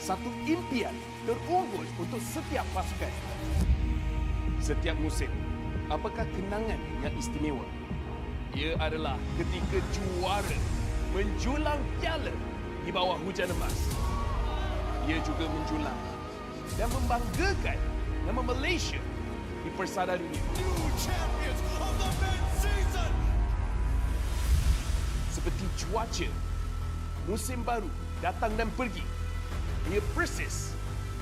satu impian terunggul untuk setiap pasukan. Setiap musim, apakah kenangan yang istimewa? Ia adalah ketika juara menjulang piala di bawah hujan emas. Ia juga menjulang dan membanggakan nama Malaysia di persada dunia. Seperti cuaca, musim baru datang dan pergi. Ia persis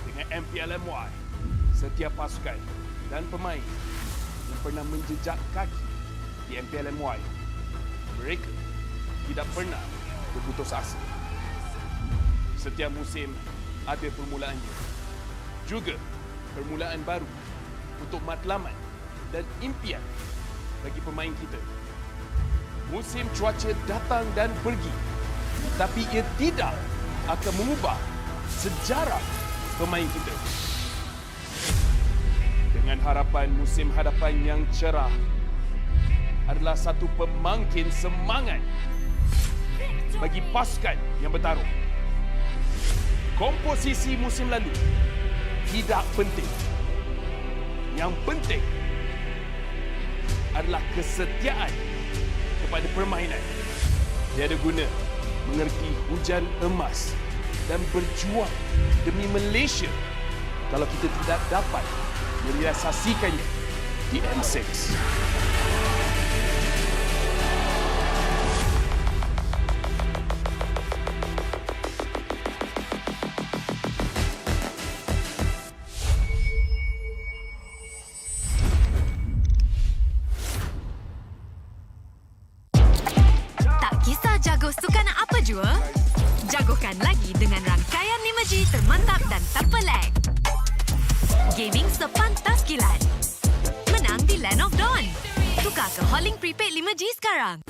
dengan MPL MY. Setiap pasukan dan pemain yang pernah menjejak kaki di MPL MY, mereka tidak pernah berputus asa. Setiap musim ada permulaannya. Juga permulaan baru untuk matlamat dan impian bagi pemain kita. Musim cuaca datang dan pergi, tapi ia tidak akan mengubah sejarah pemain kita. Dengan harapan musim hadapan yang cerah adalah satu pemangkin semangat bagi pasukan yang bertarung. Komposisi musim lalu tidak penting. Yang penting adalah kesetiaan kepada permainan. Tiada guna mengerti hujan emas dan berjuang demi Malaysia kalau kita tidak dapat merealisasikannya di M6. Jago sukan apa jua? Jagokan lagi dengan rangkaian 5G termantap dan tanpa lag. Gaming sepantas kilat. Menang di Land of Dawn. Tukar ke Holling Prepaid 5G sekarang.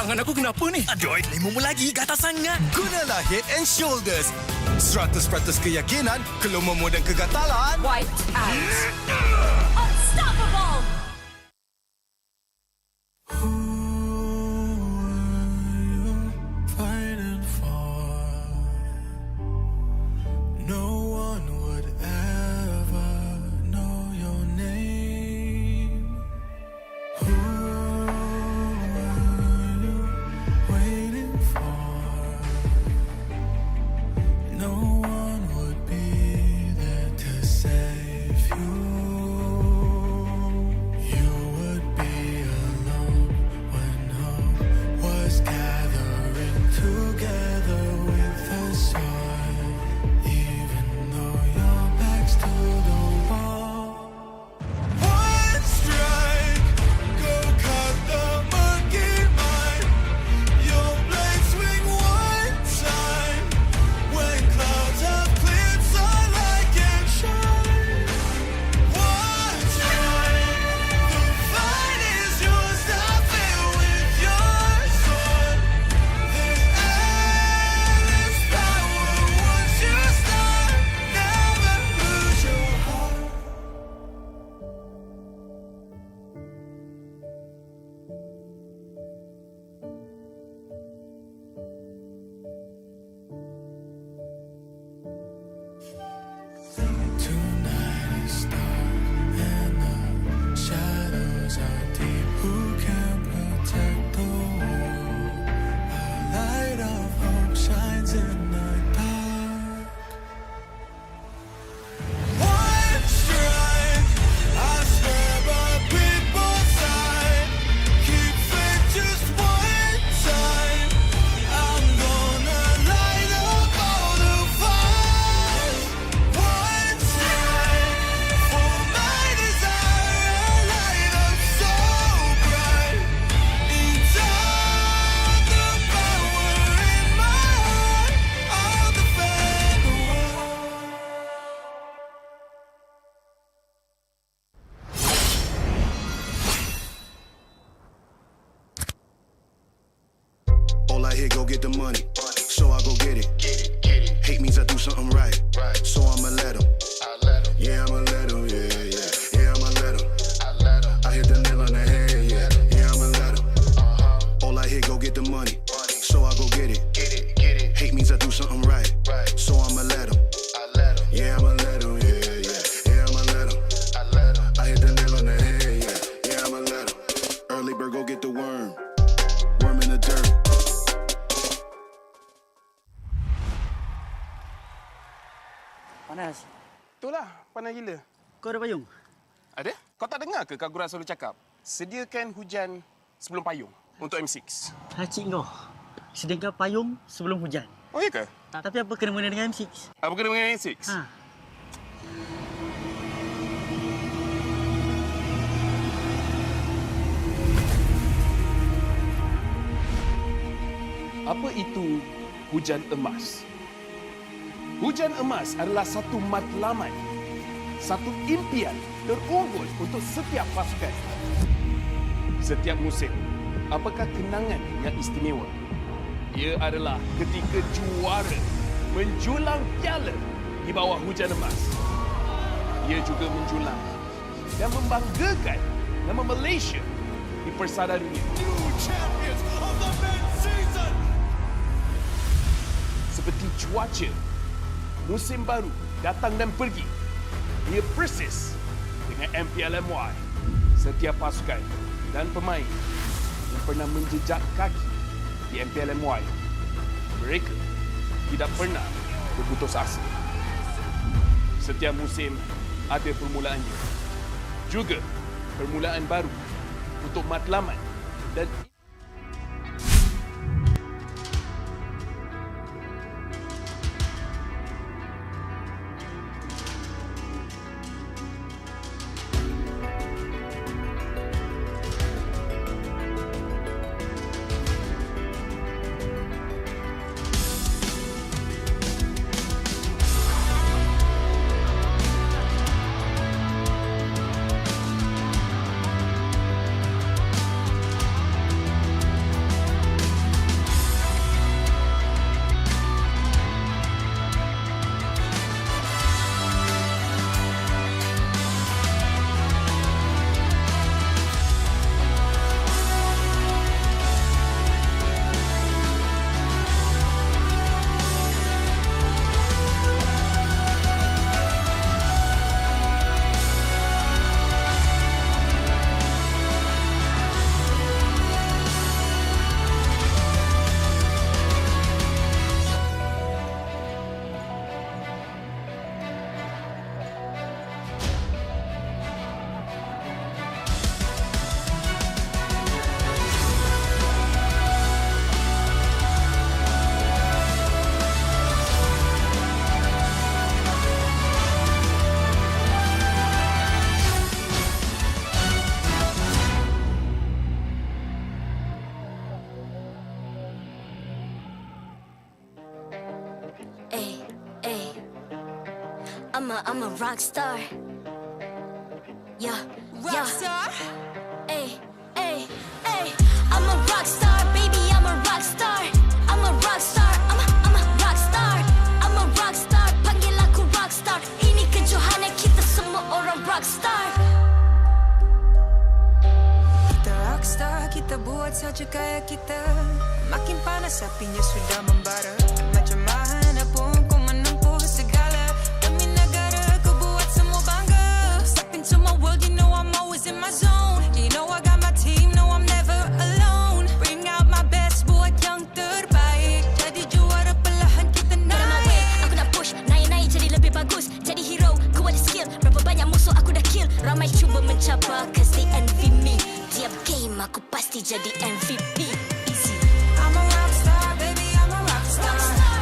Tangan aku kenapa ni? Aduh, lemu lagi, gatal sangat. Gunalah Head and Shoulders. 100% keyakinan, kelomomo dan kegatalan. White out. Unstoppable! All I hear, go get the money. So I go get it. Hate means I do something right. So I'ma let him. Yeah, I'ma let him. Yeah, I'ma let him. I hit the nail on the head. Yeah, I'ma let him. All I hear, go get the money. So I go get it. Hate means I do something right. So I'ma let him. Yeah, I'ma let him. Yeah, I'ma let him. I hit the nail on the head. Yeah, I'ma let him. Early bird, go get the worm. Worm in the dirt. Panas. Itulah, panas gila. Kau ada payung? Ada? Kau tak dengar ke Kak Gura selalu cakap? Sediakan hujan sebelum payung untuk M6. Cik kau. Sediakan payung sebelum hujan. Oh, iya ke? Tapi apa kena mengena dengan M6? Apa kena mengenai M6? Ha. Apa itu hujan emas? Hujan emas adalah satu matlamat, satu impian terunggul untuk setiap pasukan. Setiap musim, apakah kenangan yang istimewa? Ia adalah ketika juara menjulang piala di bawah hujan emas. Ia juga menjulang dan membanggakan nama Malaysia di persada dunia. New champions of the mid-season. Seperti cuaca, musim baru datang dan pergi. Ia persis dengan MPL MY. Setiap pasukan dan pemain yang pernah menjejak kaki di MPL MY, mereka tidak pernah berputus asa. Setiap musim ada permulaannya. Juga permulaan baru untuk matlamat dan I'm a rock star. Yeah, rock star. Ay, ay, ay. I'm a rock star, baby. I'm a rock star. I'm a rock star. I'm a rock star. I'm a rock star. Panggil aku rock star. Ini kejohanan kita semua orang rock star. Kita rock star, kita buat saja gaya kita. Makin panas apinya sudah membara. Macam mana pun kau menempuh segala. Demi negara kau buat semua bangga. Step into my world, you know I'm always in my zone. You know I got my team, no I'm never alone. Bring out my best, buat yang terbaik. Jadi juara perlahan kita naik. Aku nak push, naik-naik jadi lebih bagus. Jadi hero, ku ada skill. Berapa banyak musuh aku dah kill. Ramai cuba mencabar, cause they envy me. Tiap game aku pasti jadi MVP. I'm a rock star, baby, I'm a rock star.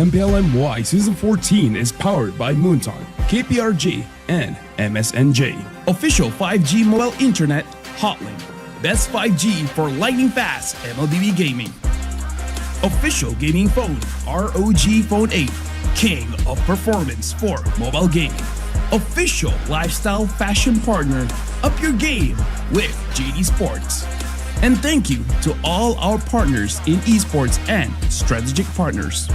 MPL MY Season 14 is powered by Moonton, KPRG, and MSNJ. Official 5G mobile internet hotlink. Best 5G for lightning fast MLBB gaming. Official gaming phone ROG Phone 8, king of performance for mobile gaming. Official lifestyle fashion partner, up your game with JD Sports. And thank you to all our partners in esports and strategic partners.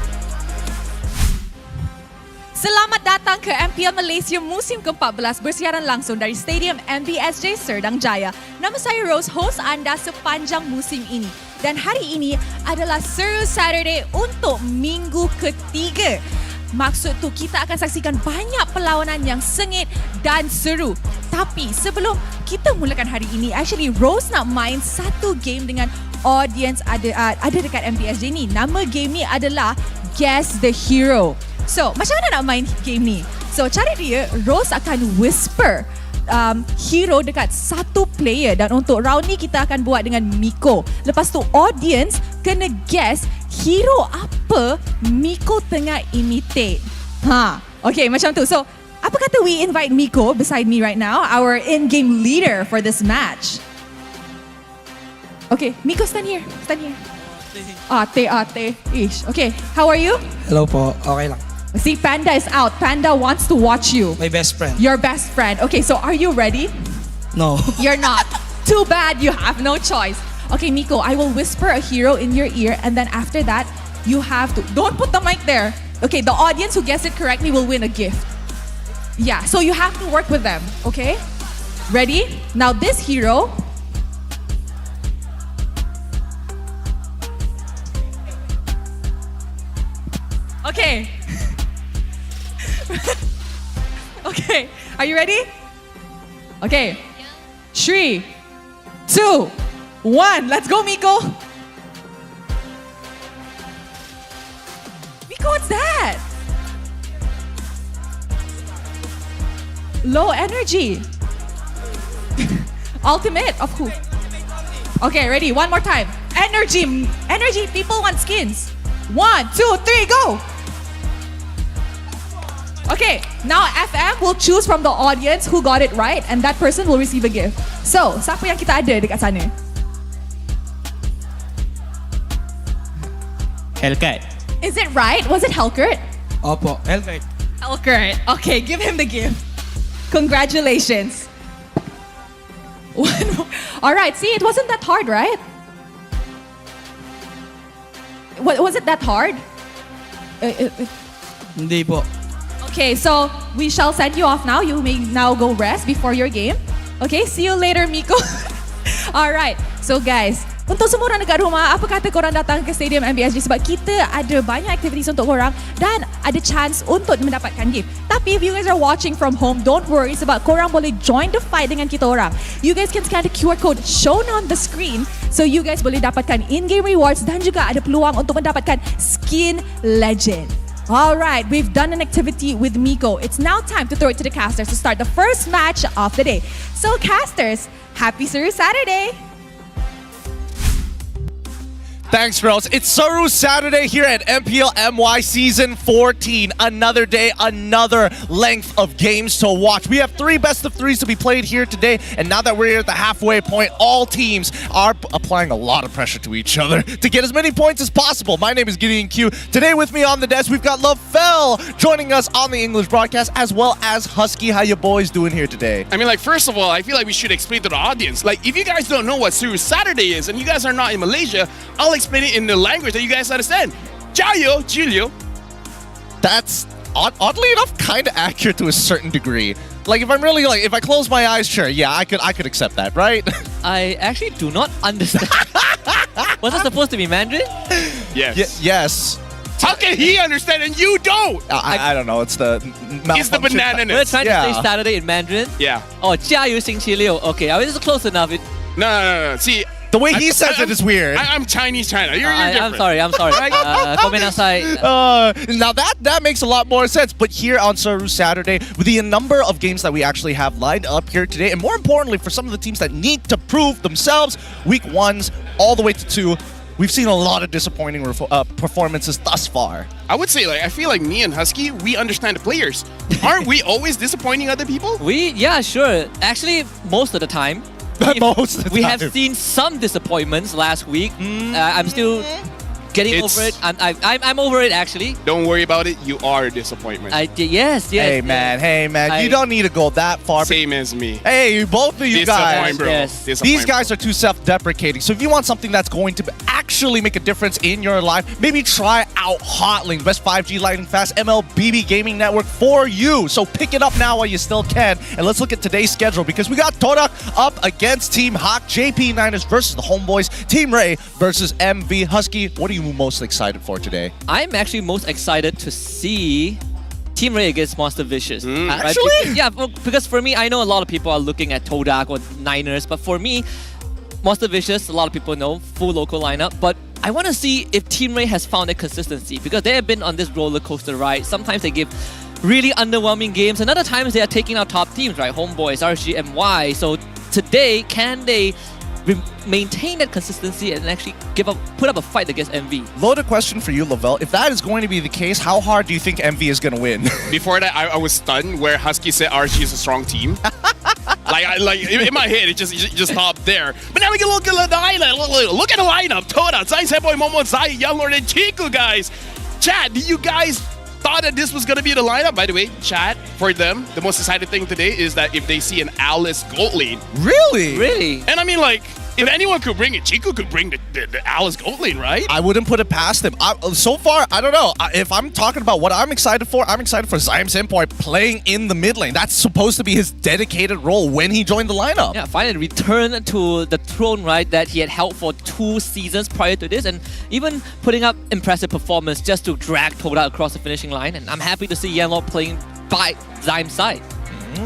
Selamat datang ke MPL Malaysia musim ke-14 bersiaran langsung dari Stadium MBSJ Serdang Jaya. Nama saya Rose, host anda sepanjang musim ini. Dan hari ini adalah Seru Saturday untuk minggu ketiga. Maksud tu kita akan saksikan banyak perlawanan yang sengit dan seru. Tapi sebelum kita mulakan hari ini, actually Rose nak main satu game dengan audience ada dekat MBSJ ni. Nama game ni adalah Guess the Hero. So, macam mana nak main game ni? So, cara dia, Rose akan whisper hero dekat satu player dan untuk round ni kita akan buat dengan Miko. Lepas tu, audience kena guess hero apa Miko tengah imitate. Okay, macam tu. So, apa kata we invite Miko beside me right now, our in-game leader for this match. Okay, Miko, stand here. Stand here. Ate. Ish. Okay, how are you? Hello po, okay lang. See, Panda is out. Panda wants to watch you. My best friend. Your best friend. Okay, so are you ready? No. You're not. Too bad, you have no choice. Okay, Miko, I will whisper a hero in your ear and then after that, you have to... Don't put the mic there. Okay, the audience who gets it correctly will win a gift. Yeah, so you have to work with them, okay? Ready? Now this hero... Okay. Okay, are you ready? Okay. 3, 2, 1. Let's go, Miko. Miko, what's that? Low energy. Ultimate of who? Okay, ready? One more time. Energy. People want skins. 1, 2, 3, go. Okay, now FM will choose from the audience who got it right and that person will receive a gift. So, siapa yang kita ada dekat sana? Hellcat. Is it right? Was it Hellcat? Opo, Hellcat. Hellcat. Okay, give him the gift. Congratulations. Alright, see, it wasn't that hard, right? Was it that hard? Hindi po. Okay, so we shall send you off now. You may now go rest before your game. Okay, see you later, Miko. Alright, so guys, untuk semua orang dekat rumah, apa kata korang datang ke Stadium MBSJ sebab kita ada banyak activities untuk korang dan ada chance untuk mendapatkan gift. Tapi if you guys are watching from home, don't worry sebab korang boleh join the fight dengan kita orang. You guys can scan the QR code shown on the screen so you guys boleh dapatkan in-game rewards dan juga ada peluang untuk mendapatkan skin legend. Alright, we've done an activity with Miko. It's now time to throw it to the casters to start the first match of the day. So casters, happy Seru Saturday! Thanks, Rose. It's Seru Saturday here at MPL MY Season 14. Another day, another length of games to watch. We have 3 best of 3s to be played here today. And now that we're here at the halfway point, all teams are applying a lot of pressure to each other to get as many points as possible. My name is Gideon Q. Today with me on the desk, we've got Lafell joining us on the English broadcast, as well as Husky. How you boys doing here today? I mean, like, first of all, I feel like we should explain to the audience. Like, if you guys don't know what Seru Saturday is and you guys are not in Malaysia, I'll explain it in the language that you guys understand. Jayo, Julio. That's oddly enough kind of accurate to a certain degree. Like if I'm really like if I close my eyes, sure, yeah, I could accept that, right? I actually do not understand. Was it supposed to be Mandarin? Yes. Yes. How can he understand and you don't? I don't know. It's the banana. We're trying to say Saturday in Mandarin. Yeah. Oh, 加油星期六. Okay, I was close enough. No. See, the way he says it is weird. I'm Chinese China. You're different. I'm sorry. Komenasai. Now that makes a lot more sense. But here on Seru Saturday, with the number of games that we actually have lined up here today, and more importantly, for some of the teams that need to prove themselves, week 1s all the way to 2, We've seen a lot of disappointing performances thus far. I would say, I feel like me and Husky, we understand the players. Aren't we always disappointing other people? Yeah, sure. Actually, most of the time. We have seen some disappointments last week. I'm still getting over it. I'm over it, actually. Don't worry about it. You are a disappointment. Yes. Hey man, you don't need to go that far. Same as me. Hey, both of you guys. Bro. Yes. These guys are too self-deprecating. So if you want something that's going to actually make a difference in your life, maybe try out Hotlink, best 5G lightning fast MLBB gaming network for you. So pick it up now while you still can. And let's look at today's schedule because we got Todak up against Team Hawk, JP Niners versus the Homebois, Team Ray versus MV. Husky, what are you most excited for today? I'm actually most excited to see Team Ray against Monster Vicious. Actually? Yeah, because for me, I know a lot of people are looking at Todak or Niners, but for me, Monster Vicious, a lot of people know, full local lineup, but I want to see if Team Ray has found a consistency because they have been on this roller coaster ride. Sometimes they give really underwhelming games, and other times they are taking out top teams, right? Homeboys, RG, MY. So today, can they maintain that consistency and actually put up a fight against MV? Loaded question for you, Lavelle. If that is going to be the case, how hard do you think MV is going to win? Before that, I was stunned where Husky said RG is a strong team. In my head, it just stopped there. But now we can look at the lineup. Look at the lineup. Toda, Zai, Senpoi, Momo, Zai, Young Lord, and Chiku, guys. Chat, do you guys thought that this was going to be the lineup? By the way, chat, for them, the most exciting thing today is that if they see an Alice gold lane. Really? Really? And I mean, if anyone could bring it, Chiku could bring the Alice gold lane, right? I wouldn't put it past him. So far, I don't know. If I'm talking about what I'm excited for Zion Senpoi playing in the mid lane. That's supposed to be his dedicated role when he joined the lineup. Yeah, finally return to the throne, right, that he had held for 2 seasons prior to this, and even putting up impressive performance just to drag Toda across the finishing line. And I'm happy to see Yanlong playing by Zion's side.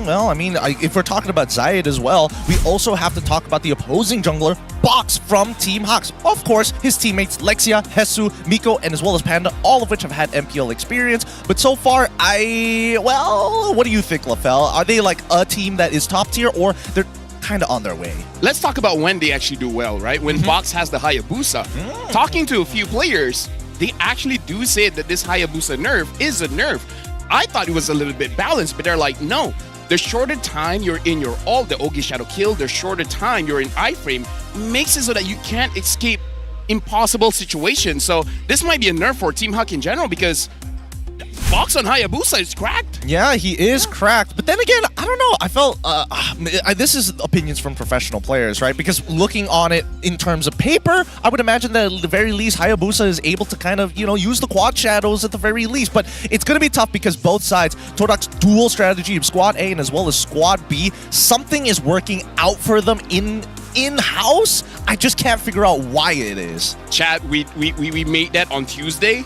Well, I mean, if we're talking about Zayed as well, we also have to talk about the opposing jungler, Box from Team Hawks. Of course, his teammates Lexia, Hesu, Miko, and as well as Panda, all of which have had MPL experience. But so far, what do you think, LaFell? Are they like a team that is top tier, or they're kind of on their way? Let's talk about when they actually do well, right? When Box has the Hayabusa. Talking to a few players, they actually do say that this Hayabusa nerf is a nerf. I thought it was a little bit balanced, but they're like, no. The shorter time you're in your ult, the Ogi Shadow Kill, the shorter time you're in iframe makes it so that you can't escape impossible situations. So this might be a nerf for Team Hawk in general because Box on Hayabusa is cracked. Yeah, he is cracked. But then again, I don't know. I felt this is opinions from professional players, right? Because looking on it in terms of paper, I would imagine that at the very least, Hayabusa is able to kind of, use the quad shadows at the very least. But it's going to be tough because both sides, Todak's dual strategy of Squad A and as well as Squad B, something is working out for them in-house. I just can't figure out why it is. Chat, we made that on Tuesday.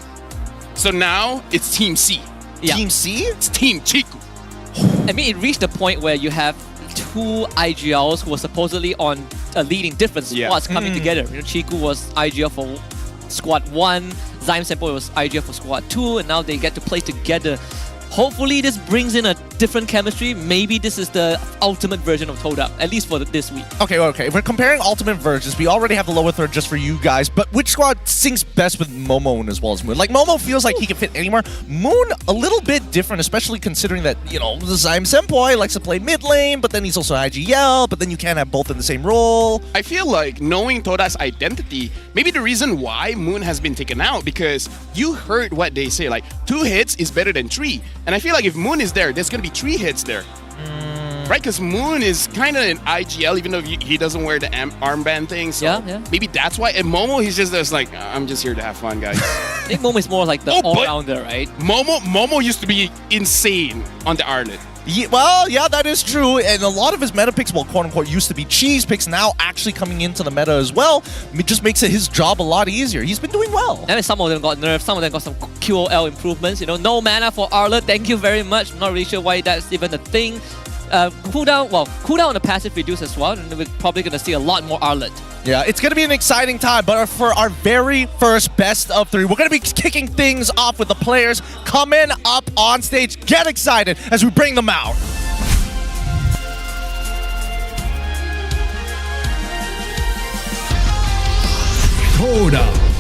So now it's Team C. Yeah. Team C? It's Team Chiku. I mean, it reached a point where you have 2 IGLs who were supposedly on leading different squads coming together. Chiku was IGL for Squad 1, Zion Senpoi was IGL for Squad 2, and now they get to play together. Hopefully this brings in a different chemistry. Maybe this is the ultimate version of Toda, at least for this week. Okay. If we're comparing ultimate versions, we already have the lower third just for you guys, but which squad syncs best with Momo as well as Moon? Like, Momo feels like he can fit anywhere. Moon, a little bit different, especially considering that, Zion Senpoi likes to play mid lane, but then he's also IGL, but then you can't have both in the same role. I feel like knowing Toda's identity, maybe the reason why Moon has been taken out, because you heard what they say, like 2 hits is better than 3. And I feel like if Moon is there, there's going to be 3 hits there. Right? Because Moon is kind of an IGL, even though he doesn't wear the armband thing. So maybe that's why. And Momo, he's just like, I'm just here to have fun, guys. I think Momo is more like the all-rounder, right? Momo used to be insane on the Arlet. Yeah, that is true. And a lot of his meta picks, quote-unquote, used to be cheese picks, now actually coming into the meta as well. It just makes his job a lot easier. He's been doing well. And some of them got nerfed, some of them got some QOL improvements. No mana for Arlet, thank you very much. I'm not really sure why that's even a thing. Cooldown on the passive reduced as well, and we're probably going to see a lot more Arlet. Yeah, it's going to be an exciting time, but for our very first best of 3, we're going to be kicking things off with the players coming up on stage. Get excited as we bring them out. Todak.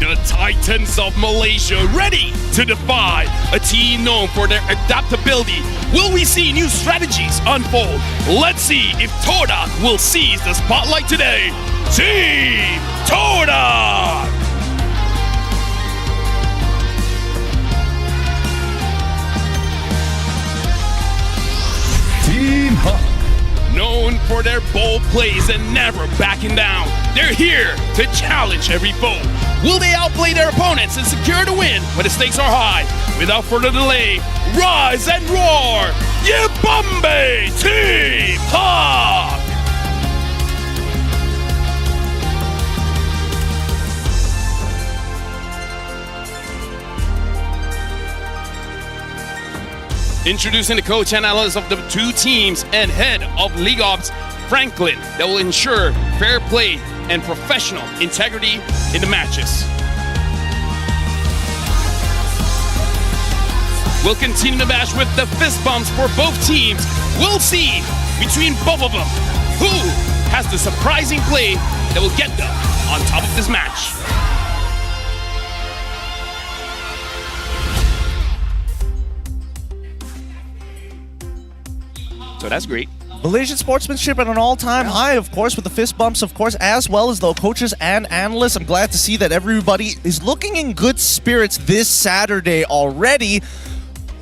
The Titans of Malaysia ready to defy a team known for their adaptability. Will we see new strategies unfold? Let's see if Todak will seize the spotlight today. Team Todak! Team Hawk. Known for their bold plays and never backing down, they're here to challenge every foe. Will they outplay their opponents and secure the win when the stakes are high? Without further delay, rise and roar! Yibambe Team Hawk! Introducing the coach and analyst of the two teams and head of League Ops, Franklin, that will ensure fair play and professional integrity in the matches. We'll continue the match with the fist bumps for both teams. We'll see between both of them who has the surprising play that will get them on top of this match. So that's great. Malaysian sportsmanship at an all-time high, of course, with the fist bumps, of course, as well as the coaches and analysts. I'm glad to see that everybody is looking in good spirits this Saturday already.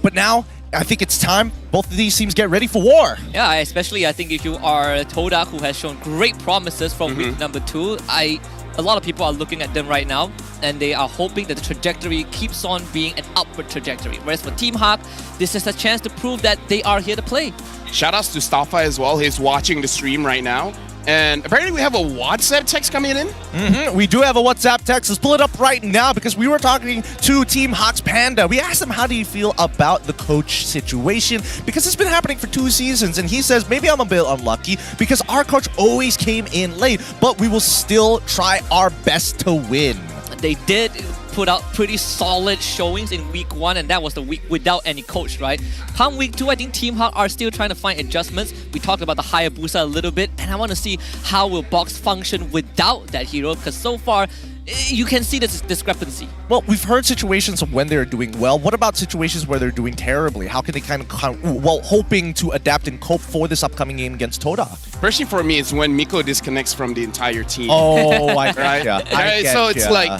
But now, I think it's time both of these teams get ready for war. Yeah, especially I think if you are Todak, who has shown great promises from week number 2, a lot of people are looking at them right now and they are hoping that the trajectory keeps on being an upward trajectory. Whereas for Team Hawk, this is a chance to prove that they are here to play. Shoutouts to Stafa as well. He's watching the stream right now. And apparently we have a WhatsApp text coming in. We do have a WhatsApp text. Let's pull it up right now because we were talking to Team Hawk's Panda. We asked him, how do you feel about the coach situation? Because it's been happening for 2 seasons. And he says, maybe I'm a bit unlucky because our coach always came in late, but we will still try our best to win. They did put out pretty solid showings in week 1, and that was the week without any coach, right? Come week 2, I think Team Hawk are still trying to find adjustments. We talked about the Hayabusa a little bit, and I want to see how will Box function without that hero, because so far, you can see this discrepancy. Well, we've heard situations of when they're doing well. What about situations where they're doing terribly? How can they hoping to adapt and cope for this upcoming game against Todak? Personally, for me, it's when Miko disconnects from the entire team. Oh, I right? get so it's like,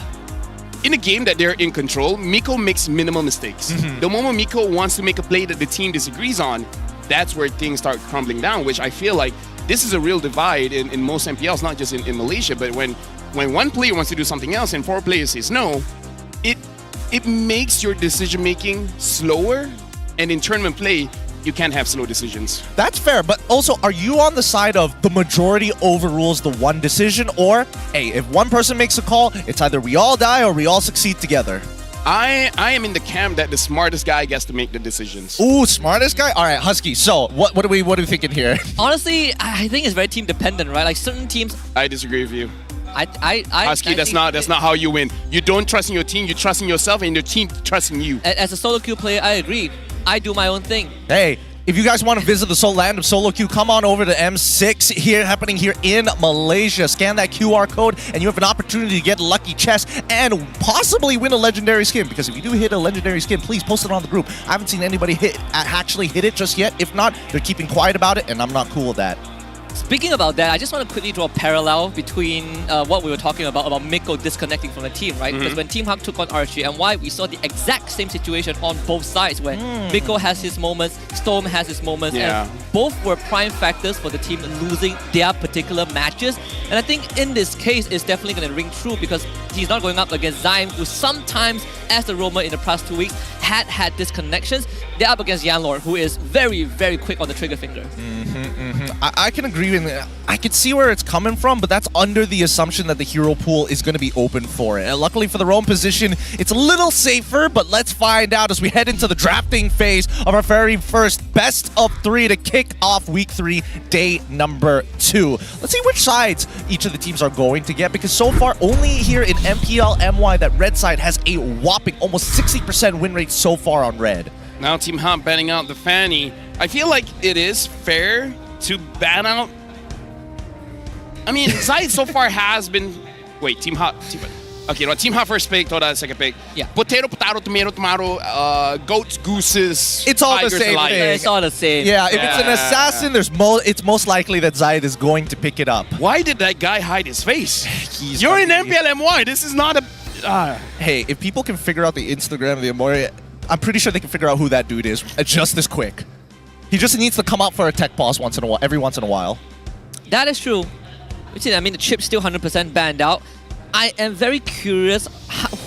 in a game that they're in control, Miko makes minimal mistakes. The moment Miko wants to make a play that the team disagrees on, that's where things start crumbling down, which I feel like this is a real divide in most MPLs, not just in Malaysia, but when one player wants to do something else and 4 players says no, it makes your decision-making slower, and in tournament play, you can't have slow decisions. That's fair, but also, are you on the side of the majority overrules the one decision, or, hey, if one person makes a call, it's either we all die or we all succeed together? I am in the camp that the smartest guy gets to make the decisions. Ooh, smartest guy? All right, Husky, so what are we thinking here? Honestly, I think it's very team dependent, right? Like certain teams... I disagree with you. Husky, that's not how you win. You don't trust in your team, you trust in yourself, and your team trusts in you. As a solo queue player, I agree. I do my own thing. Hey, if you guys want to visit the land of solo queue, come on over to M6 happening here in Malaysia. Scan that QR code and you have an opportunity to get a lucky chest and possibly win a legendary skin. Because if you do hit a legendary skin, please post it on the group. I haven't seen anybody actually hit it just yet. If not, they're keeping quiet about it, and I'm not cool with that. Speaking about that, I just want to quickly draw a parallel between what we were talking about Miko disconnecting from the team, right? Because when Team Hawk took on RG, we saw the exact same situation on both sides, where Miko has his moments, Storm has his moments, and both were prime factors for the team losing their particular matches. And I think in this case, it's definitely going to ring true because he's not going up against Zyme, who sometimes, as the roamer in the past 2 weeks, had disconnections. They're up against Yanlord, who is very, very quick on the trigger finger. I can agree with that. I can see where it's coming from, but that's under the assumption that the hero pool is going to be open for it. And luckily for the roam position, it's a little safer, but let's find out as we head into the drafting phase of our very first best of 3 to kick off week 3, day number 2. Let's see which sides each of the teams are going to get, because so far only here in MPL MY that red side has a whopping almost 60% win rate so far on red. Now Team Hawk banning out the Fanny. I feel like it is fair to ban out... I mean, Zai so far has been... Wait, Team Hawk... Okay, Team Hot first pick, Toda second pick. Yeah. Potato, tomato, goats, gooses, It's all the tigers same alike. thing. It's all the same. Yeah, if it's an Yeah. assassin, it's most likely that Zayed is going to pick it up. Why did that guy hide his face? He's You're in fucking- MPL MY. This is not a... Hey, if people can figure out the Instagram of the Amori, I'm pretty sure they can figure out who that dude is just this quick. He just needs to come out for a tech pause every once in a while. That is true. I mean, the chip's still 100% banned out. I am very curious if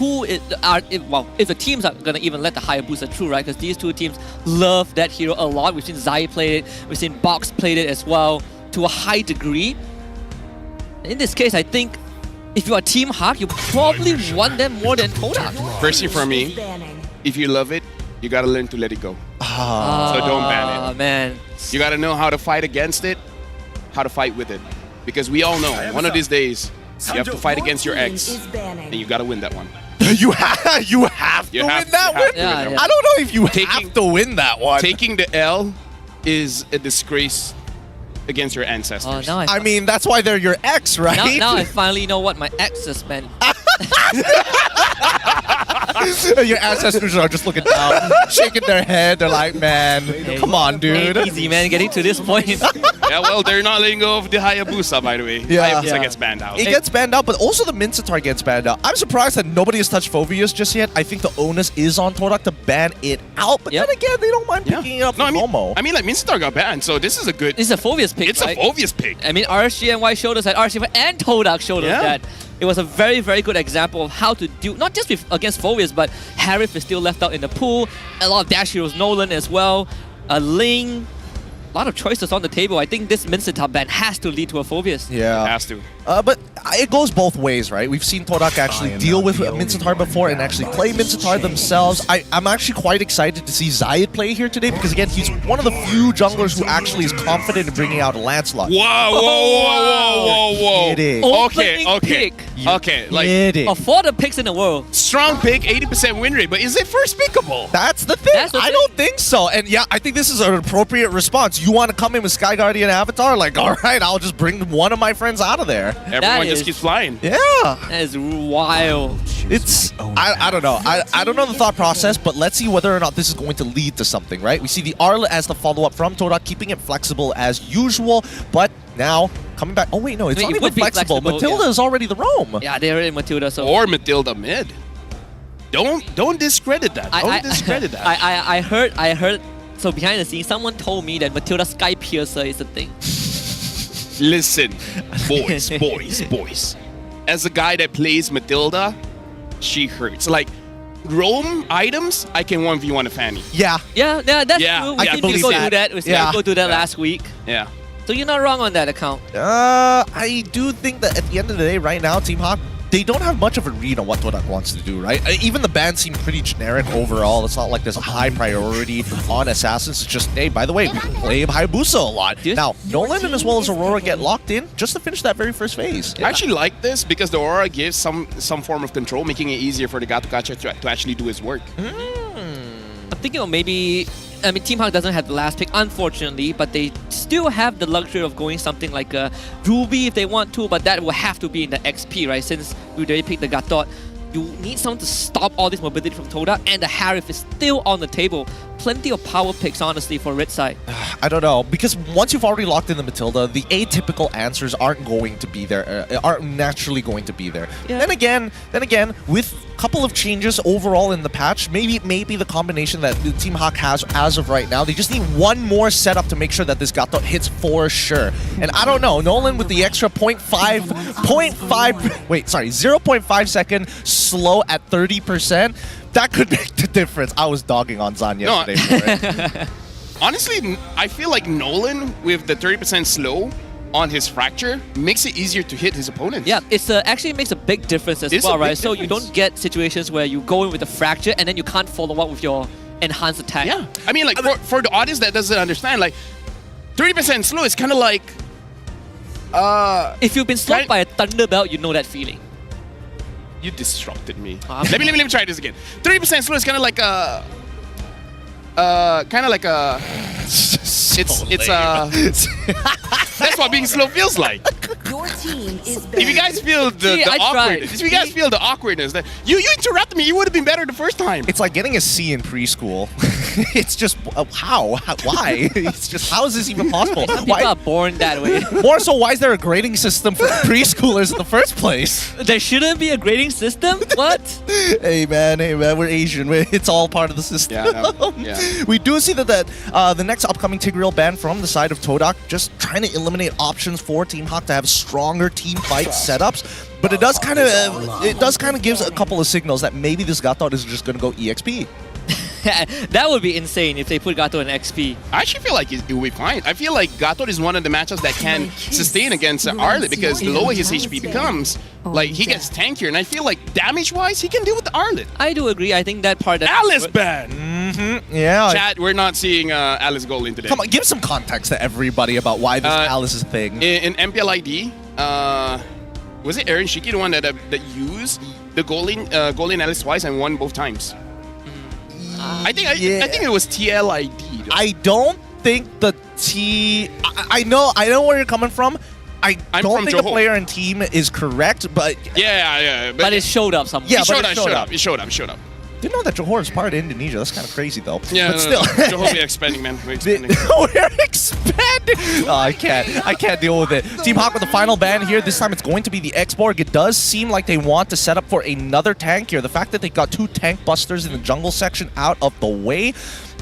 the teams are going to even let the Hayabusa through, right? Because these two teams love that hero a lot. We've seen Zai play it. We've seen Box played it as well to a high degree. In this case, I think if you are Team Hawk, you probably want them more than Kodak. Firstly, for me, if you love it, you gotta learn to let it go. So don't ban it. Man. You gotta know how to fight against it, how to fight with it. Because we all know, one of these days, you have to fight against your ex, and you gotta win that one. You have to win that one? Yeah. I don't know if you have to win that one. Taking the L is a disgrace against your ancestors. Now I mean, that's why they're your ex, right? now I finally know what my exes meant. Your ancestors are just looking down, shaking their head. They're like, man, come on, dude. Ain't easy, man, getting to this point. Yeah, well, they're not letting go of the Hayabusa, by the way. Yeah. Hayabusa gets banned out. It gets banned out, but also the Mincetar gets banned out. I'm surprised that nobody has touched Phobius just yet. I think the onus is on Todak to ban it out, but then again, they don't mind picking it up from Momo. I mean, like, Mincetar got banned, so this is a good... It's a Phobius pick, It's right? a Phobius pick. I mean, RSGNY showed us that, RSGNY and Todak showed us that. It was a very, very good example of how to do, not just against Phobius, but Harif is still left out in the pool. A lot of dash heroes, Nolan as well. Ling. A lot of choices on the table. I think this Mincetar ban has to lead to a Phobius. Yeah. Has to. But it goes both ways, right? We've seen Todak actually deal with Mincetar before and actually play Mincetar themselves. I'm actually quite excited to see Zayed play here today because, again, he's one of the few junglers who actually is confident in bringing out a Lancelot. Whoa. It is. Okay. Like, of all the picks in the world. Strong pick, 80% win rate, but is it first pickable? That's the thing. I don't think so. And yeah, I think this is an appropriate response. You want to come in with Sky Guardian Avatar? Like, all right, I'll just bring one of my friends out of there. Everyone just keeps flying. Yeah. That is wild. It's, I don't know. I don't know the thought process, but let's see whether or not this is going to lead to something, right? We see the Arla as the follow-up from Todak, keeping it flexible as usual, but now coming back. Oh, wait, no, it's not even flexible. Matilda is already the roam. Yeah, they're in Matilda. So. Or Matilda mid. Don't discredit that. Don't discredit that. I heard. So behind the scenes, someone told me that Matilda Sky Piercer is a thing. Listen, boys. As a guy that plays Matilda, she hurts. Like, roam items, I can 1v1 a Fanny. Yeah, that's true. We can go do that. We can go do that last week. Yeah. So you're not wrong on that account. I do think that at the end of the day, right now, Team Hawk, they don't have much of a read on what Todak wants to do, right? Even the bans seem pretty generic overall. It's not like there's a high priority on Assassins. It's just, hey, by the way, we play Hayabusa a lot. Now, Nolan and as well as Aurora get locked in just to finish that very first phase. I actually like this because the Aurora gives some form of control, making it easier for the Gatokacha to actually do his work. I'm thinking of maybe... I mean, Team Hawk doesn't have the last pick, unfortunately, but they still have the luxury of going something like a Ruby if they want to, but that will have to be in the XP, right? Since we already picked the Gatot, you need someone to stop all this mobility from Todak, and the Harif is still on the table. Plenty of power picks, honestly, for Red side. I don't know, because once you've already locked in the Matilda, the atypical answers aren't going to be there, aren't naturally going to be there. Yeah. Then again, with a couple of changes overall in the patch, maybe the combination that the Team Hawk has as of right now, they just need one more setup to make sure that this Gato hits for sure. And I don't know, Nolan with the extra 0.5 second slow at 30%, that could make the difference. I was dogging on Zan yesterday for it. Honestly, I feel like Nolan with the 30% slow on his fracture makes it easier to hit his opponents. Yeah, it's actually makes a big difference as well, right? So you don't get situations where you go in with a fracture and then you can't follow up with your enhanced attack. Yeah, I mean, like for the audience that doesn't understand, like 30% slow is kind of like if you've been slapped by a Thunderbelt, you know that feeling. You disrupted me. Let me try this again. 30% slow is kind of like a it's that's what being slow feels like. Your team is If you guys feel the See, I tried. awkwardness, if you guys feel the awkwardness, that you interrupted me, you would have been better the first time. It's like getting a C in preschool. It's just, how? Why? It's just, how is this even possible? Some people are born that way. More so, why is there a grading system for preschoolers in the first place? There shouldn't be a grading system? What? Hey man, we're Asian. It's all part of the system. Yeah, no, yeah. We do see that the next upcoming Tigreal ban from the side of Todak, just trying to eliminate options for Team Hawk to have stronger team fight setups. But it does kind of gives a couple of signals that maybe this Gatot is just going to go EXP. That would be insane if they put Gato in XP. I actually feel like it will be fine. I feel like Gatot is one of the matchups that can sustain against Arlet because the lower his HP becomes, like he gets tankier, and I feel like damage-wise, he can deal with the Arlet. I do agree. I think that part... Alice ban! Yeah. Chat, we're not seeing Alice Golden today. Come on, give some context to everybody about why this Alice is a thing. In MPL ID, was it Aaron Shiki, the one that used the Golden Alice twice and won both times? I think it was TLID. Though. I don't think the I know where you're coming from. I don't think the player and team is correct, but yeah. But it showed up somewhere. Yeah, it showed up. Didn't know that Johor is part of Indonesia. That's kind of crazy, though. Yeah, but still, Johor, we're expanding, man. We're expanding. We're expanding. Oh, I can't deal with it. Team Hawk with the final ban here. This time it's going to be the X-Borg. It does seem like they want to set up for another tank here. The fact that they got 2 tank busters in the jungle section out of the way.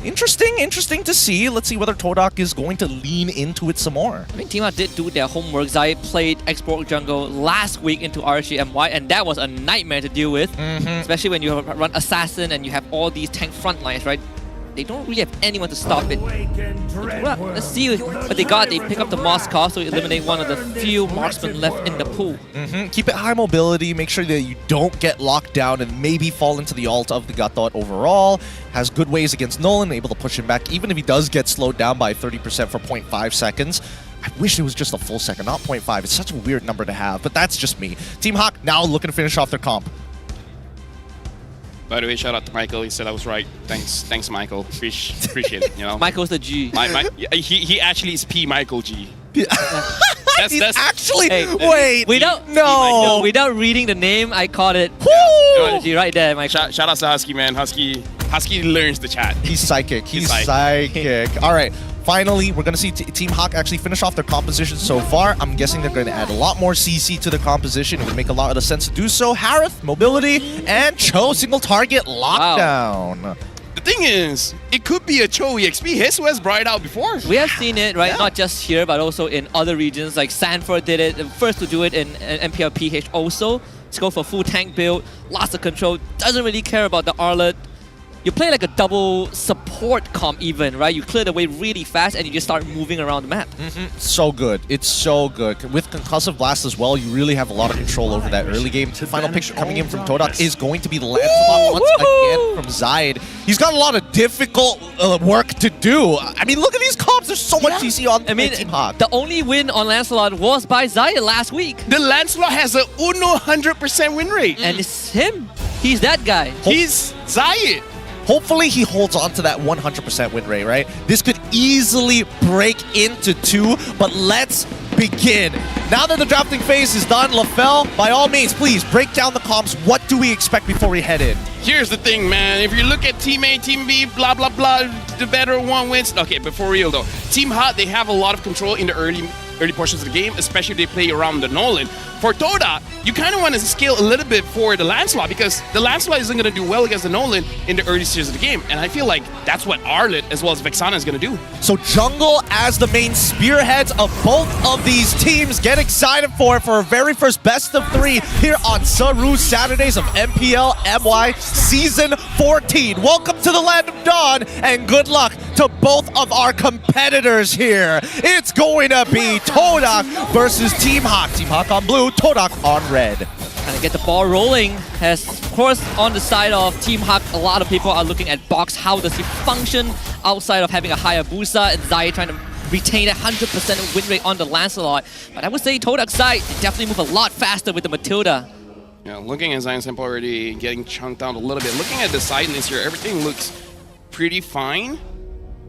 Interesting to see. Let's see whether Todak is going to lean into it some more. I mean, Team Hawk did do their homework. Zai played X-Borg jungle last week into RSG-MY, and that was a nightmare to deal with. Especially when you run Assassin and you have all these tank front lines, right? They don't really have anyone to stop it. Let's see what they got. They pick up the Moscow, so eliminate one of the few marksmen left in the pool. Keep it high mobility. Make sure that you don't get locked down and maybe fall into the ult of the Gatot overall. Has good ways against Nolan, able to push him back, even if he does get slowed down by 30% for 0.5 seconds. I wish it was just a full second, not 0.5. It's such a weird number to have, but that's just me. Team Hawk now looking to finish off their comp. By the way, shout out to Michael. He said I was right. Thanks, Michael. Appreciate it. You know, Michael's the G. He actually is P Michael G. That's actually hey, without reading the name, I caught it. Woo! Right there, Michael. Shout out to Husky, man. Husky learns the chat. He's psychic. He's psychic. All right. Finally, we're going to see Team Hawk actually finish off their composition so far. I'm guessing they're going to add a lot more CC to the composition. It would make a lot of sense to do so. Harith, mobility, and Cho, single target lockdown. Wow. The thing is, it could be a Cho EXP. Hesu has brought it out before. We have seen it, right? Yeah. Not just here, but also in other regions. Like Sanford did it, first to do it in MPL PH also. Let's go for full tank build, lots of control, doesn't really care about the Arlet. You play like a double support comp even, right? You clear the way really fast and you just start moving around the map. So good. It's so good. With Concussive Blast as well, you really have a lot of control over that early game. The final picture coming in from Todak is going to be the Lancelot once again from Zaid. He's got a lot of difficult work to do. I mean, look at these comps. There's so much CC on Team Hawk. The only win on Lancelot was by Zaid last week. The Lancelot has a 100% win rate. And it's him. He's that guy. He's Zaid. Hopefully he holds on to that 100% win rate, right? This could easily break into 2, but let's begin. Now that the drafting phase is done, LaFell, by all means, please break down the comps. What do we expect before we head in? Here's the thing, man. If you look at Team A, Team B, blah, blah, blah, the better one wins. Okay, but for real though, Team Hot, they have a lot of control in the early portions of the game, especially if they play around the Nolan. For Toda, you kind of want to scale a little bit for the Lancelot because the Lancelot isn't going to do well against the Nolan in the early stages of the game. And I feel like that's what Arlet as well as Vexana is going to do. So Jungle as the main spearheads of both of these teams. Get excited for our very first best of 3 here on Saru Saturdays of MPL MY Season 14. Welcome to the Land of Dawn and good luck to both of our competitors here. It's going to be Todak versus Team Hawk. Team Hawk on blue, Todak on red. Trying to get the ball rolling. As, of course, on the side of Team Hawk, a lot of people are looking at Box. How does he function outside of having a higher Busa? And Zai trying to retain a 100% win rate on the Lancelot. But I would say Todak's side definitely move a lot faster with the Matilda. Yeah, looking at Zion Simple already getting chunked out a little bit. Looking at the side this year, everything looks pretty fine.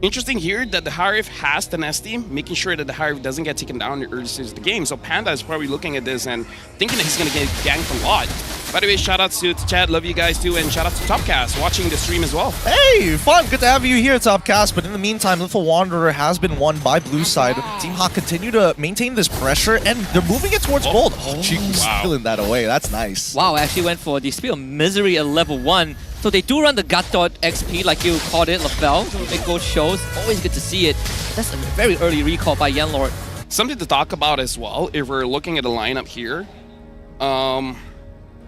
Interesting here that the Harif has tenacity, making sure that the Harif doesn't get taken down in the early stages of the game. So Panda is probably looking at this and thinking that he's going to get ganked a lot. By the way, shout out to Chad, love you guys too, and shout out to Topcast watching the stream as well. Hey, fun, good to have you here, Topcast. But in the meantime, Little Wanderer has been won by blue side. Team Hawk continue to maintain this pressure, and they're moving it towards gold. Oh, Chiku's stealing that away. That's nice. Wow, I actually went for the Spear of Misery at level 1. So they do run the gut dot XP like you called it, LaFell. It goes shows. Always good to see it. That's a very early recall by Yanlord. Something to talk about as well, if we're looking at the lineup here.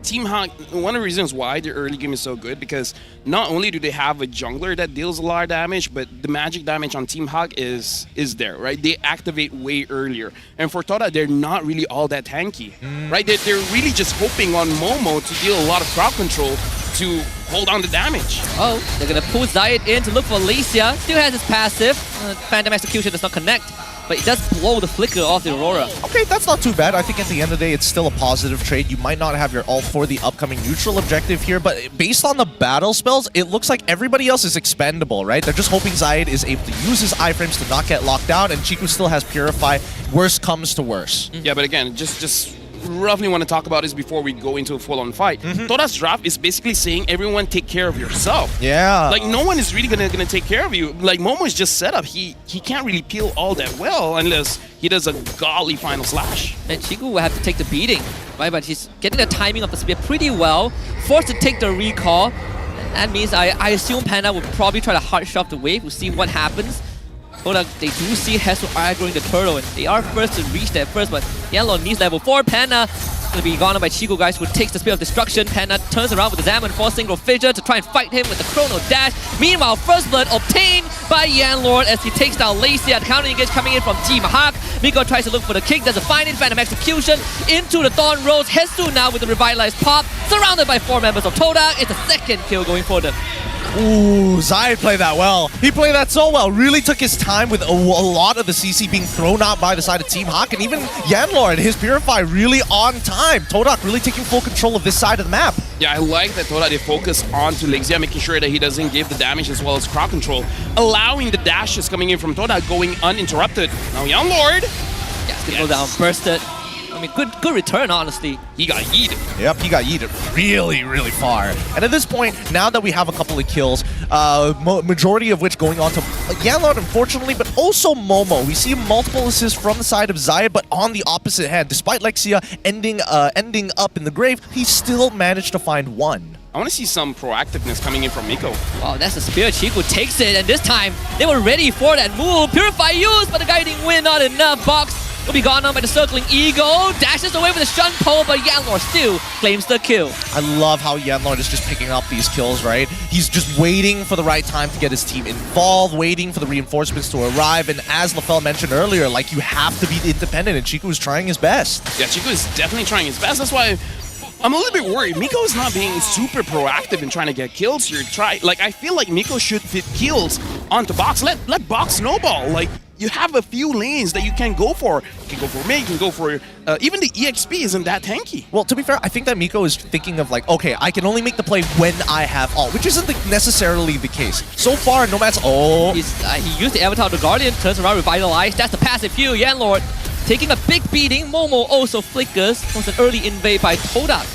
Team Hawk, one of the reasons why their early game is so good, because not only do they have a jungler that deals a lot of damage, but the magic damage on Team Hawk is there, right? They activate way earlier. And for Toda, they're not really all that tanky, right? They're really just hoping on Momo to deal a lot of crowd control to hold on the damage. Oh, they're gonna pull Zayed in to look for Alicia. Still has his passive. Phantom Execution does not connect, but it does blow the flicker off the Aurora. Okay, that's not too bad. I think at the end of the day, it's still a positive trade. You might not have your ult for the upcoming neutral objective here, but based on the battle spells, it looks like everybody else is expendable, right? They're just hoping Zayed is able to use his iframes to not get locked down, and Chiku still has Purify. Worst comes to worst. Yeah, but again, just roughly want to talk about this before we go into a full-on fight. Toda's draft is basically saying everyone take care of yourself. Yeah. Like no one is really gonna take care of you. Like Momo is just set up. He can't really peel all that well unless he does a godly final slash. And Chiku will have to take the beating, right? But he's getting the timing of the spear pretty well. Forced to take the recall. And that means I assume Panda will probably try to hard shove the wave. We'll see what happens. But they do see Hesu aggroing the turtle, and they are first to reach that first, but Yellow needs level 4. Panda going to be gone by Chiku, guys, who takes the Spear of Destruction. Panda turns around with the Zaman, forcing Fissure to try and fight him with the Chrono Dash. Meanwhile, first blood obtained by Yanlord as he takes down Lacey. At counter engage coming in from Team Hawk. Miko tries to look for the kick, doesn't find it. Phantom Execution into the Thorn Rose. Hesu now with the revitalized pop, surrounded by 4 members of Toda. It's a second kill going for them. Ooh, Zayed played that well. He played that so well. Really took his time with a lot of the CC being thrown out by the side of Team Hawk, and even Yanlord, his Purify really on time. Todak really taking full control of this side of the map. Yeah, I like that Toda, they focus on to Lexia, making sure that he doesn't give the damage as well as crowd control, allowing the dashes coming in from Toda going uninterrupted. Now Yanlord. Yeah, still go down, bursted. I mean, good return, honestly. He got yeeted. Yep, he got yeeted really, really far. And at this point, now that we have a couple of kills, majority of which going on to Yanlord, unfortunately, but also Momo. We see multiple assists from the side of Zayed, but on the opposite hand. Despite Lexia ending up in the grave, he still managed to find one. I want to see some proactiveness coming in from Miko. Wow, that's the Spirit. Chiku takes it, and this time, they were ready for that move. Purify used, but the guiding wind not enough. Box will be gone on by the circling Eagle. Dashes away with the Shun Pole, but Yanlord still claims the kill. I love how Yanlord is just picking up these kills, right? He's just waiting for the right time to get his team involved, waiting for the reinforcements to arrive, and as LaFell mentioned earlier, like, you have to be independent, and Chiku is trying his best. Yeah, Chiku is definitely trying his best. That's why I'm a little bit worried. Miko is not being super proactive in trying to get kills here. I feel like Miko should fit kills onto Box. Let Box snowball. Like, you have a few lanes that you can go for. You can go for May, you can go for... even the EXP isn't that tanky. Well, to be fair, I think that Miko is thinking of like, okay, I can only make the play when I have ult, which isn't necessarily the case. So far, Nomad's... Oh. He used the Avatar of the Guardian, turns around, revitalized. That's the passive heal. Yanlord taking a big beating. Momo also flickers. It was an early invade by Todak.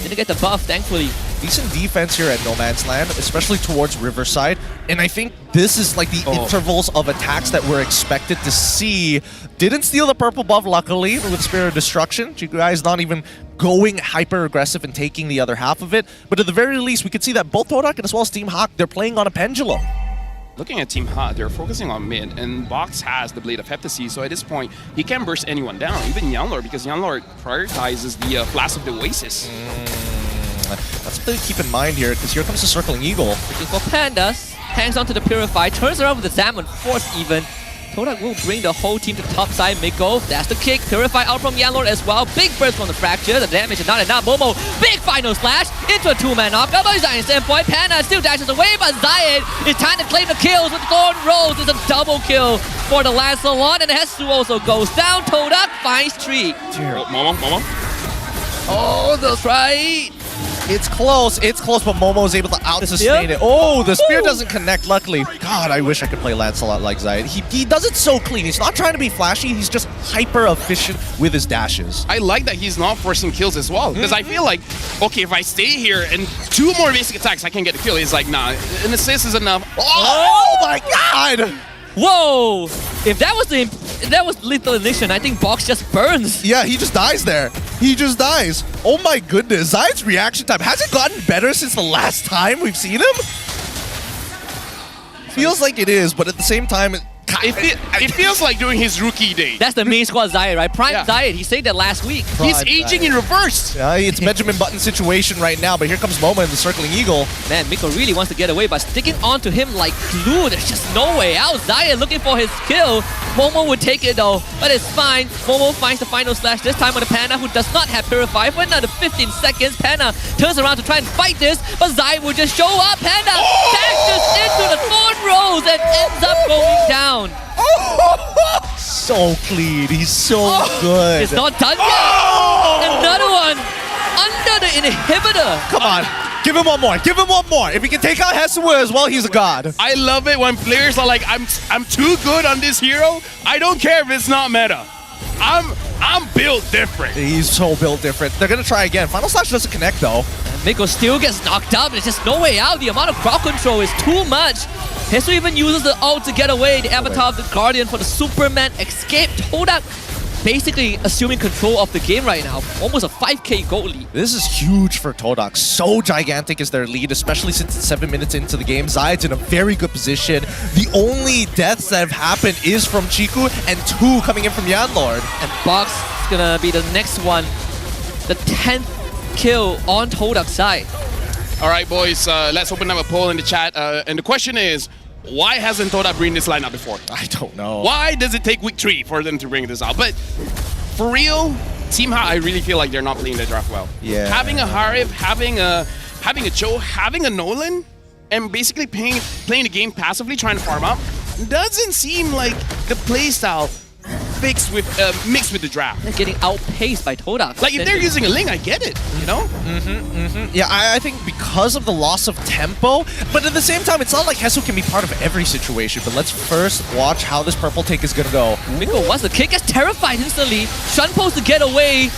Didn't get the buff, thankfully. Decent defense here at No Man's Land, especially towards Riverside. And I think this is like the intervals of attacks that we're expected to see. Didn't steal the purple buff, luckily, with Spirit of Destruction. You guys not even going hyper-aggressive and taking the other half of it. But at the very least, we could see that both Todak and as well as Team Hawk, they're playing on a pendulum. Looking at Team Hawk, they're focusing on mid, and Box has the Blade of Heptasy, so at this point, he can burst anyone down, even Yanlord, because Yanlord prioritizes the Flash of the Oasis. That's something to keep in mind here, because here comes the Circling Eagle. Looking for Pandas, hangs onto the Purify, turns around with the Zaman, force even. Todak will bring the whole team to top side. Miko, that's the kick. Purify out from Yanlord as well. Big burst from the Fracture. The damage is not enough. Momo, big final slash into a 2-man knock. Double Zion's endpoint. Panda still dashes away, but Zion is trying to claim the kills with Thorn Rose. It's a double kill for the Lancelot, and Hesu also goes down. Todak finds 3. Momo. Oh, that's right. It's close, but Momo is able to out-sustain it. Oh, the spear doesn't connect, luckily. God, I wish I could play Lancelot like Zayed. He does it so clean. He's not trying to be flashy, he's just hyper-efficient with his dashes. I like that he's not forcing kills as well, because I feel like, okay, if I stay here and 2 more basic attacks, I can get a kill. He's like, nah, an assist is enough. Oh my god! Whoa! If that was lethal ignition, I think Box just burns. Yeah, he just dies there. He just dies. Oh my goodness, Zayed's reaction time, has it gotten better since the last time we've seen him? Feels like it is, but at the same time, it feels like during his rookie day. That's the main squad Zayed, right? Prime Zayed, he said that last week. He's aging in reverse. Yeah, it's Benjamin Button situation right now, but here comes Momo in the circling eagle. Man, Miko really wants to get away, but sticking on to him like glue, there's just no way out. Zayed looking for his kill. Momo would take it though, but it's fine. Momo finds the final slash, this time on the Panda, who does not have Purify for another 15 seconds. Panda turns around to try and fight this, but Zayed will just show up. Panda dashes into the thorn rows and ends up going down. So clean, he's so good. It's not done yet. Another one under the inhibitor. Come on, give him one more. Give him one more. If he can take out Hesua as well, he's a god. I love it when players are like, I'm too good on this hero. I don't care if it's not meta. I'm built different. He's so built different. They're gonna try again. Final slash doesn't connect though. Miko still gets knocked out. There's just no way out. The amount of crowd control is too much. Hesu even uses the ult to get away. The avatar of the Guardian for the Superman escape. Todak basically assuming control of the game right now. Almost a 5k goal lead. This is huge for Todak. So gigantic is their lead, especially since it's 7 minutes into the game. Zayed's in a very good position. The only deaths that have happened is from Chiku and 2 coming in from Yanlord. And Box is gonna be the next one. The 10th kill on Todak's side. All right, boys, let's open up a poll in the chat. And the question is, why hasn't Todak bring this lineup before? I don't know. Why does it take week 3 for them to bring this out? But for real, Team Ha, I really feel like they're not playing the draft well. Yeah. Having a Harif, having a Joe, having a Nolan, and basically playing the game passively, trying to farm up, doesn't seem like the playstyle mixed with the draft. They're getting outpaced by Todak. Like, if they're using a Ling, I get it, you know? Yeah, I think because of the loss of tempo, but at the same time, it's not like Hesu can be part of every situation. But let's first watch how this purple take is gonna go. Miko wants the kick, gets terrified instantly. Shun pulls to get away.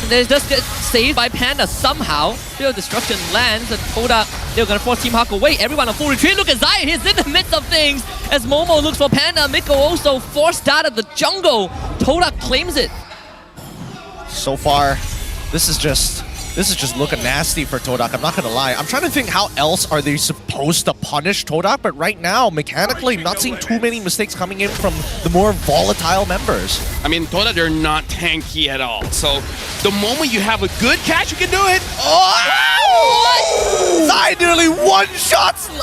They just get saved by Panda somehow. Field destruction lands and Todak, they're gonna force Team Hawk away. Everyone on full retreat. Look at Zayed, he's in the midst of things. As Momo looks for Panda, Miko also forced out of the jungle. Todak claims it. So far, this is just looking nasty for Todak. I'm not gonna lie. I'm trying to think how else are they supposed to punish Todak, but right now, mechanically, I'm not seeing too many mistakes coming in from the more volatile members. I mean, Todak, they're not tanky at all. So the moment you have a good catch, you can do it. Oh! Zayed nearly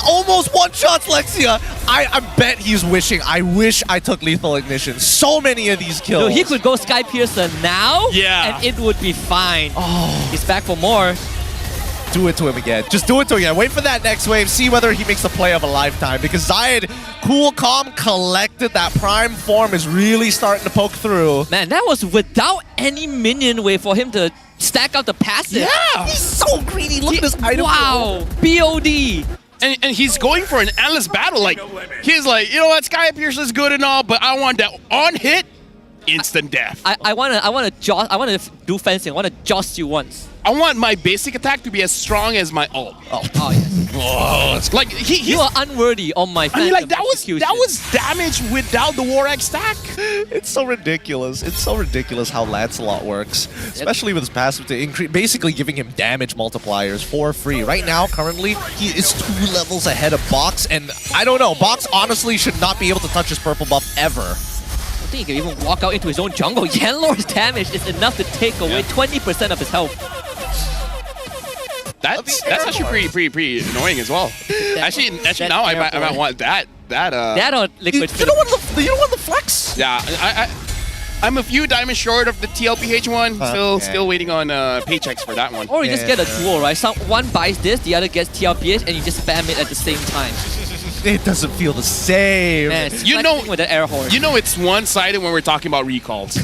almost one-shots Lexia. I bet he's wishing, I wish I took Lethal Ignition. So many of these kills. No, he could go Sky Piercer now, yeah, and it would be fine. Oh. He's back for more. Do it to him again. Just do it to him again. Wait for that next wave. See whether he makes the play of a lifetime. Because Zayed, cool, calm, collected. That prime form is really starting to poke through. Man, that was without any minion wave for him to stack out the passive. Yeah! He's so greedy. Look at this item. Wow! BOD! And he's going for an endless battle. Like, he's like, you know what, Sky Pierce is good and all, but I want that on hit, instant death. I wanna do fencing. I wanna joust you once. I want my basic attack to be as strong as my ult. Oh yes. Oh, it's like you are unworthy on my. I mean, like that was damage without the War X stack. It's so ridiculous. It's so ridiculous how Lancelot works, especially with his passive to increase, basically giving him damage multipliers for free. Right now, currently, he is 2 levels ahead of Box, and I don't know. Box honestly should not be able to touch his purple buff ever. I think he can even walk out into his own jungle. Yanlord's damage is enough to take away 20% of his health. That's actually pretty annoying as well. Actually now I might want that on liquid. You don't want the flex. Yeah, I'm a few diamonds short of the TLPH one. Still waiting on paychecks for that one. Or you just get a duel, right? One buys this, the other gets TLPH, and you just spam it at the same time. It doesn't feel the same. Man, you know with the air horn. You know it's one-sided when we're talking about recalls.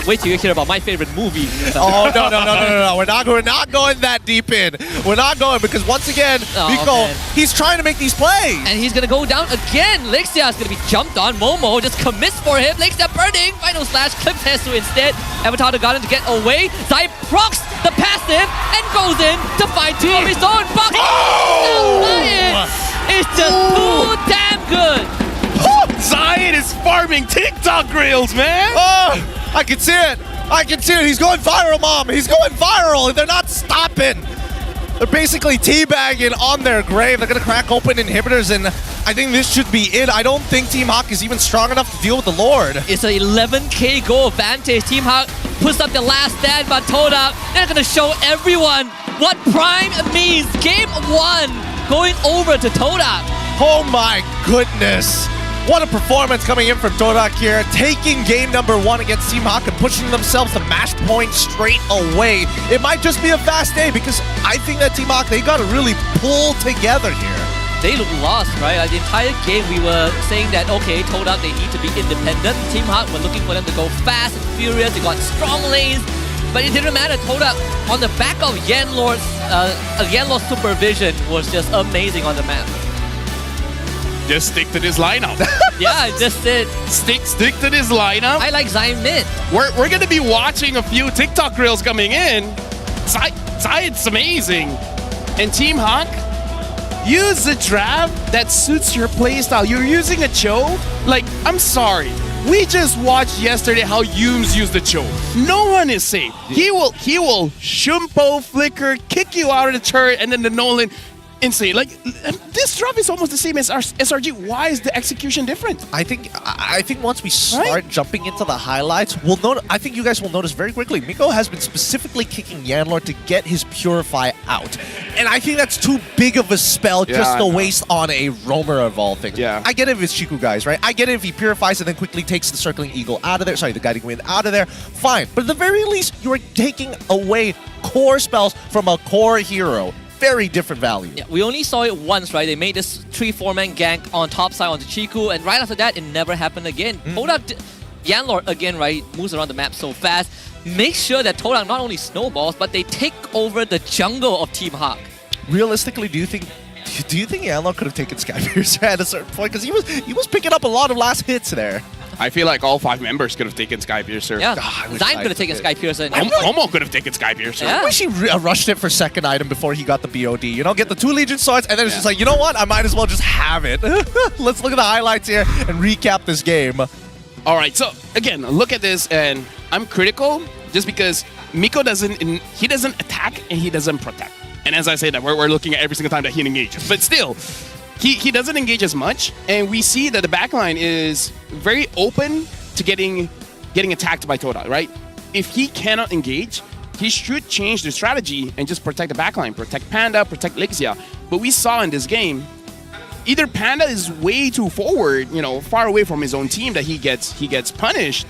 Wait till you hear about my favorite movie. Oh, no. We're not going that deep in. We're not going because once again, Vicous, he's trying to make these plays. And he's gonna go down again. Lexia is gonna be jumped on. Momo just commits for him. Lexia burning. Final slash. Clips Hesu instead. Avatar the Garden to get away. Zai procs the passive and goes in to find two of his own. Box. It's just too damn good. Zion is farming TikTok reels, man. Oh, I can see it. He's going viral, Mom. He's going viral. They're not stopping. They're basically teabagging on their grave. They're going to crack open inhibitors, and I think this should be it. I don't think Team Hawk is even strong enough to deal with the Lord. It's an 11k goal advantage. Team Hawk puts up the last stand, but Todak, they're going to show everyone what Prime means. Game 1 going over to Todak. Oh my goodness. What a performance coming in from Todak here, taking game number 1 against Team Hawk and pushing themselves to match point straight away. It might just be a fast day because I think that Team Hawk, they got to really pull together here. They look lost, right? Like the entire game we were saying that, okay, Todak, they need to be independent. Team Hawk were looking for them to go fast and furious. They got strong lanes, but it didn't matter. Todak, on the back of Yanlord's supervision, was just amazing on the map. Just stick to this lineup. Yeah, just it. Stick to this lineup. I like Zion mid. We're gonna be watching a few TikTok reels coming in. Zion's amazing. And Team Hawk, use the draft that suits your playstyle. You're using a Cho. Like, I'm sorry. We just watched yesterday how Yums used the Cho. No one is safe. He will Shumpo, flicker, kick you out of the turret, and then the Nolan. Insane. Like, this drop is almost the same as our SRG. Why is the execution different? I think once we start jumping into the highlights, I think you guys will notice very quickly, Miko has been specifically kicking Yanlord to get his Purify out. And I think that's too big of a spell just to waste on a roamer of all things. Yeah. I get it if it's Chiku guys, right? I get it if he purifies and then quickly takes the Circling Eagle out of there. Sorry, the Guiding Wind out of there. Fine. But at the very least, you are taking away core spells from a core hero. Very different value. Yeah, we only saw it once, right? They made this 3-4-man gank on top side onto Chiku, and right after that, it never happened again. Todak, Yanlord again, right, moves around the map so fast. Make sure that Todak not only snowballs, but they take over the jungle of Team Hawk. Realistically, do you think Yanlord could have taken Skypiercer at a certain point? Because he was picking up a lot of last hits there. I feel like all 5 members could have taken Skypiercer. Yeah, Zion could have taken Skypiercer. Momo could have taken Skypiercer. I wish he rushed it for second item before he got the BOD. You know, get the 2 Legion swords, and then it's just like, you know what? I might as well just have it. Let's look at the highlights here and recap this game. All right, so again, look at this, and I'm critical just because Miko doesn't attack and he doesn't protect. And as I say that, we're looking at every single time that he engages. But still, he doesn't engage as much, and we see that the backline is very open to getting attacked by Todak, right? If he cannot engage, he should change the strategy and just protect the backline, protect Panda, protect Lexia. But we saw in this game, either Panda is way too forward, you know, far away from his own team that he gets punished.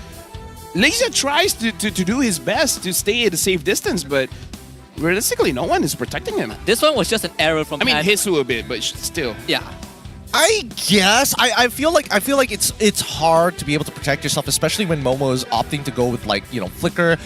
Lexia tries to do his best to stay at a safe distance, but realistically, no one is protecting him. This one was just an error from Panda. Hisu a bit, but still. Yeah. I guess I feel like it's hard to be able to protect yourself, especially when Momo is opting to go with, like, you know, flicker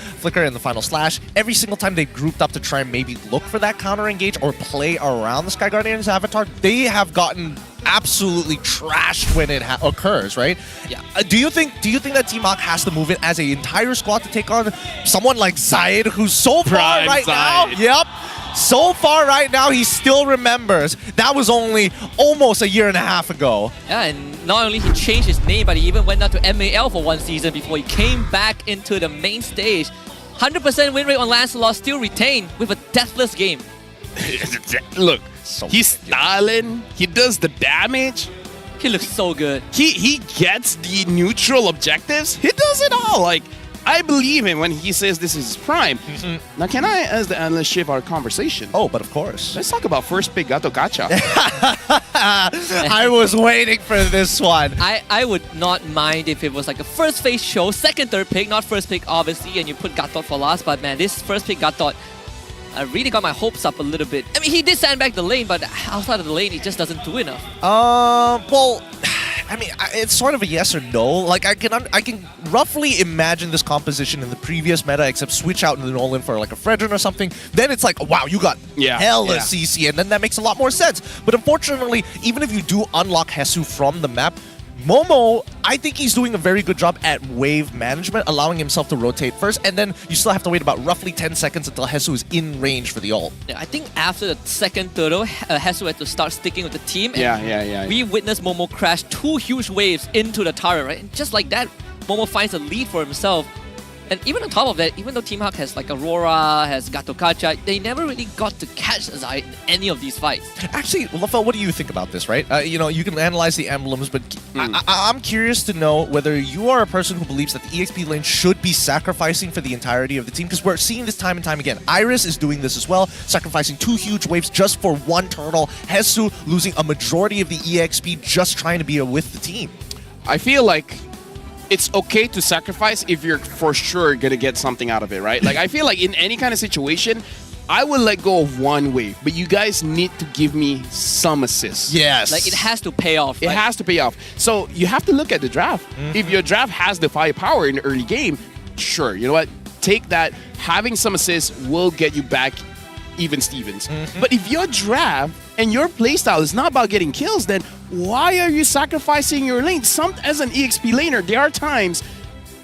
in the final slash. Every single time they've grouped up to try and maybe look for that counter engage or play around the Sky Guardian's avatar, they have gotten absolutely trashed when it occurs, right? Yeah. Do you think that Team Hawk has to move in as an entire squad to take on someone like Zayed, who's so far right now? Yep. So far right now, he still remembers. That was only almost a year and a half ago. Yeah, and not only he changed his name, but he even went down to MAL for 1 season before he came back into the main stage. 100% win rate on Lancelot, still retained with a deathless game. Look, he's styling. He does the damage. He looks so good. He gets the neutral objectives. He does it all. Like, I believe him when he says this is his prime. Now, can I, as the analyst, shift our conversation? Oh, but of course. Let's talk about first pick Gato Gacha. I was waiting for this one. I would not mind if it was like a first phase show, second, third pick, not first pick, obviously, and you put Gatot for last. But man, this first pick Gatot, I really got my hopes up a little bit. I mean, he did sandbag the lane, but outside of the lane, he just doesn't do enough. Well, I mean, it's sort of a yes or no. Like I can roughly imagine this composition in the previous meta, except switch out the Nolan for like a Fredrin or something. Then it's like, wow, you got hella CC, and then that makes a lot more sense. But unfortunately, even if you do unlock Hesu from the map, Momo, I think he's doing a very good job at wave management, allowing himself to rotate first, and then you still have to wait about roughly 10 seconds until Hesu is in range for the ult. Yeah, I think after the second turtle, Hesu had to start sticking with the team. And we witnessed Momo crash 2 huge waves into the turret, right? And just like that, Momo finds a lead for himself. And even on top of that, even though Team Hawk has like Aurora, has Gato Kacha, they never really got to catch Zai in any of these fights. Actually, Lafel, what do you think about this, right? You know, you can analyze the emblems, but I'm curious to know whether you are a person who believes that the EXP lane should be sacrificing for the entirety of the team, because we're seeing this time and time again. Iris is doing this as well, sacrificing 2 huge waves just for 1 turtle. Hesu losing a majority of the EXP just trying to be with the team. I feel like it's okay to sacrifice if you're for sure gonna get something out of it, right? Like I feel like in any kind of situation, I would let go of 1 wave, but you guys need to give me some assists. Yes. Like it has to pay off. It has to pay off. So you have to look at the draft. If your draft has the firepower in the early game, sure, you know what? Take that. Having some assists will get you back even Stevens. But if your draft and your playstyle is not about getting kills, then why are you sacrificing your lane? As an EXP laner, there are times,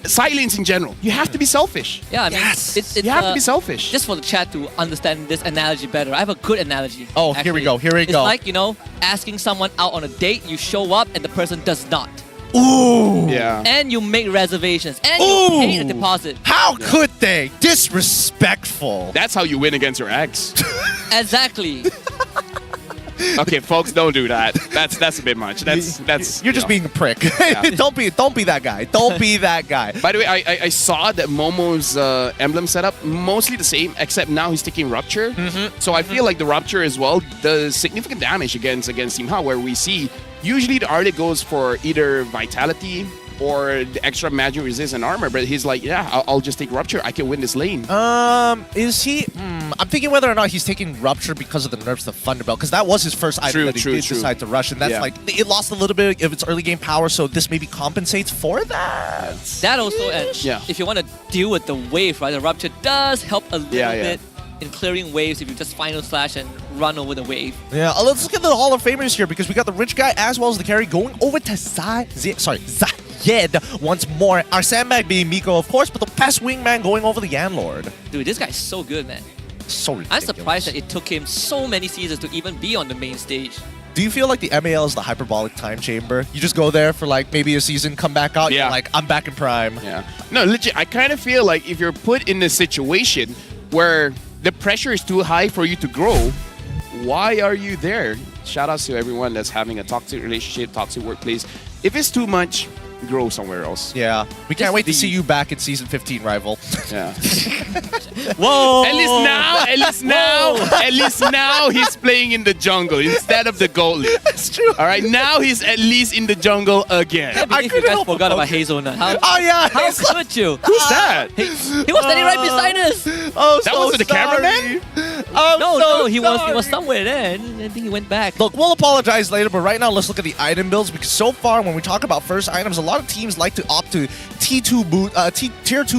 side lanes in general, you have to be selfish. Yeah, I mean, it's you have to be selfish. Just for the chat to understand this analogy better, I have a good analogy. Oh, here we go, It's like, you know, asking someone out on a date, you show up and the person does not. Ooh! Yeah. And you make reservations, and you pay a deposit. How could they? Disrespectful. That's how you win against your ex. Exactly. Okay, folks, don't do that. That's a bit much. That's You're just being a prick. Don't be that guy. Don't be that guy. By the way, I saw that Momo's emblem setup mostly the same, except now he's taking Rupture. So I feel like the Rupture as well does significant damage against Team Hao, where we see usually the Arctic goes for either Vitality or the extra magic resist and armor, but he's like, yeah, I'll just take Rupture. I can win this lane. Is he? I'm thinking whether or not he's taking Rupture because of the nerfs to Thunderbelt, because that was his first item that he did decide to rush, and that's like, it lost a little bit of its early game power, so this maybe compensates for that. That also, if you want to deal with the wave, right, the Rupture does help a little bit in clearing waves if you just final slash and run over the wave. Yeah, let's look at the Hall of Famers here, because we got the rich guy as well as the carry going over to Zayed once more. Our sandbag being Miko, of course, but the best wingman going over the Yanlord. Dude, this guy's so good, man. So ridiculous. I'm surprised that it took him so many seasons to even be on the main stage. Do you feel like the MAL is the hyperbolic time chamber? You just go there for like maybe a season, come back out, you're like, I'm back in prime. Yeah. No, legit, I kind of feel like if you're put in a situation where the pressure is too high for you to grow, why are you there? Shout outs to everyone that's having a toxic relationship, toxic workplace. If it's too much, grow somewhere else. Yeah. We can't wait to see you back in Season 15, Rival. Yeah. Whoa! At least now he's playing in the jungle instead of the gold league. That's true. All right, now he's at least in the jungle again. I you guys forgot about Hazelnut. How could you? Who's that? He was standing right beside us. Oh, that was the cameraman? No, he was somewhere there, and I think he went back. Look, we'll apologize later, but right now let's look at the item builds, because so far when we talk about first items, a lot of teams like to opt to tier 2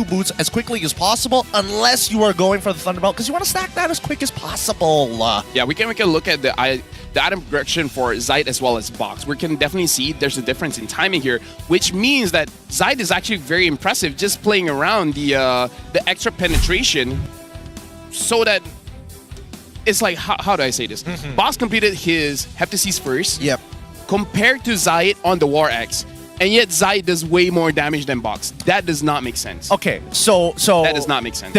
boots as quickly as possible, unless you are going for the Thunderbelt, because you want to stack that as quick as possible. Yeah, we can look at the item progression for Zayed as well as Box. We can definitely see there's a difference in timing here, which means that Zayed is actually very impressive just playing around the extra penetration, so that it's like, how do I say this? Box completed his Heptasis first. Yep. Compared to Zayed on the War Axe. And yet Zayed does way more damage than Box. That does not make sense. Okay, so that does not make sense.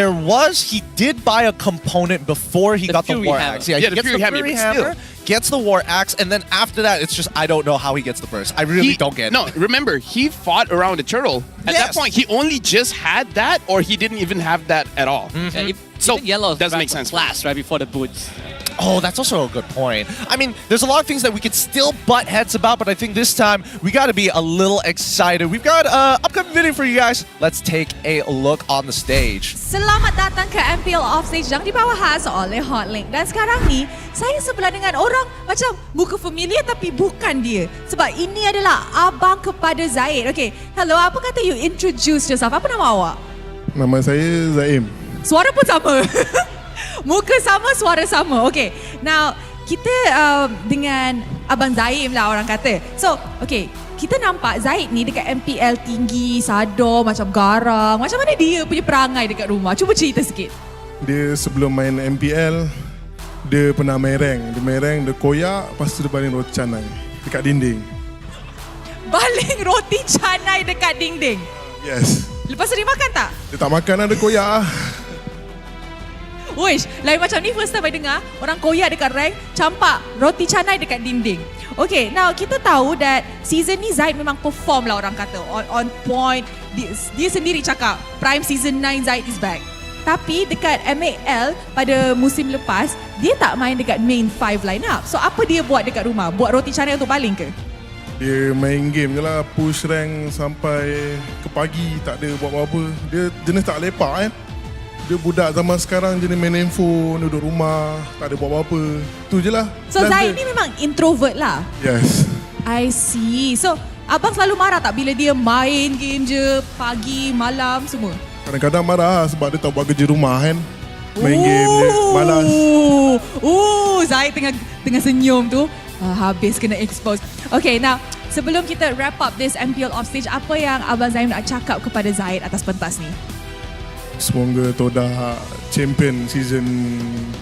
He did buy a component before he got the War Axe. Yeah, he gets the Fury Hammer, gets the War Axe, and then after that, it's just, I don't know how he gets the burst. I really don't get it. No, remember, he fought around the turtle. At that point, he only just had that, or he didn't even have that at all. So yellow doesn't make sense. Last right before the boots. Oh, that's also a good point. I mean, there's a lot of things that we could still butt heads about, but I think this time we got to be a little excited. We've got an upcoming video for you guys. Let's take a look on the stage. Selamat datang ke MPL Offstage yang dibawa khas oleh Hotlink. Dan sekarang ni, saya sebelah dengan orang macam muka familiar tapi bukan dia. Sebab ini adalah abang kepada Zaid. Okay, hello, apa kata you introduce yourself? Apa nama awak? Nama saya Zaim. Suara pun sama. Muka sama, suara sama. Okay, now kita dengan Abang Zaim lah orang kata. So, okay, kita nampak Zaid ni dekat MPL tinggi, sadar, macam garang. Macam mana dia punya perangai dekat rumah? Cuba cerita sikit. Dia sebelum main MPL, dia pernah main rank. Dia main rank, dia koyak, lepas tu dia baling roti canai dekat dinding. Baling roti canai dekat dinding? Yes. Lepas tu dia makan tak? Dia tak makan lah, dia koyak lah. Wish, lain macam ni first time I dengar orang koyak dekat rank, campak roti canai dekat dinding. Okay, now kita tahu that season ni Zaid memang perform lah orang kata. On point, dia sendiri cakap prime season 9 Zaid is back. Tapi dekat MAL pada musim lepas, dia tak main dekat main 5 lineup. So apa dia buat dekat rumah? Buat roti canai untuk baling ke? Dia main game je lah, push rank sampai ke pagi, tak ada buat apa-apa. Dia jenis tak lepak kan. Dia budak zaman sekarang jenis main handphone, duduk rumah, tak ada buat apa-apa. Tu je lah. So Zaid ni memang introvert lah? Yes. I see. So abang selalu marah tak bila dia main game je pagi, malam semua? Kadang-kadang marah sebab dia tak buat kerja rumah kan. Main game je, malas. Zaid tengah senyum tu. Habis kena expose. Okay, now sebelum kita wrap up this MPL Offstage, apa yang Abang Zaid nak cakap kepada Zaid atas pentas ni? Semoga Todak champion season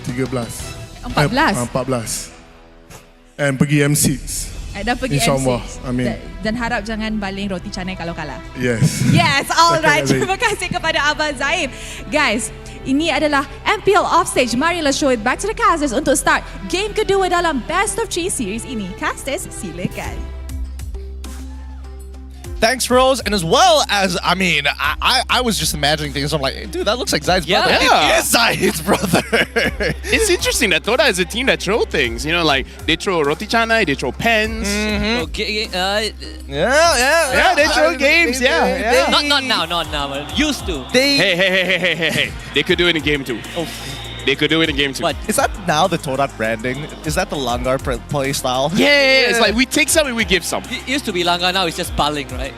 13. 14? 14. And pergi M6. Dan pergi InsyaAllah. M6. Amin. Dan harap jangan baling roti canai kalau kalah. Yes. Yes, alright. Terima kasih kepada Abang Zaid. Guys, ini adalah MPL Offstage. Marilah show it back to the casters untuk start game kedua dalam Best of 3 series ini. Casters, silakan. Thanks, Rose. And as well as, I mean, I was just imagining things. I'm like, dude, that looks like Zaid's brother. Yeah. It is Zaid's brother. It's interesting that Toda is a team that throw things. You know, like they throw roti canai, they throw pens. Okay, Yeah, they throw games. Yeah. Not now. Used to. Hey. They could do it in game 2. Oh. They could do it in game 2. What? Is that now the Todak branding? Is that the Langar play style? Yeah. It's like we take some and we give some. It used to be Langa, now it's just baling, right?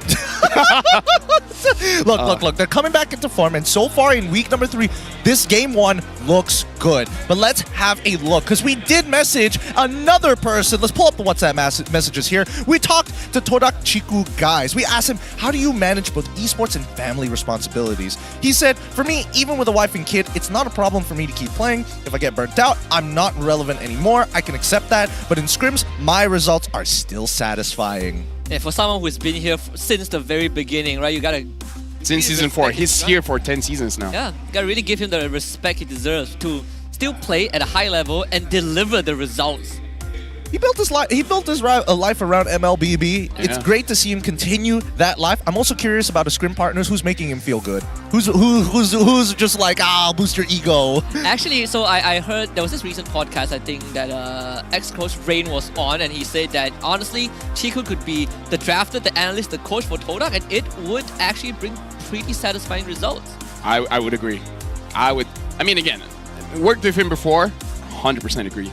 Look. They're coming back into form, and so far in week number 3, this game 1 looks good. But let's have a look, because we did message another person. Let's pull up the WhatsApp messages here. We talked to Todak Chiku guys. We asked him, how do you manage both esports and family responsibilities? He said, for me, even with a wife and kid, it's not a problem for me to keep playing. If I get burnt out, I'm not relevant anymore. I can accept that. But in scrims, my results are still satisfying. Yeah, for someone who's been here since the very beginning, right? You gotta... Since season 4. He's here for 10 seasons now. Yeah, you gotta really give him the respect he deserves to still play at a high level and deliver the results. He built his life. He built his life around MLBB. It's great to see him continue that life. I'm also curious about his scrim partners. Who's making him feel good? Who's just like, I'll boost your ego? Actually, so I heard there was this recent podcast, I think, that ex-coach Rain was on, and he said that honestly, Chiku could be the drafter, the analyst, the coach for Todak, and it would actually bring pretty satisfying results. I would agree. I mean, again, worked with him before. 100% agree.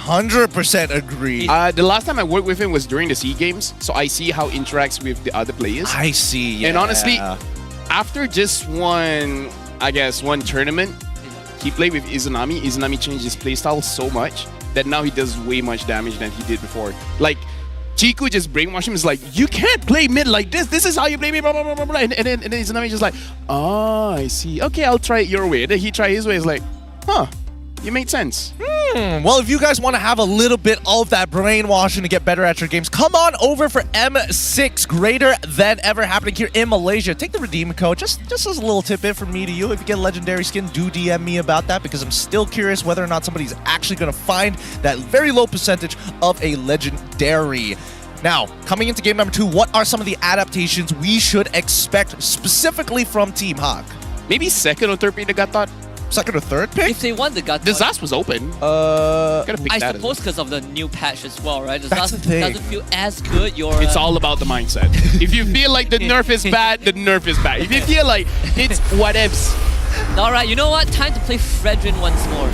100% agree. The last time I worked with him was during the SEA Games, so I see how he interacts with the other players. I see, yeah. And honestly, after just one tournament, he played with Izanami. Izanami changed his playstyle so much that now he does way much damage than he did before. Like, Chiku just brainwashed him. It's like, you can't play mid like this. This is how you play mid, blah, blah, blah, blah, blah. And then Izanami just like, oh, I see. Okay, I'll try it your way. And then he tried his way. It's like, huh, you made sense. Well, if you guys want to have a little bit of that brainwashing to get better at your games, come on over for M6, greater than ever happening here in Malaysia. Take the redeem code, just as a little tidbit from me to you. If you get a legendary skin, do DM me about that, because I'm still curious whether or not somebody's actually going to find that very low percentage of a legendary. Now, coming into game number 2, what are some of the adaptations we should expect specifically from Team Hawk? Maybe second or third pick the Gatot. second or third pick. If they want the gut, The Zas was open. I I suppose because of the new patch as well, right? The That's Zas the thing. doesn't feel as good. It's all about the mindset. If you feel like the nerf is bad, the nerf is bad. If you feel like it's whatevs. All right, you know what? Time to play Fredrin once more.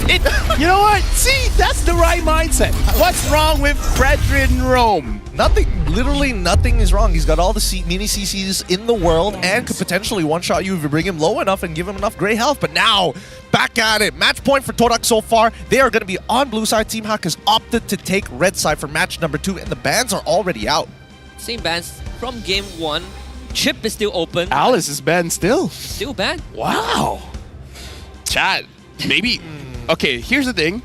You know what? See, that's the right mindset. What's wrong with Fredrin Rome? Nothing, literally nothing is wrong. He's got all the mini CCs in the world and could potentially one-shot you if you bring him low enough and give him enough gray health. But now, back at it. Match point for Todak so far. They are going to be on blue side. Team Hak has opted to take red side for match number 2, and the bans are already out. Same bans from game 1. Chip is still open. Alice is banned still. Still banned? Wow. Chat, maybe. Okay, here's the thing.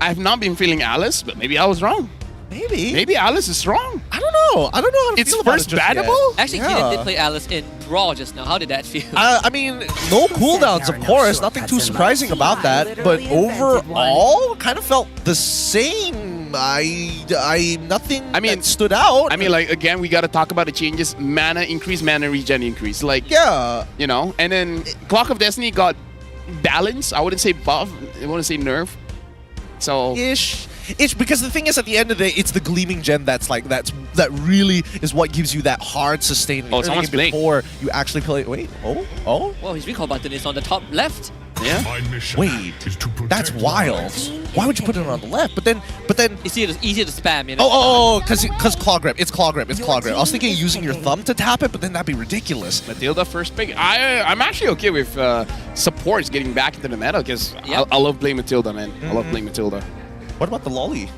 I have not been feeling Alice, but maybe I was wrong. Maybe. Maybe Alice is wrong. I don't know. I don't know how to It's feel about first it just yet. bannable? Actually, Keaton did play Alice in Brawl just now. How did that feel? I mean, no cooldowns, of course. Nothing too surprising about that. But overall, kind of felt the same. Nothing that stood out. I mean, like, again, we got to talk about the changes. Mana increase, mana regen increase. Like, yeah. You know, and then Clock of Destiny got balance. I wouldn't say buff. I wouldn't say nerf. So Ish, because the thing is, at the end of the day, it's the gleaming gem that really is what gives you that hard sustaining. Oh, someone's playing. Before you actually play. Wait, oh. Well, his recall button is on the top left. Yeah. Wait, that's wild. Why would you put it on the left? But then it's easier to spam, you know. Oh, because claw grip. It's claw grip. It's claw grip. I was thinking using your thumb to tap it, but then that'd be ridiculous. Matilda first pick. I'm actually okay with supports getting back into the meta because I love playing Matilda, man. I love playing Matilda. What about the Loli?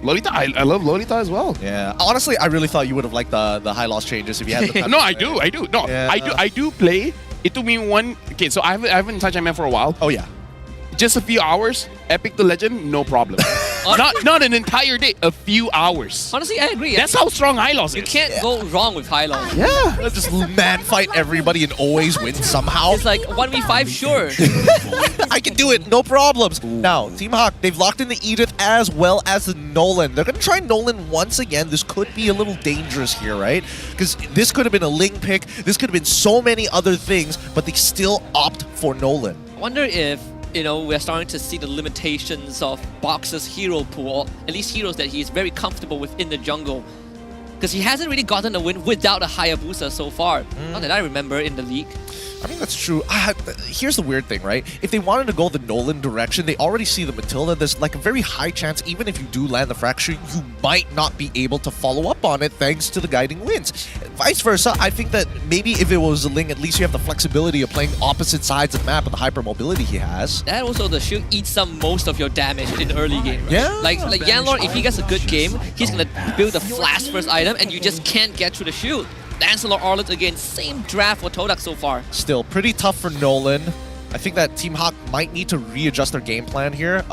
Lolita, I love Lolita as well. Yeah, honestly, I really thought you would have liked the high loss changes if you had the time. No, I do. No, Yeah. I do play. It took me one. Okay, so I haven't touched MF for a while. Oh yeah. Just a few hours. Epic to Legend, no problem. not an entire day. A few hours. Honestly, I agree. That's how strong high loss is. You can't go wrong with high loss. Yeah. Just man fight everybody and always win somehow. It's like 1v5, sure. I can do it, no problems. Now, Team Hawk, they've locked in the Edith as well as the Nolan. They're going to try Nolan once again. This could be a little dangerous here, right? Because this could have been a Ling pick. This could have been so many other things, but they still opt for Nolan. I wonder if, you know, we're starting to see the limitations of Boxer's hero pool, or at least heroes that he's very comfortable with in the jungle. Because he hasn't really gotten a win without a Hayabusa so far. Not that I remember in the league. I mean, that's true. Here's the weird thing, right? If they wanted to go the Nolan direction, they already see the Matilda. There's like a very high chance, even if you do land the Fracture, you might not be able to follow up on it thanks to the Guiding Winds. Vice versa, I think that maybe if it was a Ling, at least you have the flexibility of playing opposite sides of the map with the hypermobility he has. That also, the shield eats up most of your damage in early game, right? Yeah. Like Yanlord, if he gets a good game, he's gonna build the flash first item and you just can't get through the shield. Lancelot Arlet again, same draft for Todak so far. Still pretty tough for Nolan. I think that Team Hawk might need to readjust their game plan here.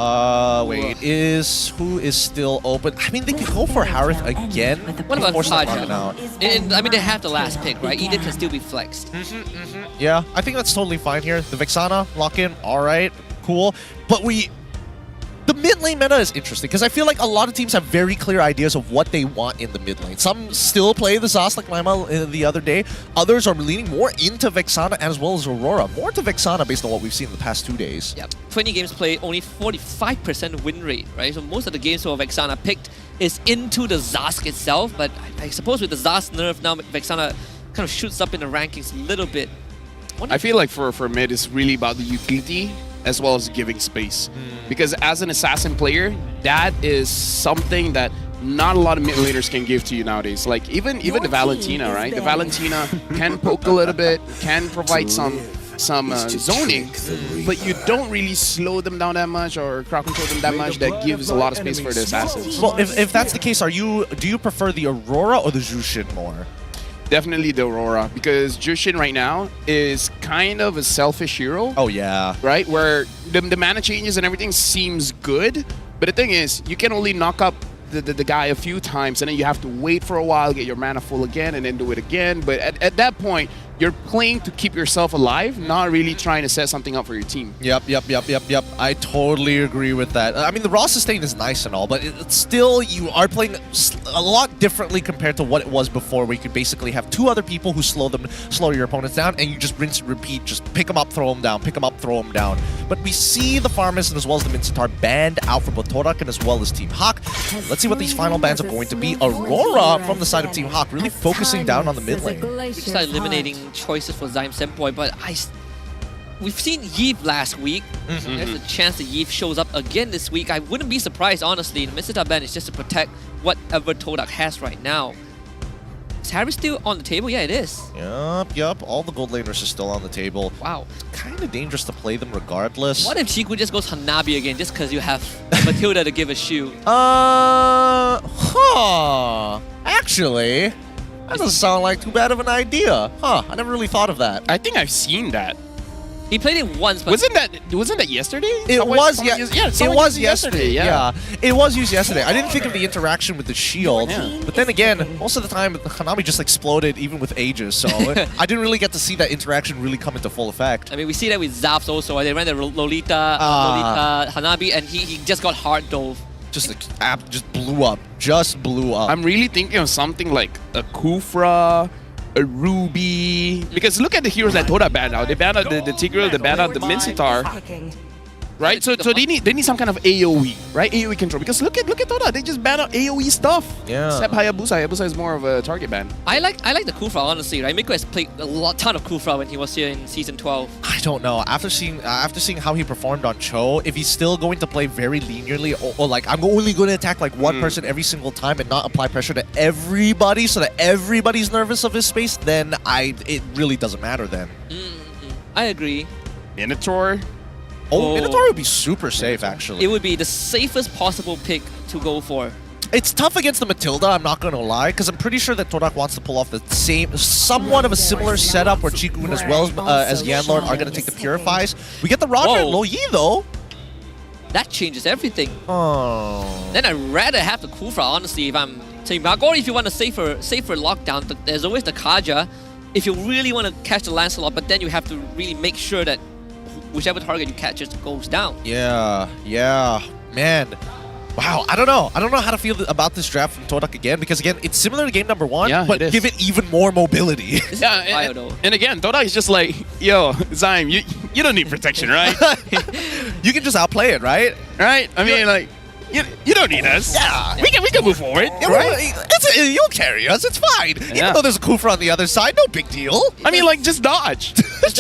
Wait, who is still open? I mean, they could go for Harith again. What about Force them Faja? out. I mean, they have the last pick, right? Edith can still be flexed. Yeah, I think that's totally fine here. The Vexana, lock in, alright, cool. But the mid lane meta is interesting because I feel like a lot of teams have very clear ideas of what they want in the mid lane. Some still play the Zas like Lima the other day. Others are leaning more into Vexana as well as Aurora. More to Vexana based on what we've seen in the past 2 days. Yep. 20 games played, only 45% win rate, right? So most of the games for Vexana picked is into the Zask itself, but I suppose with the Zask nerf now, Vexana kind of shoots up in the rankings a little bit. I feel like for mid, it's really about the utility as well as giving space. Because as an assassin player, that is something that not a lot of mid laners can give to you nowadays. Like even the Valentina, right? The Valentina can poke a little bit, can provide some zoning, but you don't really slow them down that much or crowd control them that much. That gives a lot of space for the assassins. Well, if that's the case, do you prefer the Aurora or the Jushin more? Definitely the Aurora, because Jushin right now is kind of a selfish hero. Oh yeah. Right? Where the mana changes and everything seems good, but the thing is, you can only knock up the guy a few times and then you have to wait for a while, get your mana full again, and then do it again. But at that point, you're playing to keep yourself alive, not really trying to set something up for your team. Yep. I totally agree with that. I mean, the raw sustain is nice and all, but it's still, you are playing a lot differently compared to what it was before, where you could basically have 2 other people who slow your opponents down, and you just rinse and repeat, just pick them up, throw them down, pick them up, throw them down. but we see the Farmers and as well as the Mincetar banned out for both Todak and as well as Team Hawk. Let's see what these final bans are going to be. Aurora from the side of Team Hawk really focusing down on the mid lane. We started eliminating choices for Zyme Sempoy, but we've seen Yeeve last week. There's a chance that Yeeve shows up again this week. I wouldn't be surprised, honestly. The Mincetar ban is just to protect whatever Todak has right now. Is Harry still on the table? Yeah, it is. Yup. All the gold laners are still on the table. Wow. It's kind of dangerous to play them regardless. What if Chiku just goes Hanabi again just because you have Matilda to give a shoe? Actually, that doesn't sound like too bad of an idea. I never really thought of that. I think I've seen that. He played it once, but Wasn't that yesterday? It was yesterday. Yeah, it was used yesterday. I didn't think of the interaction with the shield, but then again, most of the time Hanabi just exploded even with Aegis, so I didn't really get to see that interaction really come into full effect. I mean, we see that with Zaps also. They ran the Lolita Hanabi, and he just got hard dove. Just blew up. I'm really thinking of something like a Kufra, a Ruby, because look at the heroes that Toda banned out. They banned out the Tigreal, they banned out the Mincetar, right? So they need some kind of AOE, right? AOE control. Because look at Toda, they just banned out AOE stuff. Yeah. Except Hayabusa. Hayabusa is more of a target ban. I like the Kufra, honestly, right? Miko has played a ton of Kufra when he was here in Season 12. I don't know. After seeing how he performed on Cho, if he's still going to play very linearly, or like I'm only going to attack like one person every single time and not apply pressure to everybody so that everybody's nervous of his space, then it really doesn't matter then. I agree. Minotaur. Minotaur would be super safe, actually. It would be the safest possible pick to go for. It's tough against the Matilda, I'm not going to lie, because I'm pretty sure that Todak wants to pull off the same, somewhat of a similar setup where Chiku as well as Yanlord are going to take the Purifies. We get the Roger and Lo Yi, though. That changes everything. Oh. Then I'd rather have the Kufra, honestly, if I'm Team Hawk. Or if you want a safer lockdown, there's always the Kaja. If you really want to catch the Lancelot, but then you have to really make sure that whichever target you catch just goes down. Yeah, man. Wow, I don't know how to feel about this draft from Todak again, because again, it's similar to game number 1, but give it even more mobility. And again, Todak is just like, yo, Zyme, you don't need protection, right? You can just outplay it, right? Right? I mean, like, you don't need us. Yeah. We can move forward, right? You'll carry us, it's fine. Even though there's a Kufra on the other side, no big deal. I mean, like, just dodge.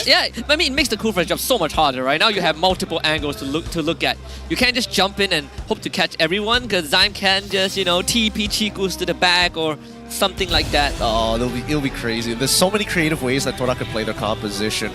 Yeah, I mean, it makes the Kufra's job so much harder, right? Now you have multiple angles to look at. You can't just jump in and hope to catch everyone, because Zyme can just, TP Chikus to the back or something like that. Oh, it'll be crazy. There's so many creative ways that Todak can play their composition.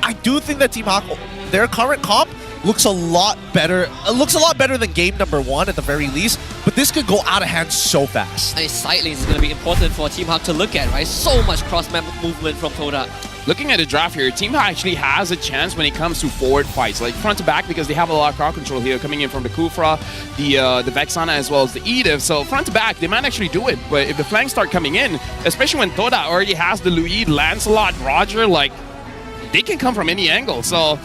I do think that Team Hawk, their current comp, looks a lot better. It looks a lot better than game number 1 at the very least, but this could go out of hand so fast. And side lanes is going to be important for Team Hawk to look at, right? So much cross-map movement from Todak. Looking at the draft here, Team Hawk actually has a chance when it comes to forward fights, like front to back, because they have a lot of crowd control here coming in from the Kufra, the Vexana, as well as the Edith. So front to back, they might actually do it. But if the flanks start coming in, especially when Todak already has the Louis, Lancelot, Roger, like, they can come from any angle. So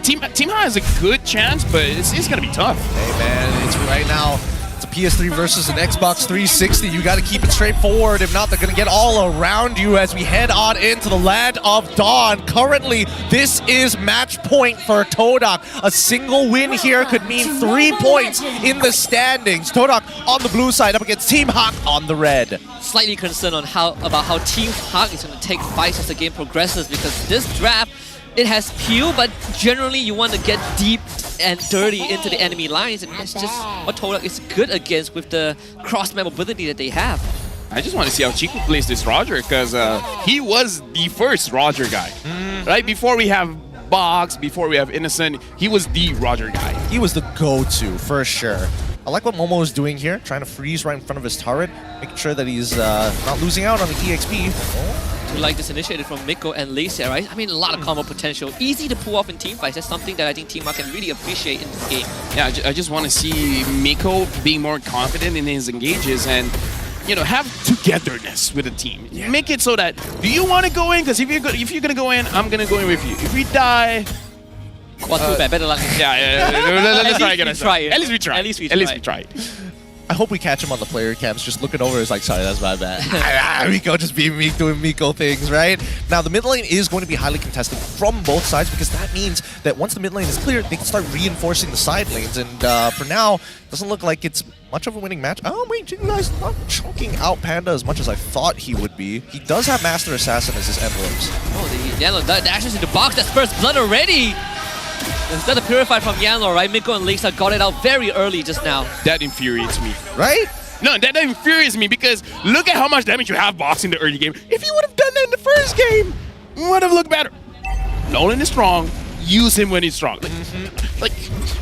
Team Hawk has a good chance, but it's going to be tough. Hey, man, it's right now. It's a PS3 versus an Xbox 360. You got to keep it straightforward. If not, they're going to get all around you as we head on into the Land of Dawn. Currently, this is match point for Todak. A single win here could mean 3 points in the standings. Todak on the blue side up against Team Hawk on the red. Slightly concerned on about how Team Hawk is going to take fights as the game progresses, because this draft, it has peel, but generally you want to get deep and dirty into the enemy lines, and that's just what Todak is good against with the cross-map ability that they have. I just want to see how Chiku plays this Roger, because he was the first Roger guy, right? Before we have Box, before we have Innocent, he was the Roger guy. He was the go-to, for sure. I like what Momo is doing here, trying to freeze right in front of his turret, making sure that he's not losing out on the EXP. We like this initiated from Miko and Lacey, right? I mean, a lot of combo potential. Easy to pull off in team fights. That's something that I think Team Hawk can really appreciate in this game. Yeah, I just want to see Miko being more confident in his engages and, have togetherness with the team. Yeah. Make it so that, do you want to go in? Because if you're going to go in, I'm going to go in with you. If we die... Well, too bad. Better luck. Yeah. Let's try again. At least we try. At least we try. I hope we catch him on the player cams just looking over. Is like, sorry, that's my bad. Miko just being Miko doing Miko things, right? Now, the mid lane is going to be highly contested from both sides because that means that once the mid lane is clear, they can start reinforcing the side lanes. And for now, doesn't look like it's much of a winning match. Oh, wait, Jingu guy's not choking out Panda as much as I thought he would be. He does have Master Assassin as his emblems. Oh, the Yanlo dashes into box. That's first blood already. Instead of Purify from Yanlo, right? Miko and Lisa got it out very early just now. That infuriates me. Right? No, that infuriates me because look at how much damage you have box in the early game. If you would have done that in the first game, it would have looked better. Nolan is strong. Use him when he's strong. Like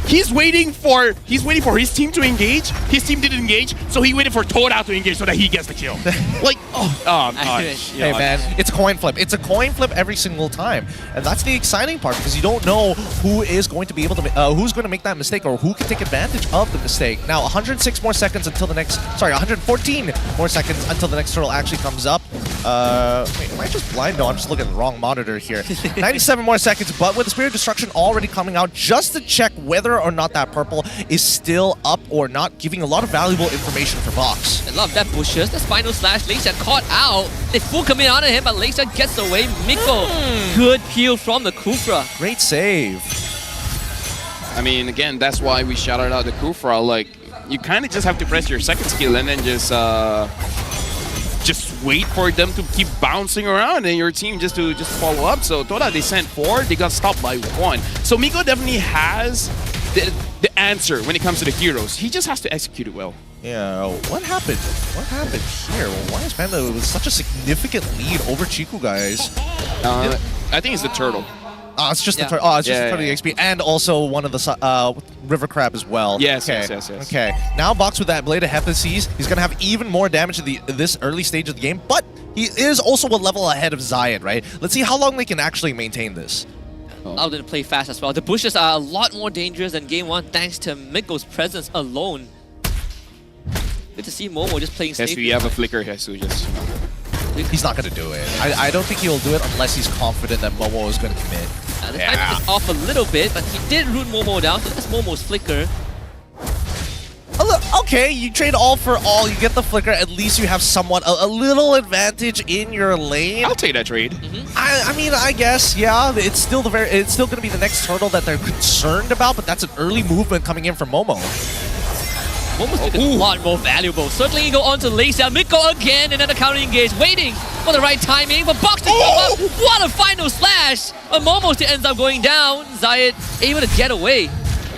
he's waiting for his team to engage. His team didn't engage, so he waited for Toda to engage so that he gets the kill. Like, Hey man, it's a coin flip. It's a coin flip every single time, and that's the exciting part because you don't know who is going to be able to, who's going to make that mistake or who can take advantage of the mistake. Now, 106 more seconds until the next. Sorry, 114 more seconds until the next turtle actually comes up. Wait, am I just blind? No, I'm just looking at the wrong monitor here. 97 more seconds, but with the Spirit of Destruction already coming out, just to check whether or not that purple is still up or not, giving a lot of valuable information for Vox. I love that bushes. The Spinal Slash. Leisha caught out. They full commit onto him, but Leisha gets away. Miko, good peel from the Kufra. Great save. I mean, again, that's why we shouted out the Kufra. Like, you kind of just have to press your second skill and then just wait for them to keep bouncing around and your team just to follow up. So Toda, they sent 4, they got stopped by 1. So Miko definitely has the answer when it comes to the heroes. He just has to execute it well. Yeah, what happened? What happened here? Why is Panda with such a significant lead over Chiku, guys? I think it's the turtle. Oh, it's just the turtle. Oh, it's just the turtle XP, and also one of the river crab as well. Yes, okay. yes. Okay, now Vox with that Blade of Hephaestus, he's gonna have even more damage at this early stage of the game, but he is also a level ahead of Zayed, right? Let's see how long they can actually maintain this. Allowed them to play fast as well. The bushes are a lot more dangerous than game 1 thanks to Miko's presence alone. Good to see Momo just playing safe. Hesu, you have a flicker, Hesu, just... He's not going to do it. I don't think he'll do it unless he's confident that Momo is going to commit. The timing is off a little bit, but he did root Momo down, so that's Momo's flicker. Okay, you trade all for all, you get the flicker, at least you have somewhat a little advantage in your lane. I'll take that trade. I mean, I guess, yeah, it's still going to be the next turtle that they're concerned about, but that's an early movement coming in from Momo. Momo's a lot more valuable. Certainly you go on to Leisha. Miko again, another counter engage, waiting for the right timing, but Box to come up. What a final slash! But Momo still ends up going down. Zayed able to get away.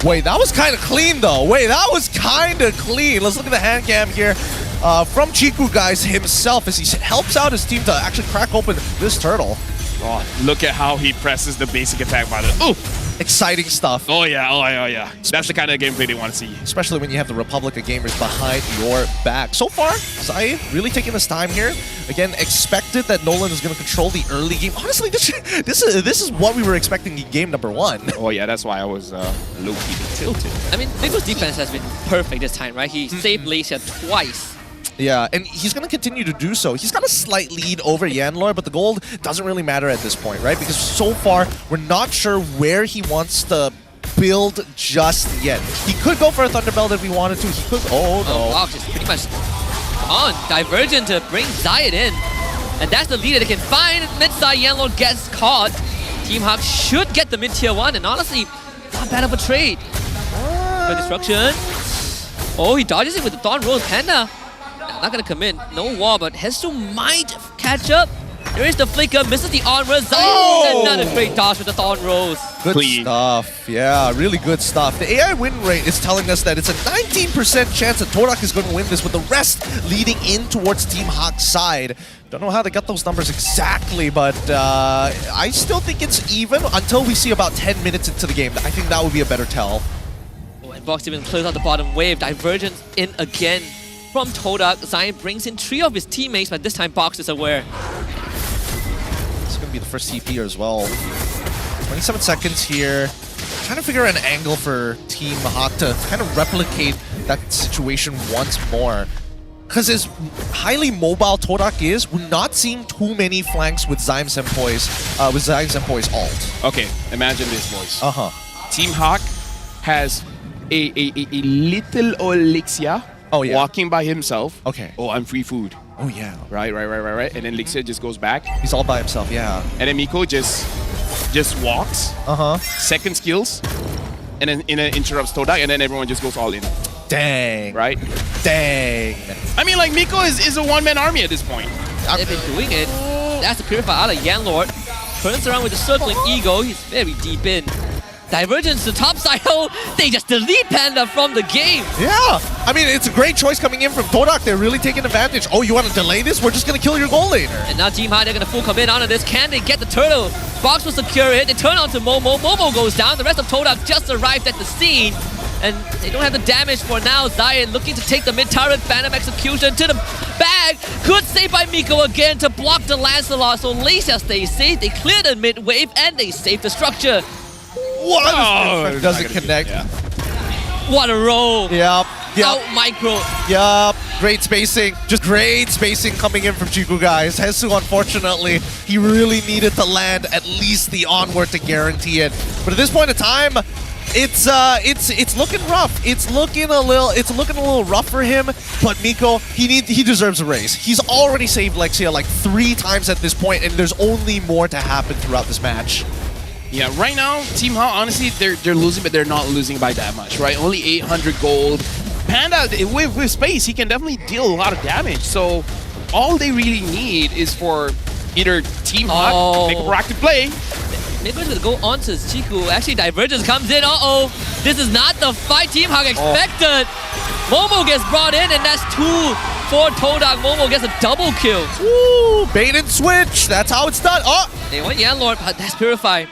Wait, that was kind of clean though. Wait, that was kind of clean. Let's look at the hand cam here from Chiku guys himself as he helps out his team to actually crack open this turtle. Oh, look at how he presses the basic attack button. Ooh! Exciting stuff. Oh yeah. That's the kind of gameplay they want to see. Especially when you have the Republic of Gamers behind your back. So far, Zayed really taking his time here. Again, expected that Nolan is going to control the early game. Honestly, this is what we were expecting in game number 1. Oh yeah, that's why I was low-key tilted. I mean, Vicous' defense has been perfect this time, right? He saved Leisha twice. Yeah, and he's going to continue to do so. He's got a slight lead over Yanlor, but the gold doesn't really matter at this point, right? Because so far, we're not sure where he wants to build just yet. He could go for a Thunderbelt if he wanted to. He could... Oh, no. Wow, just pretty much on. Divergent to bring Zayed in. And that's the lead that they can find. Mid-side, Yanlor gets caught. Team Hawk should get the mid-tier 1, and honestly, not bad of a trade. The destruction. Oh, he dodges it with the Thorn Rose Panda. Not gonna commit, no wall, but Hesu might catch up. There is the flicker, misses the armor. Zayed, another great dodge with the Thorn Rose. Good stuff, yeah, really good stuff. The AI win rate is telling us that it's a 19% chance that Torak is going to win this, with the rest leading in towards Team Hawk's side. Don't know how they got those numbers exactly, but I still think it's even until we see about 10 minutes into the game. I think that would be a better tell. Oh, and Vox even clears out the bottom wave. Divergence in again. From Todak, Zayed brings in 3 of his teammates, but this time Box is aware. It's going to be the first TP as well. 27 seconds here. Trying to figure out an angle for Team Hawk to kind of replicate that situation once more. Because as highly mobile Todak is, we're not seeing too many flanks with Zyme Senpoi's ult. Okay, imagine this, boys. Uh-huh. Team Hawk has a little Elixia Oh, yeah. walking by himself. Okay. Oh, I'm free food. Oh, yeah. Right. And then Lixia just goes back. He's all by himself, yeah. And then Miko just walks. Second skills. And then interrupts Todak, and then everyone just goes all in. Dang. Right? Dang. I mean, like, Miko is a one-man army at this point. They've been doing it. That's the purify out of Yanlord. Turns around with the circling ego. He's very deep in. Divergence to top side. Oh, they just delete Panda from the game. Yeah. I mean, it's a great choice coming in from Todak. They're really taking advantage. Oh, you want to delay this? We're just going to kill your goal later. And now Team High, they're going to full commit onto this. Can they get the turtle? Box will secure it. They turn on to Momo. Momo goes down. The rest of Todak just arrived at the scene. And they don't have the damage for now. Zion looking to take the mid-turret. Phantom execution to the bag. Good save by Miko again to block the Lancelot. So Malaysia stays safe. They clear the mid-wave and they save the structure. What? Oh, doesn't connect. Yeah. What a roll. Yep. Out micro. Yup. Great spacing. Just great spacing coming in from Chiku, guys. Hesu, unfortunately, he really needed to land at least the onward to guarantee it. But at this point in time, it's looking rough. It's looking a little rough for him. But Miko, he deserves a raise. He's already saved Lexia like 3 times at this point, and there's only more to happen throughout this match. Yeah, right now, Team Hao, honestly, they're losing, but they're not losing by that much, right? Only 800 gold. Panda, with space, he can definitely deal a lot of damage. So all they really need is for either Team Hao to make a proactive play. Miko's going to go on to Chiku. Actually, Divergence comes in. Uh-oh. This is not the fight Team Hawk expected. Momo gets brought in, and that's 2 for Todak. Momo gets a double kill. Ooh, bait and switch. That's how it's done. Oh! They went Yanlord, but that's Purify.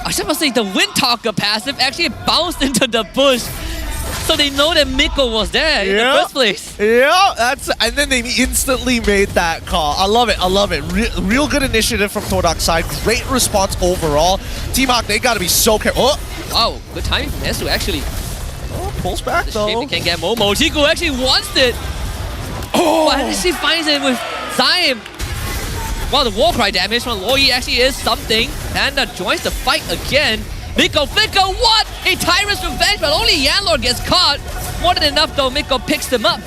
I should say the Windtalker passive actually bounced into the bush. So they know that Miko was there in the first place. Yeah, and then they instantly made that call. I love it. I love it. Real good initiative from Todak's side. Great response overall. Team Hawk, they got to be so careful. Oh. Wow, good timing from Hesu actually. Oh, pulls back though. Shame they can't get Momo. Chiku actually wants it. Oh, and she finds it with Zion. Well, the Warcry damage from Loi actually is something. Panda joins the fight again. Miko, Flicker, what? A Tyrant's Revenge, but only Yanlord gets caught. More than enough though, Miko picks them up.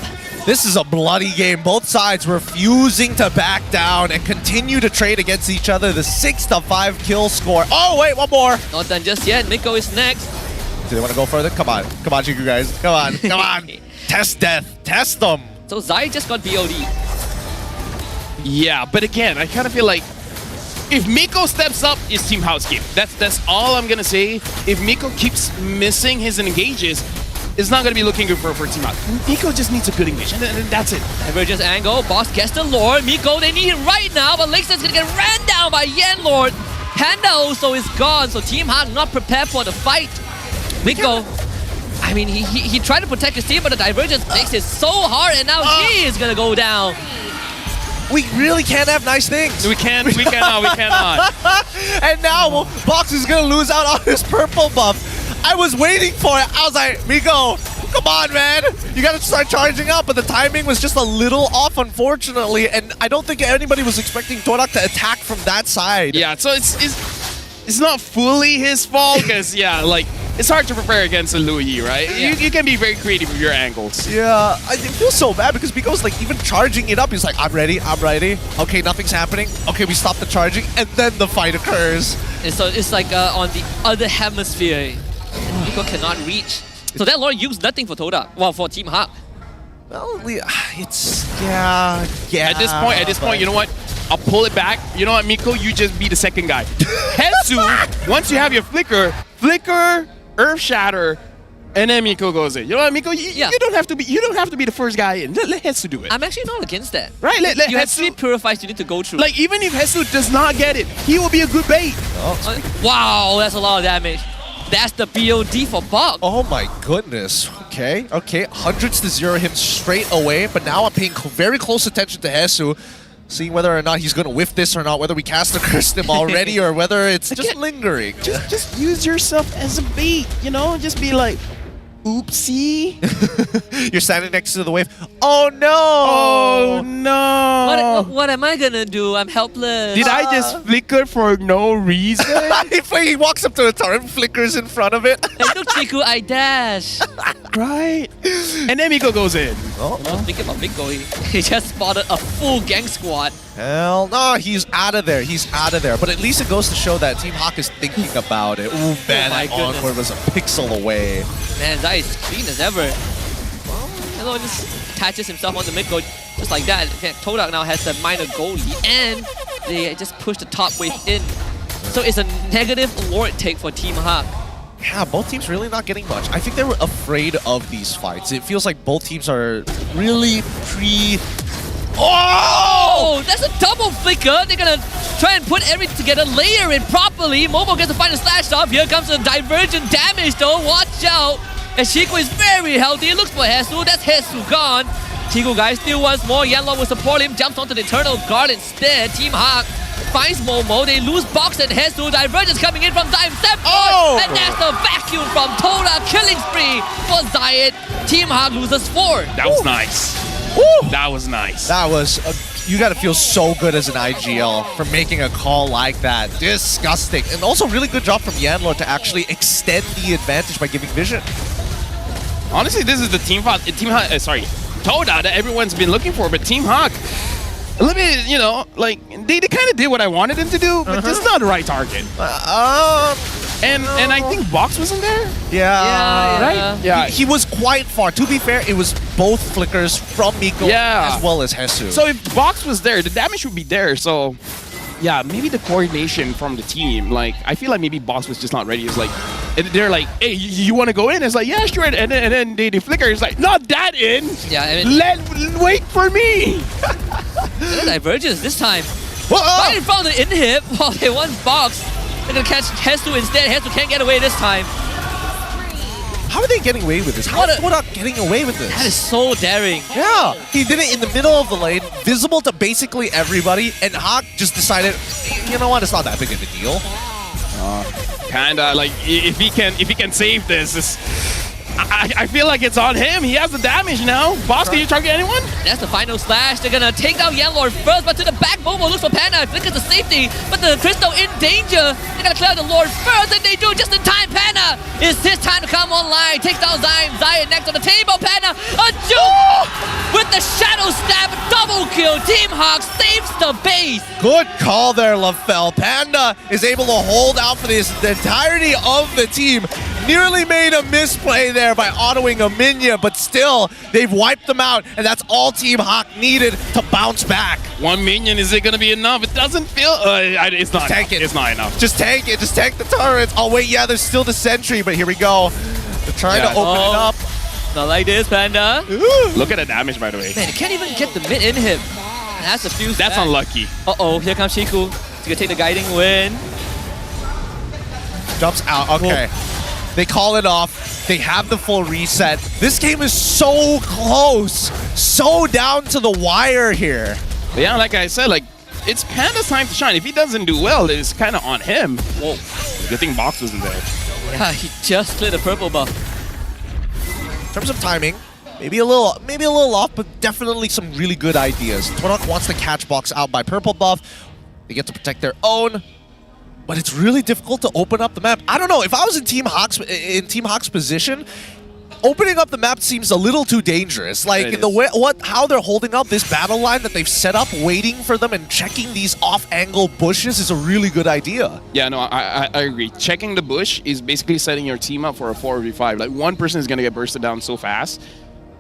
This is a bloody game. Both sides refusing to back down and continue to trade against each other. The 6-5 kill score. Oh, wait, one more. Not done just yet. Miko is next. Do they want to go further? Come on. Come on, Chiku guys. Come on. Come on. Test death. Test them. So Zai just got BOD. Yeah, but again, I kind of feel like if Miko steps up, it's Team Hao's game. That's all I'm going to say. If Miko keeps missing his engages, it's not going to be looking good for Team Hao. Miko just needs a good engage, and that's it. Divergence angle. Boss gets the Lord. Miko, they need it right now, but Lake's going to get ran down by Yanlord. Panda also is gone, so Team Hao not prepared for the fight. Miko, I mean, he tried to protect his team, but the Divergence makes it so hard, and now he is going to go down. We really can't have nice things. We cannot. We cannot. And now Box is gonna lose out on his purple buff. I was waiting for it. I was like, Miko, come on, man. You gotta start charging up. But the timing was just a little off, unfortunately. And I don't think anybody was expecting Todak to attack from that side. Yeah, so it's not fully his fault, because, yeah, like, it's hard to prepare against a Louis, right? Yeah. You can be very creative with your angles. Yeah, it feels so bad because Miko's like even charging it up. He's like, I'm ready. Okay, nothing's happening. Okay, we stop the charging, and then the fight occurs. And so it's like on the other hemisphere. Miko cannot reach. So that Lord used nothing for Todak. Well, for Team Hawk. Well, it's yeah. At this point, you know what? I'll pull it back. You know what, Miko? You just be the second guy. Hesu, once you have your flicker, Earth Shatter, and then Miko goes in. You know what, Miko? You don't have to be the first guy in. Let Hesu do it. I'm actually not against that. Right? Let you have Hesu, 3 purifies you need to go through. like, even if Hesu does not get it, he will be a good bait. Wow, that's a lot of damage. That's the BOD for Bob. Oh my goodness. Okay. Hundreds to zero him straight away, but now I'm paying very close attention to Hesu, seeing whether or not he's going to whiff this or not, whether we cast the curse him already or whether it's just lingering. Just use yourself as a bait, you know? Just be like, oopsie. You're standing next to the wave. Oh no! Oh no! What am I gonna do? I'm helpless. Did I just flicker for no reason? He walks up to the tower and flickers in front of it. Hey, look, Chiku, I dash. Right. And then Miko goes in. Oh, Thinking about Vicous, he just spotted a full gang squad. hell no, he's out of there. He's out of there. But at least it goes to show that Team Hawk is thinking about it. Ooh, man, my that Encore was a pixel away. Man, that is clean as ever. Well, Hello just attaches himself on the mid goal just like that. Todak now has a minor goal lead, and they just push the top wave in. So it's a negative Lord take for Team Hawk. Yeah, both teams really not getting much. I think they were afraid of these fights. It feels like both teams are really Oh! That's a double flicker. They're gonna try and put everything together, layer it properly. Momo gets to find a slash off. Here comes the divergent damage though. Watch out. And Chico is very healthy. Looks for Hesu. That's Hesu gone. Chico guys still wants more. Yanlo will support him. Jumps onto the Eternal Guard instead. Team Hawk finds Momo. They lose Box and Hesu. Divergence coming in from Zayed. And that's the vacuum from Toda. Killing spree for Zayed. Team Hawk loses 4. That was nice. That was nice. That was, you gotta feel so good as an IGL for making a call like that. Disgusting. And also really good job from Yanlo to actually extend the advantage by giving vision. Honestly, this is the Toda that everyone's been looking for, but Team Hawk, let me, you know, like, they kind of did what I wanted them to do, but just not the right target. And I think Box wasn't there? Yeah. Right? Yeah. He was quite far. To be fair, it was both flickers from Miko as well as Hesu. So if Box was there, the damage would be there, so... Yeah, maybe the coordination from the team, like, I feel like maybe Box was just not ready. It's like, and they're like, hey, you want to go in? It's like, yeah, sure. And then they flicker. It's like, not that in. Yeah, I mean, wait for me. Divergence this time. Right in front of the inhib while they want Box. They're going to catch Hesu instead. Hesu can't get away this time. How are they getting away with this? How is Todak getting away with this? That is so daring. Yeah, he did it in the middle of the lane, visible to basically everybody, and Hawk just decided, you know what, it's not that big of a deal. Kinda like if he can save this, I feel like it's on him. He has the damage now. Boss, can you target anyone? That's the final slash. They're gonna take down Yanlord first, but to the back, Momo looks for Panda. Flickers to safety, but the Crystal in danger. They're gonna clear the Lord first, and they do just in time. Panda, it's his time to come online. Takes down Zion. Zion next on the table. Panda, a juke with the Shadow Stab, double kill. Team Hawk saves the base. Good call there, LaFell. Panda is able to hold out for the entirety of the team. Nearly made a misplay there by autoing a minion, but still, they've wiped them out, and that's all Team Hawk needed to bounce back. One minion, is it going to be enough? It doesn't feel... it's not enough. It's not enough. Just tank it. Just tank the turrets. Oh, wait, yeah, there's still the sentry, but here we go. They're trying to open it up. Not like this, Panda. Ooh. Look at the damage, by the way. Man, he can't even get the mid in him. That's a few. That's unlucky. Uh-oh, here comes Shiku. He's gonna take the guiding win. Jumps out. Okay. Whoa. They call it off. They have the full reset. This game is so close. So down to the wire here. But yeah, like I said, like, it's Panda's time to shine. If he doesn't do well, it's kind of on him. Whoa. Good thing Box wasn't there. Yeah, he just cleared the purple buff. In terms of timing, maybe a little off, but definitely some really good ideas. Todak wants to catch Box out by purple buff. They get to protect their own. But it's really difficult to open up the map. I don't know, if I was in Team Hawk's position, opening up the map seems a little too dangerous. Like the way how they're holding up this battle line that they've set up, waiting for them and checking these off-angle bushes is a really good idea. Yeah, no, I agree. Checking the bush is basically setting your team up for a 4v5. Like, one person is gonna get bursted down so fast.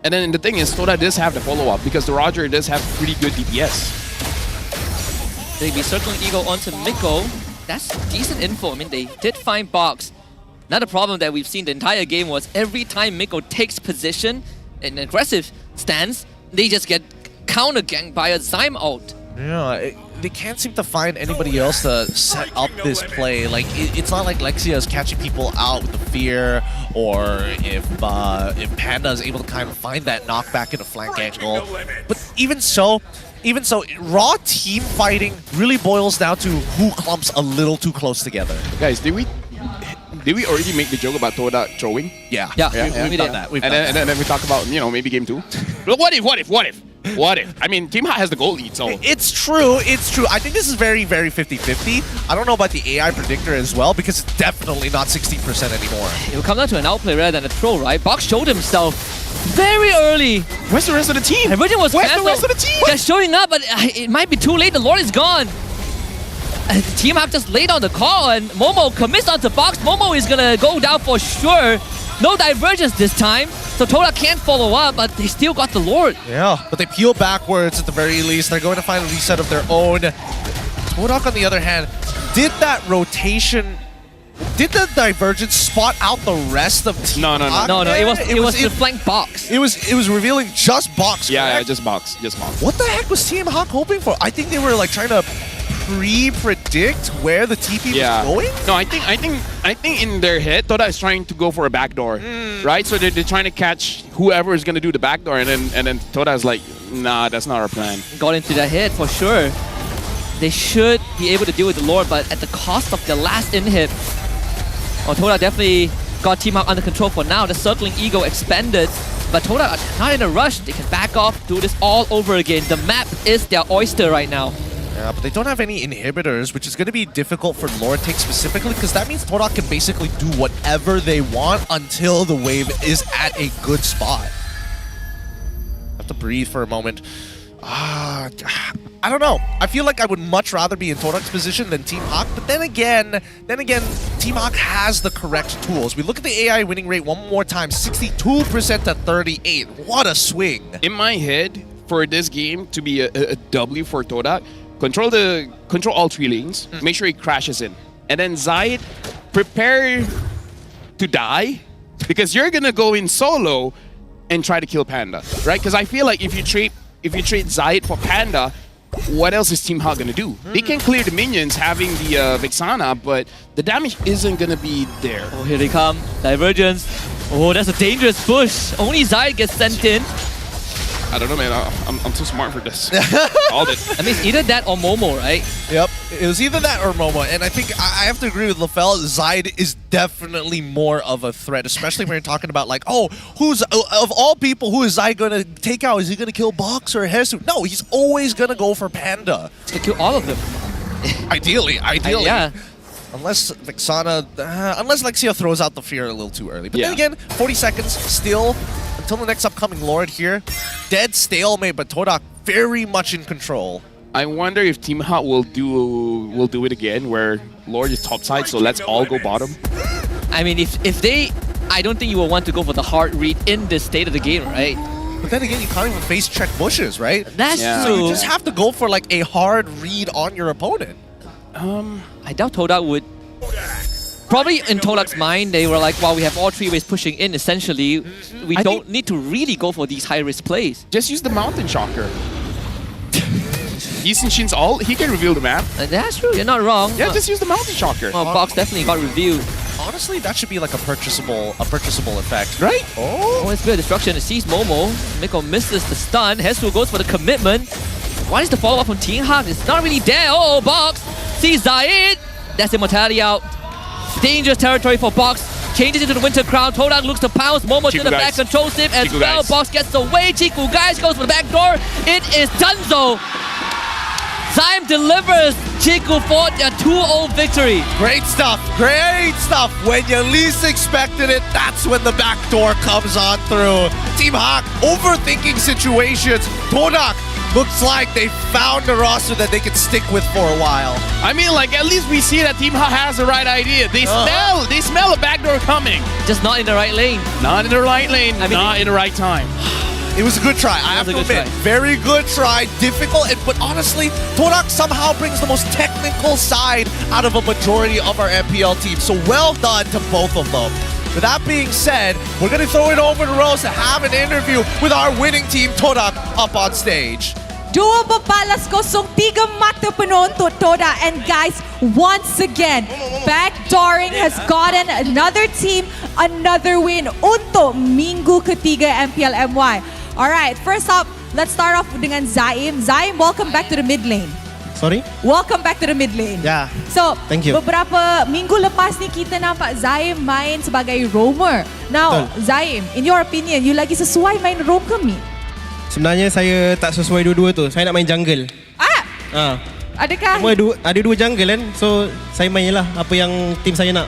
And then the thing is, Toda does have the follow-up because the Roger does have pretty good DPS. They'd be circling Eagle onto Miko. That's decent info. I mean, they did find Box. Another problem that we've seen the entire game was every time Miko takes position in an aggressive stance, they just get counter-ganked by a Zyme ult. Yeah, they can't seem to find anybody else to set up this play. Like, it's not like Lexia is catching people out with the fear, or if Panda is able to kind of find that knockback in a flank angle. But even so, raw team fighting really boils down to who clumps a little too close together. Guys, did we already make the joke about Toda throwing? Yeah. We've done that. And then we talk about, you know, maybe game 2. But what if? What if? I mean, Team Hot has the goal lead, so... It's true. I think this is very, very 50-50. I don't know about the AI predictor as well, because it's definitely not 60% anymore. It will come down to an outplay rather than a throw, right? Box showed himself very early. Where's the rest of the team? Everything was Where's cancelled. the rest of the team? They're showing up, but it might be too late. The Lord is gone. Team Hawk just laid on the call, and Momo commits onto Box. Momo is gonna go down for sure. No divergence this time, so Toda can't follow up, but they still got the Lord. Yeah, but they peel backwards at the very least. They're going to find a reset of their own. Todak, on the other hand, did that rotation... Did the divergence spot out the rest of Team No. Hawk? No, it was the flank Box. It was revealing just Box. Yeah, correct? just Box. What the heck was Team Hawk hoping for? I think they were like trying to pre-predict where the TP was going. No, I think in their head, Toda is trying to go for a backdoor, right? So they're trying to catch whoever is going to do the backdoor, and then Toda is like, nah, that's not our plan. Got into their head for sure. They should be able to deal with the Lord, but at the cost of their last inhib. Toda definitely got Team Hawk under control for now. The circling ego expanded, but Toda are not in a rush. They can back off, do this all over again. The map is their oyster right now. Yeah, but they don't have any inhibitors, which is going to be difficult for Lord Take specifically, because that means Todak can basically do whatever they want until the wave is at a good spot. Have to breathe for a moment. I don't know. I feel like I would much rather be in Todak's position than Team Hawk, but then again, Team Hawk has the correct tools. We look at the AI winning rate one more time, 62% to 38. What a swing. In my head, for this game to be a W for Todak, control all 3 lanes, make sure he crashes in. And then Zayed, prepare to die, because you're gonna go in solo and try to kill Panda, right? Because I feel like if you trade Zayed for Panda, what else is Team Hawk gonna do? They can clear the minions having the Vexana, but the damage isn't gonna be there. Oh, here they come. Divergence. Oh, that's a dangerous push. Only Zayed gets sent in. I don't know, man. I'm too smart for this. All this. I mean, it's either that or Momo, right? Yep, it was either that or Momo, and I think I have to agree with LaFell. Zayed is definitely more of a threat, especially when you're talking about like, oh, who's of all people, who is Zayed gonna take out? Is he gonna kill Box or Hesu? No, he's always gonna go for Panda. He's gonna kill all of them. Ideally. Yeah. Unless Vexana, unless Lexia throws out the fear a little too early. But then again, 40 seconds still until the next upcoming Lord here. Dead stalemate, but Todak very much in control. I wonder if Team Hot will do it again, where Lord is topside, so let's all go bottom. I mean, if they, I don't think you will want to go for the hard read in this state of the game, right? But then again, you can't even face check bushes, right? That's So true. you just have to go for like a hard read on your opponent. I doubt Todak would. Probably in Todak's mind, they were like, wow, we have all 3 ways pushing in, essentially. We don't need to really go for these high-risk plays. Just use the Mountain Shocker. He's in Shin's ult, he can reveal the map. That's true, you're not wrong. Yeah, just use the Mountain Shocker. Well, Box definitely got reviewed. Honestly, that should be like a purchasable effect. Right? Oh, it's good destruction. It sees Momo. Miko misses the stun. Hesu goes for the commitment. What is the follow-up from Team Hawk? It's not really there. Oh, Box sees Zayed. That's immortality out. Dangerous territory for Box. Changes into the Winter Crown. Todak looks to pounce. Momo to the back, controls him as well. Box gets away. Chiku guys goes for the back door. It is Dunzo. Zyme delivers Chiku for their 2-0 victory. Great stuff. Great stuff. When you least expected it, that's when the back door comes on through. Team Hawk overthinking situations. Todak looks like they found a roster that they can stick with for a while. I mean, like, at least we see that Team Hawk has the right idea. They smell a backdoor coming. Just not in the right lane. Not in the right lane, I mean, not in the right time. It was a good try, I have to admit. Very good try, difficult, but honestly, Todak somehow brings the most technical side out of a majority of our MPL team. So well done to both of them. With that being said, we're going to throw it over to Rose to have an interview with our winning team, Todak, up on stage. Dua babalas kosong 3 mata penonton Toda, and guys, once again, backdooring has gotten another team another win untuk minggu ketiga MPL MY. Alright, first up, let's start off dengan Zaim. Zaim, welcome back to the mid lane. Sorry? Welcome back to the mid lane. Yeah. So, Thank you. beberapa minggu lepas ni kita nampak Zaim main sebagai roamer. Now, Zaim, in your opinion, you lagi sesuai main roam ke mid? Sebenarnya saya tak sesuai dua-dua tu. Saya nak main jungle. Adakah Ada dua jungle kan. So saya main je lah apa yang tim saya nak.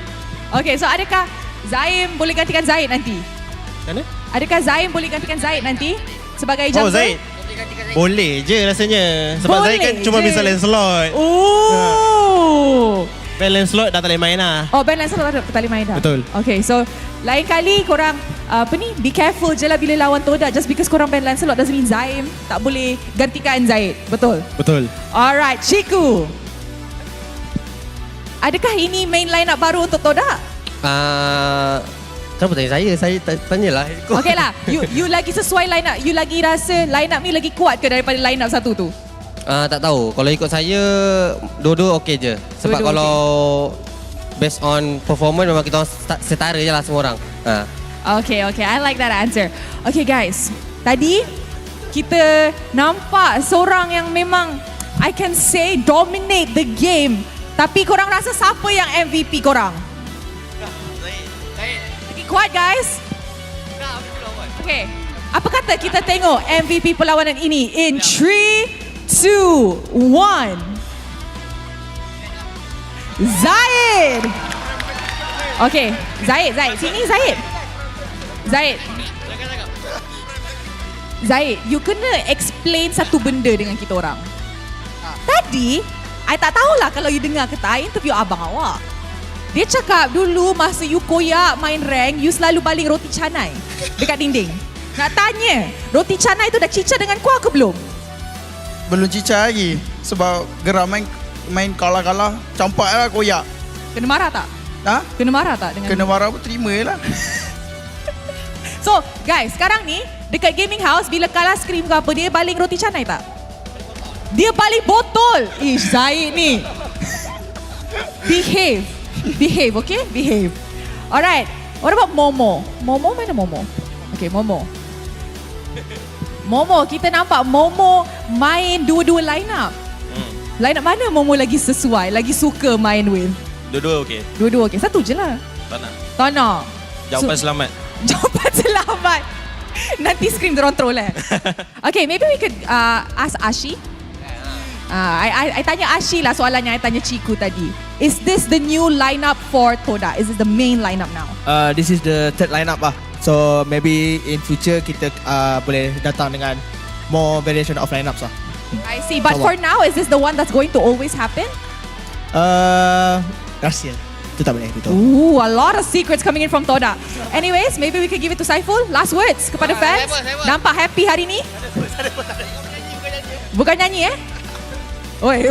Okay, so adakah Zaim boleh gantikan Zaid nanti? Mana? Adakah Zaim boleh gantikan Zaid nanti sebagai jungle? Oh, Zaid. Boleh je rasanya. Sebab Zaid kan cuma bisa Lancelot. Ben Lancelot dah tak boleh main lah. Oh, Ben Lancelot tak boleh main dah. Betul. Okay, so lain kali korang be careful je lah bila lawan Toda. Just because korang Ben Lancelot doesn't mean Zaim tak boleh gantikan Zaid. Betul? Betul. Alright, Chiku. Adakah ini main line up baru untuk Toda? Kenapa tanya saya? Saya tanyalah. Okay lah, you lagi sesuai line up. You lagi rasa line up ni lagi kuat ke daripada line up satu tu? Tak tahu. Kalau ikut saya, dua-dua okey je. Sebab Dua-dua kalau based on performance memang kita setara je lah semua orang. Okay, I like that answer. Okay guys, tadi kita nampak seorang yang memang I can say dominate the game. Tapi korang rasa siapa yang MVP korang? Lagi kuat guys. Okay, apa kata kita tengok MVP perlawanan ini in 3, 2, 1. Zaid. Okay, Zaid. Sini Zaid. Zaid, you kena explain satu benda dengan kita orang. Tadi, I tak tahulah kalau you dengar ke tak, interview abang awak. Dia cakap dulu masa you koyak main rank, you selalu baling roti canai dekat dinding. Nak tanya, roti canai tu dah cicah dengan kuah ke belum? Belum cicah lagi. Sebab geram main kalah-kalah, campak lah koyak. Kena marah tak? Kena marah tak? Kena marah pun terima je lah. So, guys, sekarang ni dekat gaming house bila kalah scream ke apa, dia baling roti canai tak? Dia baling botol. Ish, Zaid ni. Behave, okay? Behave. Alright. What about Momo? Momo mana Momo? Okay, Momo. Kita nampak Momo main dua-dua line up. Line up mana Momo lagi sesuai, lagi suka main with? Dua-dua okey. Dua-dua okey. Satu je lah. Tak nak. Jawapan selamat. Jawapan selamat. Nanti screen diorang troll Okay, maybe we could ask Ashi. I tanya Ashi lah soalannya I tanya Chiku tadi. Is this the new lineup for Toda? Is this the main lineup now? This is the third lineup lah. So maybe in future kita boleh datang dengan more variation of lineups lah. I see. But for now, is this the one that's going to always happen? Rahsia. Itu tak boleh beritahu. Ooh, a lot of secrets coming in from Toda. Anyways, maybe we could give it to Saiful. Last words kepada fans. Nampak happy hari ni? Bukan nyanyi Oi.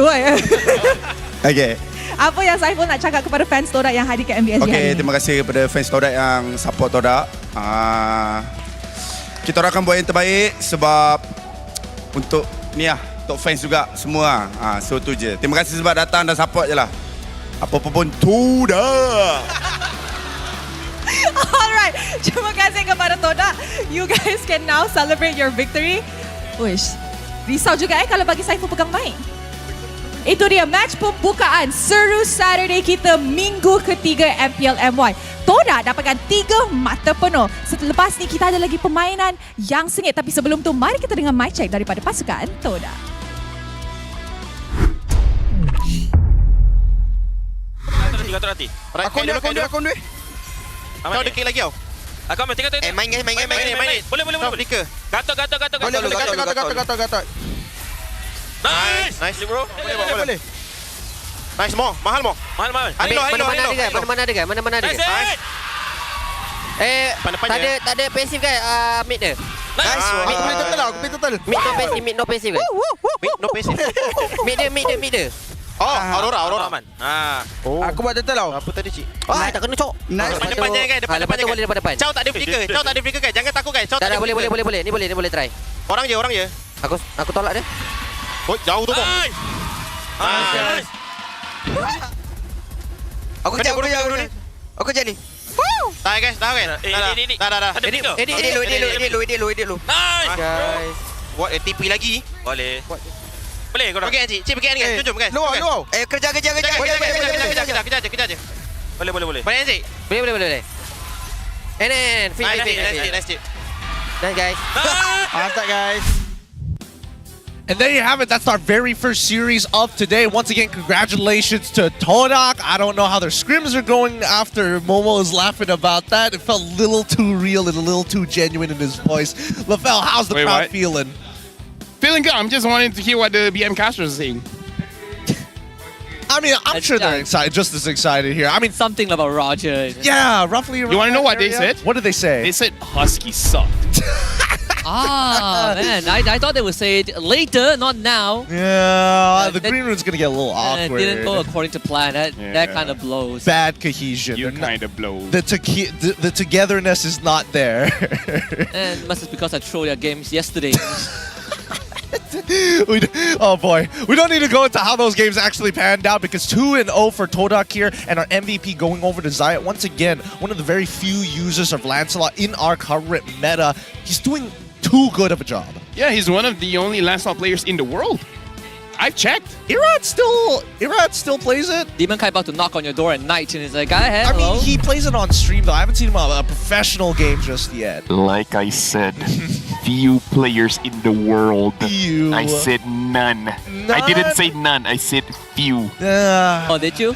Okay. Apa yang Saiful nak cakap kepada fans Toda yang hadir ke MBSG hari ni? Terima kasih kepada fans Toda yang support Toda. Kita orang akan buat yang terbaik sebab untuk ni lah, untuk fans juga semua. So tu je. Terima kasih sebab datang dan support je lah. Apa-apa pun Toda. Alright, terima kasih kepada Toda. You guys can now celebrate your victory. Wish, risau juga kalau bagi Saiful pegang mic. Itu dia match pembukaan seru Saturday kita minggu ketiga MPL MY. Toda dapatkan 3 mata penuh. Selepas ni kita ada lagi permainan yang sengit. Tapi sebelum tu, mari kita dengar mic check daripada pasukan Toda. Nanti. Akun dia. Kau ada kick lagi tau. Kau main tengok. Main. Boleh. Gatot. Nice bro. Boleh. Nice more. Mahal. Mana ada ke? Tak ada passive ke mid dia? Nice. Mid no passive ke? Mid dia. Aurora man. Aku buat turtle tau. Apa tadi cik? Tak kena cok. Depan je kan. Lepas tu boleh depan. Chow tak ada flicker kan. Jangan takut kan. Chow tak ada. Boleh. Ni boleh try. Orang je. Aku tolak dia. Oh, jauh tu bom. Aku kejar ni. Dah guys. Dah. Edit lu. Nice. Guys. Buat TP lagi. Boleh korang. Okey cik pergi ni guys. Jom guys. Luar. Kerja. Kejar je. Boleh. Boleh cik. Boleh. And then, Nice cik. Nice guys. Mantap guys. And there you have it. That's our very first series of today. Once again, congratulations to Todak. I don't know how their scrims are going after Momo is laughing about that. It felt a little too real and a little too genuine in his voice. LaFell, how's the crowd what? feeling? Feeling good. I'm just wanting to hear what the BM casters are saying. I mean, I'm sure they're excited, just as excited here. I mean, something about Roger. Yeah, roughly around You want to know what area. they said? What did they say? They said Husky sucked. Ah, man. I thought they would say it later, not now. Yeah, the green room's going to get a little awkward. It didn't go according to plan. That kind of blows. Bad cohesion. You kind of blow. The togetherness is not there. And must be because I threw their games yesterday. Oh boy, we don't need to go into how those games actually panned out because 2-0 for Todak here and our MVP going over to Zayat. Once again, one of the very few users of Lancelot in our current meta. He's doing too good of a job. Yeah, he's one of the only Lancelot players in the world. I've checked. Irad still plays it. Demon Kai about to knock on your door at night and he's like, go ahead, I hello. mean, he plays it on stream though. I haven't seen him on a professional game just yet. Like I said, few players in the world. Few. I said none. I didn't say none. I said few. Oh, did you?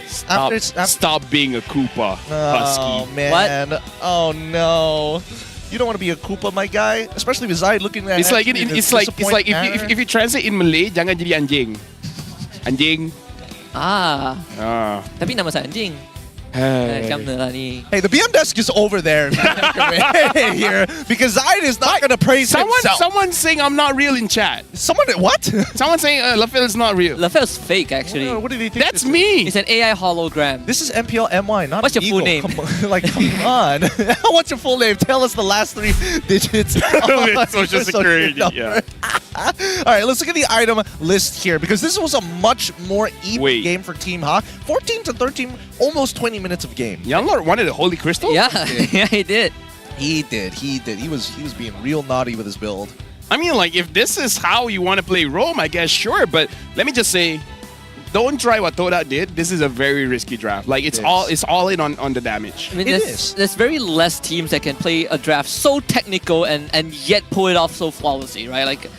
Stop being a Koopa, Husky. Oh man. What? Oh no. You don't want to be a Koopa, my guy, especially with Zai looking at. It's like if you translate in Malay, jangan jadi anjing. Anjing. Tapi nama saya anjing. Macam lah ni. Hey, the BM desk is over there. Here because Zai is not going to praise himself. Someone's saying I'm not real in chat. Someone what? Someone's saying LaFell is not real. LaFell's fake actually. What did he think? That's me. It's an AI hologram. This is MPL MY, not What's your Eagle. full name? Come on. What's your full name? Tell us the last 3 digits. Social security. Yeah. All right, let's look at the item list here because this was a much more even game for Team Hawk. 14 to 13, almost 20 minutes of game. Young Lord wanted a Holy Crystal? Yeah, yeah, he did. He did. He was being real naughty with his build. I mean, like, if this is how you want to play Rome, I guess sure. But let me just say, don't try what Todak did. This is a very risky draft. Like, it's all in on the damage. I mean, there's very less teams that can play a draft so technical and yet pull it off so flawlessly, right? Like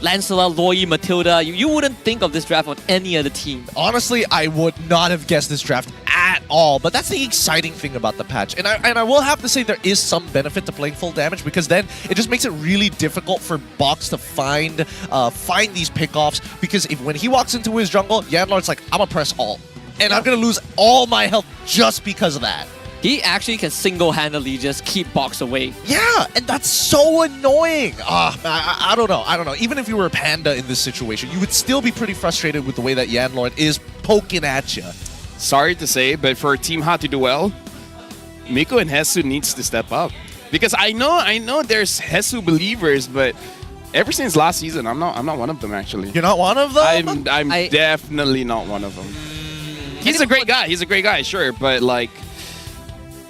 Lancelot, Loi, Matilda, you wouldn't think of this draft on any other team. Honestly, I would not have guessed this draft at all, but that's the exciting thing about the patch. And I will have to say there is some benefit to playing full damage because then it just makes it really difficult for Box to find these pickoffs because when he walks into his jungle, Yanlord's like, I'm gonna press alt. And I'm gonna lose all my health just because of that. He actually can single-handedly just keep Box away. Yeah, and that's so annoying. I don't know. Even if you were a Panda in this situation, you would still be pretty frustrated with the way that Yanlord is poking at you. Sorry to say, but for Team Hot to do well, Miko and Hesu needs to step up. Because I know there's Hesu believers, but ever since last season, I'm not one of them actually. You're not one of them? I'm definitely not one of them. He's a great guy. He's a great guy, sure, but like,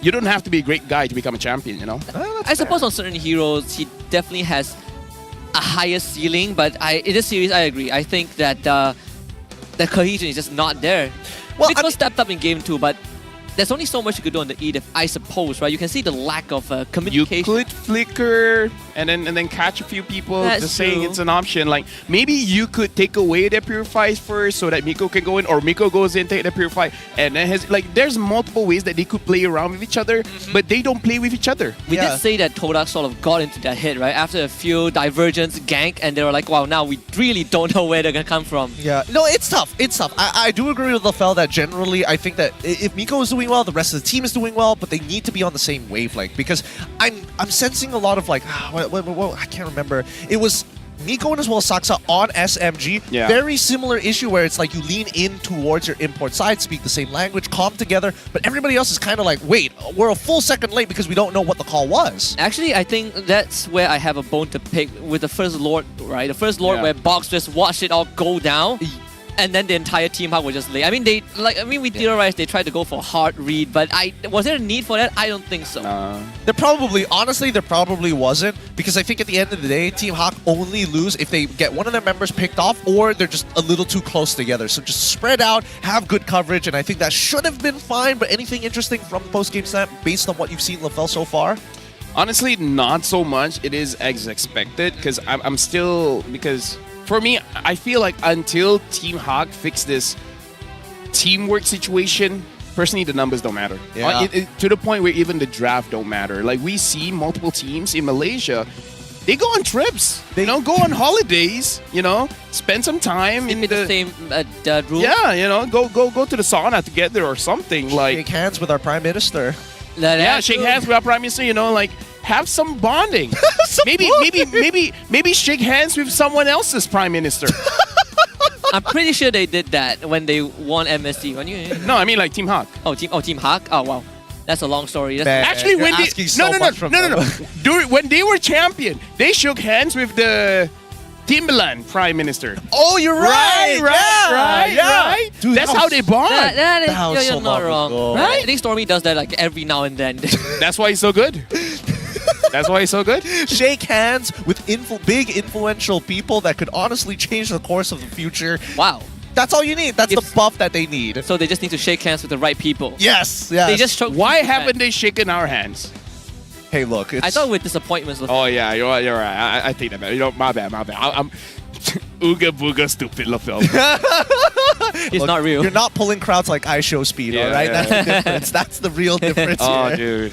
you don't have to be a great guy to become a champion, you know? I suppose on certain heroes, he definitely has a higher ceiling, but in this series, I agree. I think that the cohesion is just not there. Well, Vicous stepped up in game 2, but there's only so much you could do on the Edith, I suppose, right? You can see the lack of communication. You could flicker and then catch a few people. That's just saying true. it's an option. Like maybe you could take away the purifies first so that Miko can go in, or Miko goes in, take the purify, and then there's multiple ways that they could play around with each other, but they don't play with each other. We did say that Todak sort of got into their head, right? After a few divergence gank, and they were like, wow, now we really don't know where they're gonna come from. Yeah, no, it's tough. It's tough. I do agree with LaFell that generally I think that if Miko is doing well, the rest of the team is doing well, but they need to be on the same wavelength because I'm sensing a lot of like, I can't remember. It was Miko and as well as Saksa on SMG. Yeah. Very similar issue where it's like you lean in towards your import side, speak the same language, calm together, but everybody else is kind of like, wait, we're a full second late because we don't know what the call was. Actually, I think that's where I have a bone to pick with the first Lord, right? The first Lord where Box just watched it all go down. And then the entire team Hawk was just late. I mean, we theorized they tried to go for hard read, but was there a need for that? I don't think so. There probably wasn't, because I think at the end of the day, Team Hawk only lose if they get one of their members picked off or they're just a little too close together. So just spread out, have good coverage, and I think that should have been fine. But anything interesting from the post-game snap based on what you've seen LaFell so far? Honestly, not so much. It is as expected because I'm still, because for me, I feel like until Team Hawk fix this teamwork situation, personally, the numbers don't matter. Yeah. To the point where even the draft don't matter. Like we see multiple teams in Malaysia, they go on trips, go on holidays, spend some time in the same room. Yeah, go to the sauna together or something. Like shake hands with our Prime Minister. Yeah, shake hands with our Prime Minister, like have some bonding. maybe shake hands with someone else's Prime Minister. I'm pretty sure they did that when they won MSC. No, I mean like Team Hawk. Team Hawk? Oh, wow. That's a long story. Actually, when they when they were champion, they shook hands with the Timbaland Prime Minister. Oh, you're right. Right. Dude, that's how they bond. You're not wrong. Right? I think Stormy does that like every now and then. That's why he's so good. That's why he's so good. Shake hands with big influential people that could honestly change the course of the future. Wow. That's all you need. That's the buff that they need. So they just need to shake hands with the right people. Yes. They just Why haven't they shaken our hands? Hey, look. I thought with disappointments. Oh, yeah, you're right. I take that back. My bad. I'm ooga booga stupid LaFell. It's not real. You're not pulling crowds like I show speed, all right? That's the difference. That's the real difference here. Dude.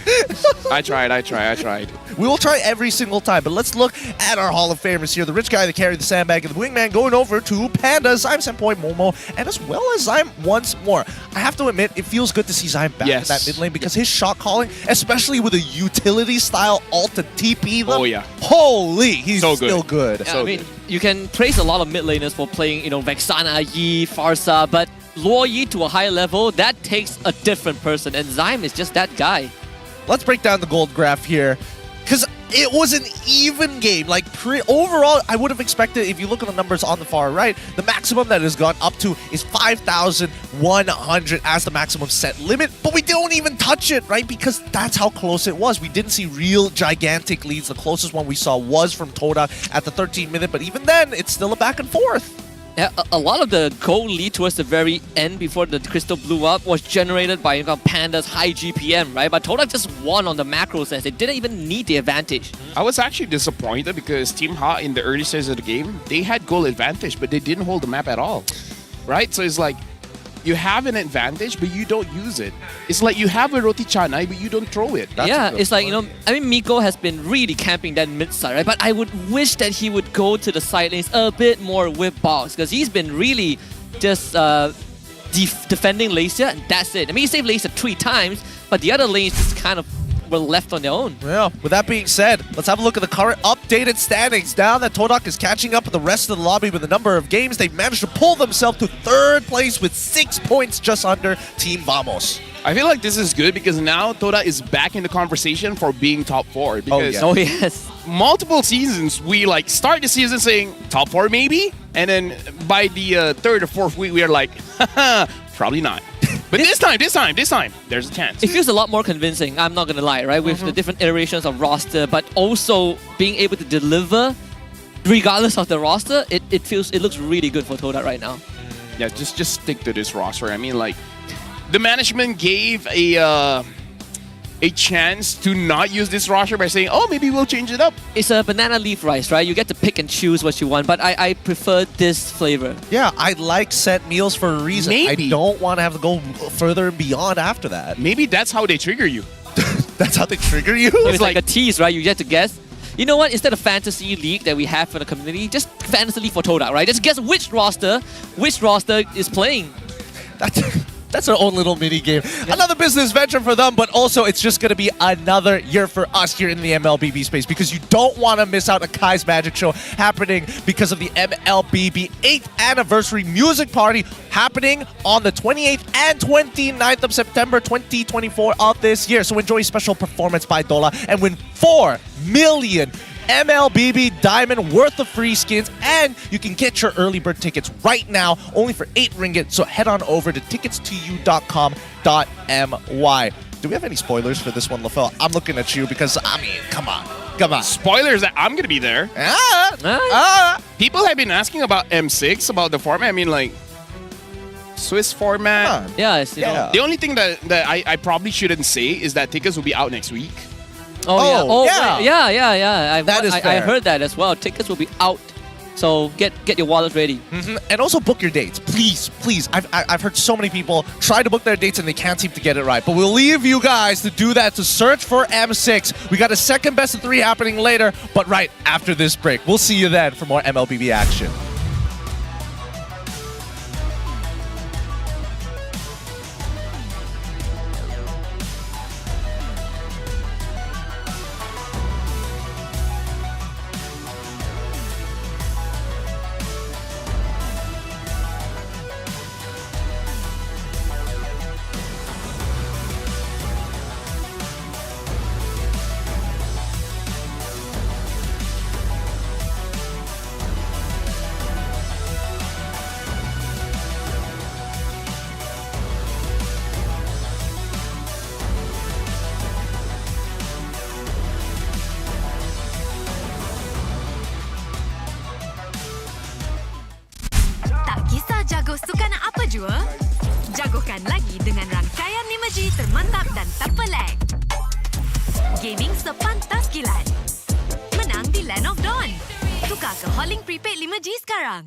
I tried. We will try every single time, but let's look at our Hall of Famers here. The rich guy that carried the sandbag and the wingman going over to Pandas. I'm Senpoi Momo, and as well as Zyme once more. I have to admit, it feels good to see Zyme back in that mid lane because his shot calling, especially with a utility style ult to TP them, holy, he's so still good. I mean, you can praise a lot of mid laners for playing, Vexana, Yi, Farsa, but lure Yi to a higher level, that takes a different person, and Zyme is just that guy. Let's break down the gold graph here, because it was an even game. Like, overall, I would have expected, if you look at the numbers on the far right, the maximum that has gone up to is 5,100 as the maximum set limit, but we don't even touch it, right? Because that's how close it was. We didn't see real gigantic leads. The closest one we saw was from Toda at the 13th minute, but even then, it's still a back and forth. Yeah, a lot of the gold lead towards the very end before the crystal blew up was generated by Panda's high GPM, right? But Toda just won on the macro sense. They didn't even need the advantage. I was actually disappointed because Team Ha in the early stages of the game, they had goal advantage, but they didn't hold the map at all, right? So it's like, you have an advantage, but you don't use it. It's like you have a roti canai, but you don't throw it. It's like, Miko has been really camping that mid side, right? But I would wish that he would go to the side lanes a bit more with box, because he's been really just defending Lacia, and that's it. I mean, he saved Lacia 3 times, but the other lanes just kind of were left on their own. Yeah, with that being said, let's have a look at the current updated standings. Now that Todak is catching up with the rest of the lobby with the number of games, they've managed to pull themselves to 3rd place with 6 points just under Team Vamos. I feel like this is good because now Toda is back in the conversation for being top 4. Because yes. Multiple seasons, we start the season saying top 4 maybe, and then by the 3rd or 4th week, we are like, haha, probably not. But this time, there's a chance. It feels a lot more convincing, I'm not gonna lie, right? With the different iterations of roster, but also being able to deliver regardless of the roster, it looks really good for Toda right now. Yeah, just stick to this roster. I mean, the management gave a chance to not use this roster by saying, oh, maybe we'll change it up. It's a banana leaf rice, right? You get to pick and choose what you want, but I prefer this flavor. Yeah, I like set meals for a reason. Maybe. I don't want to have to go further and beyond after that. Maybe that's how they trigger you. That's how they trigger you? It's like a tease, right? You get to guess. You know what? Instead of Fantasy League that we have for the community, just Fantasy League for Toda, right? Just guess which roster is playing. That's our own little mini game. Yeah. Another business venture for them, but also it's just going to be another year for us here in the MLBB space because you don't want to miss out a Kai's Magic Show happening because of the MLBB 8th anniversary music party happening on the 28th and 29th of September 2024 of this year. So enjoy a special performance by Dola and win 4 million MLBB Diamond worth of free skins, and you can get your early bird tickets right now only for 8 ringgit, so head on over to tickets2u.com.my. Do we have any spoilers for this one, LaFell? I'm looking at you because, I mean, come on. Spoilers that I'm going to be there. People have been asking about M6, about the format. I mean, Swiss format. Yeah, The only thing that I probably shouldn't say is that tickets will be out next week. Oh, yeah. right. Yeah. That is I fair. heard that as well. Tickets will be out. So get your wallet ready. And also book your dates, please. I've heard so many people try to book their dates and they can't seem to get it right. But we'll leave you guys to do that, to search for M6. We got a second best of 3 happening later, but right after this break. We'll see you then for more MLBB action. Jago suka nak apa jua? Jagokan lagi dengan rangkaian imaji termantap dan terpelik. Gaming sepantas kilat. Menang di Land of Dawn. Tukar ke Holling Prepaid 5G sekarang.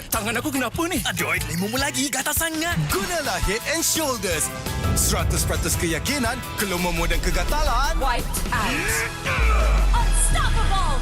Tangan aku kenapa ni? Aduh, limumu lagi, gatal sangat. Gunalah Head and Shoulders. 100% keyakinan, kelumamu dan kegatalan. Wiped out. Unstoppable.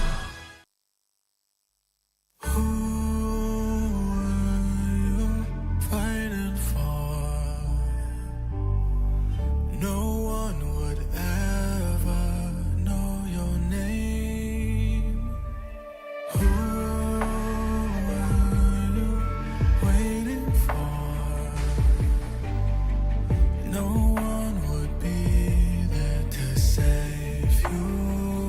No one would be there to save you.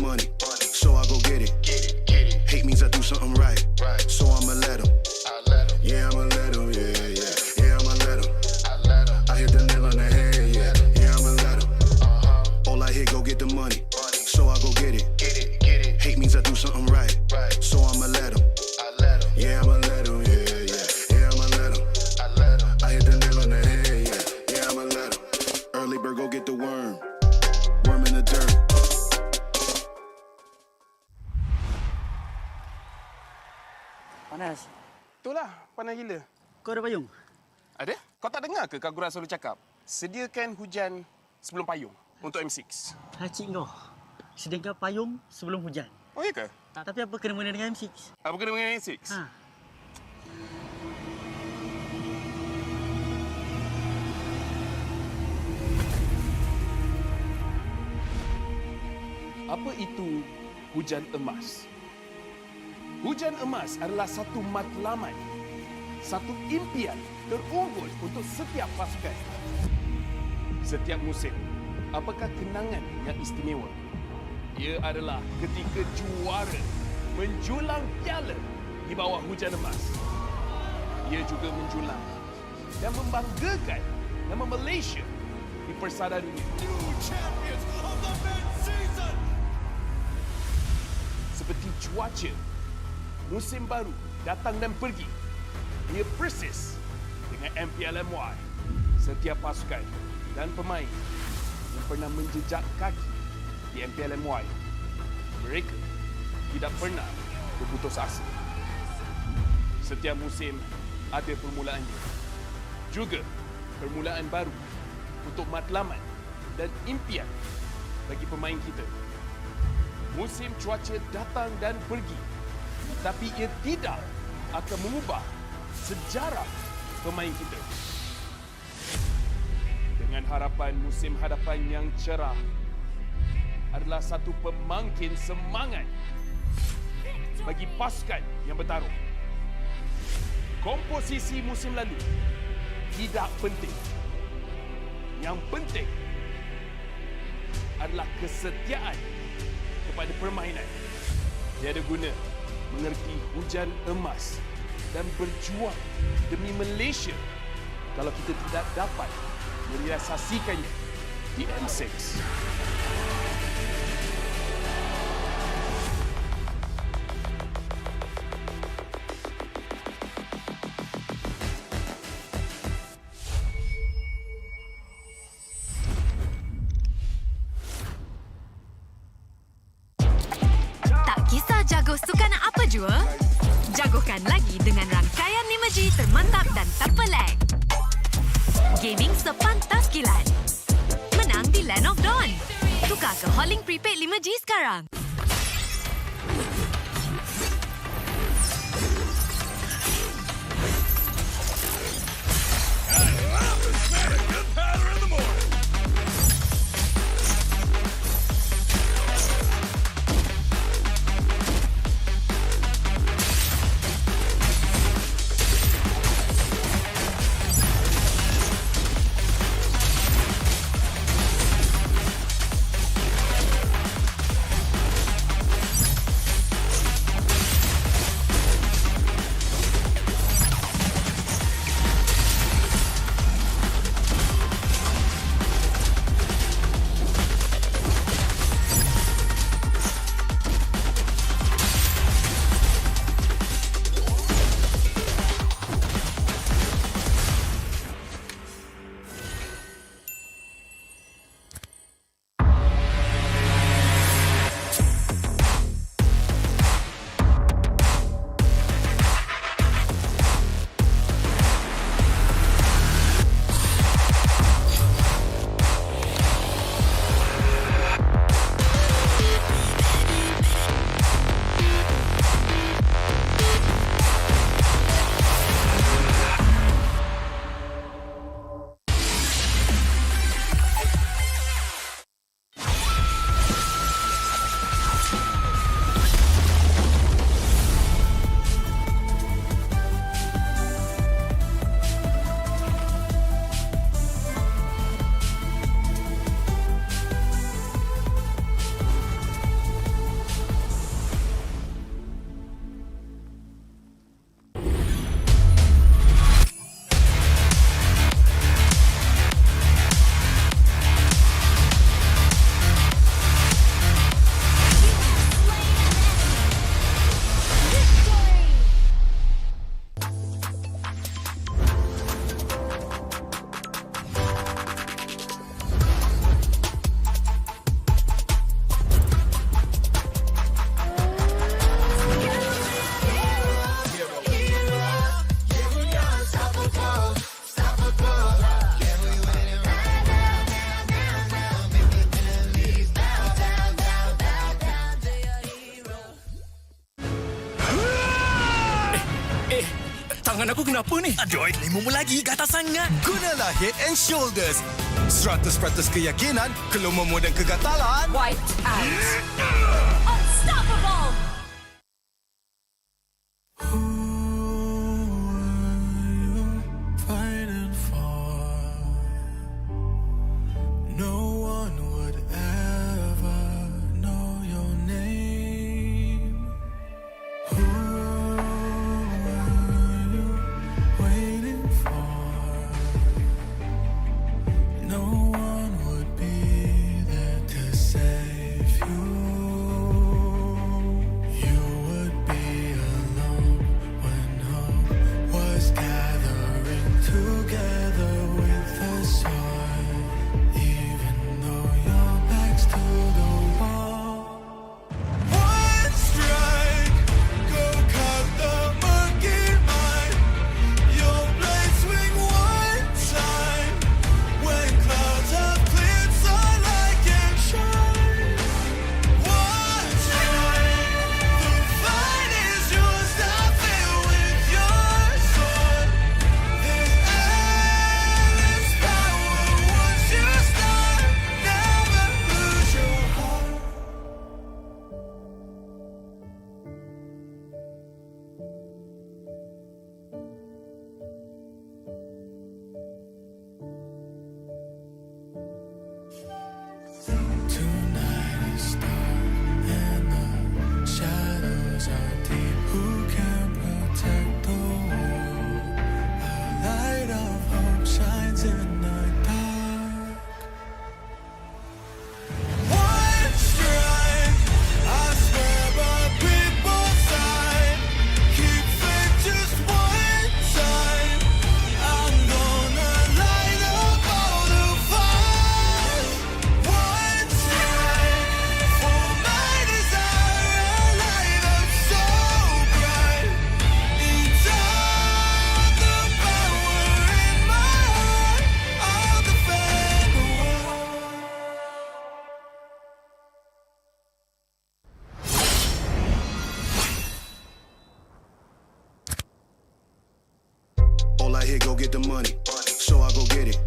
money. So I go get it. Hate means I do something right. So I'ma let him. Yeah, I'ma let him. Yeah, I'ma let him. I hit the nail on the head. Yeah, I'ma let him. All I hit, go get the money. So I go get it. Hate means I do something right. So I'ma let him. Yeah, I'ma let him. Yeah, I'ma let him. I hit the nail on the head. Yeah, I'ma let him. Early bird, go get the worm. Worm in the dirt. Panas. Itulah, panas gila. Kau ada payung? Ada? Kau tak dengar ke Kak Gura selalu cakap? Sediakan hujan sebelum payung untuk M6. Hacik kau. Sediakan payung sebelum hujan. Oh, iya ke? Tapi apa kena-mena dengan M6? Apa kena dengan M6? Ha. Apa itu hujan emas? Hujan emas adalah satu matlamat, satu impian terunggul untuk setiap pasukan. Setiap musim, apakah kenangan yang istimewa? Ia adalah ketika juara menjulang piala di bawah hujan emas. Ia juga menjulang dan membanggakan nama Malaysia di persada dunia. Seperti cuaca, musim baru datang dan pergi. Ia persis dengan MPL MY. Setiap pasukan dan pemain yang pernah menjejak kaki di MPL MY, mereka tidak pernah berputus asa. Setiap musim ada permulaannya. Juga permulaan baru untuk matlamat dan impian bagi pemain kita. Musim cuaca datang dan pergi, tapi ia tidak akan mengubah sejarah pemain kita. Dengan harapan musim hadapan yang cerah adalah satu pemangkin semangat bagi pasukan yang bertarung. Komposisi musim lalu tidak penting. Yang penting adalah kesetiaan kepada permainan. Tiada guna mengerti hujan emas dan berjuang demi Malaysia kalau kita tidak dapat merealisasikannya di M6. Jago sukan apa jua? Jagokan lagi dengan rangkaian 5G termantap dan tak pelik. Gaming sepantas kilat. Menang di Land of Dawn. Tukar ke Holling Prepaid 5G sekarang. Tangan aku kenapa ni? Aduh, lemu lagi gatal sangat. Gunalah Head and Shoulders. 100% keyakinan, kelumamu dan kegatalan. White out. Unstoppable. Fighting for no one would ever know your name. Who are you waiting for? No one would be there to save you. You would be alone when hope was gathering together with the sun. Even though your back's to the wall. One strike, go cut the monkey mind. Your blade swing one time. When clouds have cleared, sunlight can shine. One strike, the fight is yours. Stop it with your sword. There's endless power once you start. Never lose your heart. Tonight is dark and the shadows are deep. Who can protect the world? A light of hope shines in the dark. One strike, I swear by people's side. Keep faith just one time. I'm gonna light up all the fires. One strike for my desire, a light up so bright. Each of the power in my heart, I'll defend the world. All I hear, go get the money. So I go get it.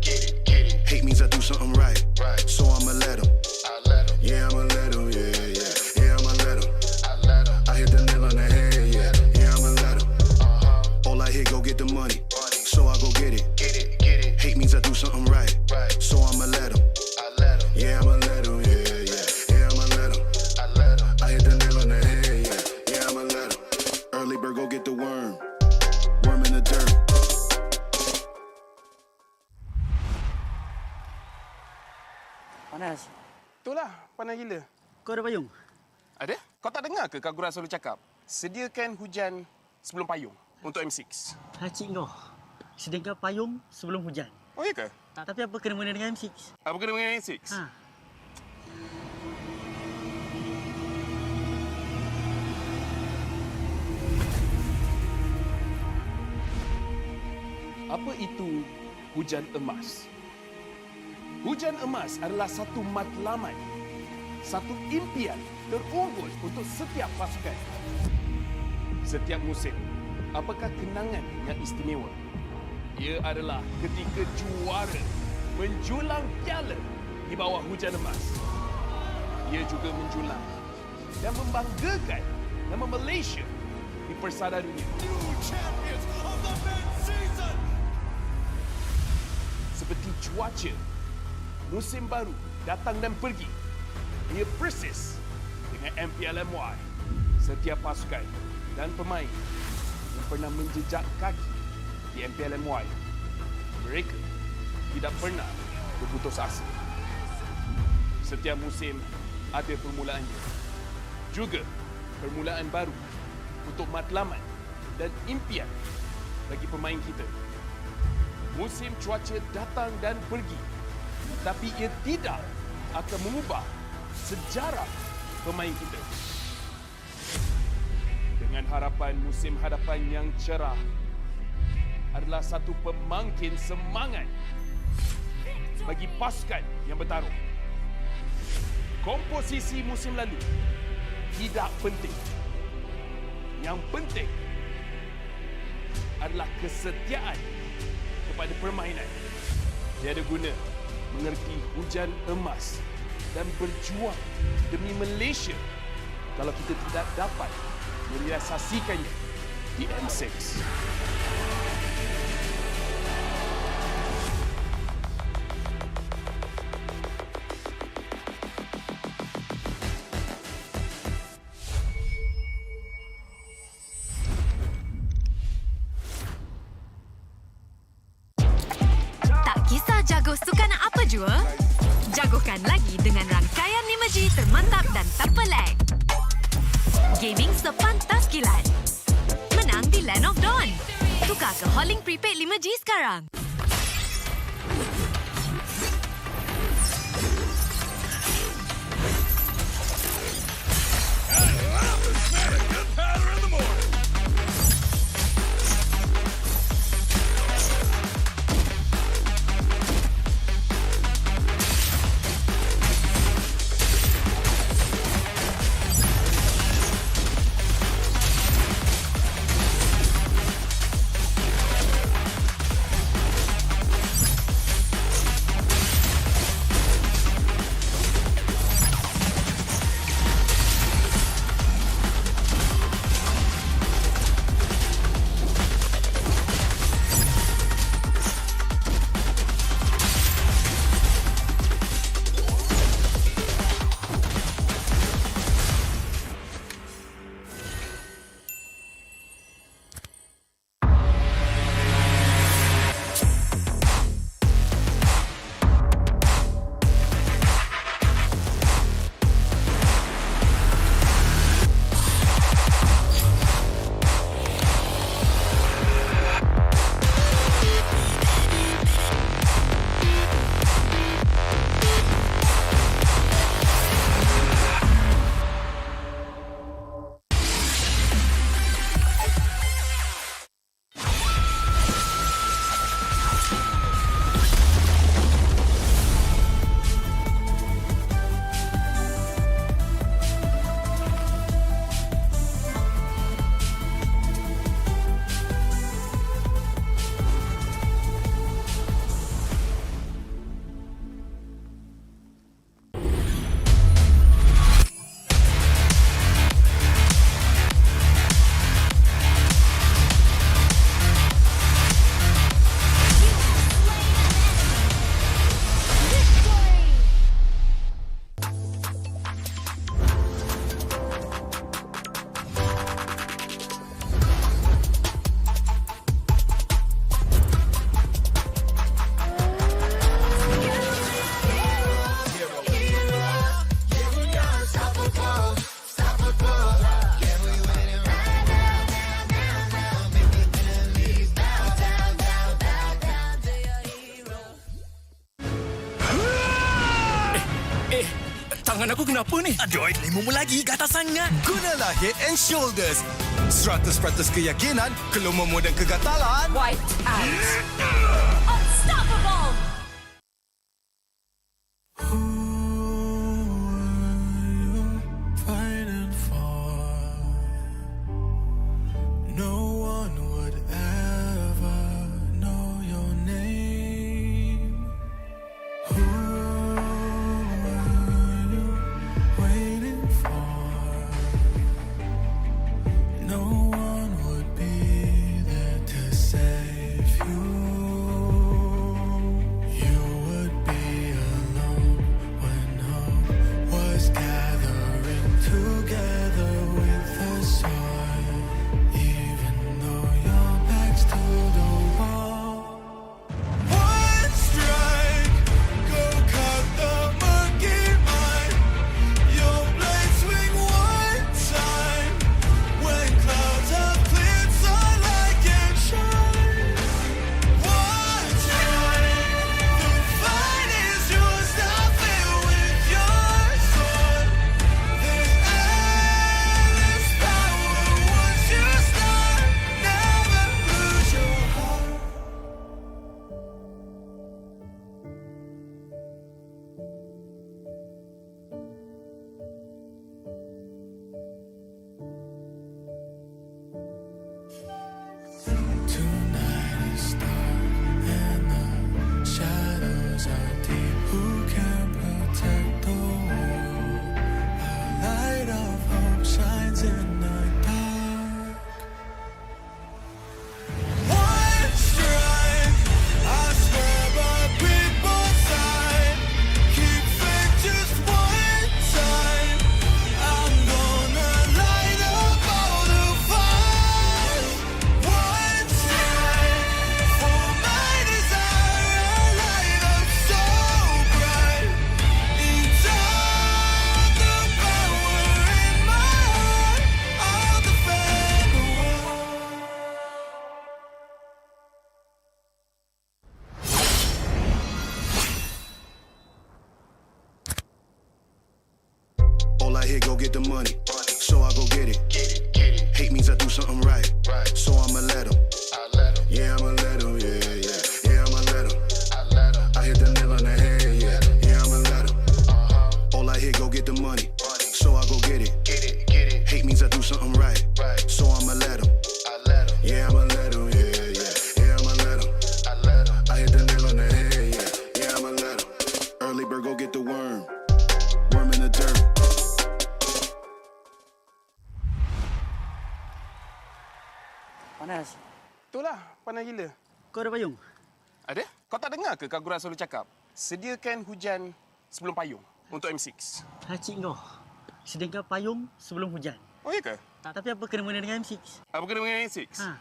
Hate means I do something right. So I'ma let 'em. Yeah, I'ma let 'em. Yeah, yeah. Yeah, I'ma let 'em. I hit the nail on the head. Yeah, yeah, I'ma let 'em. All I hear, go get the money. So I go get it. Hate means I do something right. So I'ma let 'em. Yeah, I'ma let 'em. Yeah, yeah. Yeah, I'ma let 'em. I hit the nail on the head. Yeah, yeah, I'ma let 'em. Early bird, go get the worm. Worm in the dirt. Panas. Itulah, panas gila. Kau ada payung? Ada? Kau tak dengar ke Kagura selalu cakap? Sediakan hujan sebelum payung untuk M6. Hacik kau. Sediakan payung sebelum hujan. Oh, iya ke? Tapi apa kena mengena dengan M6? Apa kena dengan M6? Ha. Apa itu hujan emas? Hujan emas adalah satu matlamat, satu impian terunggul untuk setiap pasukan. Setiap musim, apakah kenangan yang istimewa? Ia adalah ketika juara menjulang piala di bawah hujan emas. Ia juga menjulang dan membanggakan nama Malaysia di persada dunia. Seperti cuaca, musim baru datang dan pergi. Ia persis dengan MPL MY. Setiap pasukan dan pemain yang pernah menjejak kaki di MPL MY, mereka tidak pernah berputus asa. Setiap musim ada permulaannya. Juga permulaan baru untuk matlamat dan impian bagi pemain kita. Musim cuaca datang dan pergi, tapi ia tidak akan mengubah sejarah pemain kita. Dengan harapan musim hadapan yang cerah adalah satu pemangkin semangat bagi pasukan yang bertarung. Komposisi musim lalu tidak penting. Yang penting adalah kesetiaan kepada permainan. Tiada guna mengerti hujan emas dan berjuang demi Malaysia kalau kita tidak dapat merealisasikannya di M6. Jago sukan apa jua? Jagokan lagi dengan rangkaian 5G termantap dan tanpa lag. Gaming sepantas kilat. Menang di Land of Dawn. Tukar ke Holling Prepaid 5G sekarang. Tangan aku kenapa ni? Aduh, limumu lagi, gatal sangat. Gunalah Head and Shoulders. 100% keyakinan, kelumamu dan kegatalan. Wiped out. Unstoppable. Fighting for no one would ever know your name. Who were you waiting for? No one would be there to save you. get the money. So I go get it. Hate means I do something right. So I'ma let him. Yeah, I'ma let him. Yeah, I'ma let him. I hit the nail on the head. Yeah, I'ma let him. All I hear, go get the money. So I go get it. Hate means I do something right. So I'ma let him. Yeah, I'ma let him. Yeah, I'ma let him. I hit the nail on the head. Yeah, I'ma let him. Early bird, go get the worm. Worm in the dirt. Panas. Itulah, panas gila. Kau ada payung? Ada? Kau tak dengar ke Kagura selalu cakap? Sediakan hujan sebelum payung untuk M6. Hacik kau. Sediakan payung sebelum hujan. Oh, iya ke? Tapi apa kena mengena dengan M6? Apa kena dengan M6? Ha.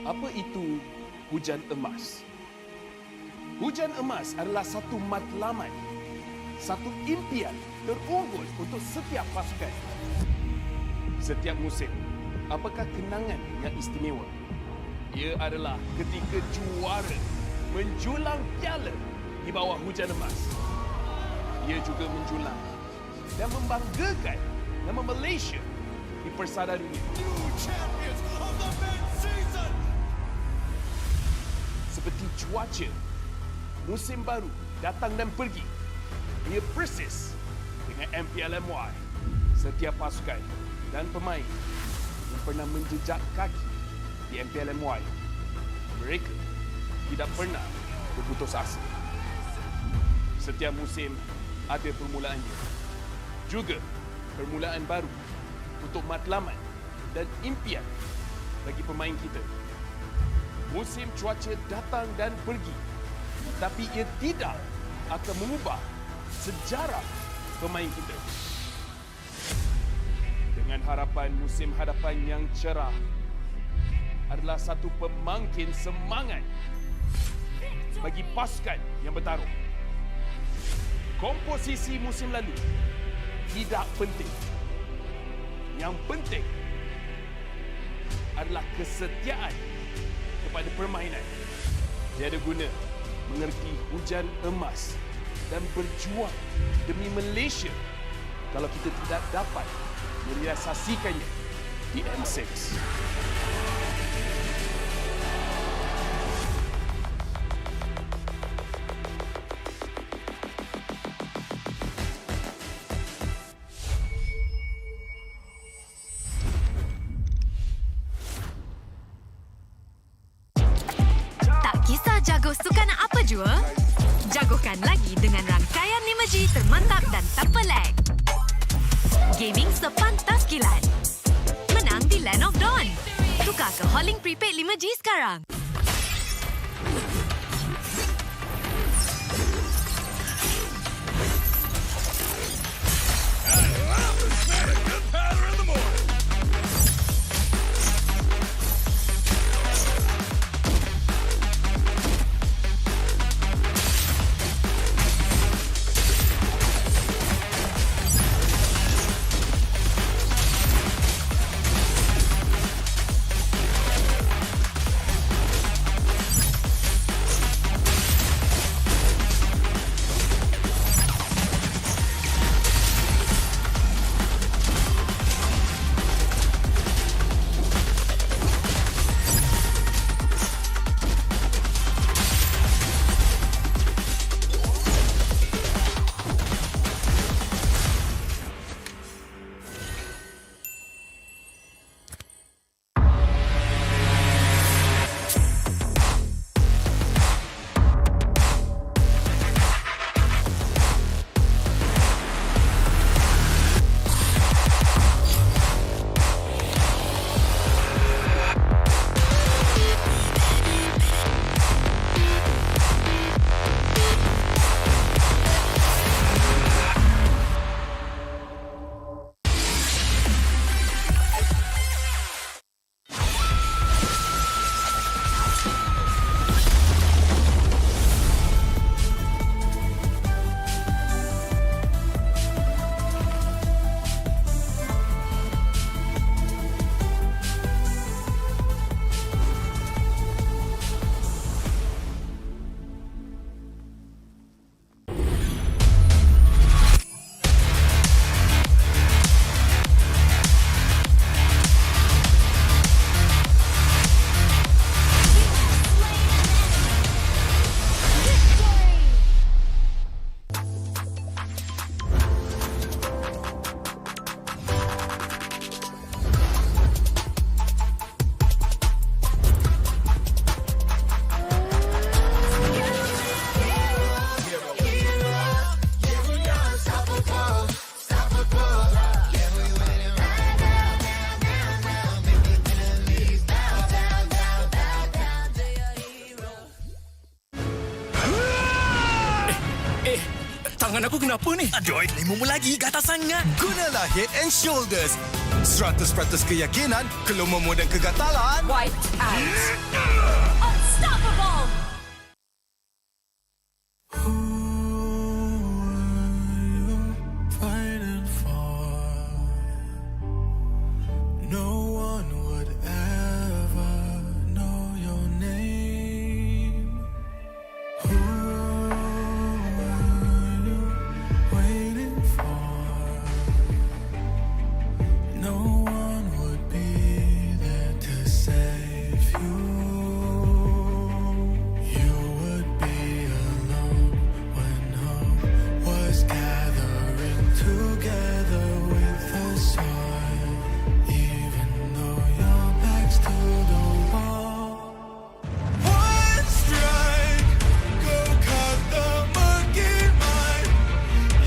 Apa itu hujan emas? Hujan emas adalah satu matlamat, satu impian terunggul untuk setiap pasukan. Setiap musim, apakah kenangan yang istimewa? Ia adalah ketika juara menjulang piala di bawah hujan emas. Ia juga menjulang dan membanggakan nama Malaysia di persada dunia. Seperti cuaca, musim baru datang dan pergi. Ia persis dengan MPL MY. Setiap pasukan dan pemain yang pernah menjejak kaki di MPL MY, mereka tidak pernah berputus asa. Setiap musim ada permulaannya. Juga permulaan baru untuk matlamat dan impian bagi pemain kita. Musim cuaca datang dan pergi, tapi ia tidak akan mengubah sejarah pemain kita. Dengan harapan musim hadapan yang cerah adalah satu pemangkin semangat bagi pasukan yang bertarung. Komposisi musim lalu tidak penting. Yang penting adalah kesetiaan kepada permainan. Tiada guna mengerti hujan emas dan berjuang demi Malaysia kalau kita tidak dapat merealisasikannya di M6. Jago sukan apa jua? Jagokan lagi dengan rangkaian 5G termantap dan tanpa lag. Gaming sepantas kilat. Menang di Land of Dawn. Tukar ke Holling Prepaid 5G sekarang. Tangan aku kenapa ni? Aduh, lima lagi gatal sangat. Gunalah Head and Shoulders. 100% keyakinan, kelumamu dan kegatalan. Wiped out. Unstoppable. Fighting for no one would ever know your name. Who are you waiting for? No one would be there to save you. You would be alone when hope was gathering together with the sun. Even though your back's to the wall. One strike, go cut the monkey mind.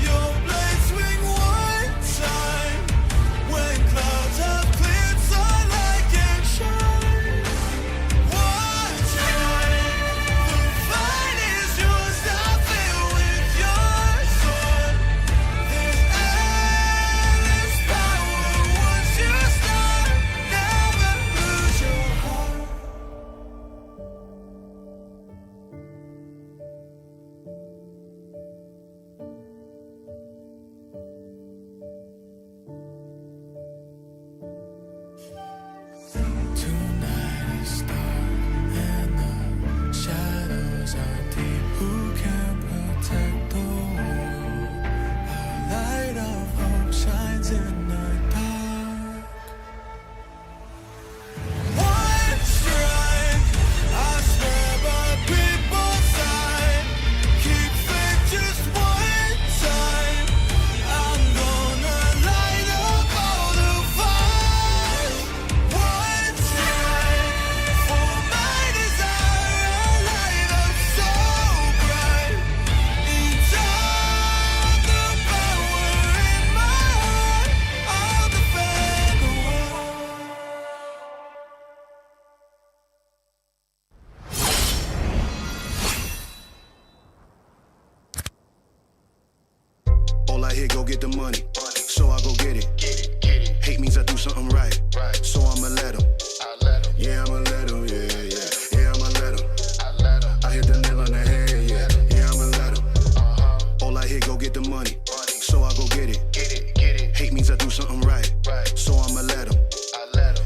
Your blade swing one time. When clouds have cleared, sunlight can shine. One strike, the fight is yours. Stop it with your sword. There's endless power once you start. Never lose your heart. Tonight is dark and the shadows are deep. Who can protect the world? A light of hope shines in the dark. One strike, I swear by people's side. Keep faith just one time. I'm gonna light up all the fires. One strike for my desire, a light up so bright. Each of the power in my heart, I'll defend the world. All I hear, go get the money. So I go get it. Hate means I do something right. So I'ma let him. Yeah, I'ma let him. Yeah, yeah. Yeah, I'ma let him. I hit the nail on the head. Yeah, yeah, I'ma let him. All I hear, go get the money. So I go get it. Hate means I do something right. So I'ma let him.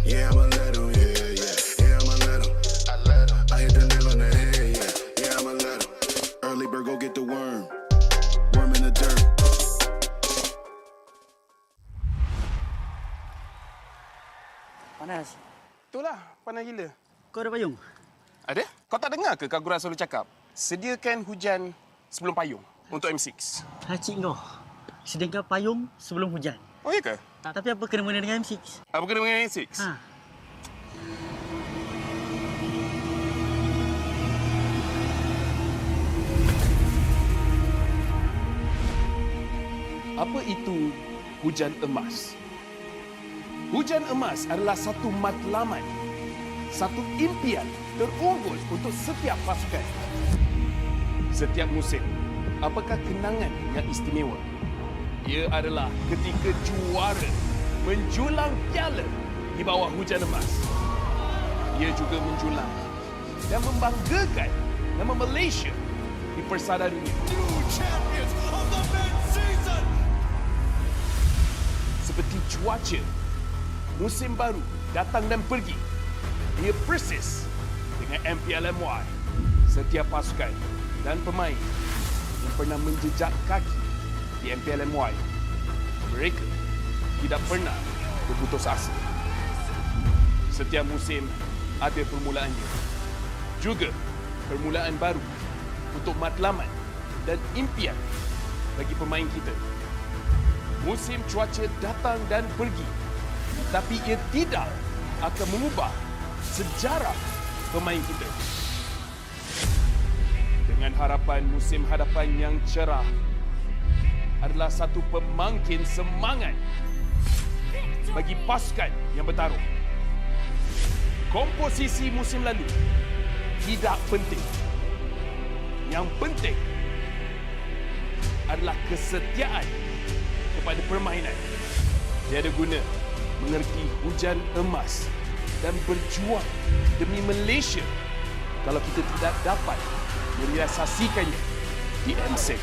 Yeah, I'ma let him. Yeah, yeah. Yeah, I'ma let him. I hit the nail on the head. Yeah, yeah, I'ma let him. Early bird, go get the worm. Worm in the dirt. Panas. Itulah, panas gila. Kau ada payung? Ada? Kau tak dengar ke Kagura selalu cakap? Sediakan hujan sebelum payung untuk M6. Hacik kau. Sediakan payung sebelum hujan. Oh, iya ke? Tapi apa kena mengena dengan M6? Apa kena dengan M6? Ha. Apa itu hujan emas? Hujan emas adalah satu matlamat, satu impian terunggul untuk setiap pasukan. Setiap musim, apakah kenangan yang istimewa? Ia adalah ketika juara menjulang piala di bawah hujan emas. Ia juga menjulang dan membanggakan nama Malaysia di persada dunia. New champions of the mid-season. Seperti cuaca, musim baru datang dan pergi. Ia persis dengan MPL MY. Setiap pasukan dan pemain yang pernah menjejak kaki di MPL MY, mereka tidak pernah berputus asa. Setiap musim ada permulaannya. Juga permulaan baru untuk matlamat dan impian bagi pemain kita. Musim cuaca datang dan pergi, tapi ia tidak akan mengubah sejarah pemain kita. Dengan harapan musim hadapan yang cerah adalah satu pemangkin semangat bagi pasukan yang bertarung. Komposisi musim lalu tidak penting. Yang penting adalah kesetiaan kepada permainan. Tiada guna mengerti hujan emas dan berjuang demi Malaysia kalau kita tidak dapat merealisasikannya di M6.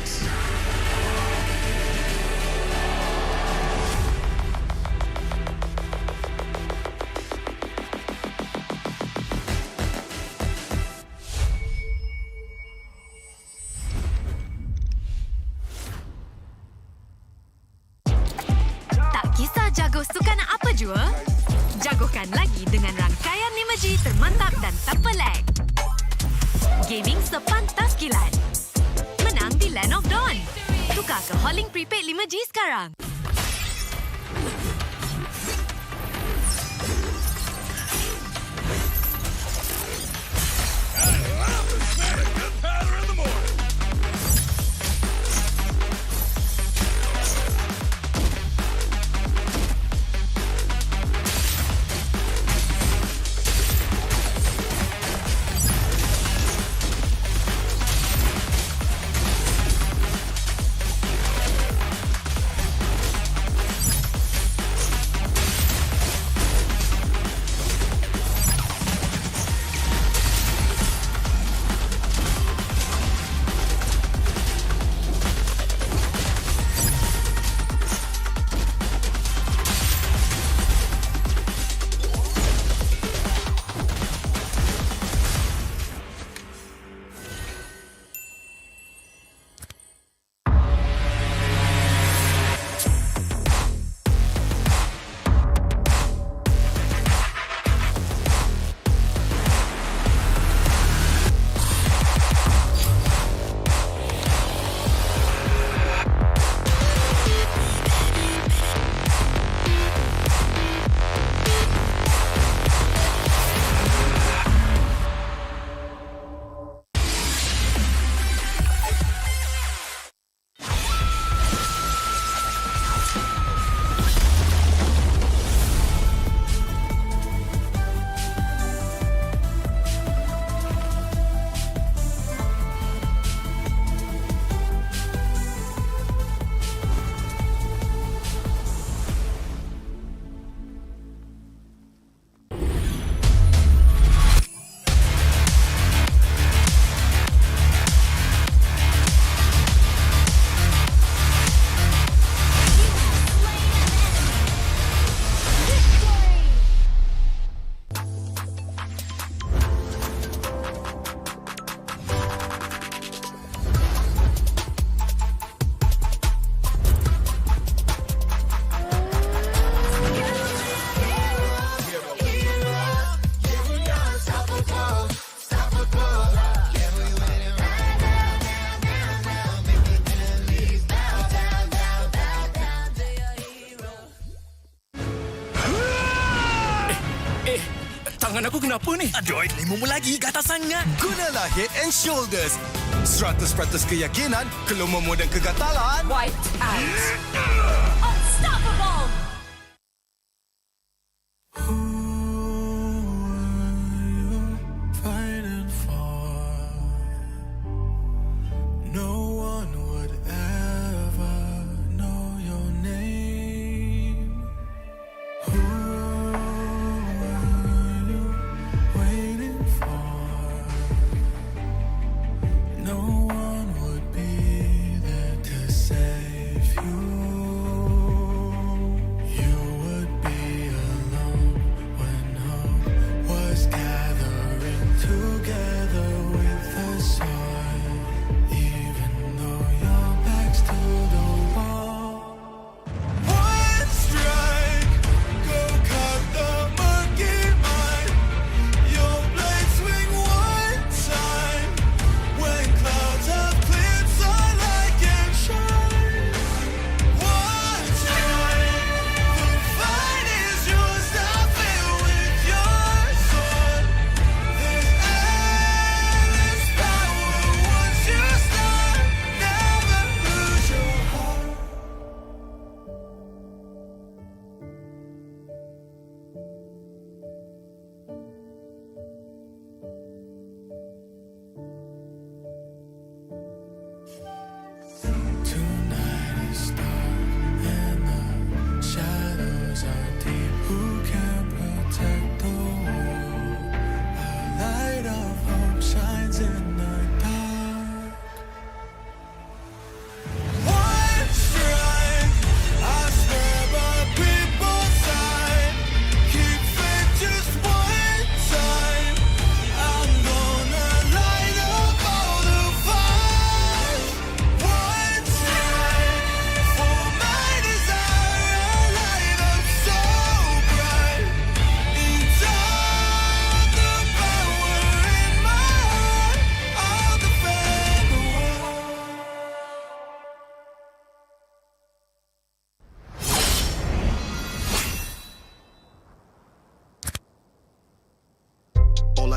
Tak kisah jago sukan apa jua, jagokan lagi dengan rangkaian 5G termantap dan tanpa lag. Gaming sepantas kilat. Menang di Land of Dawn. Tukar ke Holling Prepaid 5G sekarang. Tangan aku kenapa ni? Aduh, limumu lagi, gatal sangat. Gunalah Head and Shoulders. 100% keyakinan, kelumamu dan kegatalan. Wiped out. Unstoppable. Fighting for no one would ever know your name. Who were you waiting for? No one would be there to save you.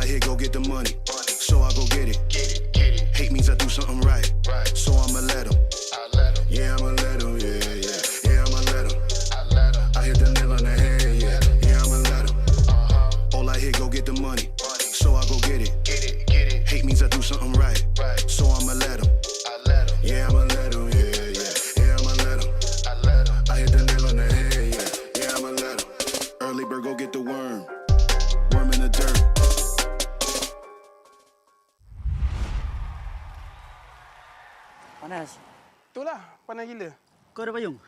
I hear go get the money, so I go get it. Hate means I do something right, so I'ma let 'em. Yeah, I'ma let 'em, yeah, I'ma let 'em. I hit the nail on the head, yeah, I'ma let 'em. All I hear go get the money, so I go get it. Hate means I do something right, so I'ma let 'em. Yeah, I'ma let 'em, yeah, I'ma let 'em. I hit the nail on the head, yeah, I'ma let 'em. Early bird go get the worm in the dirt. Panas. Itulah, panas gila. Kau ada payung?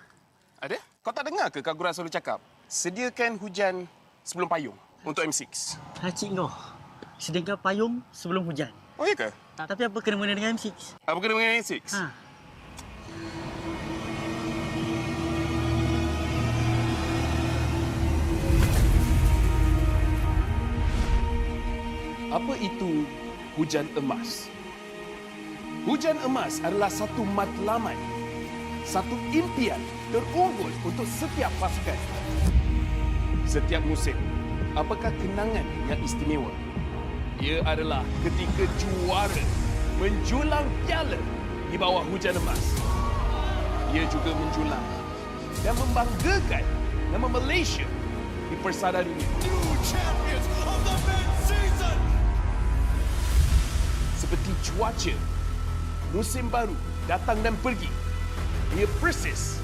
Ada? Kau tak dengar ke Kak Gura selalu cakap? Sediakan hujan sebelum payung untuk M6. Hacik kau. Sediakan payung sebelum hujan. Oh, iya ke? Tapi apa kena mengena dengan M6? Apa kena dengan M6? Ha. Apa itu hujan emas? Hujan emas adalah satu matlamat, satu impian terunggul untuk setiap pasukan. Setiap musim, apakah kenangan yang istimewa? Ia adalah ketika juara menjulang piala di bawah hujan emas. Ia juga menjulang dan membanggakan nama Malaysia di persada dunia. Seperti cuaca, musim baru datang dan pergi. Ia persis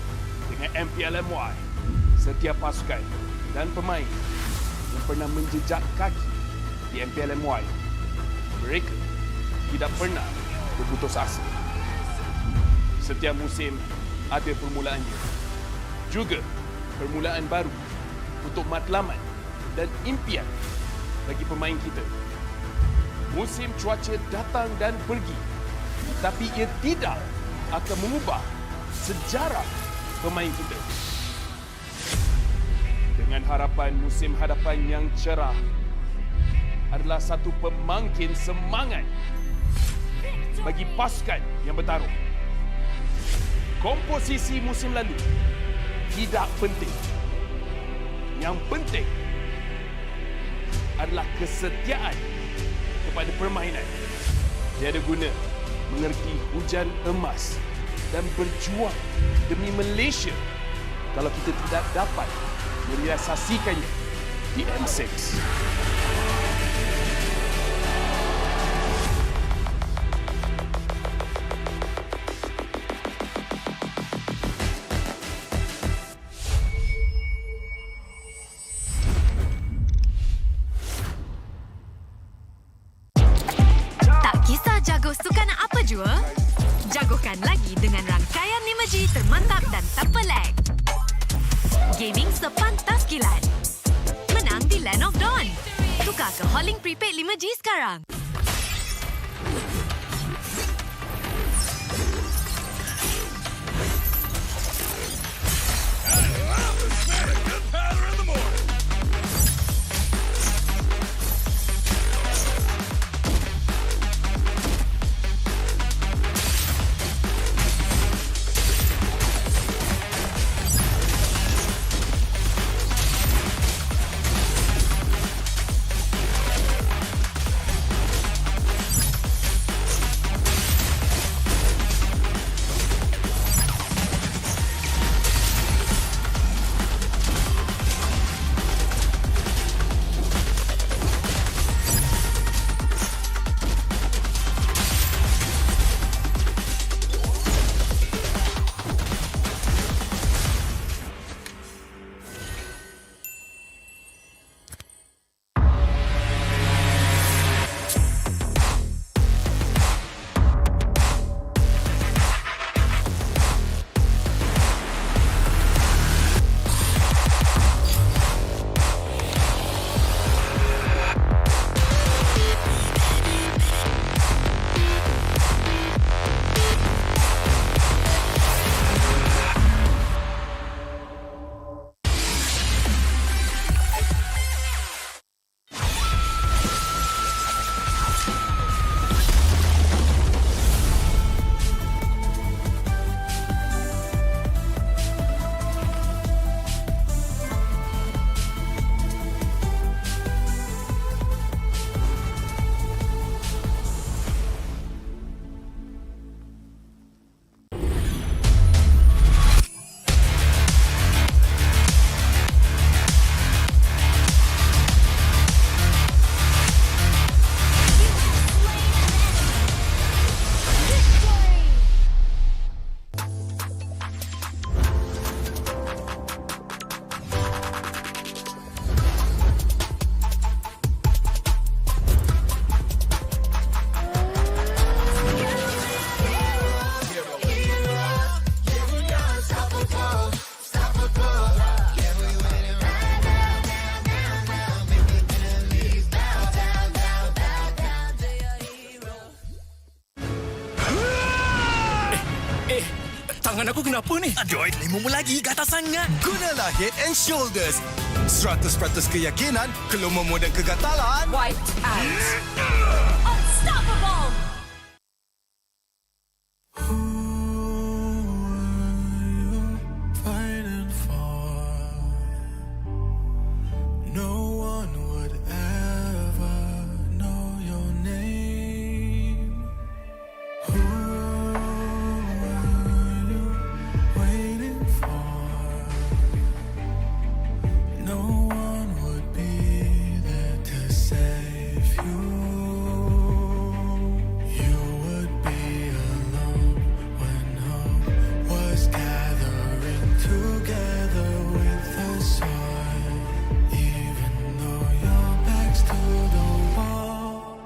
dengan MPL MY. Setiap pasukan dan pemain yang pernah menjejak kaki di MPL MY, mereka tidak pernah berputus asa. Setiap musim ada permulaannya. Juga permulaan baru untuk matlamat dan impian bagi pemain kita. Musim cuaca datang dan pergi, tapi ia tidak akan mengubah sejarah pemain kita. Dengan harapan musim hadapan yang cerah adalah satu pemangkin semangat bagi pasukan yang bertarung. Komposisi musim lalu tidak penting. Yang penting adalah kesetiaan kepada permainan. Tiada guna mengerti hujan emas dan berjuang demi Malaysia kalau kita tidak dapat merealisasikannya di M6. Jagokan lagi dengan rangkaian 5G termantap dan tanpa lag. Gaming sepantas kilat. Menang di Land of Dawn. Tukar ke Holling Prepaid 5G sekarang. Tangan aku kenapa ni? Aduh, lima lagi gatal sangat. Gunalah Head and Shoulders. 100% keyakinan, kelumamu dan kegatalan. Wiped out. Unstoppable. Fighting for no one would ever know your name. Who are you waiting for? No one would be there to save you. You would be alone when hope was gathering together with the sun. Even though your back's to the wall.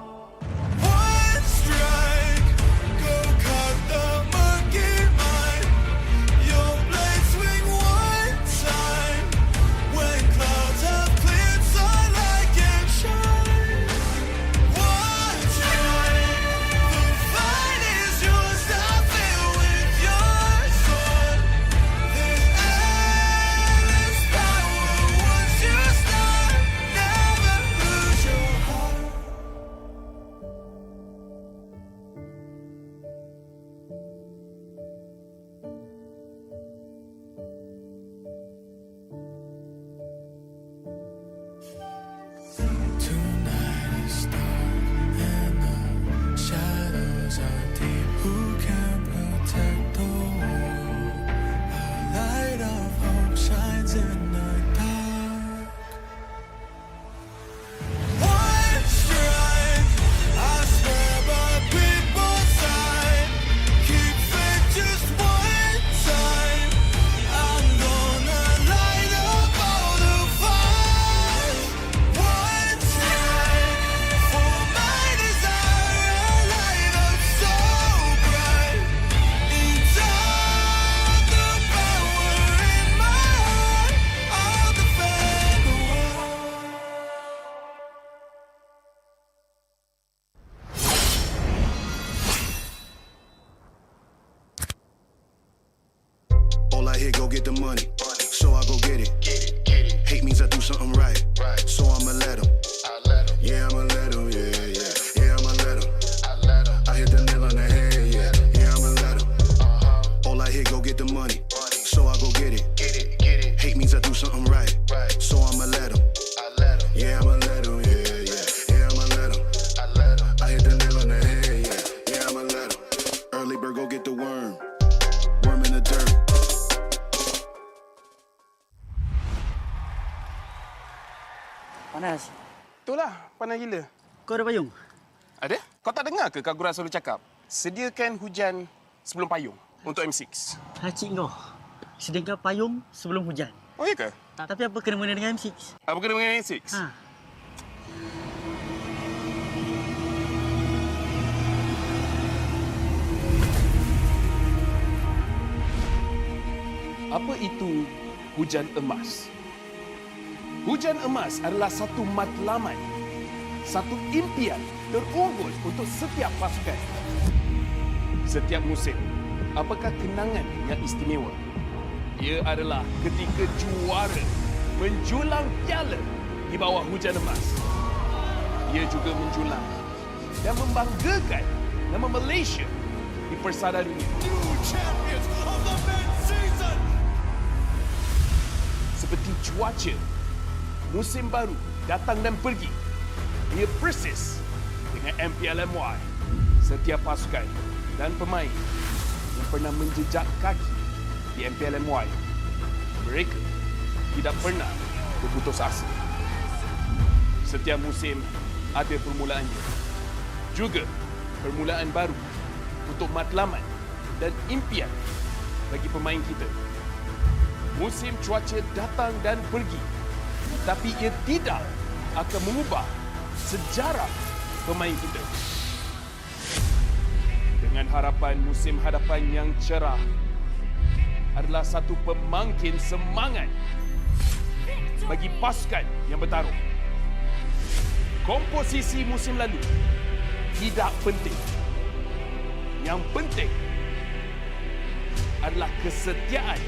One strike, go cut the monkey mind. Your blade swing one time. When clouds have cleared, sunlight can shine. One time, the fight is yours. Stop it with your sword. There's endless power once you start. Never lose your heart. Tonight is dark and the shadows are deep. Who can protect the world? A light of hope shines in the dark. One strike, I swear by people's side. Keep faith just one time. I'm gonna light up all the fires. One strike for my desire, a light up so bright. Inside the power in my heart, I'll defend the world. All I hear, go get the money. So I go get it. Hate means I do something right. So I'ma let 'em. Yeah, I'ma let 'em. Yeah, yeah. Yeah, I'ma let 'em. I hit the nail on the head. Yeah, yeah, I'ma let 'em. All I hear, go get the money. So I go get it. Hate means I do something right. So I'ma let 'em. Yeah, I'ma let 'em. Yeah, yeah. Yeah, I'ma let 'em. I hit the nail on the head. Yeah, yeah, I'ma let 'em. Early bird, go get the worm. Worm in the dirt. Panas. Itulah, panas gila. Kau ada payung? Ada? Kau tak dengar ke Kak Gura selalu cakap? Sediakan hujan sebelum payung untuk M6. Cik kau. Sediakan payung sebelum hujan. Oh, iya ke? Tapi apa kena mengena dengan M6? Apa kena dengan M6? Ha. Apa itu hujan emas? Hujan emas adalah satu matlamat, satu impian terunggul untuk setiap pasukan. Setiap musim, apakah kenangan yang istimewa? Ia adalah ketika juara menjulang piala di bawah hujan emas. Ia juga menjulang dan membanggakan nama Malaysia di persada dunia. New champions of the mid-season. Seperti cuaca, musim baru datang dan pergi. Ia persis dengan MPL MY. Setiap pasukan dan pemain yang pernah menjejak kaki di MPL MY, mereka tidak pernah berputus asa. Setiap musim ada permulaannya. Juga permulaan baru untuk matlamat dan impian bagi pemain kita. Musim cuaca datang dan pergi, tapi ia tidak akan mengubah sejarah pemain kita. Dengan harapan musim hadapan yang cerah adalah satu pemangkin semangat bagi pasukan yang bertarung. Komposisi musim lalu tidak penting. Yang penting adalah kesetiaan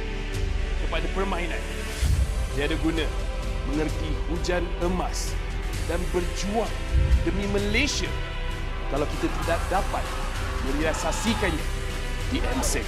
kepada permainan. Tiada guna mengerti hujan emas dan berjuang demi Malaysia kalau kita tidak dapat merealisasikannya di M6.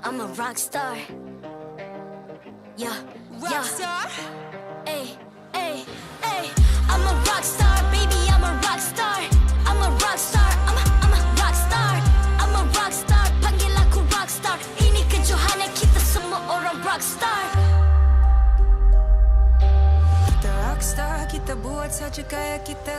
I'm a rock star. Yeah, rock star. Ay, ay, ay. I'm a rock star, baby. I'm a rock star. I'm a rock star. I'm a rock star. I'm a rock star. Panggil aku rock star. Ini kejohanan kita semua orang rock star. Kita rockstar, kita buat saja gaya kita.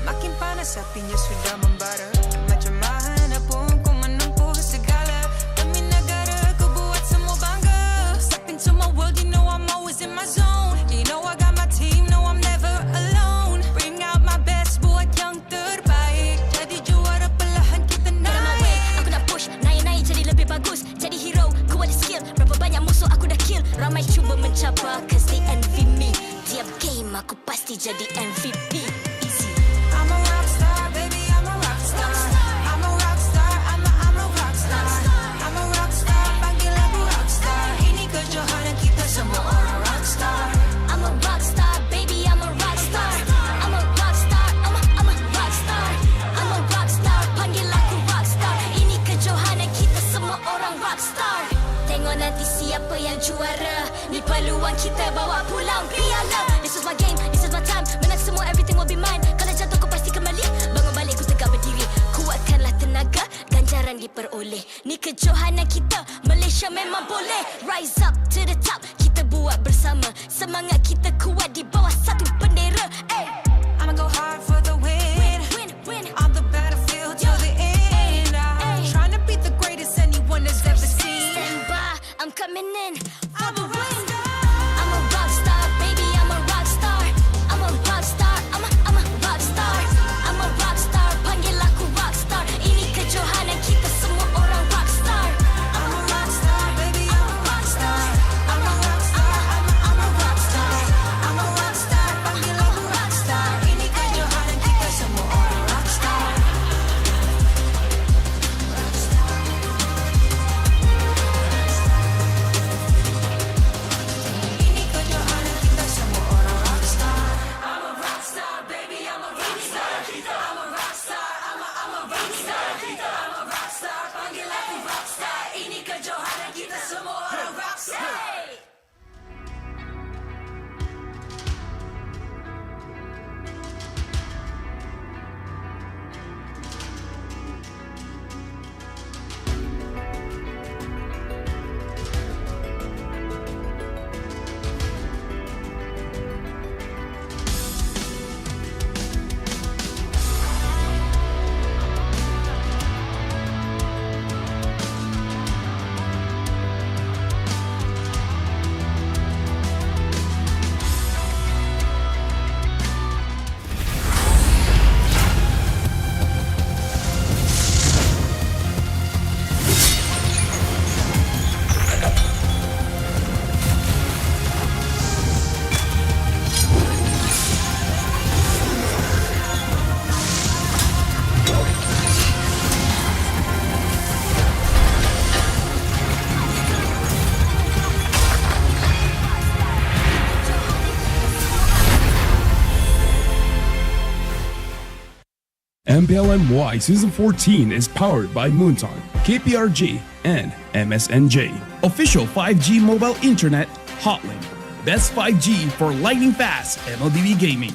Makin panas apinya sudah membara. Macam mana pun kau menempuh segala. Demi negara kau buat semua bangga. Step into my world, you know I'm always in my zone. You know I got my team, no I'm never alone. Bring out my best, buat yang terbaik. Jadi juara perlahan kita naik. Aku nak push, naik-naik jadi lebih bagus. Jadi hero, ku ada skill. Berapa banyak musuh aku dah kill. Ramai cuba mencapai, cause they envy me. Tiap game aku pasti jadi MVP. Easy. I'm a rockstar, baby, I'm a rockstar. I'm a rockstar, I'm a rockstar. I'm a rockstar, panggil aku rockstar. Ini kejohanan kita semua orang rockstar. I'm a rockstar, baby, I'm a rockstar. I'm a rockstar, I'm a rockstar. I'm a rockstar, panggil aku rockstar. Ini kejohanan kita semua orang rockstar. Tengok nanti siapa yang juara. Ni peluang kita bawa pulang piala. This is my game, this is my time. Menang semua, everything will be mine. Kalau jatuh kau pasti kembali. Bangun balik ku tegak berdiri. Kuatkanlah tenaga, ganjaran diperoleh. Ni kejohanan kita, Malaysia memang boleh. Rise up to the top, kita buat bersama. Semangat kita kuat di bawah satu bendera. Ay. I'ma go hard for the win. Win. On the battlefield till the end. I'm trying to beat the greatest anyone has ever seen. Stand by, I'm coming in for the win. I'm a rockstar, baby, I'm a rockstar. I'm a rockstar, I'm a rockstar. I'm a rockstar, panggil aku rockstar. Ini kejohanan kita semua orang rockstar. I'm a rockstar, baby, I'm a rockstar. I'm a rockstar, I'm a rockstar. I'm a rockstar, panggil aku rockstar. Ini kejohanan MPL MY Season 14 is powered by Moonton, KPRG, and MSNJ. Official 5G mobile internet hotlink. Best 5G for lightning fast MLBB gaming.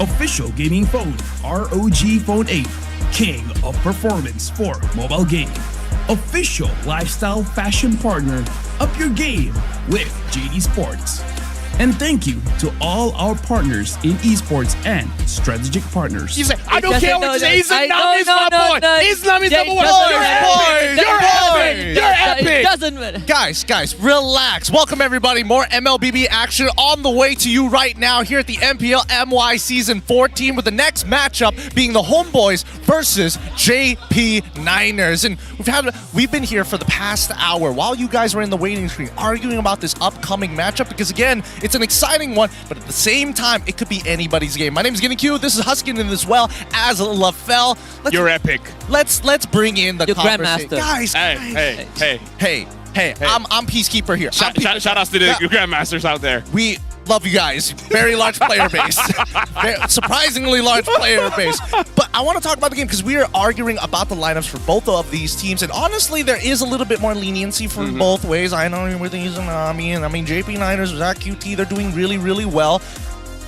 Official gaming phone ROG Phone 8. King of performance for mobile gaming. Official lifestyle fashion partner. Up your game with JD Sports. And thank you to all our partners in esports and strategic partners. You say, I don't care what you say. Islam is my boy. Islam is number one. You're epic. You're epic. It doesn't matter. Guys, relax. Welcome everybody. More MLBB action on the way to you right now here at the MPL MY Season 14 with the next matchup being the Homebois versus JP Niners. And we've been here for the past hour while you guys were in the waiting screen arguing about this upcoming matchup because again, it's an exciting one, but at the same time, it could be anybody's game. My name is Getting Q. This is Huskin as well as LaFell. You're epic. Let's bring in the conversation. Grandmaster. Guys, hey. I'm Peacekeeper here. Shout outs to the Grandmasters out there. We love you guys. Very large player base. Surprisingly large player base. But I want to talk about the game because we are arguing about the lineups for both of these teams. And honestly, there is a little bit more leniency for both ways. I know we're using Nami. And I mean, JP Niners, Zach QT, they're doing really, really well.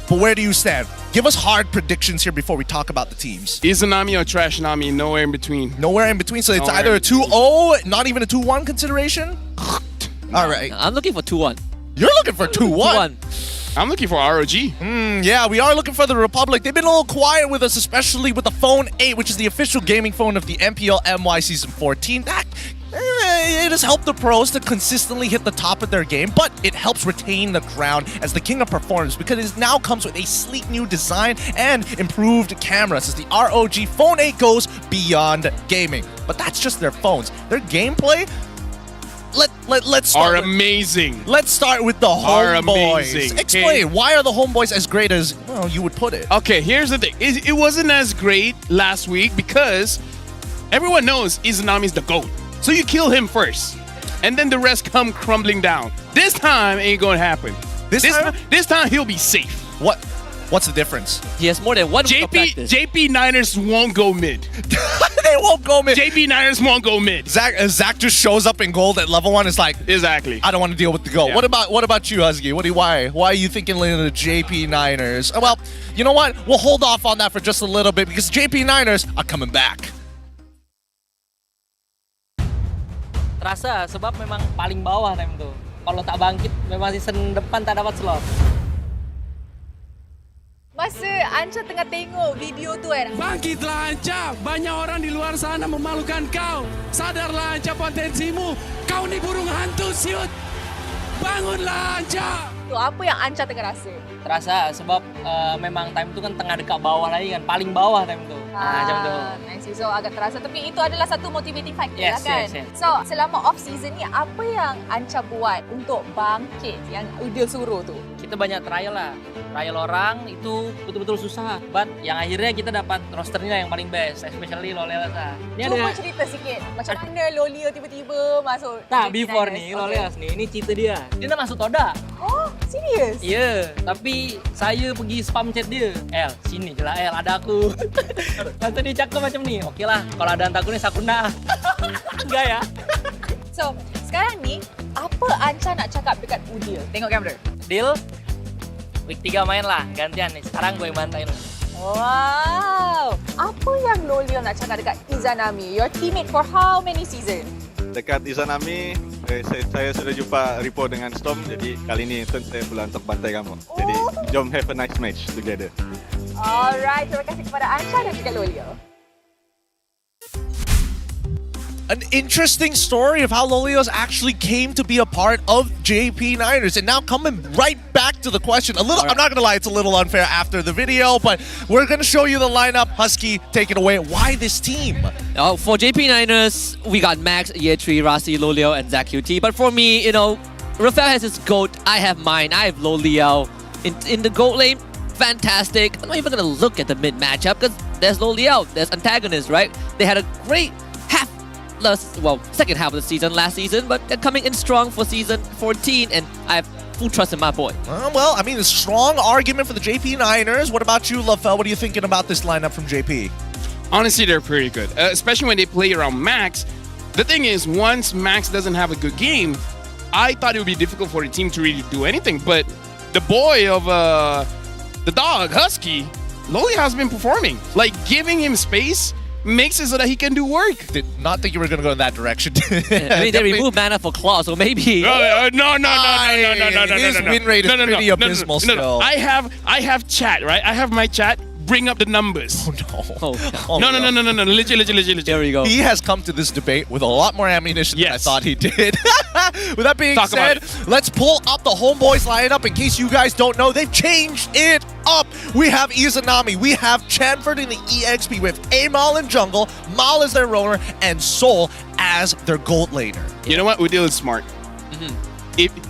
But where do you stand? Give us hard predictions here before we talk about the teams. Izanami or Trash Nami, nowhere in between. Nowhere in between. So it's either a 2-0, not even a 2-1 consideration? All right. I'm looking for 2-1. You're looking for 2-1. I'm looking for ROG. Yeah, we are looking for the Republic. They've been a little quiet with us, especially with the Phone 8, which is the official gaming phone of the MPL MY Season 14. It has helped the pros to consistently hit the top of their game, but it helps retain the crown as the king of performance because it now comes with a sleek new design and improved cameras as the ROG Phone 8 goes beyond gaming. But that's just their phones. Their gameplay... Let's start amazing. Let's start with the Homebois. Explain, why are the Homebois as great as, well, you would put it? Okay, here's the thing. It wasn't as great last week because everyone knows Izanami's the GOAT. So you kill him first, and then the rest come crumbling down. This time ain't gonna happen. This time he'll be safe. What's the difference? He has more than one week of practice. JP Niners won't go mid. They won't go mid. JP Niners won't go mid. Zach just shows up in gold at level 1. It's like, exactly. I don't want to deal with the gold. Yeah. What about you, Husky? Why are you thinking the JP Niners? Well, you know what? We'll hold off on that for just a little bit because JP Niners are coming back. Terasa sebab memang paling bawah time tuh. Kalau tak bangkit, memang season depan tak dapat slot. Masa Ancha tengah tengok video tu kan. Bangkitlah Ancha, banyak orang di luar sana memalukan kau. Sadarlah Ancha potensimu. Kau ni burung hantu siut. Bangunlah Ancha. Tu apa yang Ancha tengah rasa? Terasa sebab memang time tu kan tengah dekat bawah lagi kan, paling bawah time tu. Macam tu. Nice. So agak terasa tapi itu adalah satu motivating factor Yes, lah kan. yes. So selama off season ni apa yang Ancha buat untuk bangkit yang Udil suruh tu? Kita banyak trial lah. Trial orang itu betul-betul susah. But yang akhirnya kita dapat roster ni lah yang paling best, especially Lolelas lah. Cuba cerita sikit macam mana Lolio tiba-tiba masuk. Tak, before ni Lolelas ni, ini cerita dia. Dia nak masuk Toda. Oh, serius? Ya, yeah, tapi saya pergi spam chat dia. Sini je lah ada aku. Nanti dia cakap macam ni, okey lah, kalau ada Antagonist aku nak. Enggak ya? So, sekarang ni, apa Ancha nak cakap dekat Udil? Tengok kamera. Deal, week 3 main lah, gantian nih. Sekarang gue yang bantain. Wow! Apa yang Lolio nak cakap dekat Izanami? Your teammate for how many season? Dekat Izanami, saya sudah jumpa Ripo dengan Storm, jadi kali ini turn saya pula untuk bantai kamu. Jadi, jom have a nice match together. Alright, terima kasih kepada Ancha dan juga Lolio. An interesting story of how Lolios actually came to be a part of JP Niners. And now coming right back to the question, I'm not going to lie, it's a little unfair after the video, but we're going to show you the lineup. Husky, take it away. Why this team? For JP Niners, we got Max, Year 3, Rasi, Lolio, and Zach QT. But for me, Rafael has his GOAT. I have mine. I have Lolio. In the GOAT lane, fantastic. I'm not even going to look at the mid matchup because there's Lolio, there's Antagonist, right? They had a great second half of the season last season, but they're coming in strong for season 14, and I have full trust in my boy. Well, I mean, a strong argument for the JP Niners. What about you, LaFell? What are you thinking about this lineup from JP? Honestly, they're pretty good, especially when they play around Max. The thing is, once Max doesn't have a good game, I thought it would be difficult for the team to really do anything. But the boy of the dog, Husky, Loli has been performing. Like, giving him space makes it so that he can do work. Did not think you were going to go in that direction. I mean, they removed mana for Claw, so maybe. No. His win rate is pretty abysmal still. I have chat, right? I have my chat. Bring up the numbers. Oh, no. No. Legit. There we go. He has come to this debate with a lot more ammunition than I thought he did. With that being said, let's pull up the Homebois lineup. In case you guys don't know, they've changed it up. We have Izanami, we have Chanford in the EXP, we have Amal in jungle, Mal as their roamer, and Sol as their gold laner. You know what? Udil is smart.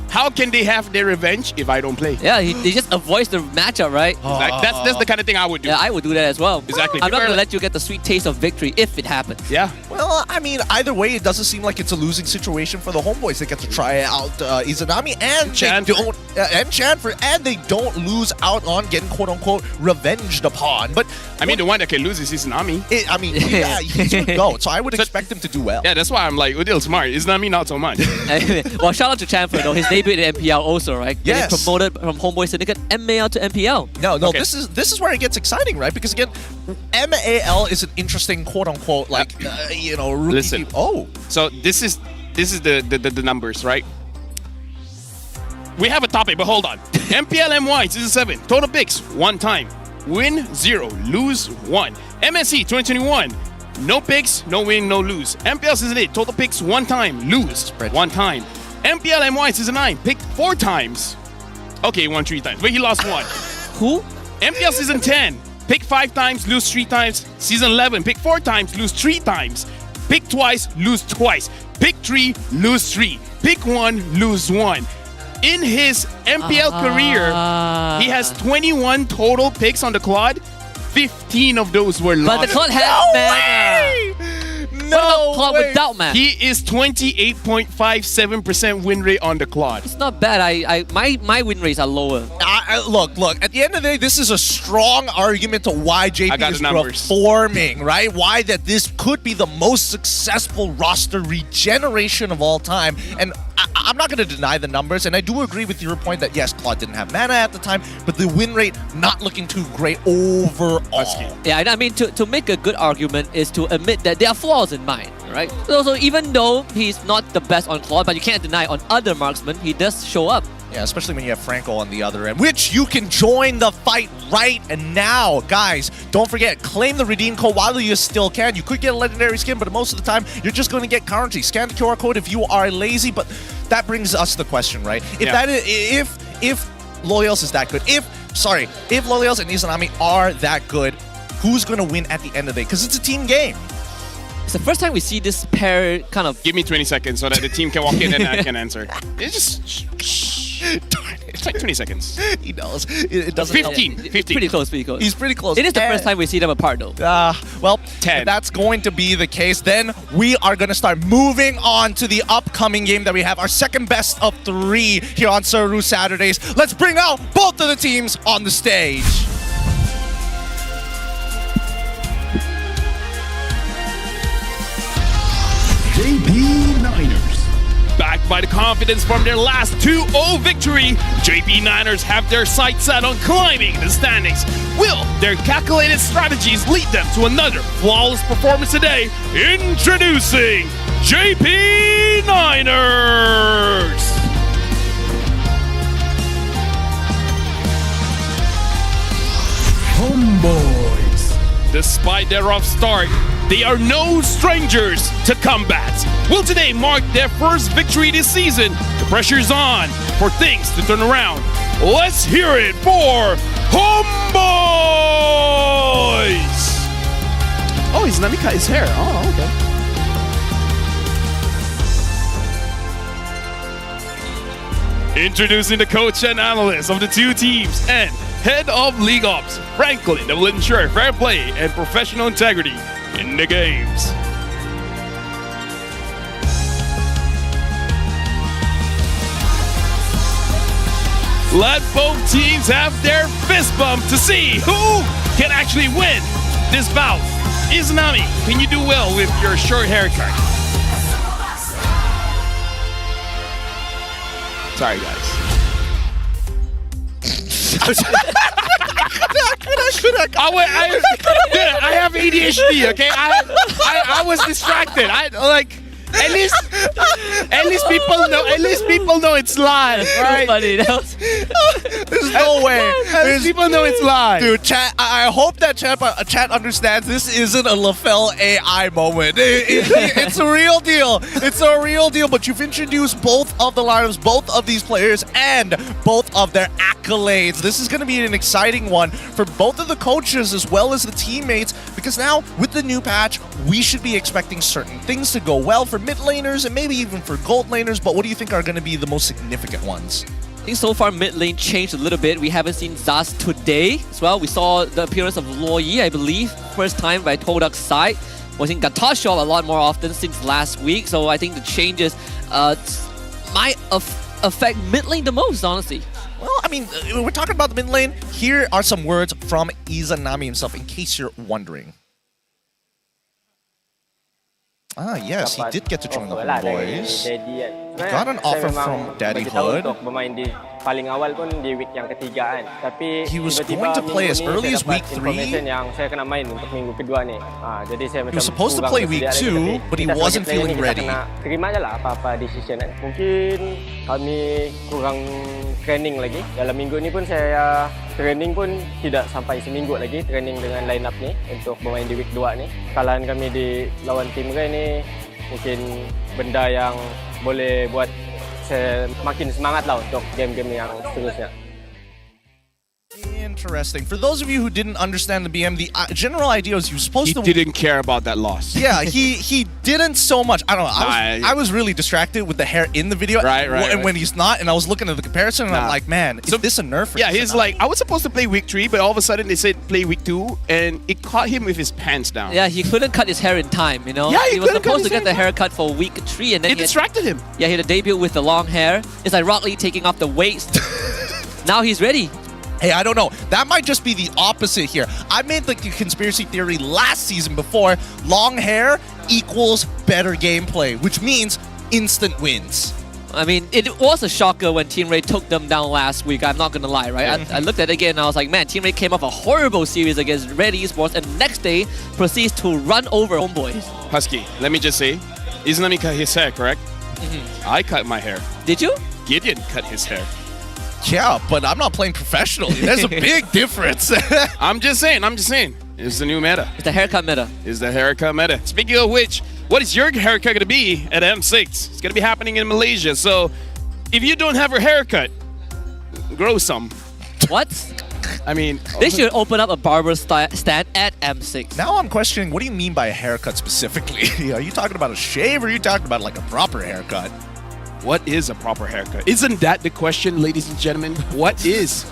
How can they have their revenge if I don't play? Yeah, they just avoids the matchup, right? That's the kind of thing I would do. Yeah, I would do that as well. Exactly. I'm not going to let you get the sweet taste of victory if it happens. Yeah. Well, I mean, either way, it doesn't seem like it's a losing situation for the Homebois. They get to try out Izanami and Chanford, and they don't lose out on getting quote-unquote revenged upon. But I mean, the one that can lose is Izanami. Yeah, he's good goat, so I would expect him to do well. Yeah, that's why I'm like, Udil smart. Izanami not so much. Well, shout out to Chanford though. His debut in MPL also, right? Yes. Getting promoted from Homebois Syndicate MAL to MPL. No, this is where it gets exciting, right? Because again, MAL is an interesting quote-unquote rookie. Listen. Team. Oh, so this is the numbers, right? We have a topic, but hold on. MPL MY Season 7, total picks 1 time, win 0, lose 1. MSC 2021, no picks, no win, no lose. MPL Season 8, total picks 1 time, lose 1 time. MPL MY Season 9, picked 4 times. Okay, he won 3 times, but he lost 1. Who? MPL Season 10, pick 5 times, lose 3 times. Season 11, pick 4 times, lose 3 times. Pick twice, lose twice. Pick 3, lose 3. Pick 1, lose 1. In his MPL career, he has 21 total picks on the Claude. 15 of those were lost. But the Claude has mana. No Claude way. without mana. He is 28.57% win rate on the Claude. It's not bad. My win rates are lower. Look. At the end of the day, this is a strong argument to why JP is performing, right? Why that this could be the most successful roster regeneration of all time. And I'm not going to deny the numbers, and I do agree with your point that yes, Claude didn't have mana at the time, but the win rate not looking too great overall. Yeah, I mean, to make a good argument is to admit that there are flaws in mine, right? So even though he's not the best on Claude, but you can't deny on other marksmen, he does show up. Yeah, especially when you have Franco on the other end, which you can join the fight right now. Guys, don't forget, claim the redeem code while you still can. You could get a legendary skin, but most of the time, you're just going to get currency. Scan the QR code if you are lazy, but that brings us to the question, right? If Loyals is that good, if Loyals and Izanami are that good, who's going to win at the end of the day? Because it's a team game. It's the first time we see this pair kind of... Give me 20 seconds so that the team can walk in and I can answer. It's just... It's like 20 seconds. He knows. It doesn't 15. It's pretty close. He's pretty close. It is the first time we see them apart though. Well, 10. If that's going to be the case, then we are going to start moving on to the upcoming game that we have, our second best of 3 here on Saru Saturdays. Let's bring out both of the teams on the stage. JP Niners. Backed by the confidence from their last 2-0 victory, JP Niners have their sights set on climbing the standings. Will their calculated strategies lead them to another flawless performance today? Introducing JP Niners! Homebois. Despite their rough start, they are no strangers to combat. Will today mark their first victory this season? The pressure's on for things to turn around. Let's hear it for Homebois! Oh, he's let me cut his hair. Oh, okay. Introducing the coach and analyst of the 2 teams and head of League Ops, Franklin, that will ensure fair play and professional integrity in the games. Let both teams have their fist bump to see who can actually win this bout. Izanami, can you do well with your short haircut? Sorry, guys. I have ADHD. Okay, I was distracted. At least people know. At least people know it's live, right? Funny. There's no way. People know it's live. Dude, chat. I hope that chat understands this isn't a LaFell AI moment. It's a real deal. It's a real deal. But you've introduced both of the lineups, both of these players, and both of their accolades. This is going to be an exciting one for both of the coaches as well as the teammates, because now with the new patch, we should be expecting certain things to go well for mid laners and maybe even for gold laners. But what do you think are going to be the most significant ones? I think so far mid lane changed a little bit. We haven't seen Zaz today as well. We saw the appearance of Loyi, I believe, first time by Todak's side. We're seeing Gatashov a lot more often since last week. So I think the changes might affect mid lane the most, honestly. Well, I mean, we're talking about the mid lane. Here are some words from Izanami himself, in case you're wondering. Ah, yes, he did get to join the Homebois. He got an offer from Daddy Hood. paling awal pun di week yang ketiga kan. Tapi he was going to play as early as week 3. Yang saya kena main untuk minggu kedua ni. Jadi saya macam he was supposed to play week 2, but he wasn't feeling ready. Terima je lah apa-apa decision kan. Mungkin kami kurang training lagi. Dalam minggu ni pun saya training pun tidak sampai seminggu lagi training dengan line up ni untuk bermain di week 2 ni. Kekalahan kami di lawan tim Ray ni mungkin benda yang boleh buat saya makin semangat lah untuk game-game yang seterusnya. Interesting. For those of you who didn't understand the BM, the general idea was you were supposed to... He didn't care about that loss. Yeah, he didn't so much. I don't know. I was really distracted with the hair in the video. Right. And when he's not, and I was looking at the comparison, and I'm like, man, is this a nerf? Yeah, he's like, I was supposed to play week 3, but all of a sudden they said play week 2, and it caught him with his pants down. Yeah, he couldn't cut his hair in time, you know? Yeah, he was supposed to get the haircut for week 3, and then it distracted him. Yeah, he had a debut with the long hair. It's like Rock Lee taking off the waist. Now he's ready. Hey, I don't know. That might just be the opposite here. I made the conspiracy theory last season before. Long hair equals better gameplay, which means instant wins. I mean, it was a shocker when Team Ray took them down last week. I'm not going to lie, right? I looked at it again and I was like, man, Team Ray came off a horrible series against Red Esports, and next day proceeds to run over Homebois. Husky, let me just say, Izanami cut his hair, correct? I cut my hair. Did you? Gideon cut his hair. Yeah, but I'm not playing professionally. There's a big difference. I'm just saying. It's the new meta. It's the haircut meta. It's the haircut meta. Speaking of which, what is your haircut going to be at M6? It's going to be happening in Malaysia. So if you don't have a haircut, grow some. What? I mean... They should open up a barber stand at M6. Now I'm questioning, what do you mean by a haircut specifically? Are you talking about a shave, or are you talking about like a proper haircut? What is a proper haircut? Isn't that the question, ladies and gentlemen? What is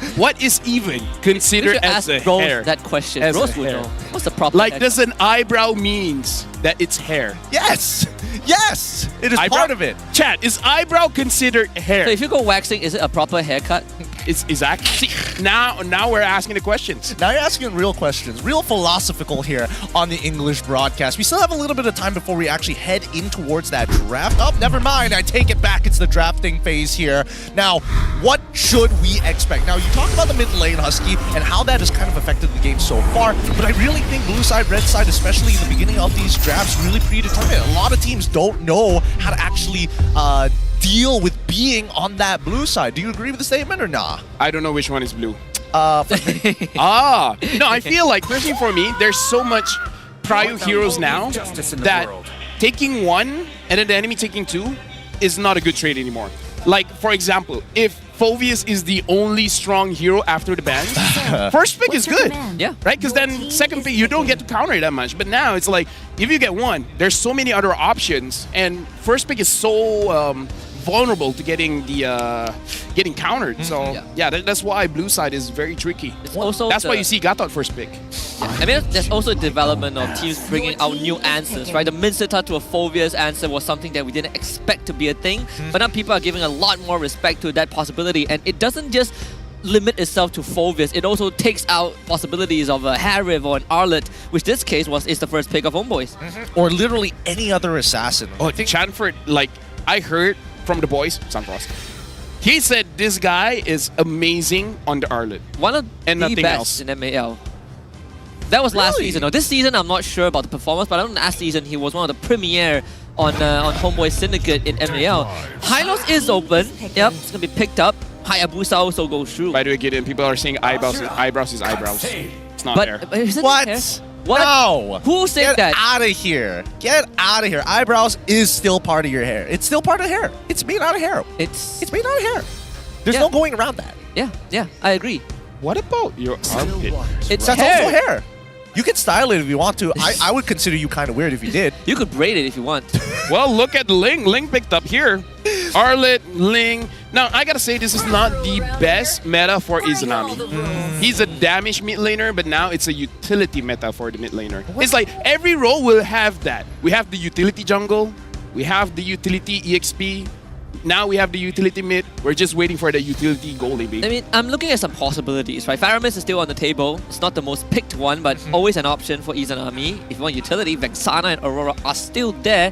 even considered as a Rose hair? that question. As Rose a would hair. know. What's the proper Like, haircut? does an eyebrow means that it's hair? Yes! Yes! It is part of it. Chat, is eyebrow considered hair? So if you go waxing, is it a proper haircut? It's exactly. See, now we're asking the questions. Now you're asking real questions, real philosophical here on the English broadcast. We still have a little bit of time before we actually head in towards that draft. Oh, never mind. I take it back. It's the drafting phase here. Now, what should we expect? Now, you talk about the mid lane, Husky, and how that has kind of affected the game so far, but I really think blue side, red side, especially in the beginning of these drafts, really predetermined. A lot of teams don't know how to actually deal with being on that blue side. Do you agree with the statement or nah? I don't know which one is blue. No, I feel like, personally for me, there's so much prio heroes now that taking one and then the enemy taking two is not a good trade anymore. Like, for example, if Phoveus is the only strong hero after the ban, first pick is good. Yeah. Right? Because then second pick, you don't get to counter it that much. But now it's like, if you get one, there's so many other options. And first pick is so vulnerable to getting countered. So yeah, that's why blue side is very tricky. It's also that's why you see Gatot first pick. I mean, there's also a development of teams bringing out new answers, right? The Minseta to a Phoveus answer was something that we didn't expect to be a thing, but now people are giving a lot more respect to that possibility, and it doesn't just limit itself to Phovis. It also takes out possibilities of a Harriv or an Arlet, which this case is the first pick of Homebois. Or literally any other assassin. Oh, Chanford, like, I heard from the boys, Sunfrost, he said this guy is amazing on the Arlet. One of and the nothing best else. in MAL. That was last season. Now, this season, I'm not sure about the performance, but I know last season he was one of the premier on Homebois Syndicate in MAL. Hylos is open. Yep, it's going to be picked up. Hayabusa also goes through. By the way, Gideon, people are saying eyebrows is eyebrows. It's not there. But isn't What? it hair? What? No! Who said that? Get out of here. Get out of here. Eyebrows is still part of your hair. It's still part of hair. It's made out of hair. It's made out of hair. There's no going around that. Yeah, I agree. What about your armpit? It's That's hair. also hair. You can style it if you want to. I would consider you kind of weird if you did. You could braid it if you want. Well, look at Ling. Ling picked up here. Arlet, Ling. Now, I gotta say, this is not the best meta for Izanami. He's a damage mid laner, but now it's a utility meta for the mid laner. It's like every role will have that. We have the utility jungle. We have the utility EXP. Now we have the utility mid. We're just waiting for the utility goalie, baby. I mean, I'm looking at some possibilities, right? Faramis is still on the table. It's not the most picked one, but always an option for Izanami. If you want utility, Vexana and Aurora are still there.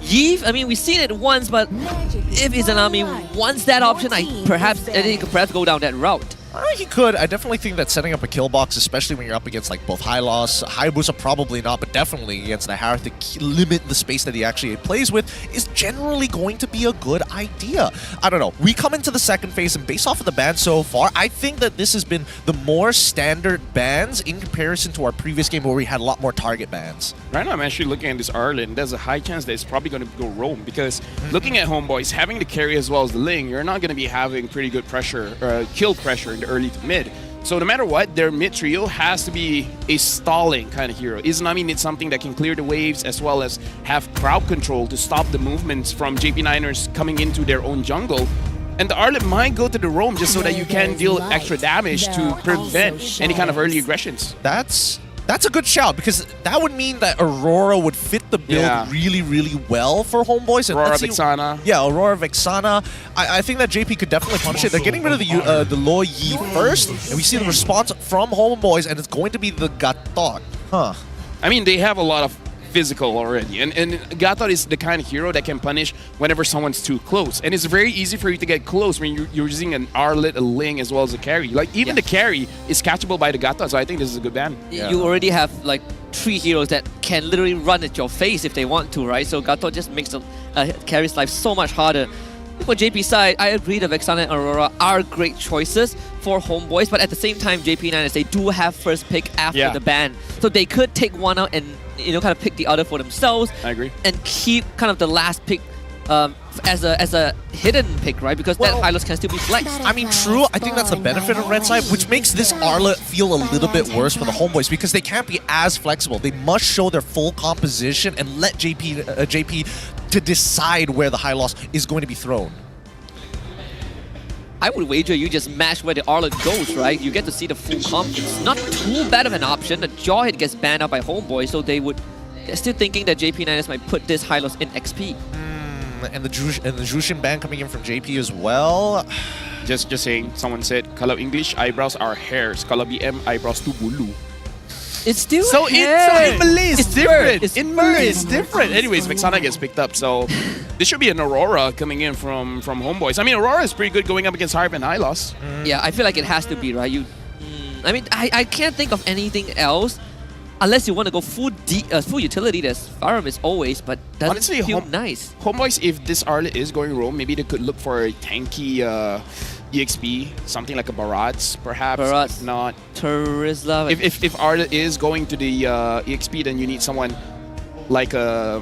Yves, I mean, we've seen it once, but if Izanami wants that option, I think he could perhaps go down that route. He could. I definitely think that setting up a kill box, especially when you're up against like both Hylos, Hayabusa probably not, but definitely against the Harith to limit the space that he actually plays with, is generally going to be a good idea. I don't know. We come into the second phase, and based off of the bans so far, I think that this has been the more standard bans in comparison to our previous game where we had a lot more target bans. Right now, I'm actually looking at this Arlet, and there's a high chance that it's probably going to go roam, because looking at Homebois, having the carry as well as the Ling, you're not going to be having pretty good pressure, kill pressure in the early to mid. So no matter what, their mid trio has to be a stalling kind of hero. Izanami needs something that can clear the waves as well as have crowd control to stop the movements from JP9ers coming into their own jungle. And the Arlet might go to the roam just so that you can deal extra damage to prevent any kind of early aggressions. That's a good shout, because that would mean that Aurora would fit the build really, really well for Homebois. And Aurora Vexana. Yeah, Aurora Vexana. I think that JP could definitely punish it. They're getting rid of the Lo Yi first, and we see the response from Homebois, and it's going to be the Gatot. Huh. I mean, they have a lot of physical already, and Gatot is the kind of hero that can punish whenever someone's too close, and it's very easy for you to get close when you're using an Arlet, a Ling, as well as a carry. Like even the carry is catchable by the Gatot, so I think this is a good ban. You already have like 3 heroes that can literally run at your face if they want to, right? So Gatot just makes the carry's life so much harder. For JP side, I agree that Vexana and Aurora are great choices for Homebois, but at the same time, JP9ers, they do have first pick after the ban, so they could take one out and kind of pick the other for themselves. I agree. And keep kind of the last pick as a hidden pick, right? Because that Hylos can still be flexed. I mean, true. I think that's the benefit of Red Side, which makes this Arlet feel a little bit worse for the Homebois because they can't be as flexible. They must show their full composition and let JP to decide where the Hylos is going to be thrown. I would wager you just match where the Arlet goes, right? You get to see the full comp. It's not too bad of an option. The Jawhead gets banned out by Homeboy, so they're still thinking that JP9ers might put this Hylos in XP. And the Jushin ban coming in from JP as well. Just saying, someone said, kalau English, eyebrows are hairs. Kalau BM, eyebrows tu bulu. It's still so hair. in Malay, it's different. In Malay, it's different. Anyways, Vexana gets picked up, so this should be an Aurora coming in from Homebois. I mean, Aurora is pretty good going up against Harp and Hylos. Yeah, I feel like it has to be, right? I mean, I can't think of anything else unless you want to go full utility. There's Aramis always, but doesn't honestly feel nice. Homebois, if this Arlet is going roam, maybe they could look for a tanky EXP, something like a Barats, perhaps. Barats, if not Terizla. If Arlet is going to the EXP, then you need someone like a.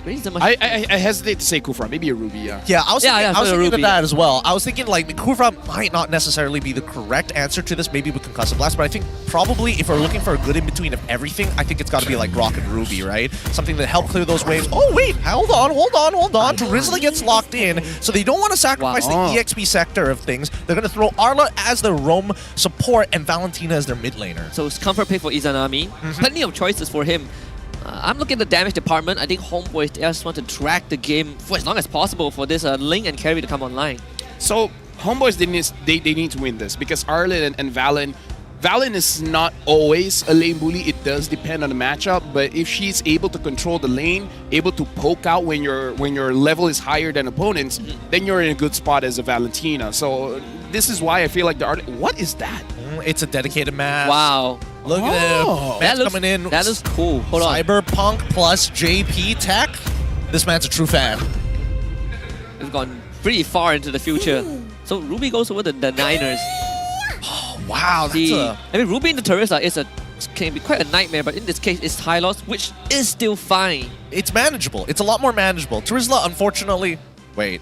I hesitate to say Kufra, maybe a Ruby, Yeah, I was thinking of that as well. I was thinking like Kufra might not necessarily be the correct answer to this, maybe with Concussive Blast, but I think probably if we're looking for a good in-between of everything, I think it's got to be like Rock and Ruby, right? Something that help clear those waves. Oh wait, hold on. Terizla gets locked in, so they don't want to sacrifice the EXP sector of things. They're going to throw Arla as their roam support and Valentina as their mid laner. So it's comfort pick for Izanami. Plenty of choices for him. I'm looking at the damage department. I think Homeboy just want to drag the game for as long as possible for this Ling and carry to come online. So Homeboys, they need to win this because Arlen and Valen is not always a lane bully. It does depend on the matchup, but if she's able to control the lane, able to poke out when your level is higher than opponents, then you're in a good spot as a Valentina. So this is why I feel like the Arlen... What is that? It's a dedicated mask. Wow. Look at him. That looks, coming in. That looks cool. Hold on. Cyberpunk plus JP tech. This man's a true fan. We've gone pretty far into the future. So Ruby goes over the Niners. Wow, I mean, Ruby in the Teresa can be quite a nightmare, but in this case, it's high loss, which is still fine. It's manageable. It's a lot more manageable. Teresa, unfortunately... Wait.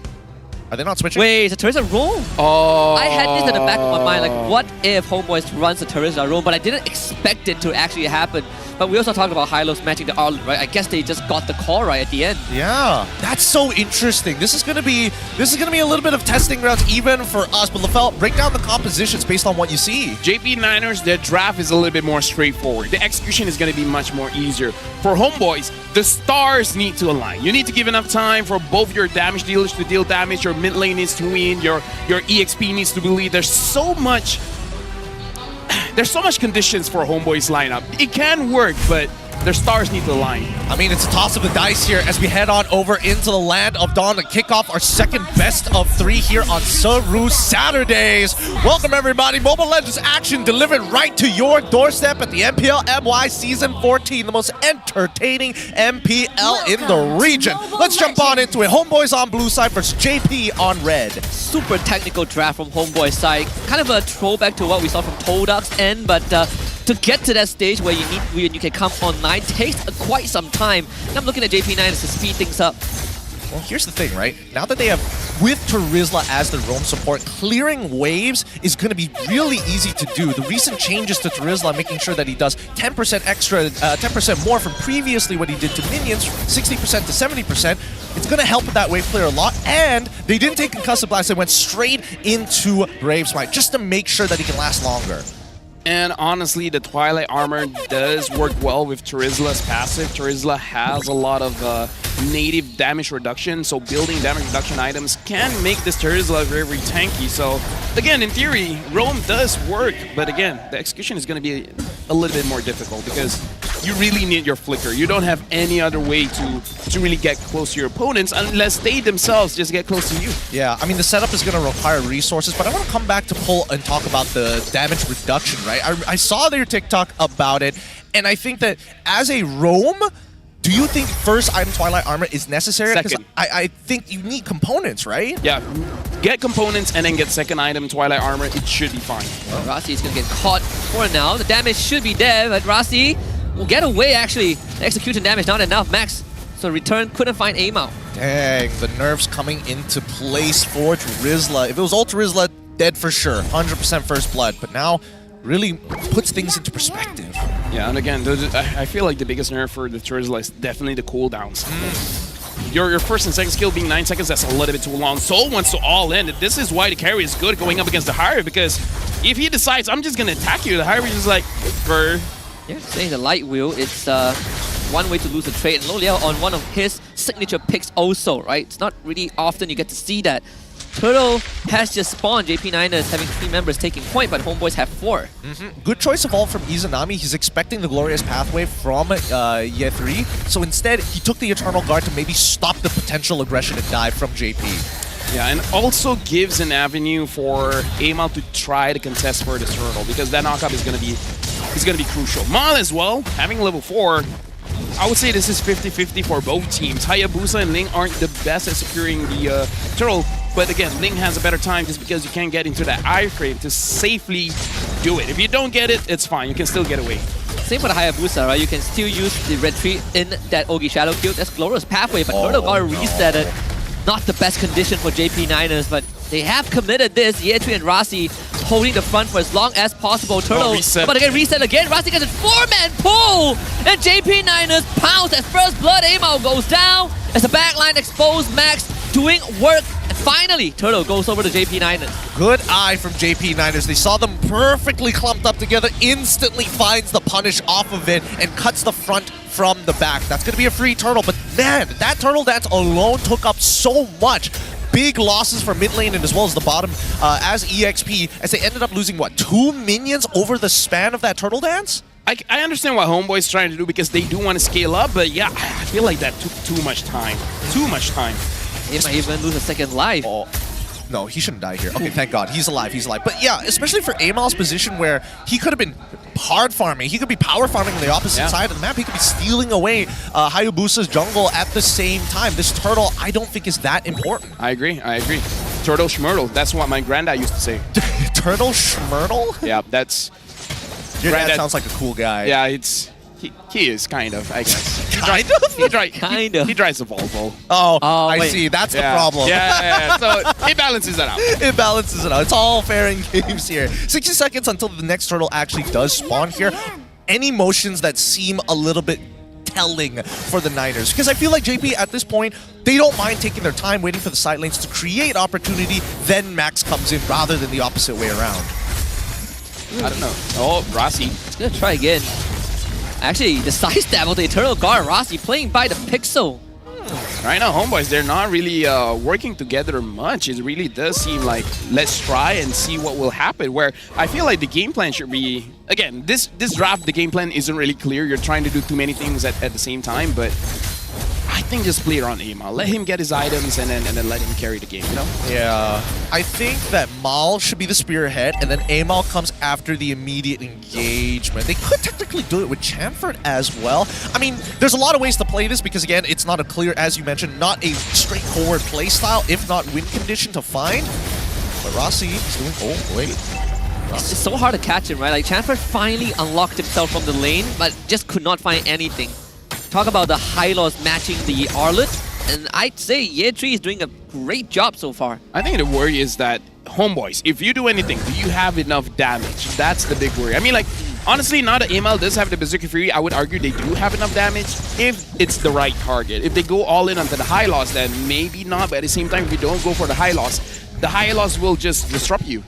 Are they not switching? Wait, it's a Teresa roam? Oh. I had this in the back of my mind, like, what if Homeboys runs a Teresa roam? But I didn't expect it to actually happen. But we also talked about high-lows matching the Arlen, right? I guess they just got the call right at the end. Yeah, that's so interesting. This is gonna be a little bit of testing grounds even for us. But LaFell, break down the compositions based on what you see. JP Niners, their draft is a little bit more straightforward. The execution is going to be much more easier. For Homeboys, the stars need to align. You need to give enough time for both your damage dealers to deal damage, your mid lane needs to win, your EXP needs to be lead. There's so much conditions for Homeboys lineup. It can work, but their stars need to align. I mean, it's a toss of the dice here as we head on over into the land of Dawn to kick off our second best of 3 here on Saru Saturdays. Welcome everybody. Mobile Legends action delivered right to your doorstep at the MPL MY Season 14, the most entertaining MPL in the region. Let's jump on into it. Homeboys on blue side versus JP on red. Super technical draft from Homeboy's side. Kind of a throwback to what we saw from Todak's end, but to get to that stage where you can come online takes quite some time. And I'm looking at JP9 to speed things up. Well, here's the thing, right? Now that they have, with Terizla as the roam support, clearing waves is going to be really easy to do. The recent changes to Terizla, making sure that he does 10% extra, 10% more from previously what he did to minions, 60% to 70%. It's going to help with that wave clear a lot. And they didn't take Concussive Blast, they went straight into Brave Smite just to make sure that he can last longer. And honestly, the Twilight Armor does work well with Terizla's passive. Terizla has a lot of native damage reduction, so building damage reduction items can make this Terizla very, very tanky. So again, in theory, roam does work, but again, the execution is going to be a little bit more difficult because you really need your flicker. You don't have any other way to really get close to your opponents unless they themselves just get close to you. Yeah, I mean, the setup is going to require resources, but I want to come back to Pull and talk about the damage reduction, right? I saw their TikTok about it, and I think that as a roam, do you think first item Twilight Armor is necessary? Because I think you need components, right? Yeah, get components and then get second item Twilight Armor. It should be fine. Well, Rasi is going to get caught for now. The damage should be there, but Rasi will get away, actually. The execution damage not enough. Max, so return, couldn't find aim out. Dang, the nerfs coming into place for Terizla. If it was all Terizla, dead for sure. 100% first blood, but now really puts things into perspective. Yeah, and again, I feel like the biggest nerf for the Terizla is definitely the cooldowns. Your first and second skill being 9 seconds, that's a little bit too long. Soul wants to all in. This is why the carry is good going up against the Harry, because if he decides, I'm just going to attack you, the Harry is just like, brr. Yeah, saying the light wheel, it's one way to lose a trade. And Loliao on one of his signature picks also, right? It's not really often you get to see that. Turtle has just spawned. JP9ers having 3 members taking point, but Homeboys have 4. Good choice of all from Izanami. He's expecting the Glorious Pathway from Year 3. So instead, he took the Eternal Guard to maybe stop the potential aggression and dive from JP. Yeah, and also gives an avenue for Amal to try to contest for the Turtle, because that knockup is going to be crucial. Mal as well, having level 4. I would say this is 50-50 for both teams. Hayabusa and Ling aren't the best at securing the Turtle, but again, Ling has a better time just because you can't get into that iframe to safely do it. If you don't get it, it's fine. You can still get away. Same for the Hayabusa, right? You can still use the retreat in that Ogi Shadow kill. That's Glorious Pathway, but Turtle got to reset it. Not the best condition for JP9ers, but they have committed this. Yetri and Rasi holding the front for as long as possible. Turtle about to get reset again. Rasi gets a 4-man pull! And JP9ers pounce as first blood. Amal goes down as the backline exposed. Max doing work. And finally, Turtle goes over to JP9ers. Good eye from JP9ers. They saw them perfectly clumped up together, instantly finds the punish off of it, and cuts the front from the back. That's going to be a free turtle, but man, that turtle dance alone took up so much. big losses for mid lane and as well as the bottom as EXP, as they ended up losing, what, 2 minions over the span of that turtle dance? I understand what Homeboy is trying to do because they do want to scale up, but yeah, I feel like that took too much time. Too much time. He might even lose a second life. Oh. No, he shouldn't die here. Okay, thank God. He's alive. He's alive. But yeah, especially for Amal's position where he could have been hard farming. He could be power farming on the opposite side of the map. He could be stealing away Hayabusa's jungle at the same time. This turtle, I don't think is that important. I agree. Turtle schmurtle. That's what my granddad used to say. Turtle schmurtle? Yeah, that's... Your dad sounds like a cool guy. Yeah, he is, kind of, I guess. Kind of? He drives a Volvo. Oh, I see. That's the problem. Yeah. So it balances it out. It balances it out. It's all fair in games here. 60 seconds until the next turtle actually does spawn here. Any motions that seem a little bit telling for the Niners? Because I feel like JP at this point, they don't mind taking their time waiting for the side lanes to create opportunity, then Max comes in rather than the opposite way around. I don't know. Oh, Rossi. He's gonna try again. Actually, the side stab of the Eternal Guard, Rossi playing by the pixel. Right now, Homeboys, they're not really working together much. It really does seem like, let's try and see what will happen. Where I feel like the game plan should be, again, this draft, the game plan isn't really clear. You're trying to do too many things at the same time, but I think just play around Amal. Let him get his items and then let him carry the game, you know? Yeah. I think that Mal should be the spearhead and then Amal comes after the immediate engagement. They could technically do it with Chamford as well. I mean, there's a lot of ways to play this because, again, it's not a clear, as you mentioned, not a straightforward play style, if not win condition to find. But Rossi is doing... Oh, wait. It's just so hard to catch him, right? Like, Chamford finally unlocked himself from the lane, but just could not find anything. Talk about the Hylos matching the Arlet, and I'd say Ye3 is doing a great job so far. I think the worry is that, Homeboys, if you do anything, do you have enough damage? That's the big worry. I mean, like, honestly, now that Amal does have the Berserker Fury, I would argue they do have enough damage if it's the right target. If they go all in onto the Hylos, then maybe not, but at the same time, if you don't go for the Hylos will just disrupt you.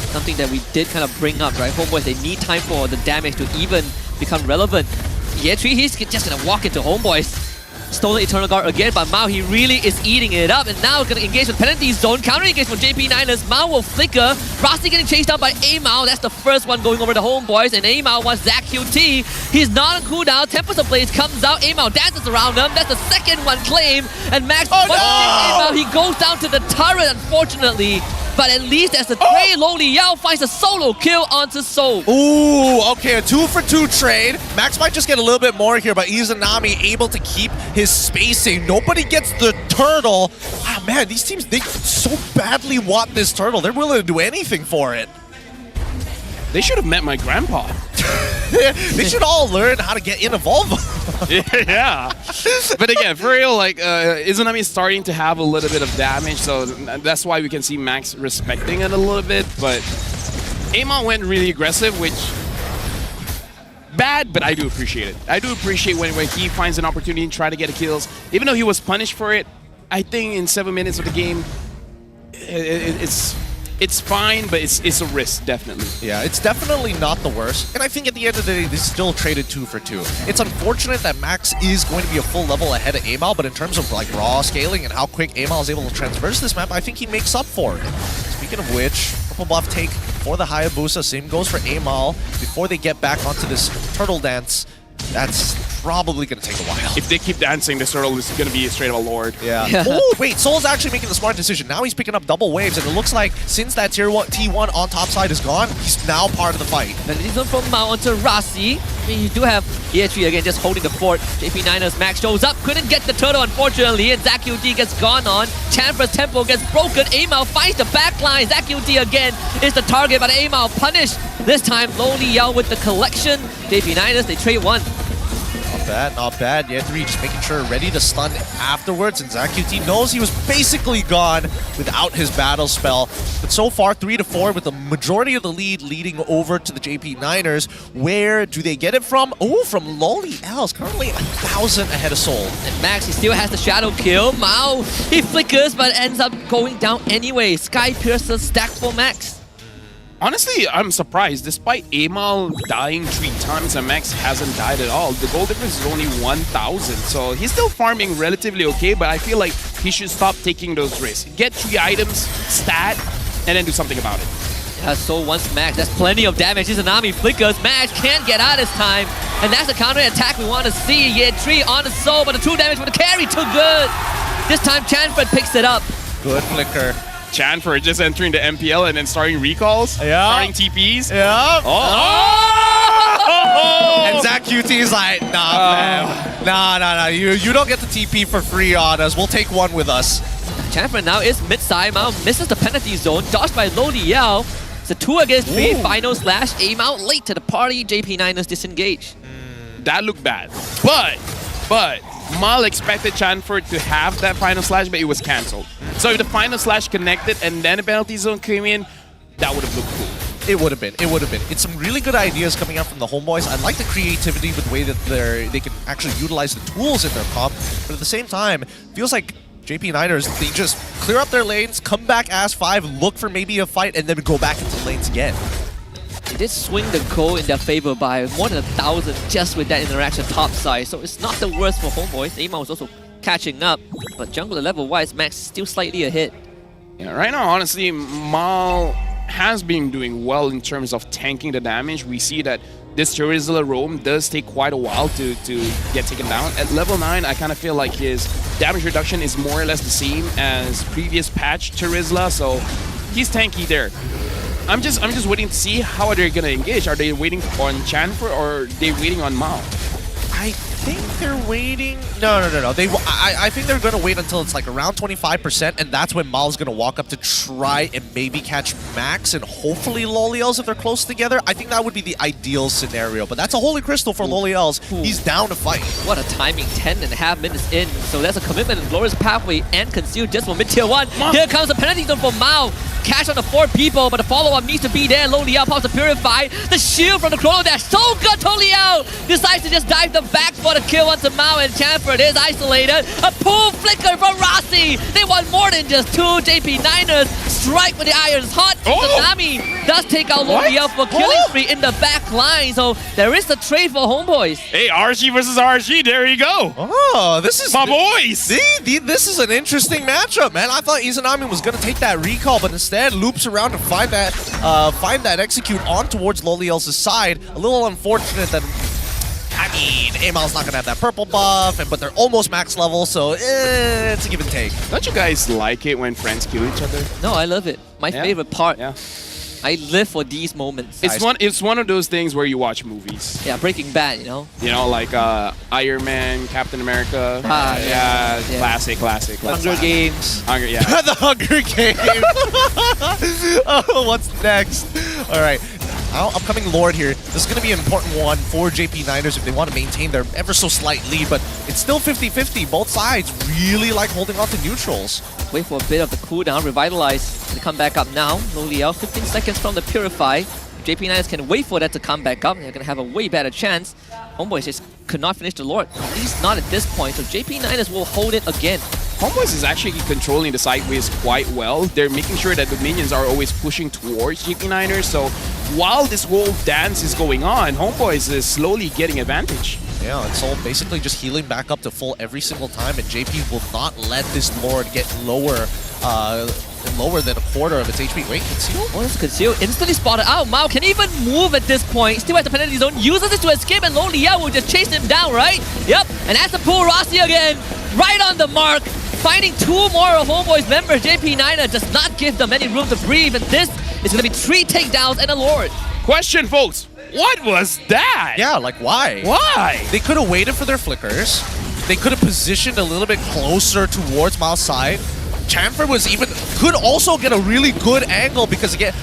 Something that we did kind of bring up, right? Homeboys, they need time for the damage to even become relevant. Ye3, he's just gonna walk into Homeboys. Stolen Eternal Guard again, but Mao, he really is eating it up, and now gonna engage with Penalty Zone, counter engage from JP9ers. Mao will flicker. Rossi getting chased down by Amao. That's the first one going over the Homeboys, and Amao wants Zach QT. He's not on cooldown. Tempest of Blaze comes out. Amao dances around him. That's the second one claim, and Max Amao, he goes down to the turret, unfortunately. But at least as the Trey Lowly Yao finds a solo kill onto Soul. Ooh, okay, a 2-for-2 trade. Max might just get a little bit more here, but Izanami able to keep his spacing. Nobody gets the turtle. Ah, man, these teams, they so badly want this turtle. They're willing to do anything for it. They should have met my grandpa. They should all learn how to get in a Volvo. Yeah. But again, for real, like, Izanami is starting to have a little bit of damage, so that's why we can see Max respecting it a little bit. But Amon went really aggressive, which... bad, but I do appreciate it. I do appreciate when he finds an opportunity and try to get kills. Even though he was punished for it, I think in 7 minutes of the game, it's fine, but it's a risk, definitely. Yeah, it's definitely not the worst. And I think at the end of the day, they still traded 2-for-2. It's unfortunate that Max is going to be a full level ahead of Amal, but in terms of like raw scaling and how quick Amal is able to traverse this map, I think he makes up for it. Speaking of which, purple buff take for the Hayabusa. Same goes for Amal. Before they get back onto this turtle dance, that's probably going to take a while. If they keep dancing, this turtle is going to be a straight up a lord. Yeah. Oh, wait, Soul's actually making the smart decision. Now he's picking up double waves, and it looks like since that tier 1 T1 on top side is gone, he's now part of the fight. And he's on from Mao onto Rossi. I mean, you do have Ye3 again just holding the fort. JP9ers Max shows up, couldn't get the turtle unfortunately, and ZaQT gets gone on. Chamfer's tempo gets broken. Amal finds the backline. ZaQT again is the target, but Amal punished. This time, Lowly Yao with the collection. JP9ers, they trade one. Not bad. Ye3 just making sure ready to stun afterwards, and ZaQT knows he was basically gone without his battle spell. But so far, 3-4 with the majority of the lead leading over to the JP9ers. Where do they get it from? Oh, from Lowly Els, currently 1,000 ahead of Soul. And Max, he still has the shadow kill. Mao, he flickers but ends up going down anyway. Sky Piercer stacked for Max. Honestly, I'm surprised. Despite Amal dying 3 times and Max hasn't died at all, the goal difference is only 1,000. So he's still farming relatively okay, but I feel like he should stop taking those risks. Get 3 items, stat, and then do something about it. Yeah, so once Max, that's plenty of damage. Izanami flickers. Max can't get out this time. And that's the counter attack we want to see. He had 3 on the soul, but the 2 damage from the carry, too good. This time Chanford picks it up. Good flicker. Chanford just entering the MPL and then starting recalls. Yeah. Starting TPs. Yeah. Oh! And Zach QT is like, nah, man. Nah. You don't get the TP for free on us. We'll take one with us. Chanford now is mid-side. Mao misses the penalty zone. Dodged by Lo Liao. It's a 2 against 3 final slash. Aim out late to the party. JP9ers disengage. That looked bad. But Mal expected Chanford to have that final slash, but it was cancelled. So if the final slash connected and then the penalty zone came in, that would have looked cool. It would have been. It's some really good ideas coming out from the Homebois. I like the creativity with the way that they can actually utilize the tools in their comp, but at the same time, feels like JP9ers, they just clear up their lanes, come back as 5, look for maybe a fight, and then go back into lanes again. They did swing the goal in their favor by more than 1,000 just with that interaction topside, so it's not the worst for Homebois. Aima was also catching up, but jungler level-wise, Max still slightly ahead. Yeah, right now, honestly, Mal has been doing well in terms of tanking the damage. We see that this Charizla roam does take quite a while to get taken down. At level 9, I kind of feel like his damage reduction is more or less the same as previous patch Charizla, so he's tanky there. I'm just waiting to see how they're gonna engage. Are they waiting on Chanford or are they waiting on Mao? I think they're waiting. No. I think they're gonna wait until it's like around 25%, and that's when Mal's gonna walk up to try and maybe catch Max and hopefully Loliels if they're close together. I think that would be the ideal scenario. But that's a holy crystal for Loliels. He's down to fight. What a timing! 10.5 minutes in, so that's a commitment in Glorious Pathway and Conceal just for mid-tier 1. Here comes the penalty zone for Mao. Catch on the 4 people, but the follow-up needs to be there. Lo Liao pops to Purify. The shield from the Chrono Dash, so good. Lo Liao decides to just dive the back for the kill onto Mao, and Chanford is isolated. A pull flicker from Rossi. They want more than just 2. JP9ers strike with the irons hot. Tsunami does take out Lo Liao for killing spree in the back line, so there is the trade for Homebois. Hey, RG versus RG, there you go. Oh, this is my boys. See, this is an interesting matchup, man. I thought Izanami was gonna take that recall, but instead loops around to find that execute on towards Loliels' side. A little unfortunate that, I mean, Amal's not gonna have that purple buff, but they're almost max level, so it's a give and take. Don't you guys like it when friends kill each other? No, I love it. My favorite part. Yeah. I live for these moments. It's one of those things where you watch movies. Yeah, Breaking Bad, you know? You know, like Iron Man, Captain America. Yeah. Classic. Hunger Games. Yeah. The Hunger Games. Oh, what's next? All right. Upcoming Lord here. This is going to be an important one for JP9ers if they want to maintain their ever so slight lead, but it's still 50-50. Both sides really like holding on to neutrals. Wait for a bit of the cooldown, revitalize to come back up now. Lo Liao, 15 seconds from the Purify. If JP9ers can wait for that to come back up, they're going to have a way better chance. Homebois just could not finish the Lord, at least not at this point, so JP9ers will hold it again. Homebois is actually controlling the sideways quite well. They're making sure that the minions are always pushing towards JP9ers, so while this whole dance is going on, Homebois is slowly getting advantage. Yeah, and Soul basically just healing back up to full every single time, and JP will not let this Lord get lower than a quarter of its HP. Wait, Conceal? Oh, that's Conceal. Instantly spotted out. Mao can even move at this point. Still has the penalty zone. Uses it to escape, and Lo Liao will just chase him down, right? Yep, and has to pull Rossi again. Right on the mark. Finding 2 more of Homebois members. JP9 does not give them any room to breathe, and this is going to be 3 takedowns and a Lord. Question, folks. What was that? Yeah, like why? Why? They could have waited for their flickers. They could have positioned a little bit closer towards Mao's side. Chanford could also get a really good angle because again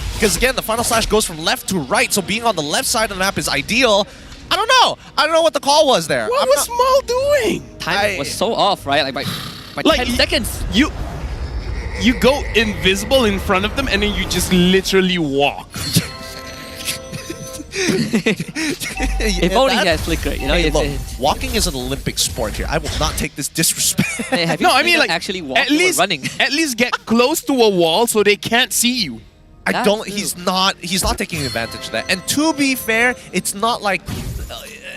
the final slash goes from left to right, so being on the left side of the map is ideal. I don't know what the call was there. What was Mal doing? Time was so off, right? Like by 10 seconds. You go invisible in front of them and then you just literally walk. If only he had flicker, you know. Hey, look, walking is an Olympic sport here. I will not take this disrespect. Hey, no, I mean like actually walking or running. At least get close to a wall so they can't see you. He's not taking advantage of that. And to be fair, it's not like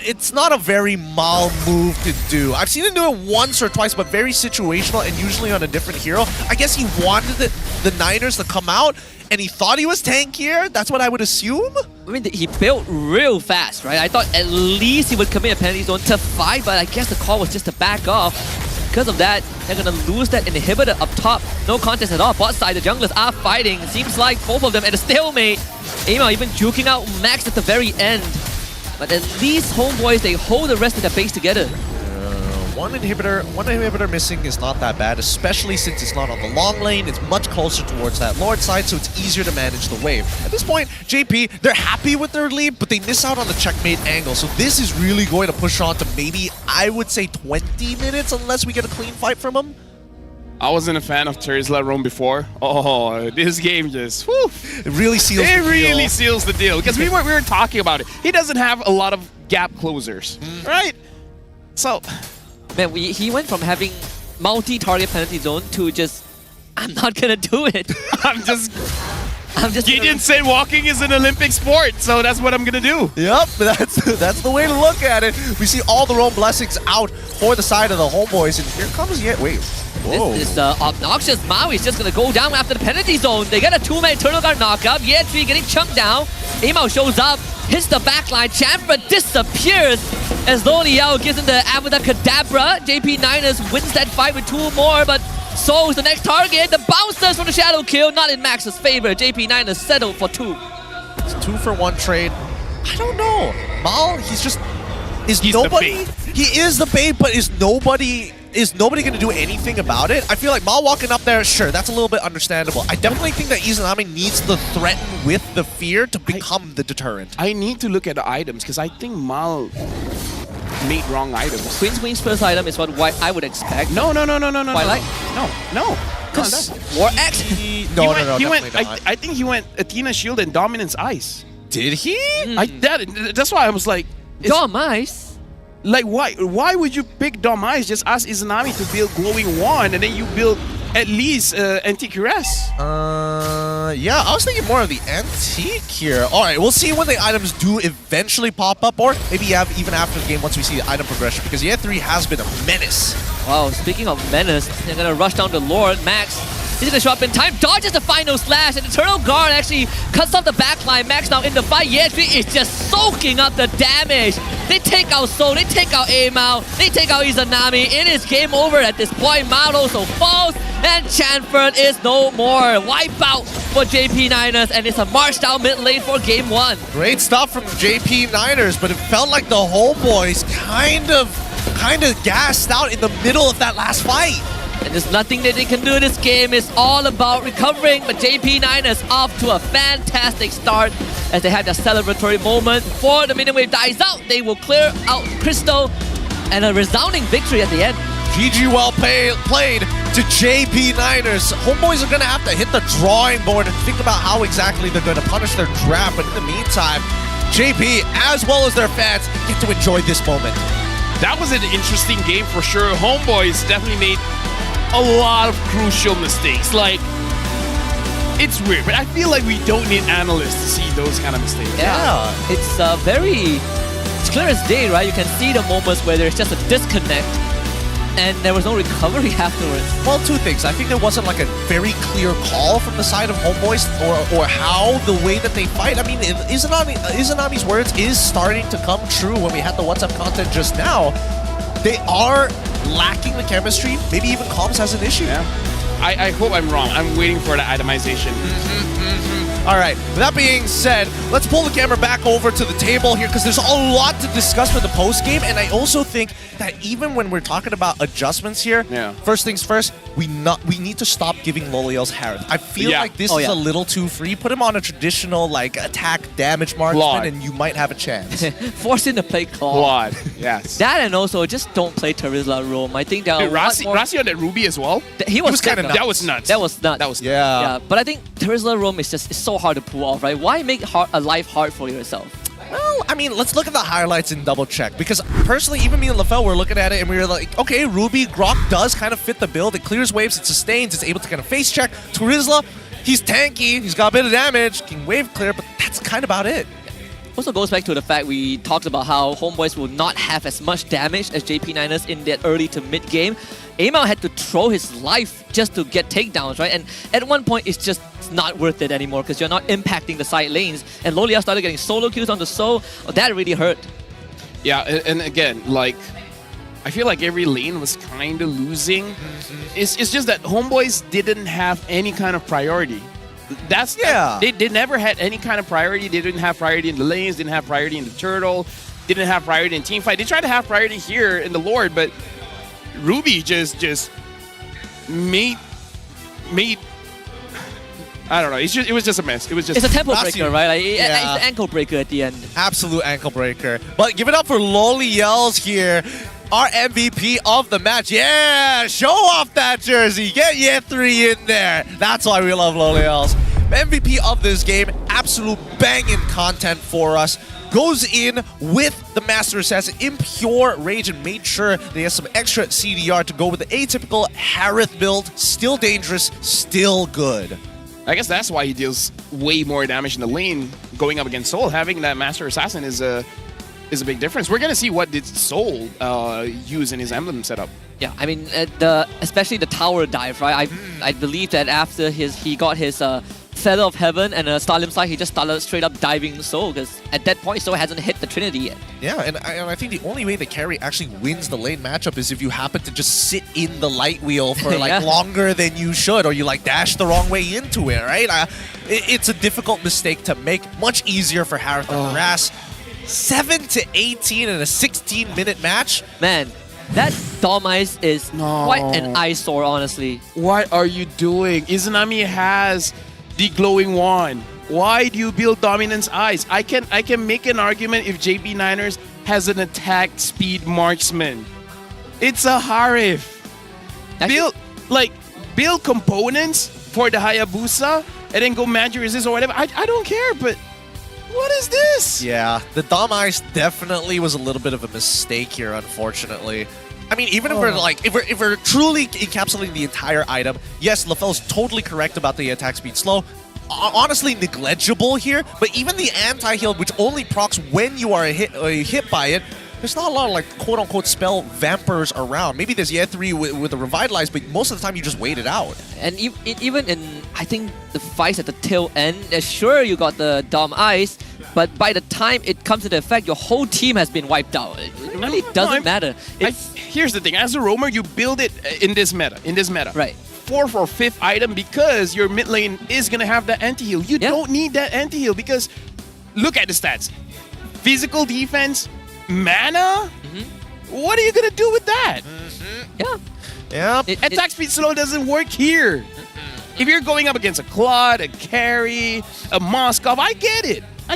it's not a very Mal move to do. I've seen him do it once or twice, but very situational and usually on a different hero. I guess he wanted the Niners to come out and he thought he was tankier. That's what I would assume. I mean, he built real fast, right? I thought at least he would commit a penalty zone to 5, but I guess the call was just to back off. Because of that, they're going to lose that inhibitor up top. No contest at all. Bot side, the junglers are fighting. Seems like both of them at a stalemate. Aimao even juking out Max at the very end. But at least Homeboys, they hold the rest of their base together. One inhibitor missing is not that bad, especially since it's not on the long lane. It's much closer towards that Lord side, so it's easier to manage the wave. At this point, JP, they're happy with their lead, but they miss out on the checkmate angle. So this is really going to push on to maybe, I would say, 20 minutes unless we get a clean fight from him. I wasn't a fan of Terizla Roam before. Oh, this game just, whew. It really seals the deal. It really seals the deal. Because we were talking about it. He doesn't have a lot of gap closers, right? So... Man, he went from having multi-target penalty zone to just, I'm not gonna do it. I'm just Gideon said walking is an Olympic sport, so that's what I'm gonna do. Yep, that's the way to look at it. We see all the Roam blessings out for the side of the Homeboys, and here comes yet. Wait. Whoa. This is obnoxious. Maui's just gonna go down after the penalty zone. They get a 2-man Turtle Guard knockup. Ye3 getting chunked down. Aimao shows up, hits the backline. Chamfer disappears as Loliao gives him the Avada Kedavra. JP Niners wins that fight with 2 more, but so is the next target. The bouncers from the shadow kill, not in Max's favor. JP Niners settled for 2. It's 2-for-1 trade. I don't know. Mal, he's nobody. He is the bait, but is nobody going to do anything about it? I feel like Mal walking up there, sure, that's a little bit understandable. I definitely think that Izanami needs to threaten with the fear to become the deterrent. I need to look at the items because I think Mal made wrong items. Queen's first item is what I would expect. No. Twilight? No. War X? No. I think he went Athena Shield and Dominance Ice. Did he? That's why I was like... Dom Ice? Like, why would you pick Dom Ice? Just ask Izanami to build Glowing Wand and then you build at least Antique Cuirass. Yeah, I was thinking more of the Antique here. Alright, we'll see when the items do eventually pop up, or maybe even after the game once we see the item progression, because Ye3 has been a menace. Wow, speaking of menace, they're gonna rush down to Lord. Max, he's gonna show up in time, dodges the final slash, and the Eternal Guard actually cuts off the backline. Max now in the fight. Ye3 is just soaking up the damage. They take out Soul, they take out Aimao, they take out Izanami. It is game over at this point. Mal also falls, and Chanford is no more. Wipe out for JP Niners, and it's a march down mid lane for game 1. Great stuff from JP Niners, but it felt like the Homeboys kind of gassed out in the middle of that last fight. And there's nothing that they can do in this game. It's all about recovering, but JP Niners off to a fantastic start as they have their celebratory moment. Before the minion wave dies out, they will clear out Crystal, and a resounding victory at the end. GG well played to JP Niners. Homeboys are going to have to hit the drawing board and think about how exactly they're going to punish their draft, but in the meantime, JP, as well as their fans, get to enjoy this moment. That was an interesting game for sure. Homeboys definitely made a lot of crucial mistakes. Like, it's weird, but I feel like we don't need analysts to see those kind of mistakes. Yeah. It's it's clear as day, right? You can see the moments where there's just a disconnect and there was no recovery afterwards. Well, 2 things. I think there wasn't like a very clear call from the side of Homeboys or how the way that they fight. I mean, Izanami's words is starting to come true when we had the WhatsApp content just now. They are lacking the chemistry. Maybe even Comms has an issue. Yeah. I hope I'm wrong. I'm waiting for the itemization. All right, with that being said, let's pull the camera back over to the table here because there's a lot to discuss for the post-game, and I also think that even when we're talking about adjustments here, first things first, we need to stop giving Loliel's Harith. I feel like this is a little too free. Put him on a traditional like attack damage marksman and you might have a chance. Force him to play Claw. Yes. That and also just don't play Terizla Roam. I think that Rasi on that Ruby as well? He was kind of nuts. That was nuts. That was nuts. Yeah, but I think Terizla Roam is so hard to pull off, right? Why make life hard for yourself? Well, I mean, let's look at the highlights and double check. Because personally, even me and LaFell were looking at it and we were like, okay, Ruby, Grok does kind of fit the build. It clears waves, it sustains, it's able to kind of face check. Terizla, He's tanky, he's got a bit of damage, can wave clear, but that's kind of about it. Also goes back to the fact we talked about how Homebois will not have as much damage as JP9ers in that early to mid game. ML had to throw his life just to get takedowns, right? And at one point, it's just not worth it anymore because you're not impacting the side lanes. And Lolia started getting solo kills on the Soul. Oh, that really hurt. Yeah, and again, like, I feel like every lane was kind of losing. It's just that Homebois didn't have any kind of priority. They never had any kind of priority. They didn't have priority in the lanes, didn't have priority in the turtle, didn't have priority in teamfight. They tried to have priority here in the Lord, but Ruby just made I don't know. It was just a mess. It was just. It's a tempo breaker, right? Like, it's an ankle breaker at the end. Absolute ankle breaker. But give it up for Loli Yells here. Our MVP of the match. Yeah, show off that jersey. Get Year 3 in there. That's why we love Loli Yells. MVP of this game. Absolute banging content for us. Goes in with the Master Assassin in pure rage and made sure they have some extra CDR to go with the atypical Harith build. Still dangerous, still good. I guess that's why he deals way more damage in the lane going up against Soul. Having that Master Assassin is a big difference. We're gonna see what did Soul use in his emblem setup. Yeah, I mean, especially the tower dive, right? I believe that after he got his Feather of Heaven and a Starlim Slide, he just started straight up diving Soul, because at that point, Soul hasn't hit the Trinity yet. Yeah, and I think the only way the carry actually wins the lane matchup is if you happen to just sit in the light wheel for like longer than you should, or you like dash the wrong way into it, right? It's a difficult mistake to make, much easier for Harith and Ras. 7-18 in a 16-minute match. Man, that Dom Ice is quite an eyesore, honestly. What are you doing? Izanami has the glowing wand. Why do you build Dominance Eyes? I can make an argument if JP9ers has an attack speed marksman. It's a Harith. Build components for the Hayabusa and then go magic resist or whatever. I don't care, but what is this? Yeah, the Dom Ice definitely was a little bit of a mistake here, unfortunately. I mean, even if we're truly encapsulating the entire item, yes, LaFell's totally correct about the attack speed slow. Honestly, negligible here, but even the anti-heal, which only procs when you are hit by it, there's not a lot of like quote-unquote spell vampers around. Maybe there's Year 3 with the Revitalize, but most of the time you just wait it out. And even in, I think, the fights at the tail end, sure, you got the Dom Ice, but by the time it comes into effect, your whole team has been wiped out. It really doesn't matter. Here's the thing. As a roamer, you build it in this meta. Right. 4th or 5th item because your mid lane is going to have that anti-heal. You don't need that anti-heal because look at the stats. Physical defense, mana? What are you going to do with that? Yeah. Attack speed slow doesn't work here. If you're going up against a Claude, a Carry, a Moskov, I get it. I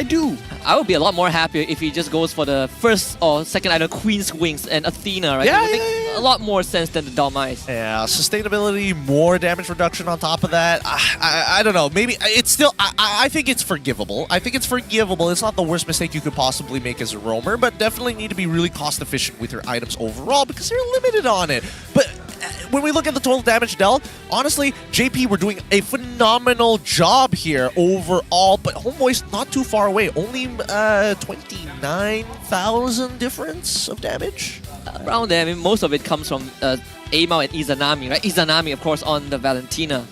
do. I would be a lot more happier if he just goes for the first or second item, Queen's Wings and Athena, right? It would make a lot more sense than the Dom Ice. Yeah, sustainability, more damage reduction on top of that. I don't know. Maybe it's still... I think it's forgivable. It's not the worst mistake you could possibly make as a roamer, but definitely need to be really cost efficient with your items overall because you're limited on it. But when we look at the total damage dealt, honestly, JP were doing a phenomenal job here overall, but Homebois not too far away. Only 29,000 difference of damage. Around there, I mean, most of it comes from Amao and Izanami, right? Izanami, of course, on the Valentina.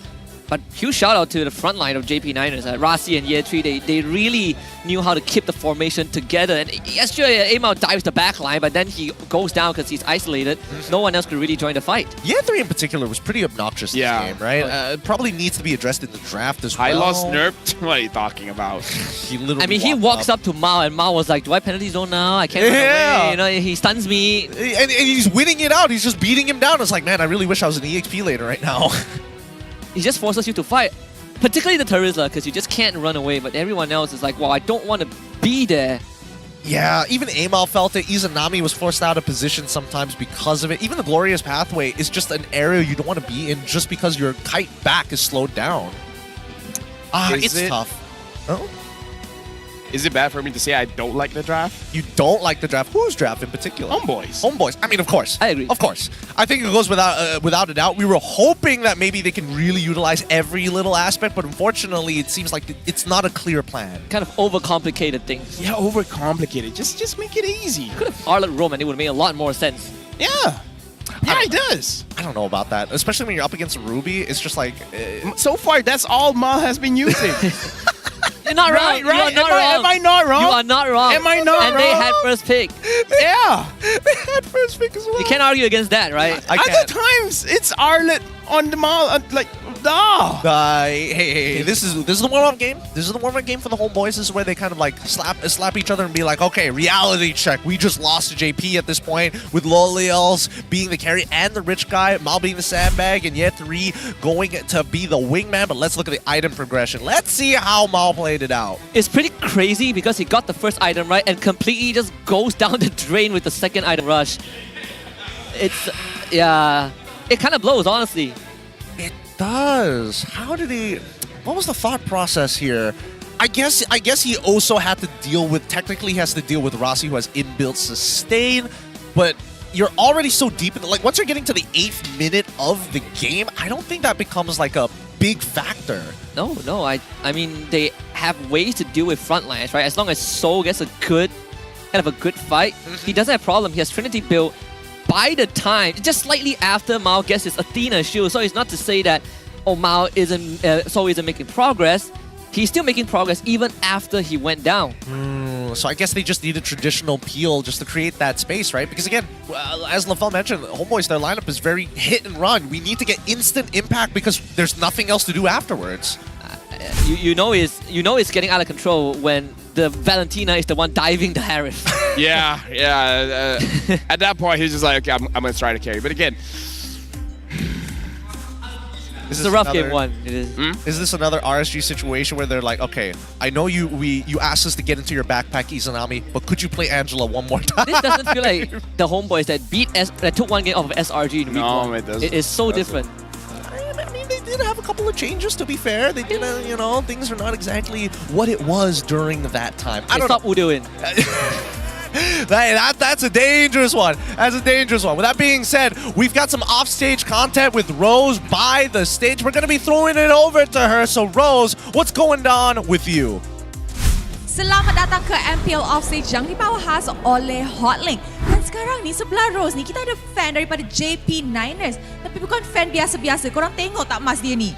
But huge shout out to the front line of JP9ers. Rasi and Year 3, they really knew how to keep the formation together. And yes, sure, Amao dives the back line, but then he goes down because he's isolated. No one else could really join the fight. Year 3 in particular was pretty obnoxious this game, right? It probably needs to be addressed in the draft as well. I lost nerfed. What are you talking about? He literally he walks up to Mao, and Mao was like, do I penalty zone now? I can't run away. You know, he stuns me. And he's winning it out. He's just beating him down. It's like, man, I really wish I was an EXP later right now. He just forces you to fight. Particularly the Terizla, because you just can't run away, but everyone else is like, well, I don't want to be there. Yeah, even Amal felt it. Izanami was forced out of position sometimes because of it. Even the Glorious Pathway is just an area you don't want to be in just because your kite back is slowed down. It's tough. Oh? Is it bad for me to say I don't like the draft? You don't like the draft? Whose draft in particular? Homeboys. Homeboys. I mean, of course. I agree. Of course. I think it goes without a doubt. We were hoping that maybe they can really utilize every little aspect, but unfortunately, it seems like it's not a clear plan. Kind of overcomplicated things. Yeah, overcomplicated. Just make it easy. Could have Arlet Rome and it would have made a lot more sense. Yeah. Yeah, it does. I don't know about that. Especially when you're up against Ruby, it's just like... so far, that's all Mal has been using. You're not wrong. Right? You are not wrong. Am I not wrong? You are not wrong. Am I not and wrong? they had first pick. Yeah. They had first pick as well. You can't argue against that, right? Other times, it's Arlet on the Mal. Hey, this is the warm-up game. This is the warm-up game for the Homeboys. This is where they kind of like slap each other and be like, okay, reality check. We just lost to JP at this point with Loliels being the carry and the rich guy, Mal being the sandbag, and yet 3 going to be the wingman. But let's look at the item progression. Let's see how Mal played it out. It's pretty crazy because he got the first item right and completely just goes down the drain with the second item rush. It's, yeah, it kind of blows, honestly. It does. How did he... What was the thought process here? I guess he also had to deal with... Technically, he has to deal with Rossi, who has inbuilt sustain, but you're already so deep in the... Like, once you're getting to the 8th minute of the game, I don't think that becomes, like, a big factor. No. I mean, they have ways to deal with front lines, right? As long as Soul gets a good... kind of a good fight, he doesn't have a problem. He has Trinity built by the time, just slightly after Mao gets his Athena shield. So it's not to say that, oh, Mao isn't making progress. He's still making progress even after he went down. So I guess they just need a traditional peel just to create that space, right? Because again, as LaFell mentioned, Homeboys, their lineup is very hit and run. We need to get instant impact because there's nothing else to do afterwards. You know it's getting out of control when the Valentina is the one diving the Harith. Yeah. At that point, he's just like, okay, I'm going to try to carry. But again... This is a rough game one. It is. Is this another RSG situation where they're like, okay, I know you asked us to get into your backpack, Izanami, but could you play Angela one more time? This doesn't feel like the Homeboys that took one game off of SRG in week one. It doesn't. It is so different. I mean, they did have a couple of changes, to be fair. They did, things are not exactly what it was during that time. I don't stop Udoing. That's a dangerous one. That's a dangerous one. With that being said, we've got some offstage content with Rose by the stage. We're going to be throwing it over to her. So, Rose, what's going on with you? Selamat datang ke MPL Offstage yang dibawa khas oleh Hotlink. Dan sekarang ni sebelah Rose ni kita ada fan daripada JP Niners. Tapi bukan fan biasa-biasa. Korang tengok tak mas dia ni?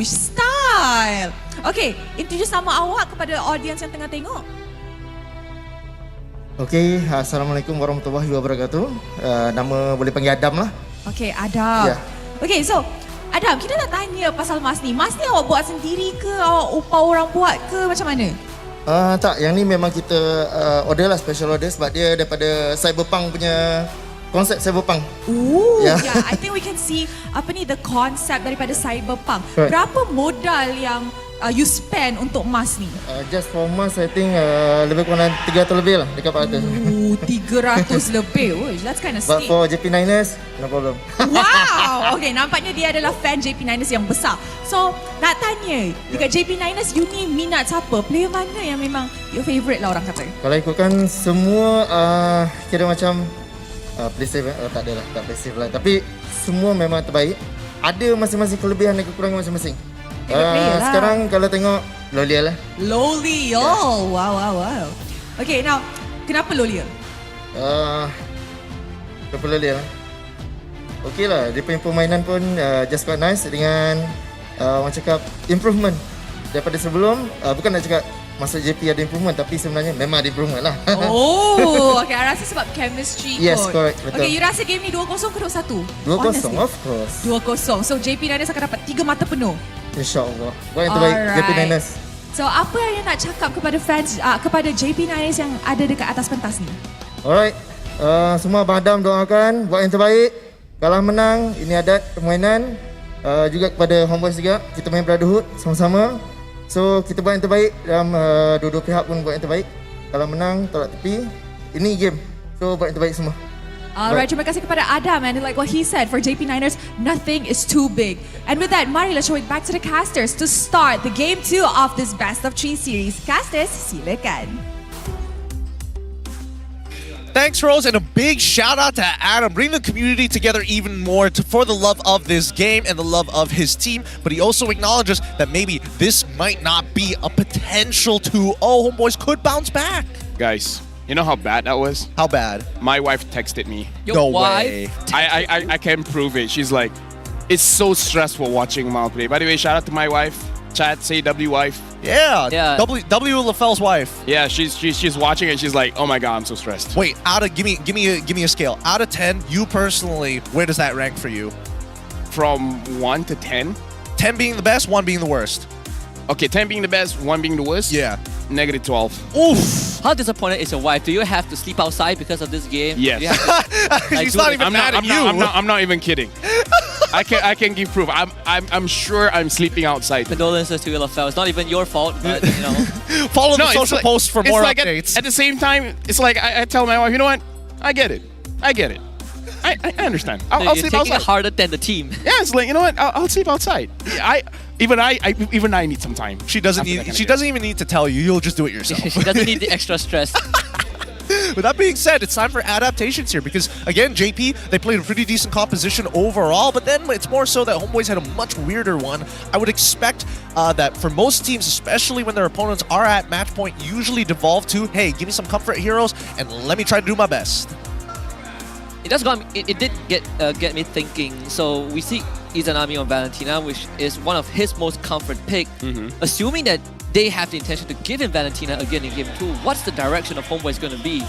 Style! Okay, introduce nama awak kepada audience yang tengah tengok. Okay, Assalamualaikum warahmatullahi wabarakatuh. Nama boleh panggil Adam lah. Okay, Adam. Yeah. Okay, so Adam, kita nak tanya pasal mas ni. Mas ni awak buat sendiri ke? Awak upah orang buat ke? Macam mana? Tak, yang ni memang kita order lah, special order sebab dia daripada Cyberpunk punya konsep Cyberpunk. Yeah, I think we can see the concept daripada Cyberpunk. Right. Berapa modal yang you spend untuk mas ni? Just for mas, I think lebih kurang 300 lebih lah, dekat 400. 300 lebih. That's kind of But steep. for JP Niners, no problem. Wow! Okay, nampaknya dia adalah fan JP Niners yang besar. So, nak tanya, dekat JP Niners, you ni minat siapa? Player mana yang memang your favourite lah orang kata? Kalau ikutkan semua, kira macam play safe, tak ada lah, tak play safe lah. Tapi semua memang terbaik. Ada masing-masing kelebihan dan kekurangan masing-masing. Sekarang kalau tengok Loliel lah. Loliel, wow. Okay, now kenapa Loliel? Kenapa Loliel? Okay lah, dia punya permainan pun just quite nice dengan orang cakap improvement daripada sebelum. Bukan nak cakap masuk JP ada improvement, tapi sebenarnya memang ada improvement lah. Okay, I rasa sebab chemistry kot. Yes, correct, betul. Okay, you rasa game ni 2-0 ke 2-1? 2-0, of course. 2-0. So JP Niners akan dapat 3 mata penuh. InsyaAllah. Buat yang terbaik JP Niners. So apa yang nak cakap kepada fans, kepada JP Niners yang ada dekat atas pentas ni? Alright, semua Abang Adam doakan buat yang terbaik. Kalah menang, ini adat permainan. Juga kepada Homeboys juga, kita main brotherhood sama-sama. So kita buat yang terbaik dalam dua-dua pihak pun buat yang terbaik. Kalau menang, tolak tepi. Ini game, so buat yang terbaik semua. Alright, terima kasih kepada Adam, and like what he said, for JP Niners, nothing is too big. And with that, mari let's show it back to the casters to start the game 2 of this best of 3 series. Casters, silakan. Thanks, Rose, and a big shout out to Adam. Bring the community together even more for the love of this game and the love of his team. But he also acknowledges that maybe this might not be a potential 2-0. Homeboys could bounce back. Guys, you know how bad that was? How bad? My wife texted me. Your wife? I can prove it. She's like, it's so stressful watching Mal play. By the way, shout out to my wife. Chat, say W wife. Yeah, Yeah. W LaFell's wife. Yeah, she's watching it. She's like, oh my god, I'm so stressed. Wait, give me a scale. Out of 10, you personally, where does that rank for you? From 1 to 10? 10 being the best, 1 being the worst. Okay, 10 being the best, 1 being the worst? Yeah. Negative 12. Oof. How disappointed is your wife? Do you have to sleep outside because of this game? Yes. Do you have to, She's not even mad at you. I'm not even kidding. I can give proof. I'm sure I'm sleeping outside. Condolences to LFL. It's not even your fault, but you know. Follow the it's social like- posts for it's more like updates. At the same time, it's like I tell my wife, you know what? I get it. I understand. I'll You're sleep taking outside. it harder than the team. Yeah, it's like, you know what? I'll sleep outside. Even I need some time. She doesn't even need to tell you. You'll just do it yourself. She doesn't need the extra stress. With that being said, it's time for adaptations here because, again, JP, they played a pretty decent composition overall, but then it's more so that Homeboys had a much weirder one. I would expect that for most teams, especially when their opponents are at match point, usually devolve to, hey, give me some comfort heroes and let me try to do my best. It did get me thinking. So we see Izanami on Valentina, which is one of his most comfort pick. Assuming that they have the intention to give him Valentina again in game 2, what's the direction of Homeboys going to be?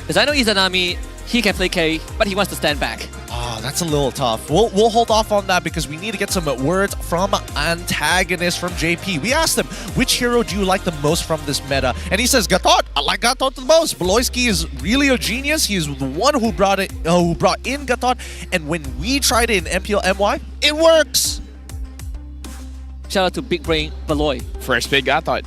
Because I know Izanami, he can play carry, but he wants to stand back. Oh, that's a little tough. We'll hold off on that because we need to get some words from Antagonist from JP. We asked him, which hero do you like the most from this meta? And he says, Gatot. I like Gatot the most. Beloyski is really a genius. He is the one who brought in Gatot. And when we tried it in MPL MY, it works. Shout out to Big Brain Beloy. First pick, I thought.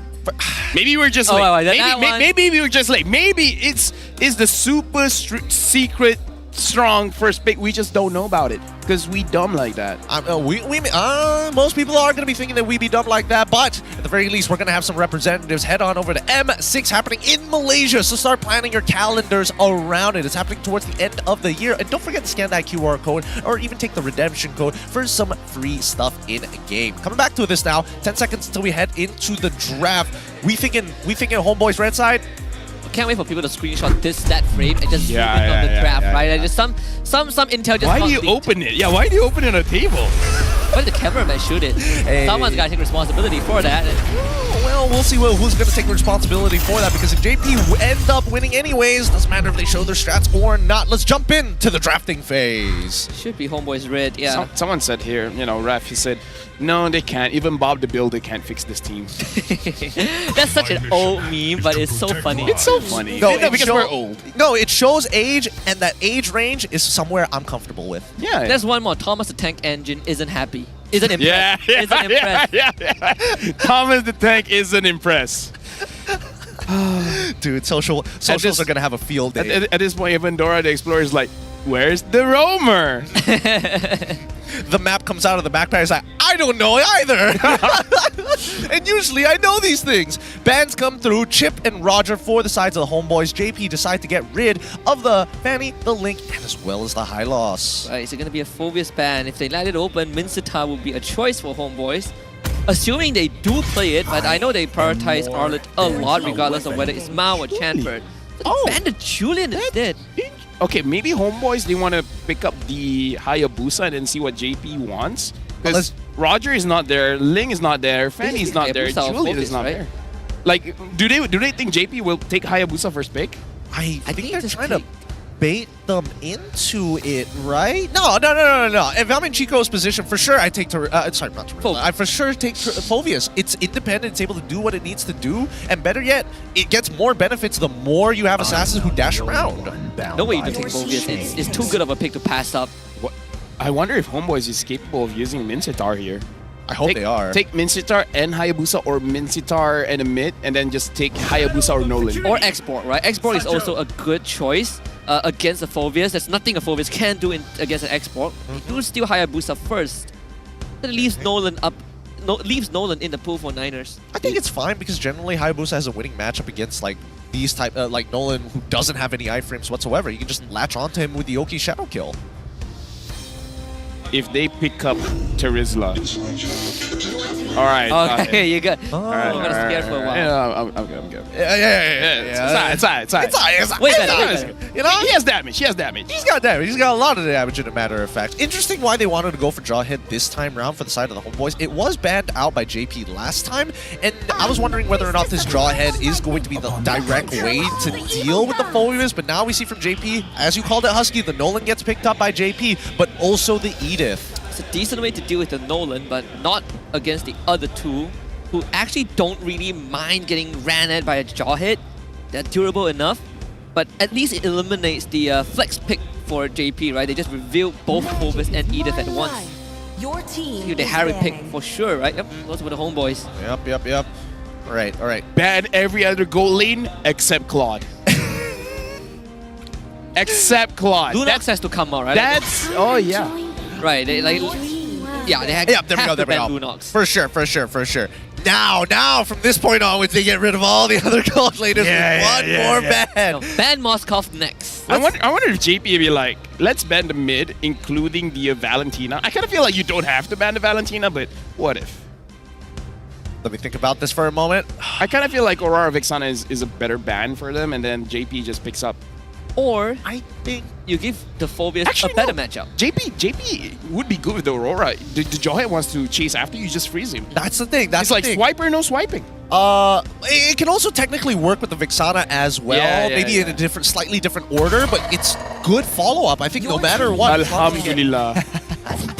Maybe we're just Oh, late. right, Maybe we were just late. Maybe it's the super secret strong first pick. We just don't know about it because we dumb like that. Most people are going to be thinking that we be dumb like that, but at the very least, we're going to have some representatives head on over to M6 happening in Malaysia. So start planning your calendars around it. It's happening towards the end of the year. And don't forget to scan that QR code or even take the redemption code for some free stuff in game. Coming back to this now, 10 seconds until we head into the draft. We thinking Homeboys red side? Can't wait for people to screenshot this stat frame and just zoom in on the yeah, draft, yeah, right? yeah. Like just some intel just Why not do you leaked. open it? Yeah, why do you open it on a table? Why did the cameraman shoot it? Hey. Someone's got to take responsibility for that. Well, we'll see who's going to take responsibility for that because if JP end up winning anyways, doesn't matter if they show their strats or not. Let's jump into the drafting phase. Should be Homeboys red, yeah. Someone said here, Ref, he said, no, they can't. Even Bob the Builder can't fix this team. That's such an old meme, but it's so funny. It's so funny. No, because we're old. No, it shows age, and that age range is somewhere I'm comfortable with. Yeah. There's one more. Thomas the Tank Engine isn't happy. Isn't impressed. Yeah, Isn't impressed. yeah. Thomas the Tank isn't impressed. Dude, socials are going to have a field day. At this point, even Dora the Explorer is like, where's the roamer? The map comes out of the backpack. It's like, I don't know either. And usually I know these things. Bans come through. Chip and Roger for the sides of the Homeboys. JP decide to get rid of the Fanny, the Link, and as well as the High Loss. Right, is it going to be a Phobius ban? If they let it open, Minsita will be a choice for Homeboys. Assuming they do play it, but I know they prioritize Arlet a lot regardless of whether it's Mao or Chanford. Ban the Julian instead. Okay, maybe Homeboys, they want to pick up the Hayabusa and then see what JP wants. Because Roger is not there, Ling is not there, Fanny is not there, Hayabusa or Julian Phobius, is not right? there. Like, do they think JP will take Hayabusa first pick? I think they're trying to bait them into it, right? No. If I'm in Chico's position, for sure I take I for sure take Phobius. It's independent. It's able to do what it needs to do, and better yet, it gets more benefits the more you have assassins who dash around. No way you can take Phobius. It's too good of a pick to pass up. I wonder if Homeboys is capable of using Minsitar here. I hope they are. Take Minsitar and Hayabusa, or Minsitar and a mid, and then just take Hayabusa or Nolan. Or Export, right? Export is also a good choice. against the Phobius. There's nothing a Phobius can do against an export. He do steal Hayabusa first. That leaves Nolan up. Leaves Nolan in the pool for Niners. I think it's fine because generally Hayabusa has a winning matchup against like these type like Nolan, who doesn't have any iframes whatsoever. You can just latch onto him with the Oki Shadow Kill. If they pick up Terizla. Alright. Okay, you got. All right, I'm gonna scare for a while. Yeah, I'm good. Yeah. It's alright. Way better. You know, he has damage. He's got damage. He's got a lot of damage, in a matter of fact. Interesting why they wanted to go for Jawhead this time round for the side of the Homeboys. It was banned out by JP last time, and I was wondering whether or not this Jawhead is going to be the direct way to deal with the Phobius, but now we see from JP, as you called it, Husky, the Nolan gets picked up by JP, but also the Edith. It's a decent way to deal with the Nolan, but not against the other two, who actually don't really mind getting ran at by a Jawhead. They're durable enough, but at least it eliminates the flex pick for JP, right? They just reveal both Phobius and Edith at once. Your team The Harry pick for sure, right? Yep, those were the Homeboys. Yep. All right. Ban every other goal lane except Claude. Except Claude. Lunox has to come out, right? Oh yeah. Right, they like... Yeah, they have, there we go. ban Lunox. For sure. Now, from this point onwards, they get rid of all the other gold laners with one more ban. No, ban Moskov next. I wonder if JP would be like, let's ban the mid, including the Valentina. I kind of feel like you don't have to ban the Valentina, but what if? Let me think about this for a moment. I kind of feel like Aurora Vixana is a better ban for them, and then JP just picks up. Or I think you give the Phobius a better matchup. JP would be good with the Aurora. The Jawhead wants to chase after you, just freeze him. That's the thing. That's it's like the thing. swiper, no swiping. It can also technically work with the Vixana as well, maybe in a slightly different order, but it's good follow-up. I think no matter what. Alhamdulillah.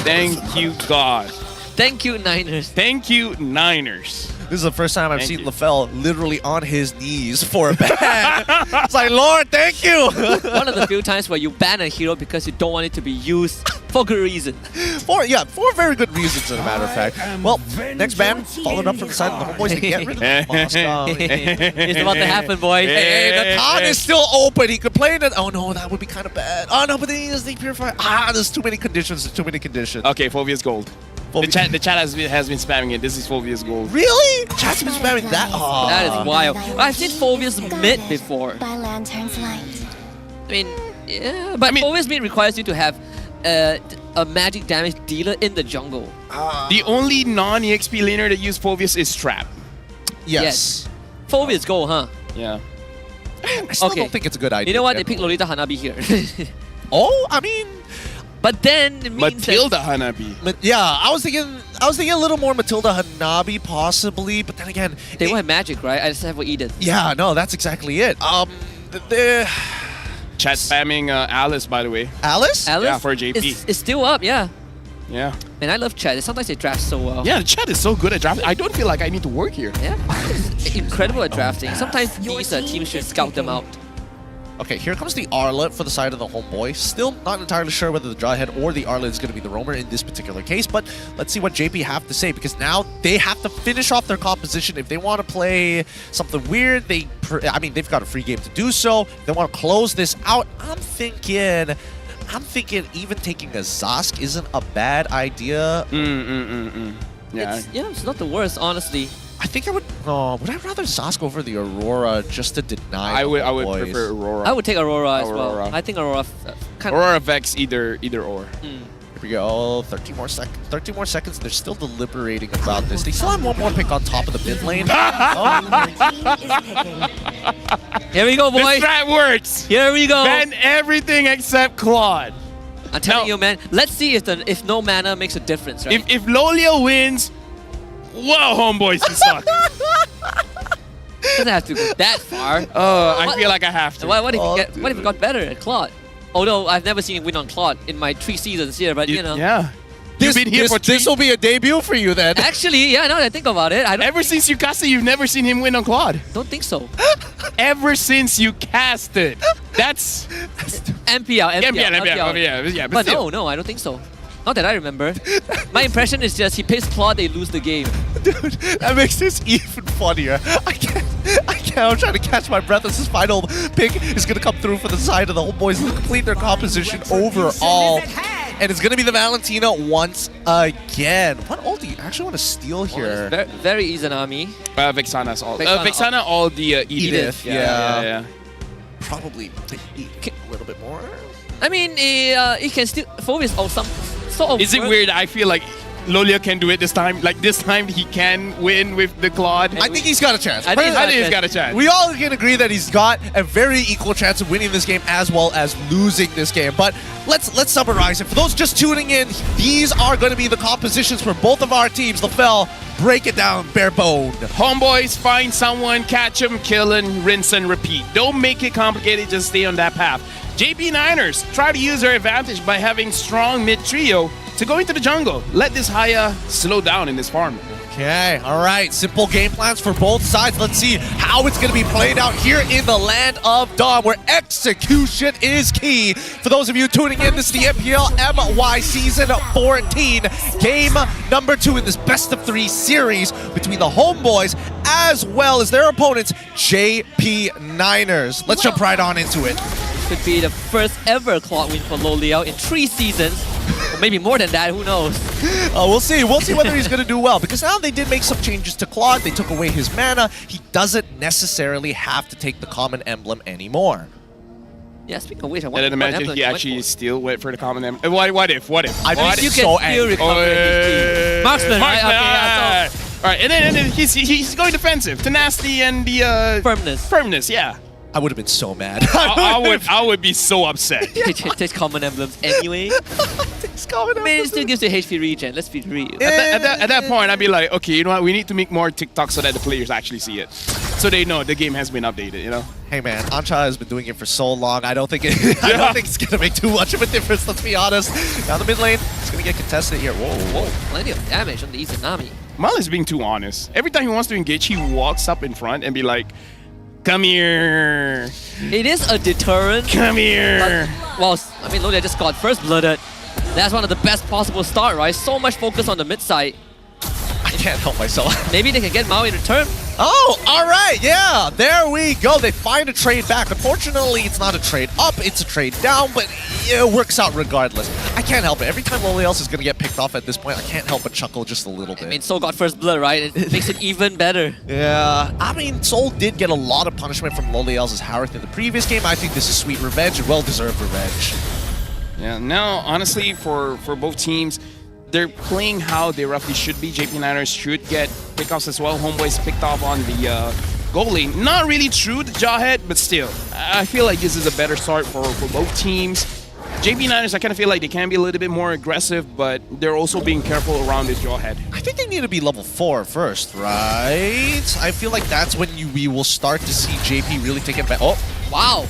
Thank you, God. Thank you, Niners. Thank you, Niners. This is the first time I've seen LaFell literally on his knees for a ban. It's like, Lord, thank you. One of the few times where you ban a hero because you don't want it to be used for good reason. For very good reasons, as a matter of fact. Well, next ban, followed up from the side of the Homeboys to get rid of Moscow. It's about to happen, boys. Hey, the con is still open. He could play it. Oh no, that would be kind of bad. Oh no, but then he has the Purifier. There's too many conditions. Okay, Phobia's gold. The chat has been spamming it. This is Phobia's gold. Really? Chat's been spamming that? Oh. That is wild. I've seen Phobia's mid before. By lantern's light. I mean, yeah, but Phobia's mid requires you to have a magic damage dealer in the jungle. The only non-EXP laner that use Phobius is Trap. Yes. Phobia's go, huh? Yeah. I still don't think it's a good idea. You know what? They picked Lolita Hanabi here. Oh, I mean... But then it means Matilda Hanabi. Yeah, I was thinking a little more Matilda Hanabi possibly, but then again, they will have magic, right? I just have for Edith. Yeah, no, that's exactly it. Chat spamming Alice, by the way. Alice? Yeah, for JP. It's still up, yeah. Yeah. And I love chat. Sometimes they draft so well. Yeah, the chat is so good at drafting. I don't feel like I need to work here. Yeah, it's incredible at drafting. Sometimes these teams should scout them out. Okay, here comes the Arlet for the side of the Homeboy. Still not entirely sure whether the Jawhead or the Arlet is going to be the roamer in this particular case, but let's see what JP have to say, because now they have to finish off their composition. If they want to play something weird, they've got a free game to do so. If they want to close this out, I'm thinking even taking a Zosk isn't a bad idea. Yeah. It's not the worst, honestly. I think I would. Would I rather Zosk over the Aurora just to deny? I would prefer Aurora. I would take Aurora as well. I think Aurora. Aurora Vex either or. Here we go. 13 more seconds. They're still deliberating about this. They still have one more pick on top of the mid lane. Here we go, boys. The strat works. Here we go. Ban everything except Claude. I'm telling you, man. Let's see if no mana makes a difference, right? If Lolia wins. Whoa, Homeboys, you suck. Doesn't have to go that far. I feel like I have to. What if he got better at Claude? Although I've never seen him win on Claude in my 3 seasons here, but you know. Yeah. This will be a debut for you then. Actually, yeah, now that I think about it. Ever since you casted, you've never seen him win on Claude. Don't think so. Ever since you casted. That's MPL. But no, I don't think so. Not that I remember. My impression is just he picks Claude, they lose the game. Dude, that makes this even funnier. I can't I'm trying to catch my breath as this final pick is going to come through for the side of the Homebois to complete their composition overall. And it's going to be the Valentina once again. What ult do you actually want to steal here? Very, very Izanami. Vixana's all. Vixana all the Edith. Yeah. Probably a little bit more. I mean, he can still focus on some sort of... Is it weird? I feel like Lolia can do it this time. Like this time he can win with the Claude. I think he's got a chance. I think he's got a chance. We all can agree that he's got a very equal chance of winning this game as well as losing this game. But let's summarize it. For those just tuning in, these are going to be the compositions for both of our teams. LaFell, break it down, bare bone. Homeboys, find someone, catch him, kill him, rinse and repeat. Don't make it complicated, just stay on that path. JP Niners try to use their advantage by having strong mid trio to go into the jungle. Let this Haya slow down in this farm. Okay, all right. Simple game plans for both sides. Let's see how it's going to be played out here in the land of Dawn, where execution is key. For those of you tuning in, this is the MPL MY Season 14, game number 2 in this best-of-3 series between the Homebois as well as their opponents, JP Niners. Let's jump right on into it. Could be the first ever Claude win for Loliao in 3 seasons. Or maybe more than that, who knows? We'll see. We'll see whether he's going to do well. Because now they did make some changes to Claude. They took away his mana. He doesn't necessarily have to take the common emblem anymore. Yeah, speaking of which, I I didn't imagine he actually still went for the common emblem. What if? I'd be you so can angry. still recover HP. Marksman, right? Okay, yeah, so All right, and then he's going defensive. Tenacity and the Firmness, yeah. I would have been so mad. I would be so upset. Takes common emblems anyway. I mean, it still gives you HP regen, let's be real. At that point, I'd be like, okay, you know what? We need to make more TikToks so that the players actually see it. So they know the game has been updated, you know? Hey man, Ancha has been doing it for so long. I don't think it's gonna make too much of a difference, let's be honest. Down the mid lane, it's gonna get contested here. Whoa. Plenty of damage on the Izanami. Mal is being too honest. Every time he wants to engage, he walks up in front and be like, come here. It is a deterrent. Come here. But, well, I mean, Lolia just got first blooded. That's one of the best possible start, right? So much focus on the mid side. I can't help myself. Maybe they can get Mao in return. Oh, all right, yeah, there we go. They find a trade back. Unfortunately, it's not a trade up, it's a trade down, but it works out regardless. I can't help it. Every time Loliels is going to get picked off at this point, I can't help but chuckle just a little bit. I mean, Soul got first blood, right? It makes it even better. Yeah, I mean, Soul did get a lot of punishment from Loliels' Harith in the previous game. I think this is sweet revenge, well-deserved revenge. Yeah, now, honestly, for both teams, they're playing how they roughly should be. JP Niners should get pickoffs as well. Homeboys picked off on the goal lane. Not really true to Jawhead, but still. I feel like this is a better start for both teams. JP Niners, I kind of feel like they can be a little bit more aggressive, but they're also being careful around this Jawhead. I think they need to be level 4 first, right? I feel like that's when we will start to see JP really take it back. Oh, wow.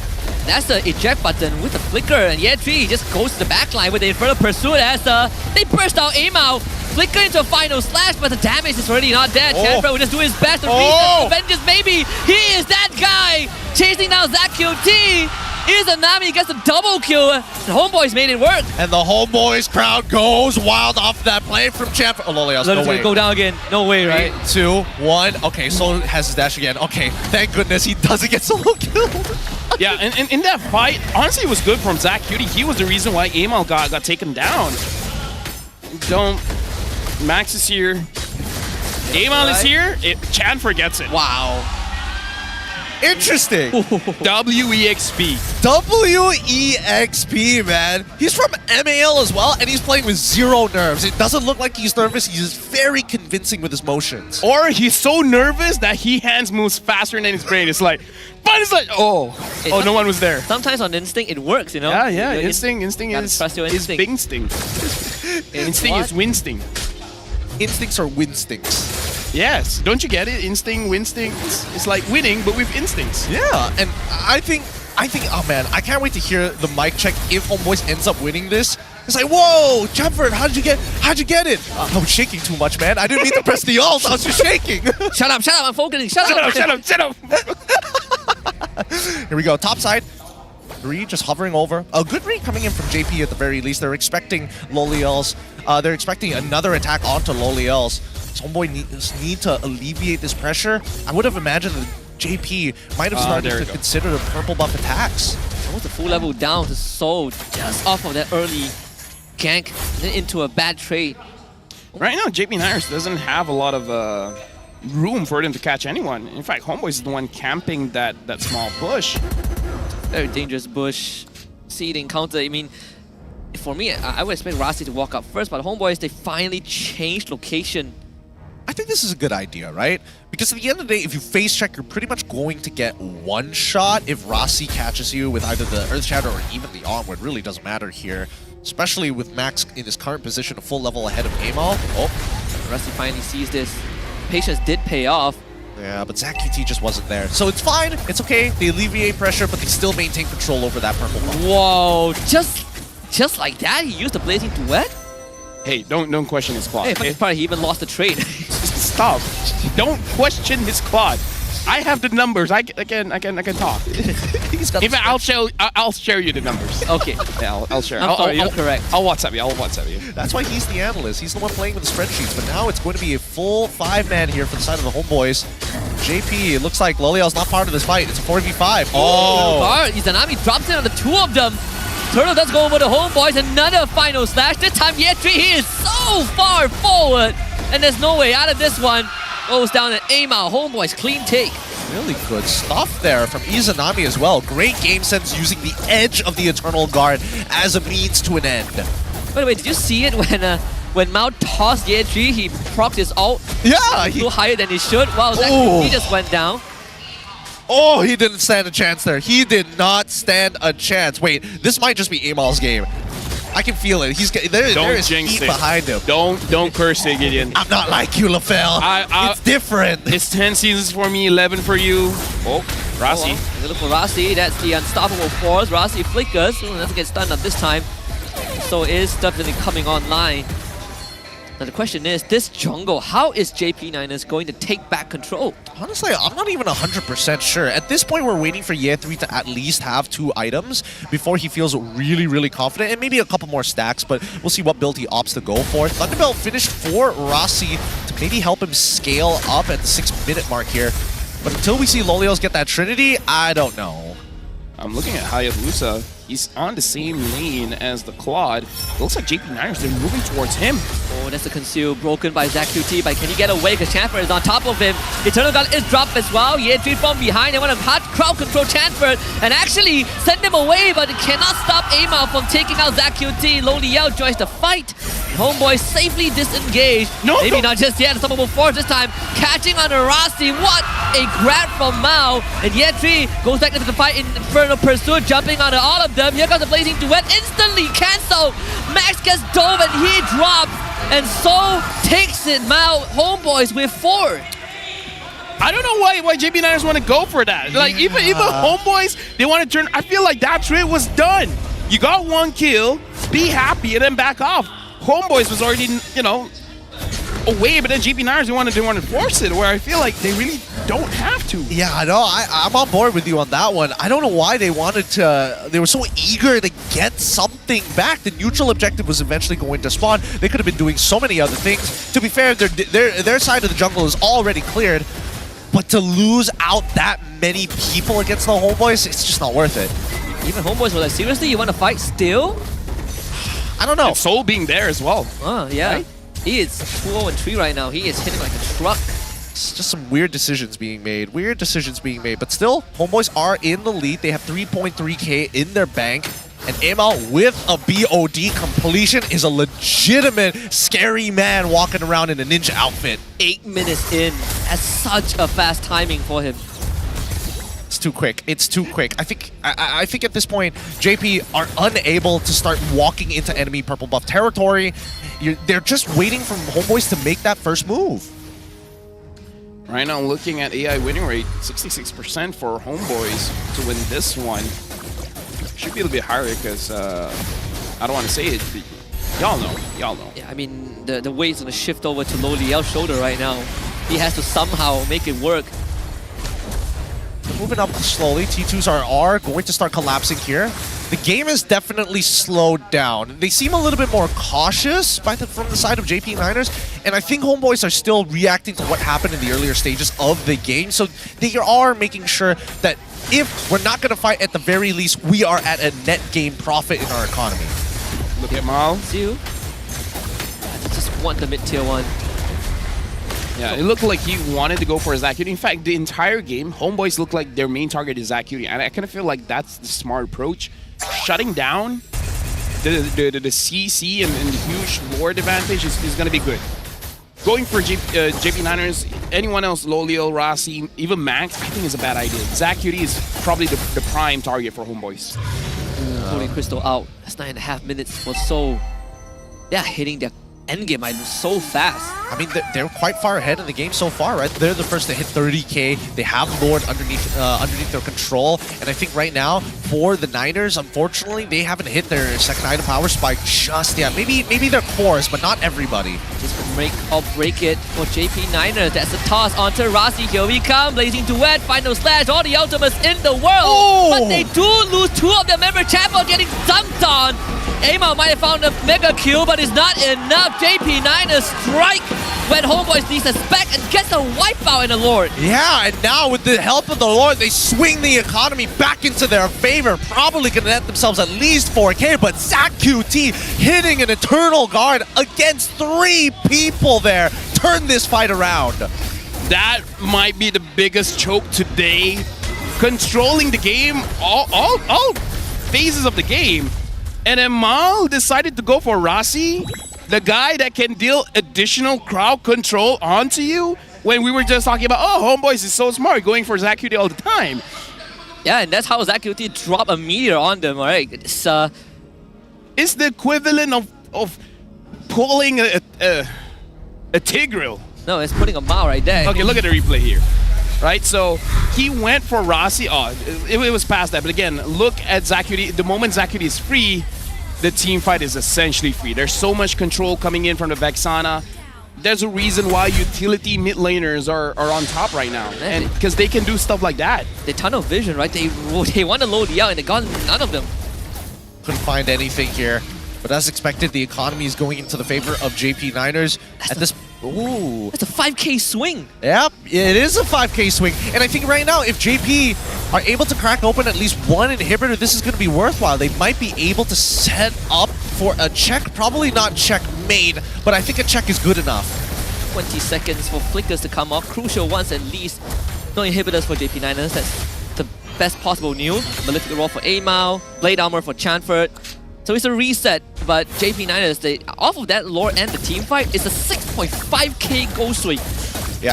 That's the eject button with the flicker, and Yetri just goes to the backline with the Infernal Pursuit as they burst out Amao. Flicker into a final slash, but the damage is already not dead. Chanfred will just do his best to reach the vengeance, maybe. He is that guy chasing down ZQT. Izanami gets a double kill. The Homeboys made it work. And the Homeboys crowd goes wild off that play from Champ. Oh, Lolios, no way. Go down again. No way, right? 3, 2, 1. Okay, Soul has his dash again. Okay, thank goodness he doesn't get solo killed. Yeah, and in that fight, honestly, it was good from ZQT. He was the reason why Amal got taken down. Max is here. Amal is here. Chan forgets it. Wow. Interesting. WEXP. WEXP, man. He's from MAL as well, and he's playing with 0 nerves. It doesn't look like he's nervous. He's very convincing with his motions. Or he's so nervous that he hands moves faster than his brain. It's like, but it's like, no one was there. Sometimes on instinct, it works, you know? Yeah. Instinct is Bingsting. Instinct is Winsting. Instincts are winstincts. Yes, don't you get it? Instinct, Winstinct. It's like winning, but with instincts. Yeah, and I think, oh man, I can't wait to hear the mic check if Homeboys ends up winning this. It's like, whoa, Chamfred, how'd you get it? I was shaking too much, man. I didn't mean to press the ult, I was just shaking. Shut up, I'm focusing, shut up. Here we go, top side. Ree just hovering over. A good read coming in from JP at the very least. They're expecting Loliels. They're expecting another attack onto Loliels. So Homeboy need to alleviate this pressure. I would have imagined that JP might have started to consider the purple buff attacks. Almost a full level down to Soul just off of that early gank and then into a bad trade. Right now, JP Niners doesn't have a lot of room for them to catch anyone. In fact, Homeboy is the one camping that small bush. Very dangerous bush. See the encounter. I mean, for me, I would expect Rasi to walk up first, but Homeboys, they finally changed location. I think this is a good idea, right? Because at the end of the day, if you face check, you're pretty much going to get one shot if Rasi catches you with either the Earth Shadow or even the Onward. It really doesn't matter here. Especially with Max in his current position, a full level ahead of Amal. Oh, Rasi finally sees this. Patience did pay off. Yeah, but ZachQT just wasn't there. So it's fine, it's okay. They alleviate pressure, but they still maintain control over that purple buff. Whoa, just like that, he used the Blazing Duet? Hey, don't question his quad. Hey, funny part, he even lost the trade. Stop. Don't question his quad. I have the numbers. I can talk. Even I'll share you the numbers. Okay. Yeah, I'll share. I'm correct. I'll WhatsApp you. That's why he's the analyst. He's the one playing with the spreadsheets. But now it's going to be a full 5-man here for the side of the Homeboys. JP, it looks like Loliel's not part of this fight. It's a 4v5. Oh! Izanami drops in on the two of them. Turtle does go over the Homeboys. Another final slash. This time Yetri, he is so far forward. And there's no way out of this one. Goes down to Amal. Homeboys clean take. Really good stuff there from Izanami as well. Great game sense using the edge of the Eternal Guard as a means to an end. By the way, did you see it when Mao tossed Yetri, he procced his ult? Yeah! He flew higher than he should. Wow, he just went down. Oh, he didn't stand a chance there. He did not stand a chance. Wait, this might just be Amal's game. I can feel it. There is heat behind him. Don't curse it, Gideon. I'm not like you, LaFell. It's different. It's 10 seasons for me, 11 for you. Oh, Rasi. Oh, look for Rasi. That's the unstoppable force. Rasi flickers. Doesn't get stunned up this time. So it is definitely coming online. Now the question is, this jungle, how is JP Niners going to take back control? Honestly, I'm not even 100% sure. At this point, we're waiting for Ye3 to at least have 2 items before he feels really, really confident, and maybe a couple more stacks, but we'll see what build he opts to go for. Thunderbelt finished for Rasi to maybe help him scale up at the 6-minute mark here. But until we see Lolios get that Trinity, I don't know. I'm looking at Hayabusa. He's on the same lane as the Claude. It looks like JP Niners, they're moving towards him. Oh, that's a conceal broken by ZachQT, but can he get away? Because Chanford is on top of him. Eternal Gun is dropped as well. Ye3 from behind. They want to hard crowd control Chanford and actually send him away, but it cannot stop Amal from taking out ZachQT. Loliel joins the fight. Homeboy safely disengaged. Maybe not just yet. Unstoppable force this time. Catching on Rasi. What a grab from Mao. And Ye3 goes back into the fight in Infernal Pursuit, jumping onto all of them. Here comes the Blazing Duet. Instantly cancelled. Max gets dove and he drops. And so takes it. Mao Homeboys with 4. I don't know why JP Niners want to go for that. Like even Homeboys, they want to turn. I feel like that trade was done. You got 1 kill, be happy, and then back off. Homeboys was already, away, but then JP Niners, they want to force it, where I feel like they really don't have to. Yeah, I know. I'm on board with you on that one. I don't know why they wanted to. They were so eager to get something back. The neutral objective was eventually going to spawn. They could have been doing so many other things. To be fair, their side of the jungle is already cleared, but to lose out that many people against the Homeboys, it's just not worth it. Even Homeboys were like, seriously, you want to fight still? I don't know. And Soul being there as well. Yeah. Right? He is 2-0-3 right now. He is hitting like a truck. It's just some weird decisions being made. But still, Homeboys are in the lead. They have 3.3k in their bank. And Amal with a BOD completion is a legitimate scary man walking around in a ninja outfit. 8 minutes in. That's such a fast timing for him. It's too quick. I think at this point, JP are unable to start walking into enemy purple buff territory. They're just waiting for Homeboys to make that first move. Right now, looking at AI winning rate, 66% for Homeboys to win this one. Should be a little bit higher because I don't want to say it, but y'all know. Yeah, I mean, the weight's going to shift over to Loliel's shoulder right now. He has to somehow make it work. Moving up slowly, T2s are going to start collapsing here. the game is definitely slowed down. They seem a little bit more cautious from the side of JP Niners, and I think Homebois are still reacting to what happened in the earlier stages of the game, so they are making sure that if we're not going to fight, at the very least, we are at a net game profit in our economy. Look at Mal. Ziu. Just want the mid-tier one. Yeah, it looked like he wanted to go for Zacuity. In fact, the entire game, Homebois looked like their main target is Zacuity, and I kind of feel like that's the smart approach. Shutting down the CC and the huge Lord advantage is going to be good. Going for JP Niners, anyone else, Loliel, Rossi, even Max, I think is a bad idea. Zacuity is probably the prime target for Homebois. Holy Crystal out. That's 9.5 minutes was so... Yeah, hitting their endgame items so fast. I mean, they're quite far ahead in the game so far, right? They're the first to hit 30k. They have Lord underneath their control. And I think right now, for the Niners, unfortunately, they haven't hit their second item power spike just yet. Maybe their cores, but not everybody. Just make or break it for JP Niners. That's a toss onto Rossi. Here we come. Blazing Duet, final slash, all the ultimates in the world. Oh! But they do lose two of their member champions getting dunked on. Amal might have found a mega kill, but it's not enough. JP Niners strike when Homebois needs us back and gets a wipeout in the Lord. Yeah, and now with the help of the Lord, they swing the economy back into their favor. Probably going to net themselves at least 4k, but ZachQT hitting an Eternal Guard against 3 people there. Turn this fight around. That might be the biggest choke today. Controlling the game, all phases of the game. And then Mal decided to go for Rossi, the guy that can deal additional crowd control onto you, when we were just talking about, oh, Homebois is so smart, going for ZachQT all the time. Yeah, and that's how ZachQT dropped a meteor on them, alright? It's the equivalent of pulling a Tigreal. No, it's putting a Mao right there. Okay, look at the replay here. Right, so he went for Rossi. Oh, it was past that. But again, look at ZachQT. The moment ZachQT is free, the team fight is essentially free. There's so much control coming in from the Vexana. There's a reason why utility mid laners are on top right now, and because they can do stuff like that. They tunnel vision, right? They want to load the out, and they got none of them. Couldn't find anything here. But as expected, the economy is going into the favor of JP Niners. Ooh. That's a 5k swing. Yep, it is a 5k swing. And I think right now, if JP are able to crack open at least one inhibitor, this is going to be worthwhile. They might be able to set up for a check. Probably not checkmate, but I think a check is good enough. 20 seconds for flickers to come off. Crucial ones at least. No inhibitors for JP Niners. That's the best possible news. Malefic Roll for Amal. Blade Armor for Chanford. So it's a reset, but JP Niners, off of that lore and the team fight, it's a 6.5k gold swing,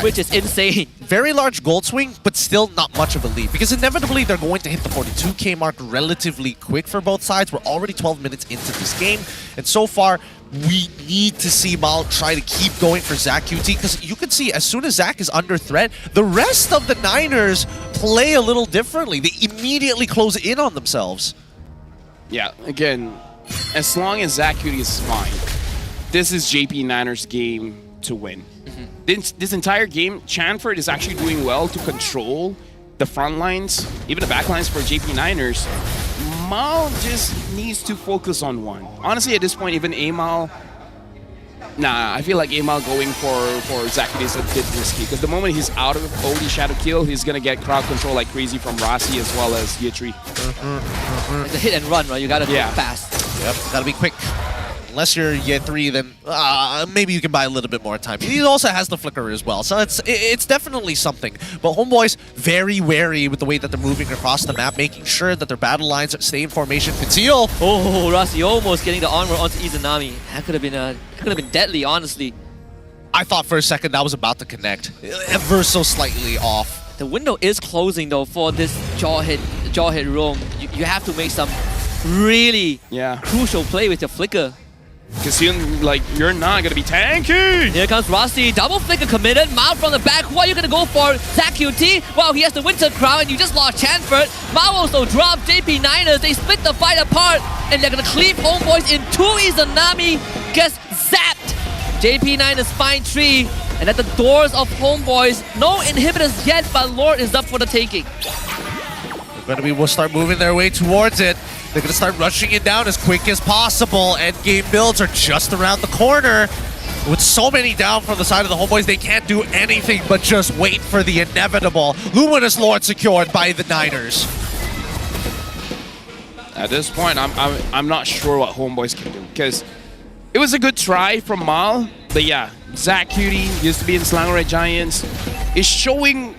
which is insane. Very large gold swing, but still not much of a lead, because inevitably they're going to hit the 42k mark relatively quick for both sides. We're already 12 minutes into this game, and so far, we need to see Mal try to keep going for ZachQT, because you can see as soon as Zach is under threat, the rest of the Niners play a little differently. They immediately close in on themselves. Yeah, again, as long as ZachQT is fine, this is JP Niners' game to win. This entire game, Chanford is actually doing well to control the front lines, even the back lines for JP Niners. Mal just needs to focus on one. Honestly, at this point, even Amal, nah, I feel like Amal going for ZachQT is a bit risky, because the moment he's out of OD Shadow Kill, he's going to get crowd control like crazy from Rossi as well as Yitri. It's a hit and run, right? You got to do it fast. Yep, got to be quick. Unless you're Yetri, then maybe you can buy a little bit more time. He also has the flicker as well, so it's definitely something. But Homebois very wary with the way that they're moving across the map, making sure that their battle lines stay in formation. Conceal. Oh, Rossi almost getting the armor onto Izanami. That could have been deadly, honestly. I thought for a second that was about to connect, ever so slightly off. The window is closing though for this jawhead roam. You have to make some really crucial play with your flicker. Because you're not going to be tanky. Here comes Rossi. Double flicker committed. Mao from the back. Who are you going to go for? ZachQT? Well, he has the Winter Crown and you just lost Chanford. Mao also dropped JP Niners. They split the fight apart and they're going to cleave Homebois in 2. Izanami gets zapped. JP Niners find 3. And at the doors of Homebois, no inhibitors yet, but Lord is up for the taking. We'll start moving their way towards it. They're going to start rushing it down as quick as possible, and game builds are just around the corner. With so many down from the side of the Homeboys, they can't do anything but just wait for the inevitable. Luminous Lord secured by the Niners. At this point, I'm not sure what Homeboys can do, because it was a good try from Mal, but yeah, Zach Cutie used to be in Selangor Giants, is showing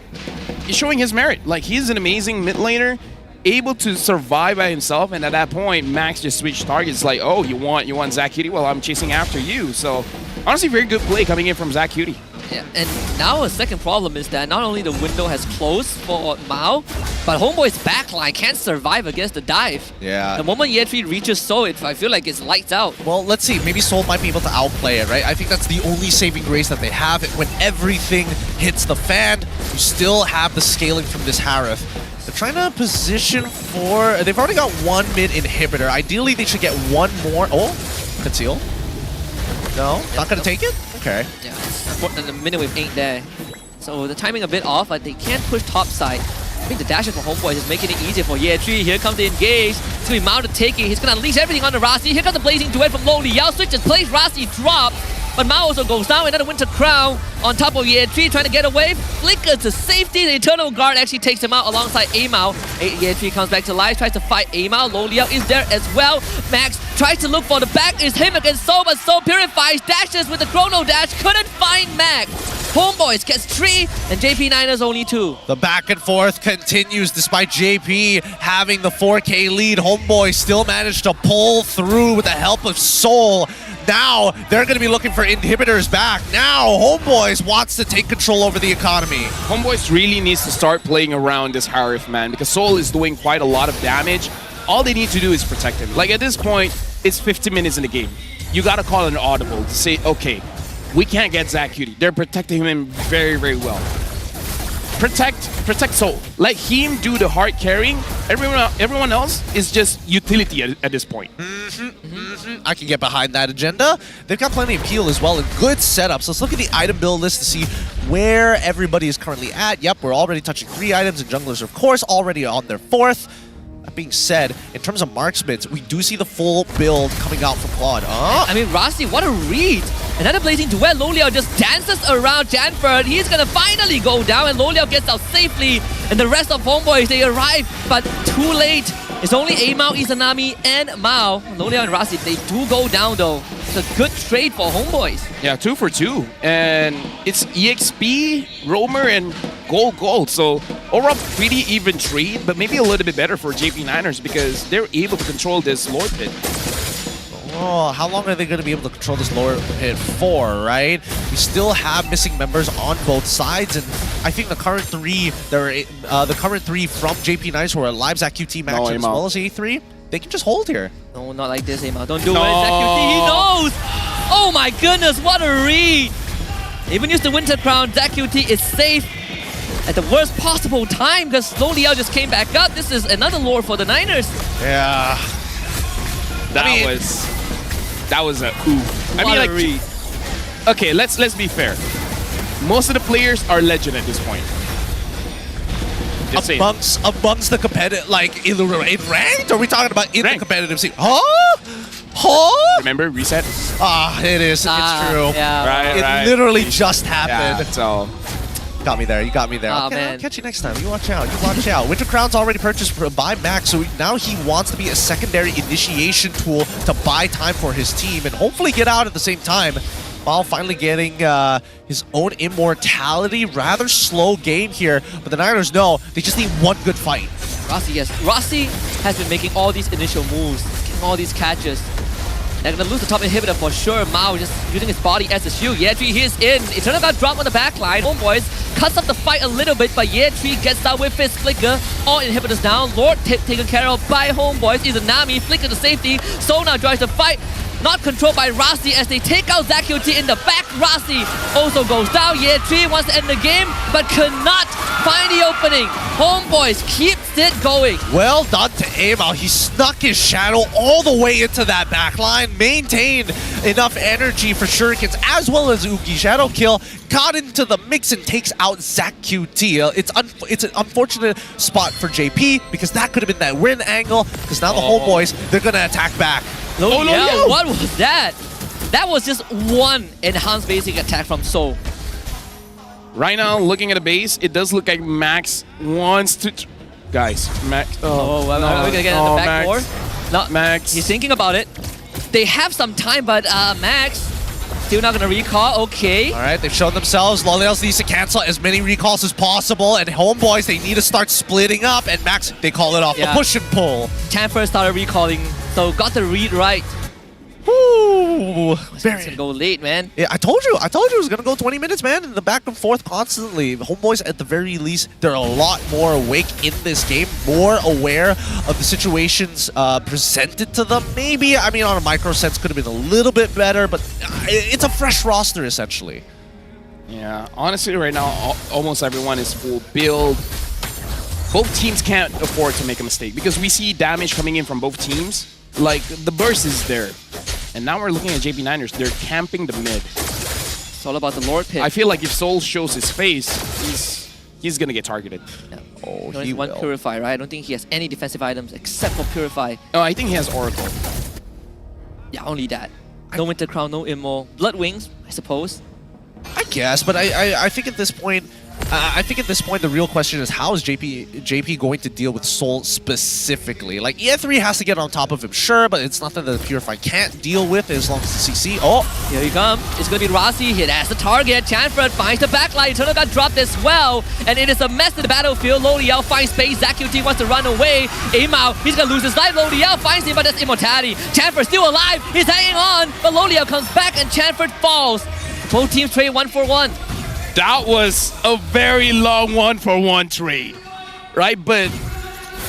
his merit. Like, he's an amazing mid laner, able to survive by himself, and at that point, Max just switched targets. Like, oh, you want Zach Cutie? Well, I'm chasing after you. So, honestly, very good play coming in from Zach Cutie. Yeah, and now a second problem is that not only the window has closed for Mao, but Homeboy's backline can't survive against the dive. Yeah. The moment Ye3 reaches Soul, I feel like it's lights out. Well, let's see. Maybe Soul might be able to outplay it, right? I think that's the only saving grace that they have. When everything hits the fan, you still have the scaling from this Harith. They're trying to position for... They've already got one mid inhibitor. Ideally, they should get one more. Oh, conceal. No, not going to take it? Okay. Yeah, the minute wave ain't there. So the timing a bit off, but they can't push top side. I think the dashes for Homeboy is making it easier for Ye3. Here comes the engage. It's going to be Mao to take it. He's going to unleash everything onto Rasi. Here comes the blazing duet from Low Liao. Switches plays, Rasi drop. But Mao also goes down. Another Winter Crown on top of Ye3, trying to get away. Flicker to safety. The Eternal Guard actually takes him out alongside A-Mao. Ye3 comes back to life, tries to fight A-Mao. Low Liao is there as well. Max tries to look for the back. It's him against Soul, but Soul purifies, dashes with the Chrono Dash. Couldn't find Max. Homeboys gets 3, and JP Niners only 2. The back and forth continues despite JP having the 4K lead. Homeboy still managed to pull through with the help of Soul. Now they're going to be looking for inhibitors back. Now Homeboys wants to take control over the economy. Homeboys really needs to start playing around this Harith, man, because Soul is doing quite a lot of damage. All they need to do is protect him. Like, at this point, it's 50 minutes in the game. You got to call an audible to say, okay, we can't get Zach Cutie. They're protecting him very, very well. Protect Soul. Let him do the hard carrying. Everyone else is just utility at this point. I can get behind that agenda. They've got plenty of heal as well and good setups. Let's look at the item build list to see where everybody is currently at. Yep, we're already touching 3 items, and junglers, of course, already on their 4th. That being said, in terms of marksmans, we do see the full build coming out from Claude. I mean, Rasi, what a read! Another blazing duet. Low Liao just dances around Janford. He's gonna finally go down, and Low Liao gets out safely. And the rest of Homeboys, they arrive, but too late. It's only A-Mao, Izanami, and Mao. Low Liao and Rasi, they do go down though. It's a good trade for Homeboys. Yeah, 2 for 2. And it's EXP, Roamer, and Gold. So overall, pretty even trade, but maybe a little bit better for JP Niners because they're able to control this Lord pit. Oh, how long are they going to be able to control this lower pit for, right? We still have missing members on both sides, and I think the current 3, the current 3 from JP Niners who are alive, Zach QT, Max, as well as A3, they can just hold here. No, not like this, A-Mao. Don't do it, Zach QT. He knows! Oh my goodness, what a read! Even use the Winter Crown, Zach QT is safe at the worst possible time because Low Liao just came back up. This is another lore for the Niners. Yeah. That was a oof. I mean, like, okay, let's be fair. Most of the players are legend at this point. Amongst the competitive, like in ranked? Or are we talking about in the competitive scene? Remember reset? It is. It's true. Yeah. Right. It literally just happened. Yeah, so. Got me there. You got me there. Oh, okay, man. I'll catch you next time. You watch out. Winter Crown's already purchased by Max, so now he wants to be a secondary initiation tool to buy time for his team and hopefully get out at the same time while finally getting his own immortality. Rather slow game here, but the Niners know they just need one good fight. Rasi, yes. Rasi has been making all these initial moves, getting all these catches. They're gonna lose the top inhibitor for sure. Mao just using his body as a shield. Ye3, he's in. Eternal Guard drop on the back line. Homeboys cuts up the fight a little bit, but Ye3 gets out with his flicker. All inhibitors down. Lord taken care of by Homeboys. Izanami, flicker to safety. So now tries to fight. not controlled by Rasi as they take out ZQT in the back. Rasi also goes down. Year 3 wants to end the game, but cannot find the opening. Homeboys keeps it going. Well done to Amao. He snuck his shadow all the way into that back line, maintained enough energy for shurikens as well as Uki. Shadow kill, got into the mix and takes out ZQT. It's an unfortunate spot for JP because that could have been that win angle because now the Homeboys, they're going to attack back. Yeah, what was that? That was just one enhanced basic attack from Soul. Right now, looking at the base, it does look like Max wants to... Guys, Max... are we going to get in the back door? No, Max. He's thinking about it. They have some time, but Max still not going to recall. Okay. All right, they've shown themselves. Loliels needs to cancel as many recalls as possible, and Homeboys, they need to start splitting up, and Max, they call it off. Yeah. A push and pull. Chanfer started recalling, so got the read right. Ooh, It's gonna go late, man. Yeah, I told you it was gonna go 20 minutes, man. In the back and forth constantly. Homeboys, at the very least, they're a lot more awake in this game, more aware of the situations presented to them. Maybe, I mean, on a micro sense, could have been a little bit better, but it's a fresh roster essentially. Yeah, honestly, right now, almost everyone is full build. Both teams can't afford to make a mistake because we see damage coming in from both teams. Like, the burst is there. And now we're looking at JP9ers. They're camping the mid. It's all about the Lord Pit. I feel like if Soul shows his face, he's gonna get targeted. Yeah. Oh, he one Purify, right? I don't think he has any defensive items except for Purify. Oh, I think he has Oracle. Yeah, only that. No Winter Crown, no Immo. Blood Wings, I suppose. I guess, but I think at this point, the real question is how is JP going to deal with Soul specifically? Like, EF3 has to get on top of him, sure, but it's nothing that the Purify can't deal with as long as the CC. Oh, here you come. It's going to be Rasi hit as the target. Chanfred finds the backline. Eternal got dropped as well, and it is a mess in the battlefield. Loliel finds space. ZQT wants to run away. Amao, he's going to lose his life. Loliel finds him, but that's immortality. Chanfred still alive. He's hanging on, but Loliel comes back, and Chanfred falls. Both teams trade 1-for-1. That was a very long 1-for-1 trade, right? But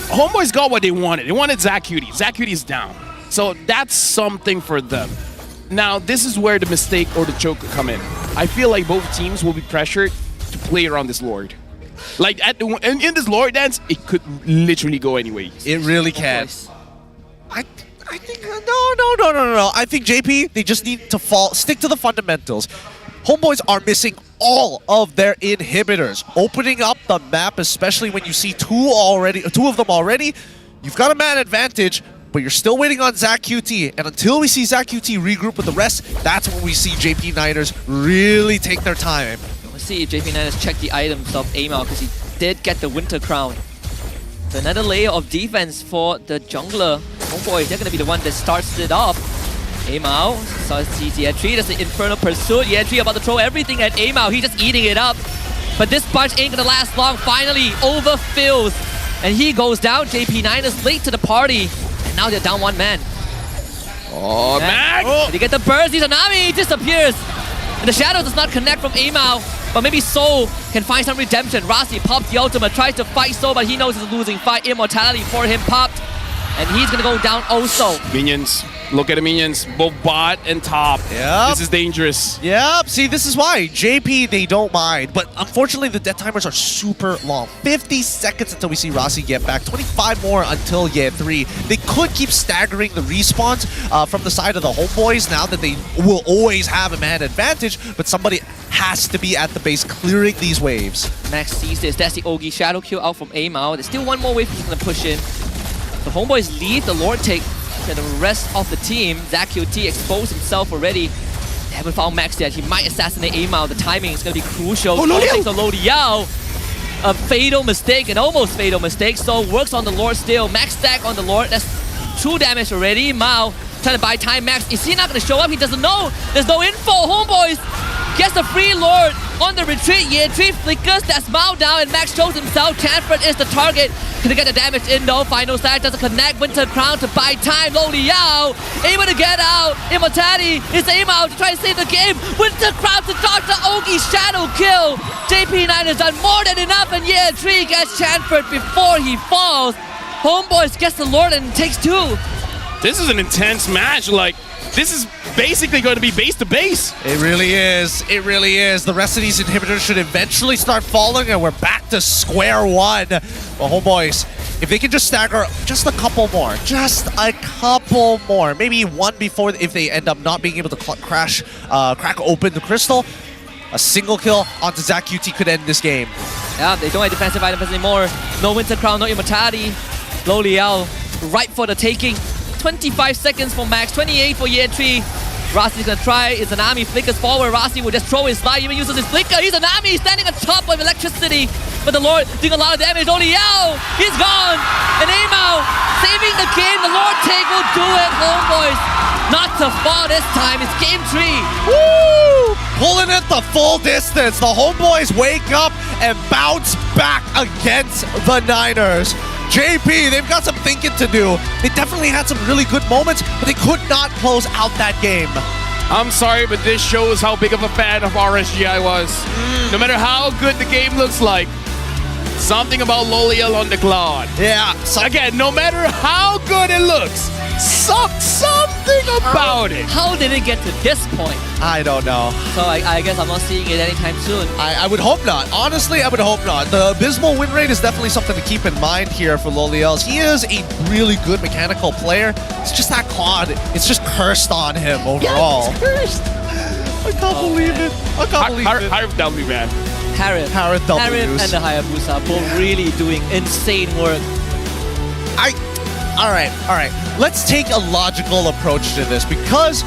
Homeboys got what they wanted. They wanted ZQT. ZQT is down. So that's something for them. Now, this is where the mistake or the choke could come in. I feel like both teams will be pressured to play around this Lord. Like, in this Lord dance, it could literally go anyway. It really can. I think, no. I think JP, they just need to stick to the fundamentals. Homeboys are missing all of their inhibitors. Opening up the map, especially when you see two of them already, you've got a man advantage, but you're still waiting on ZQT. And until we see ZQT regroup with the rest, that's when we see JP9ers really take their time. Let's see if JP9ers check the items of Amao because he did get the Winter Crown. So another layer of defense for the jungler. Homeboys, they're going to be the one that starts it off. Amao, so sees Yetri, that's the Infernal Pursuit. Yetri about to throw everything at Amao, he's just eating it up. But this bunch ain't gonna last long, finally overfills. And he goes down, JP9ers late to the party. And now they're down one man. Oh, Max! Did he get the burst? Izanami disappears. And the shadow does not connect from Amao. But maybe Soul can find some redemption. Rasi pops the ultimate, tries to fight Soul, but he knows he's a losing fight. Immortality for him popped. And he's gonna go down also. Minions. Look at the minions, both bot and top. Yep. This is dangerous. Yep, see, this is why. JP, they don't mind. But unfortunately, the death timers are super long. 50 seconds until we see Rasi get back. 25 more until Year 3. They could keep staggering the respawns from the side of the Homeboys now that they will always have a man advantage. But somebody has to be at the base clearing these waves. Max sees this. That's the Ogi shadow kill out from Amao. There's still one more wave he's going to push in. The Homeboys leave the Lord take to the rest of the team. ZQT exposed himself already. They haven't found Max yet. He might assassinate Amao. The timing is going to be crucial. Oh, Loliel! So Loliel, a fatal mistake, an almost fatal mistake. So works on the Lord still. Max stack on the Lord. That's 2 damage already. Mao trying to buy time. Max, is he not going to show up? He doesn't know. There's no info. Homeboys gets a free Lord on the retreat. Year 3 flickers. That's Mao down, and Max shows himself. Chanfred is the target. Can get the damage in though. Final side doesn't connect. Winter Crown to buy time. Loliel able to get out. Immortality is Amao to try to save the game. Winter Crown to dodge the Ogi shadow kill. JP9 has done more than enough, and Year 3 gets Chanfred before he falls. Homeboys gets the Lord and takes 2. This is an intense match. Like, This is basically going to be base to base. It really is. It really is. The rest of these inhibitors should eventually start falling, and we're back to square one. Well, homeboys, if they can just stagger just a couple more, maybe one before, if they end up not being able to crack open the crystal, a single kill onto ZachQT could end this game. Yeah, they don't have defensive items anymore. No Winter Crown, no Immortality. Low Liao, right for the taking. 25 seconds for Max, 28 for Ye3. Rasi's gonna try, Izanami flickers forward, Rasi will just throw his slide, even uses his flicker. Izanami standing on top of electricity, but the Lord doing a lot of damage. Only Yao, he's gone! And Amao saving the game, the Lord take will do it, homeboys. Not to fall this time, it's game 3. Woo! Pulling it the full distance. The homeboys wake up and bounce back against the Niners. JP, they've got some thinking to do. They definitely had some really good moments, but they could not close out that game. I'm sorry, but this shows how big of a fan of RSG I was. No matter how good the game looks like, something about Loliel on the cloud. Yeah. Again, no matter how good it looks, something about it. How did it get to this point? I don't know. So I guess I'm not seeing it anytime soon. I would hope not. Honestly, I would hope not. The abysmal win rate is definitely something to keep in mind here for Loliels. He is a really good mechanical player. It's just that quad. It's just cursed on him overall. Yeah, it's cursed. I can't believe it. I can't believe it. Harith W, man. Harith W's. and the Hayabusa both really doing insane work. All right. Let's take a logical approach to this, because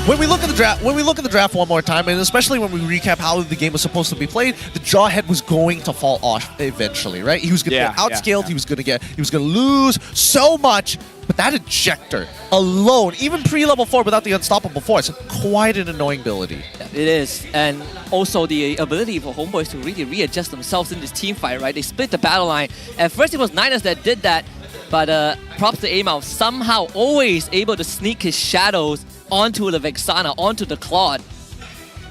when we look at the draft one more time, and especially when we recap how the game was supposed to be played, the Jawhead was going to fall off eventually, right? He was going to get outscaled. He was going to lose so much. But that ejector alone, even pre-level 4 without the Unstoppable Force, quite an annoying ability. Yeah, it is. And also the ability for Homeboys to really readjust themselves in this team fight, right? They split the battle line. At first it was Niners that did that, but props to Amao, somehow always able to sneak his shadows onto the Vexana, onto the Claude.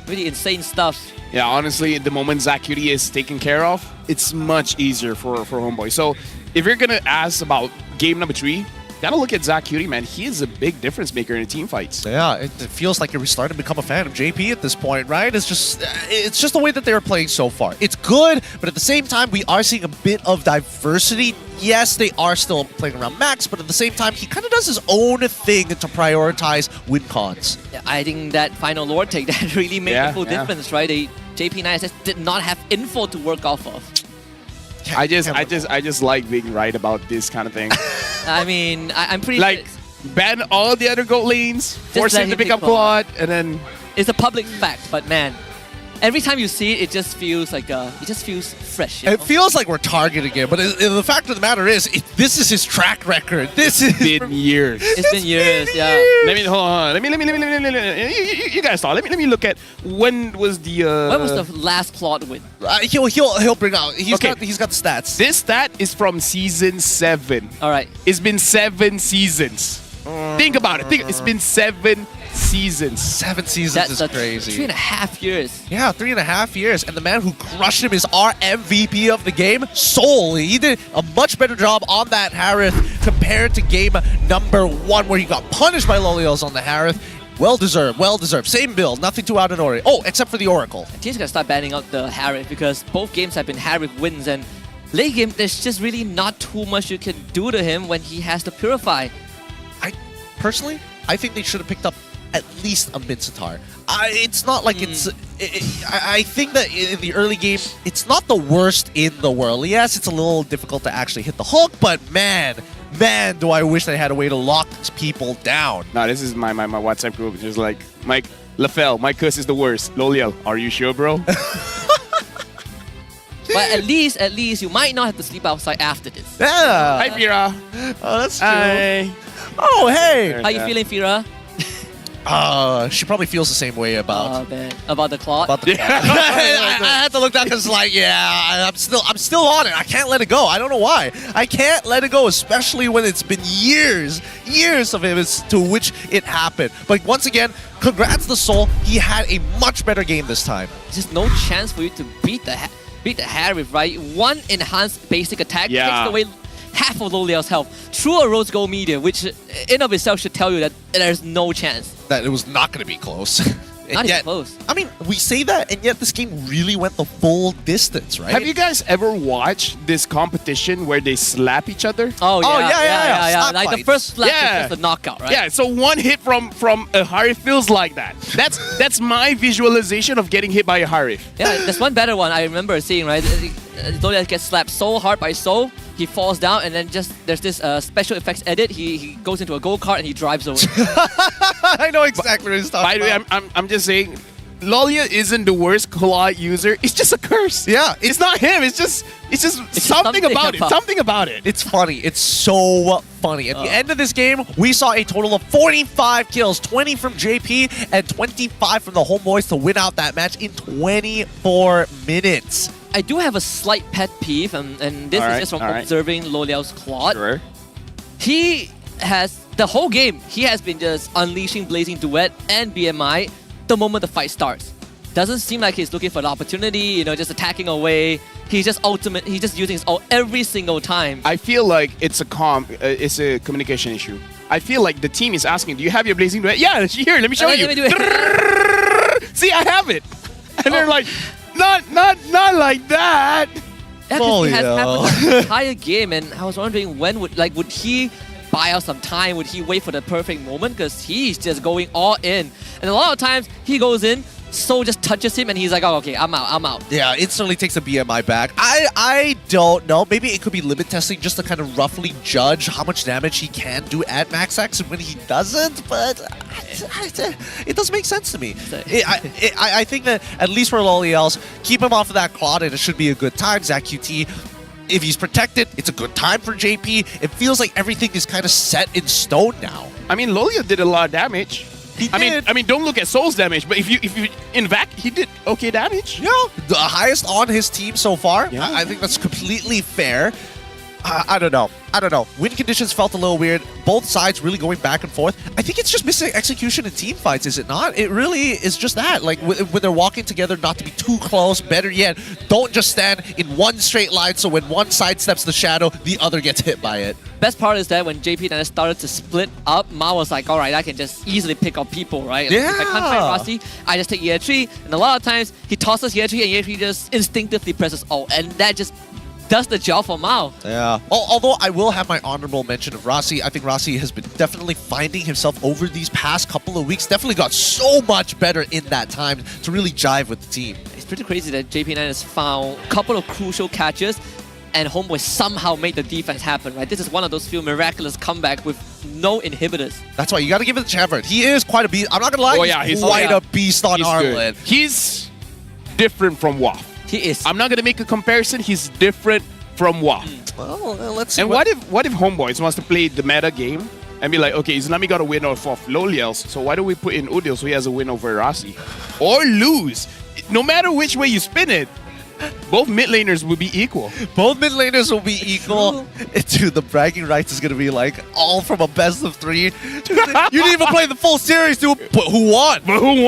Really insane stuff. Yeah, honestly, the moment ZachQT is taken care of, it's much easier for Homeboy. So if you're going to ask about game number 3, gotta look at ZachQT, man. He is a big difference maker in the team fights. Yeah, it feels like you're starting to become a fan of JP at this point, right? It's just the way that they're playing so far. It's good, but at the same time, we are seeing a bit of diversity. Yes, they are still playing around Max, but at the same time, he kind of does his own thing to prioritize win cons. Yeah, I think that final Lord take that really made a full difference, right? JP9 did not have info to work off of. I just like being right about this kind of thing. I mean, I'm pretty like ban all the other goat lanes, force him to pick up quad, and then it's a public fact. But man, every time you see it, it just feels like it just feels fresh. It feels like we're targeting him, but the fact of the matter is, this is his track record. This has been years. It's been years, yeah. Let me hold on. Let me. You guys talk. Let me look at when was the last plot win? He'll bring out. He's got the stats. This stat is from season 7. All right. It's been 7 seasons. Think about it. It's been 7 seasons. 7 seasons is crazy. 3.5 years. Yeah, 3.5 years. And the man who crushed him is our MVP of the game, Soul. He did a much better job on that Harith compared to game number 1, where he got punished by Loliels on the Harith. Well deserved. Same build, nothing too out of order. Oh, except for the Oracle. Team's gonna start banning out the Harith because both games have been Harith wins, and late game, there's just really not too much you can do to him when he has to Purify. Personally, I think they should have picked up at least a mid-Sitar. It's not like I think that in the early game, it's not the worst in the world. Yes, it's a little difficult to actually hit the hook, but man, do I wish they had a way to lock people down. No, this is my WhatsApp group. It's just like, Mike LaFell, my curse is the worst. Loliel, are you sure, bro? But at least you might not have to sleep outside after this. Yeah. Hi, Fira. Oh, that's true. Hi. Oh, hey. How you feeling, Fira? She probably feels the same way about the clock. I had to look down because, like, yeah, I'm still on it. I can't let it go. I don't know why. I can't let it go, especially when it's been years of him as to which it happened. But once again, congrats to Soul. He had a much better game this time. Just no chance for you to beat the Harith, right? One enhanced basic attack takes away half of Loliao's health through a rose gold meteor, which in of itself should tell you that there's no chance. That it was not going to be close. Not even close. I mean, we say that, and yet this game really went the full distance, right? Have you guys ever watched this competition where they slap each other? Oh yeah. Slap Like the fights. first slap is just a knockout, right? Yeah, so one hit from a Harif feels like that. That's my visualization of getting hit by a Harif. Yeah, there's one better one I remember seeing, right? Lolia gets slapped so hard by Soul, he falls down, and then just there's this special effects edit. He goes into a go-kart and he drives over. I know exactly what he's talking By the way, I'm just saying, Lolia isn't the worst Claw user. It's just a curse. Yeah, it's not him. It's just something about it. Something about it. It's funny. It's so funny. At the end of this game, we saw a total of 45 kills, 20 from JP and 25 from the Homebois to win out that match in 24 minutes. I do have a slight pet peeve, and this is just from observing Loliao's Claude. Sure. He has, the whole game, he has been just unleashing Blazing Duet and BMI the moment the fight starts. Doesn't seem like he's looking for the opportunity, just attacking away. He's just using his ult every single time. I feel like it's a communication issue. I feel like the team is asking, do you have your Blazing Duet? Yeah, here, let me show you. Let me do it. See, I have it. And they're like, not like that. That has happened the entire game, and I was wondering when would he buy out some time? Would he wait for the perfect moment? Because he's just going all in, and a lot of times he goes in, Soul just touches him, and he's like, "Oh, okay, I'm out." Yeah, instantly takes a BMI back. I don't know. Maybe it could be limit testing just to kind of roughly judge how much damage he can do at max X and when he doesn't. But it does make sense to me. I think that at least for Loliao's, keep him off of that Claude, and it should be a good time. Zach QT, if he's protected, it's a good time for JP. It feels like everything is kind of set in stone now. I mean, Lolia did a lot of damage. I mean, don't look at Soul's damage, but if you in fact, he did okay damage. Yeah, the highest on his team so far. Yeah. I think that's completely fair. I don't know. Win conditions felt a little weird. Both sides really going back and forth. I think it's just missing execution in team fights, is it not? It really is just that. Like, when they're walking together, not to be too close. Better yet, don't just stand in one straight line, so when one side steps the shadow, the other gets hit by it. Best part is that when JP and I started to split up, Ma was like, alright, I can just easily pick up people, right? Yeah. If I can't fight Rossi, I just take year 3, and a lot of times, he tosses year 3, and year 3 just instinctively presses ult, and that just does the job for Mao. Yeah. Although I will have my honorable mention of Rossi. I think Rossi has been definitely finding himself over these past couple of weeks. Definitely got so much better in that time to really jive with the team. It's pretty crazy that JP9 has found a couple of crucial catches and Homebois somehow made the defense happen, right? This is one of those few miraculous comebacks with no inhibitors. That's why you got to give it to effort. He is quite a beast. I'm not going to lie, he's quite a beast on Arlen. He's different from WAF. He is. I'm not gonna make a comparison. He's different from WAF. Well, let's see. And what if Homebois wants to play the meta game and be like, okay, Islami got a win off of Loliao's, so why don't we put in Udil so he has a win over Rossi? Or lose. No matter which way you spin it, both mid laners will be equal. Both mid laners will be equal. Dude, the bragging rights is gonna be like all from a best of 3. You didn't even play the full series, dude. But who won? But who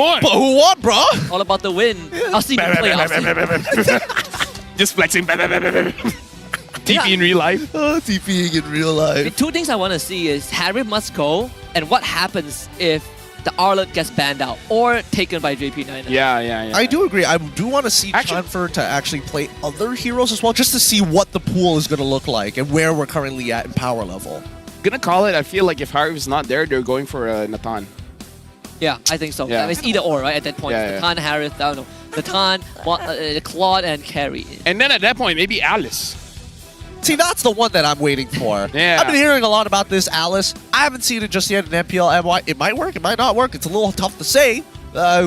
won, bro? All about the win. I'll see you play. Just flexing. TP in real life. TPing in real life. The two things I want to see is Harry must go, and what happens if the Arlet gets banned out or taken by JP9. Yeah. I do agree. I do want to see Chanfer to actually play other heroes as well, just to see what the pool is going to look like and where we're currently at in power level. Gonna call it, I feel like if Harry is not there, they're going for Nathan. Yeah, I think so. Yeah. It's either or, right? At that point, Yeah, Nathan, Harris, I don't know. Nathan, Claude, and Carrie. And then at that point, maybe Alice. See, that's the one that I'm waiting for. Yeah. I've been hearing a lot about this, Alice. I haven't seen it just yet in MPL MY. It might work, it might not work. It's a little tough to say.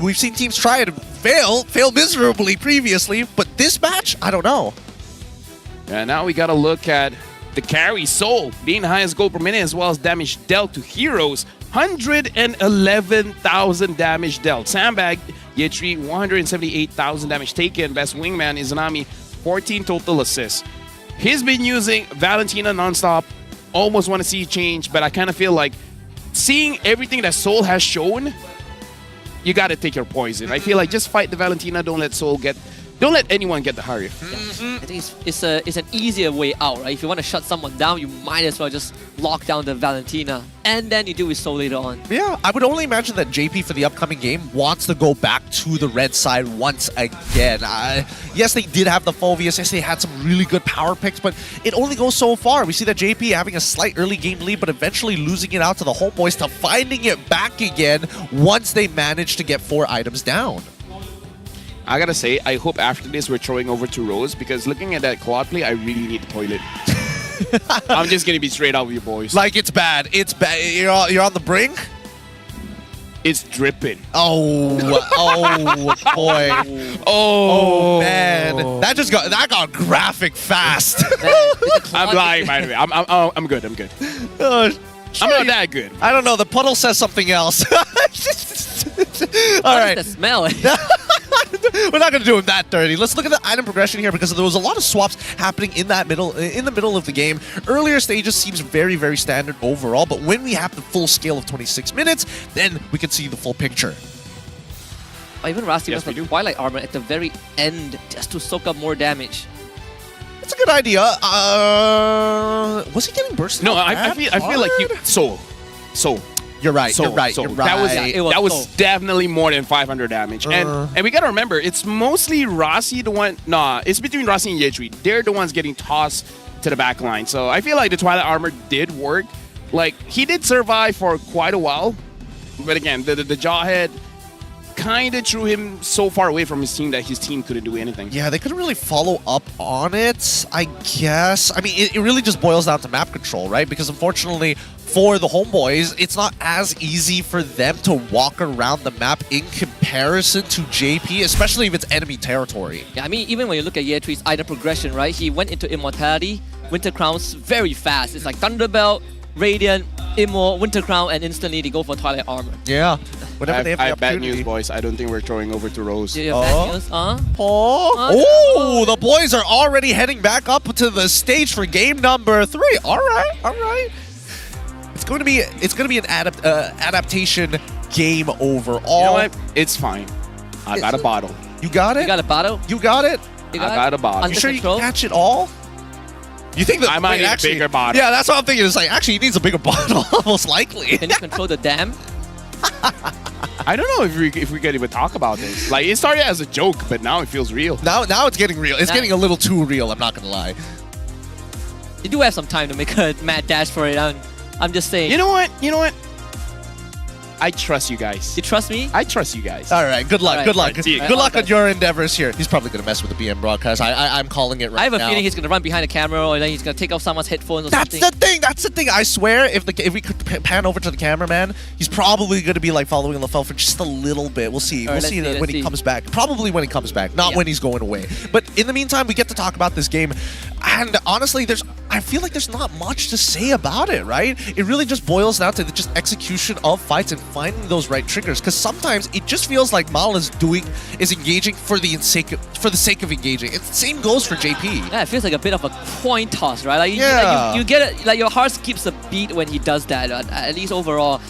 We've seen teams try it and fail miserably previously, but this match, I don't know. Yeah, now we gotta look at the carry Soul, being the highest goal per minute as well as damage dealt to heroes. 111,000 damage dealt. Sandbag, Yetri, 178,000 damage taken. Best wingman is Izanami, 14 total assists. He's been using Valentina nonstop. Almost want to see change, but I kind of feel like seeing everything that Soul has shown, you got to take your poison. I feel like just fight the Valentina. Don't let Soul get Don't let anyone get the hurry. I think it's an easier way out, right? If you want to shut someone down, you might as well just lock down the Valentina, and then you do with Soul later on. Yeah, I would only imagine that JP for the upcoming game wants to go back to the red side once again. Yes, they did have the Phoveus. Yes, they had some really good power picks, but it only goes so far. We see that JP having a slight early game lead, but eventually losing it out to the Homeboys to finding it back again once they manage to get 4 items down. I gotta say, I hope after this we're throwing over to Rose, because looking at that quad play, I really need the toilet. I'm just gonna be straight out with you boys. Like, it's bad. It's bad. You're on the brink? It's dripping. Oh boy. Oh man. That got graphic fast. I'm lying, by the way. I'm good. I'm good. I'm not that good. I don't know. The puddle says something else. All right. The smell. We're not going to do him that dirty. Let's look at the item progression here, because there was a lot of swaps happening in the middle of the game. Earlier stages seems very, very standard overall, but when we have the full scale of 26 minutes, then we can see the full picture. Even Rasti was like Twilight Armor at the very end just to soak up more damage. That's a good idea. Was he getting bursted? No, I feel like he Soul. You're right. You're right. That was definitely more than 500 damage. And we gotta remember, it's mostly Rasi the one. Nah, it's between Rasi and Yetri. They're the ones getting tossed to the back line. So I feel like the Twilight Armor did work. Like, he did survive for quite a while. But again, the Jawhead kind of threw him so far away from his team that his team couldn't do anything. Yeah, they couldn't really follow up on it, I guess. I mean, it really just boils down to map control, right? Because unfortunately, for the Homeboys, it's not as easy for them to walk around the map in comparison to JP, especially if it's enemy territory. Yeah, I mean, even when you look at Yetri's item progression, right? He went into Immortality, Winter Crowns very fast. It's like Thunderbelt, Radiant, Immo, Winter Crown, and instantly they go for Twilight Armor. Yeah. I have bad news, boys. I don't think we're throwing over to Rose. You have bad news? Oh, the boys are already heading back up to the stage for game number 3. All right. It's going to be an adaptation game overall. You know what? It's fine. I got a bottle. You got it? You got a bottle? You got it? I got a bottle. You sure you can catch it all? You think that I might need a bigger bottle? Yeah, that's what I'm thinking. It's like, actually, he needs a bigger bottle, most likely. Can you control the dam? I don't know if we can even talk about this. Like, it started as a joke, but now it feels real. Now it's getting real. It's getting a little too real, I'm not gonna lie. You do have some time to make a mad dash for it. I'm just saying. You know what? I trust you guys. You trust me? I trust you guys. All right, good luck. All right. Good luck. Right. Good luck on your endeavors here. He's probably going to mess with the BM broadcast. I'm calling it right now. I have a feeling he's going to run behind the camera, or then he's going to take off someone's headphones or something. That's the thing. I swear, if we could pan over to the cameraman, he's probably going to be like following LaFell for just a little bit. We'll see. We'll see when he comes back. Probably when he comes back, not when he's going away. But in the meantime, we get to talk about this game. And honestly, I feel like there's not much to say about it, right? It really just boils down to just execution of fights and finding those right triggers. Because sometimes it just feels like Mal is engaging for the sake of engaging. And the same goes for JP. Yeah, it feels like a bit of a coin toss, right? Like, you get it. Like, your heart skips a beat when he does that. At least overall,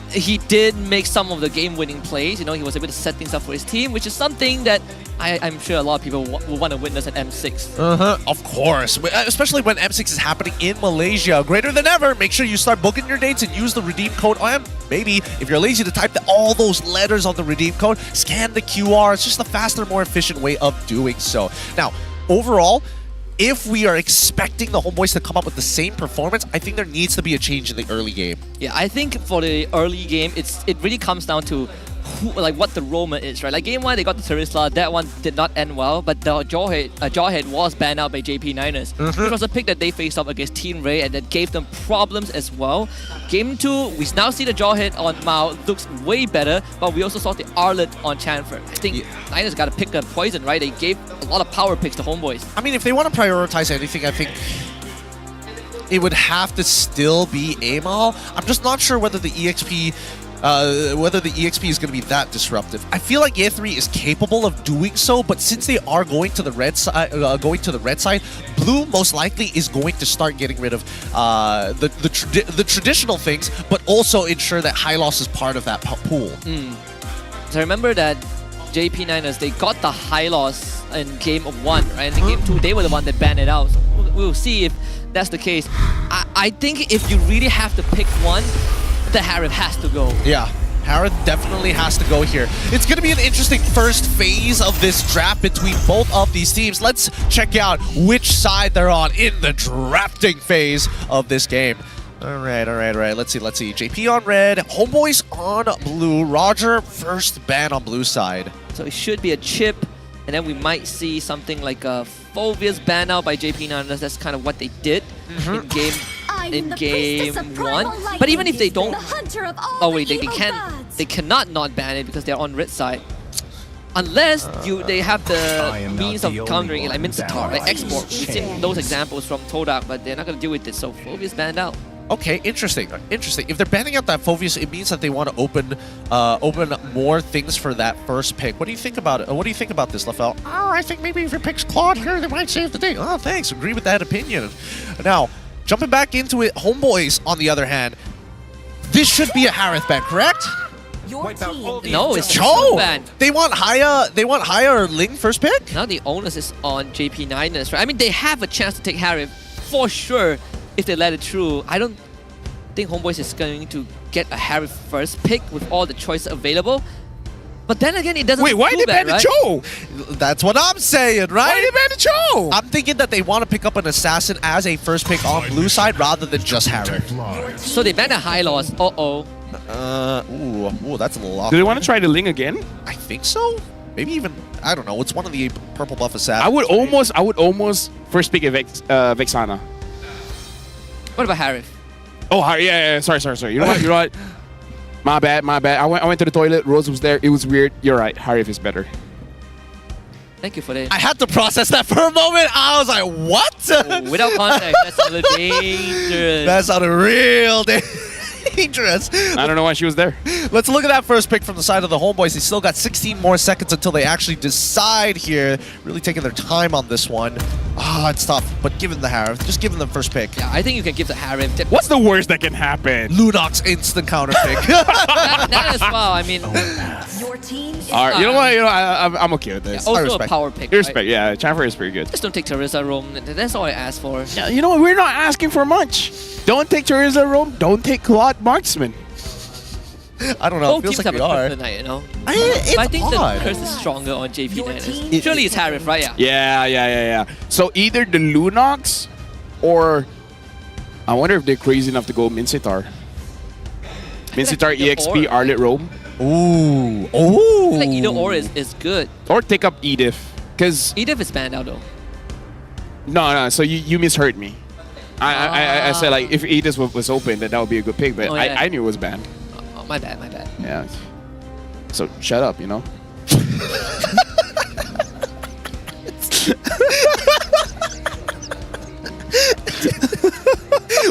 he did make some of the game-winning plays. You know, he was able to set things up for his team, which is something that I'm sure a lot of people will want to witness at M6. Of course. Especially when M6 is happening in Malaysia. Greater than ever, make sure you start booking your dates and use the redeem code. And maybe, if you're lazy to type all those letters on the redeem code, scan the QR. It's just a faster, more efficient way of doing so. Now, overall, if we are expecting the Homeboys to come up with the same performance, I think there needs to be a change in the early game. Yeah, I think for the early game, it really comes down to what the Roma is, right? Like, game 1, they got the Terisla. That one did not end well, but the Jawhead was banned out by JP Niners, which was a pick that they faced up against Team Ray, and that gave them problems as well. Game 2, we now see the Jawhead on Mao, looks way better, but we also saw the Arlet on Chanford. I think Niners got to pick a poison, right? They gave a lot of power picks to Homeboys. I mean, if they want to prioritize anything, I think it would have to still be Amal. I'm just not sure whether the EXP is going to be that disruptive. I feel like Ye3 is capable of doing so, but since they are going to the red side, Blue most likely is going to start getting rid of the traditional things, but also ensure that high loss is part of that pool. So remember that JP Niners, they got the high loss in game 1, right? And in game 2, they were the one that banned it out. So we'll see if that's the case. I think if you really have to pick one, the Harith has to go. Yeah. Harith definitely has to go here. It's going to be an interesting first phase of this draft between both of these teams. Let's check out which side they're on in the drafting phase of this game. All right. Let's see. JP on red, Homebois on blue, Roger first ban on blue side. So it should be a chip, and then we might see something like a Phobia's ban out by JP9. That's kind of what they did in game 1. But even if they don't, oh wait, they cannot not ban it because they're on red side. Unless they have the means of countering it, like Mincetar, like export. We've seen those examples from Todak, but they're not going to deal with it, so Phobia's banned out. Okay, interesting. If they're banning out that Phobius, it means that they want to open more things for that first pick. What do you think about it? What do you think about this, Lafel? Oh, I think maybe if it picks Claude here, they might save the day. Oh, thanks. Agree with that opinion. Now, jumping back into it, Homebois, on the other hand, this should be a Harith ban, correct? No, it's Cho. ban. They want Haya or Ling first pick? Now the onus is on JP9ers, right? I mean, they have a chance to take Harith for sure if they let it through. I don't think Homebois is going to get a Harith first pick with all the choices available. But then again, it doesn't Wait, why look they ban the Cho? That's what I'm saying, right? Why they ban the Cho? I'm thinking that they want to pick up an assassin as a first pick on blue side rather than just Harith. So they ban a high loss. Ooh, that's a lot. Do they want to try the Ling again? I think so. Maybe even, I don't know. It's one of the purple buff assassins. I would almost first pick a Vexana. What about Harith? Oh, yeah. Sorry. You know what? My bad. I went to the toilet. Rose was there. It was weird. You're right. Harith is better. Thank you for that. I had to process that for a moment. I was like, what? Oh, without context, that sounded dangerous. That sounded real dangerous. I don't know why she was there. Let's look at that first pick from the side of the Homebois. They still got 16 more seconds until they actually decide here. Really taking their time on this one. It's tough, but given the Harith, just give them the first pick. Yeah, I think you can give the Harith. What's the worst that can happen? Lunox instant counter pick. that as well. I mean, your team is all right, you know what? I'm okay with this. Yeah, also a power pick. Respect, right? Yeah. Chamfer is pretty good. Just don't take Teresa Rome. That's all I asked for. Yeah, you know what? We're not asking for much. Don't take Teresa Rome. Don't take Claude Marksman. I don't know. Both it feels teams like we have a are. curse tonight, you know. It's I think odd. the curse is stronger on JP9ers. Surely it's Harith, right? Yeah. So either the Lunox or I wonder if they're crazy enough to go Mincetar. Mincetar EXP Arlet Rome. Ooh. I feel like either or is good. Or take up Edith. Because Edith is banned out though. No. So you misheard me. I said like if Edith was open, then that would be a good pick. But I knew it was banned. Oh, my bad. Yeah. So shut up, you know.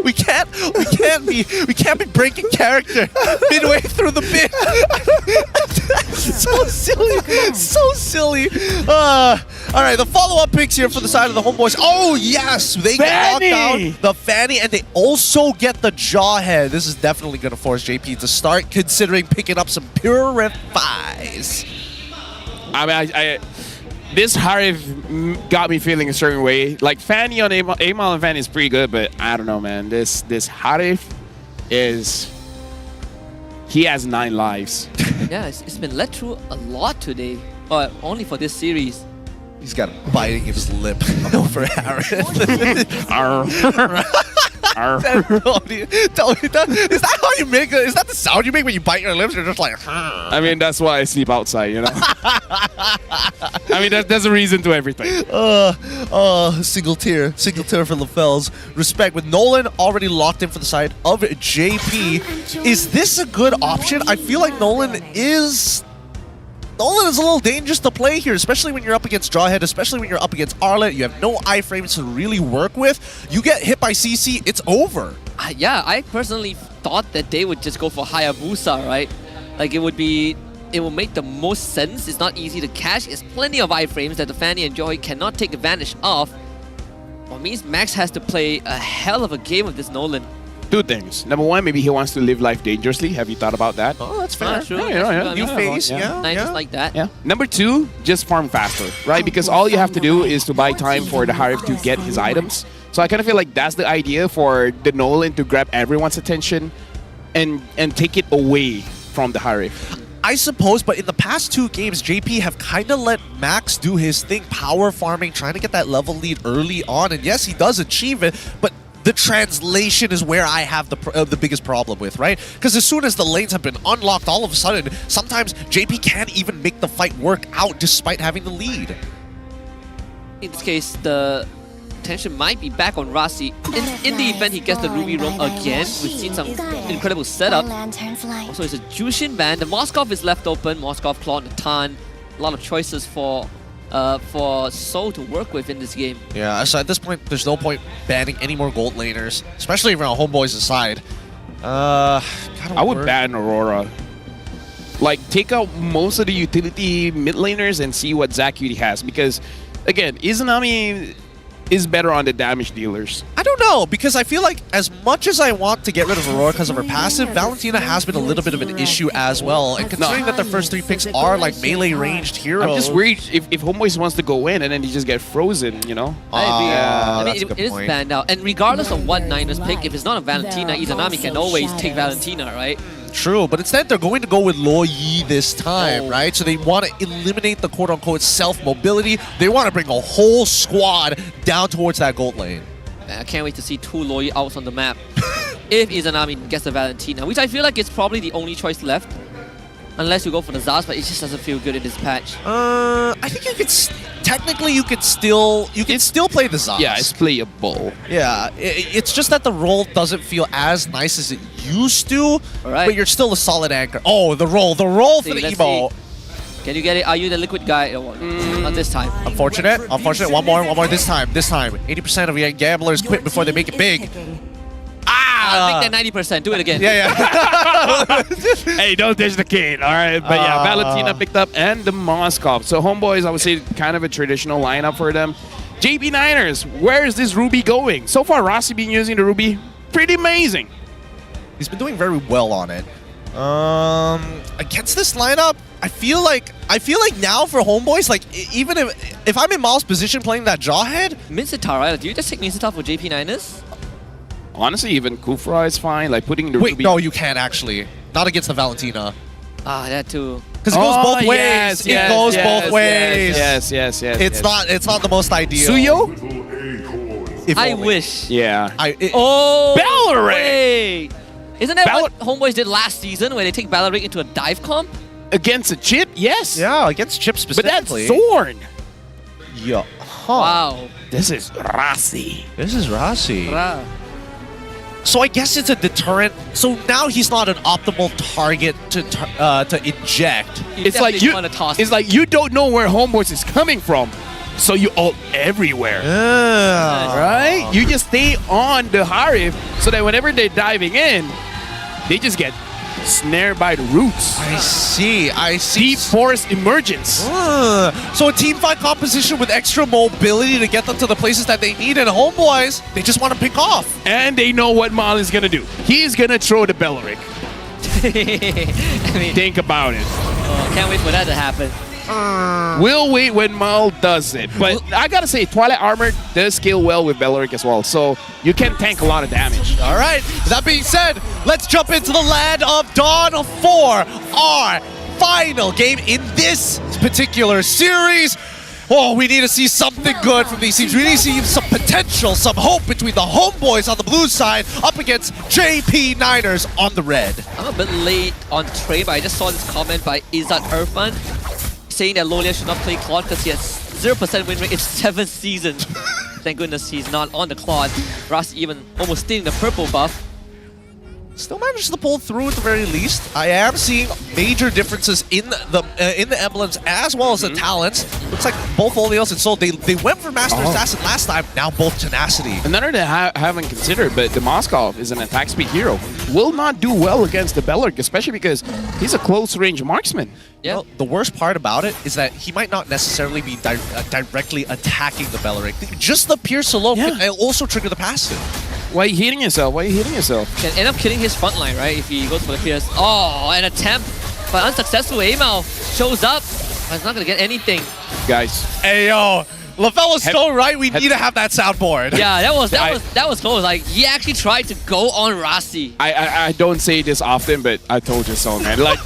We can't be breaking character midway through the bit. so silly. All right, the follow-up picks here for the side of the Homebois. Oh yes, they get knocked down the Fanny, and they also get the Jawhead. This is definitely going to force JP to start considering picking up some Purifies. I mean, this Harith got me feeling a certain way. Like Fanny on Amal and Fanny is pretty good, but I don't know, man. This Harith is, he has 9 lives. Yeah, it's been let through a lot today, but only for this series. He's got biting his lip over Harith. Tell me that. Is that how you make it? Is that the sound you make when you bite your lips? You're just like. I mean, that's why I sleep outside, you know. I mean, there's a reason to everything. Single tier for LaFell's. Respect with Nolan already locked in for the side of JP. Is this a good option? I feel like Nolan is a little dangerous to play here, especially when you're up against Jawhead, especially when you're up against Arlet. You have no iframes to really work with. You get hit by CC, it's over. Yeah, I personally thought that they would just go for Hayabusa, right? Like it will make the most sense. It's not easy to catch. There's plenty of iframes that the Fanny and Joy cannot take advantage of. Well, means Max has to play a hell of a game with this Nolan. Two things. Number one, maybe he wants to live life dangerously. Have you thought about that? Oh, that's fair. True. New phase, yeah. Niners like that. Yeah. Number two, just farm faster, right? Because all you have to do is to buy time for the Harif to get his items. So I kind of feel like that's the idea for the Nolan to grab everyone's attention and take it away from the Harif. I suppose, but in the past 2 games, JP have kind of let Max do his thing, power farming, trying to get that level lead early on. And yes, he does achieve it, but the translation is where I have the biggest problem with, right? Because as soon as the lanes have been unlocked, all of a sudden, sometimes JP can't even make the fight work out despite having the lead. In this case, the attention might be back on Rasi. In the event he gets the Ruby Roam again, we've seen some incredible setup. Also, it's a Jushin ban. The Moskov is left open. Moskov, Claude, Natan. A lot of choices for Soul to work with in this game. Yeah, so at this point, there's no point banning any more gold laners, especially around Homeboys' side. I would ban Aurora. Like, take out most of the utility mid laners and see what Zacuity has. Because, again, Izanami is better on the damage dealers. I don't know, because I feel like as much as I want to get rid of Aurora because of her passive, Valentina has been a little bit of an issue as well. And considering that their first 3 picks are like melee ranged heroes. I'm just worried if Homeboys wants to go in and then he just get frozen, you know? I mean, it is banned out. And regardless of what Niners pick, if it's not a Valentina, Izanami can always take Valentina, right? True, but instead they're going to go with Lo Yi this time, right? So they want to eliminate the quote-unquote self-mobility. They want to bring a whole squad down towards that gold lane. I can't wait to see 2 Lo Yi outs on the map if Izanami gets the Valentina, which I feel like is probably the only choice left. Unless you go for the Zaz, but it just doesn't feel good in this patch. I think you could technically you can still play the Zaz. Yeah, it's playable. Yeah, it's just that the roll doesn't feel as nice as it used to. But you're still a solid anchor. Oh, the roll for the emo. Can you get it? Are you the liquid guy? Not this time. Unfortunate. One more this time. 80% of your gamblers quit before they make it big. Make that 90%. Do it again. Yeah. Hey, don't ditch the kid, all right? But yeah, Valentina picked up and the Moskov. So Homeboys, I would say, kind of a traditional lineup for them. JP Niners, where is this Ruby going? So far, Rossi been using the Ruby. Pretty amazing. He's been doing very well on it. Against this lineup, I feel like now for Homeboys, like even if I'm in Miles' position playing that Jawhead, Mincetar, right? Do you just take Mincetar for JP Niners? Honestly, even Kufra is fine. Like putting the Wait, Ruby. no, you can't actually. Not against the Valentina. That too. Because it goes both ways. It goes both ways. Yes. It's not the most ideal. Suyo? I wish. Yeah. Belleric! Wait. Isn't that what Homeboys did last season, where they take Belleric into a dive comp? Against a chip? Yes. Yeah, against chip specifically. But that's Zorn. Yeah. Wow. This is Rasi. So I guess it's a deterrent. So now he's not an optimal target to inject. It's like you don't know where Homeboys is coming from, so you ult everywhere. Right? You just stay on the Harif so that whenever they're diving in, they just get snared by the roots. I see. Deep forest emergence. So a team fight composition with extra mobility to get them to the places that they need, and Homeboys, they just want to pick off. And they know what Mal is going to do. He's going to throw the Belleric. I mean, think about it. Can't wait for that to happen. We'll wait when Mal does it. But I gotta say, Twilight Armor does scale well with Belleric as well, so you can tank a lot of damage. All right, that being said, let's jump into the land of Dawn for our final game in this particular series. Oh, we need to see something good from these teams. We need to see some potential, some hope between the Homeboys on the blue side up against JP Niners on the red. I'm a bit late on Trey, but I just saw this comment by Izzat Irfan saying that Lolia should not play Claude because he has 0% win rate in 7th season. Thank goodness he's not on the Claude. Ras even almost stealing the purple buff. Still manages to pull through at the very least. I am seeing major differences in the emblems as well as the talents. Looks like both Olios and Soul, they went for Master Assassin last time, now both Tenacity. Another that I haven't considered, but the Moskov is an attack speed hero. Will not do well against the Belleric, especially because he's a close range marksman. Yeah. Well, the worst part about it is that he might not necessarily be directly attacking the Belleric. Just the Pierce alone can also trigger the passive. Why are you hitting yourself? Why are you hitting yourself? Can end up killing his front line, right? If he goes for the pierce. Oh, an attempt, but unsuccessful. Amal shows up, but it's not gonna get anything. Guys. Hey, yo. LaFell was so right. We need to have that soundboard. Yeah, that was close. Like, he actually tried to go on Rasi. I don't say this often, but I told you so, man. Like,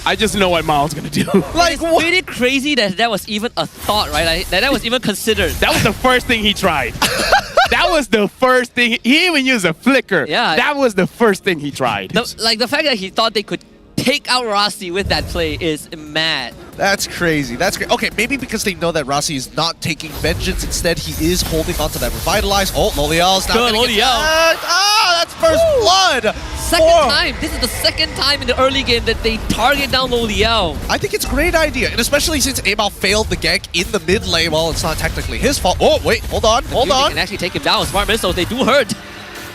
I just know what Miles gonna do. Like, it's pretty crazy that was even a thought, right? Like, that was even considered. That was the first thing he tried. That was the first thing. He even used a flicker. Yeah. That was the first thing he tried. The fact that he thought they could take out Rasi with that play is mad. That's crazy. That's great. Okay, maybe because they know that Rasi is not taking vengeance. Instead, he is holding onto that revitalize. Oh, Loliel's now Good, getting Loliel. that's first blood. Second time. This is the second time in the early game that they target down Loliel. I think it's a great idea, and especially since Amal failed the gank in the mid lane. Well, it's not technically his fault. Oh, wait, hold on. They can actually take him down. Smart missiles, they do hurt.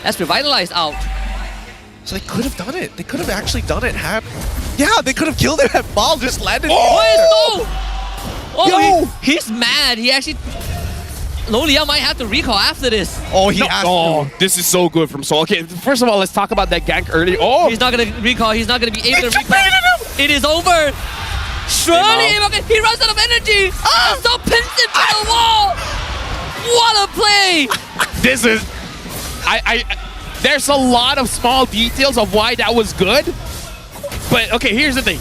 That's revitalized out. So they could have done it. They could have actually done it. Yeah, they could have killed him. That ball just landed. He's mad. He actually... Loliel might have to recall after this. Oh, he has to. This is so good from Soul. Okay, first of all, let's talk about that gank early. Oh! He's not going to recall. He's not going to be able to recall. It is over. Surely, he runs out of energy. And so pins him to the wall. What a play. This is... There's a lot of small details of why that was good. But, okay, here's the thing.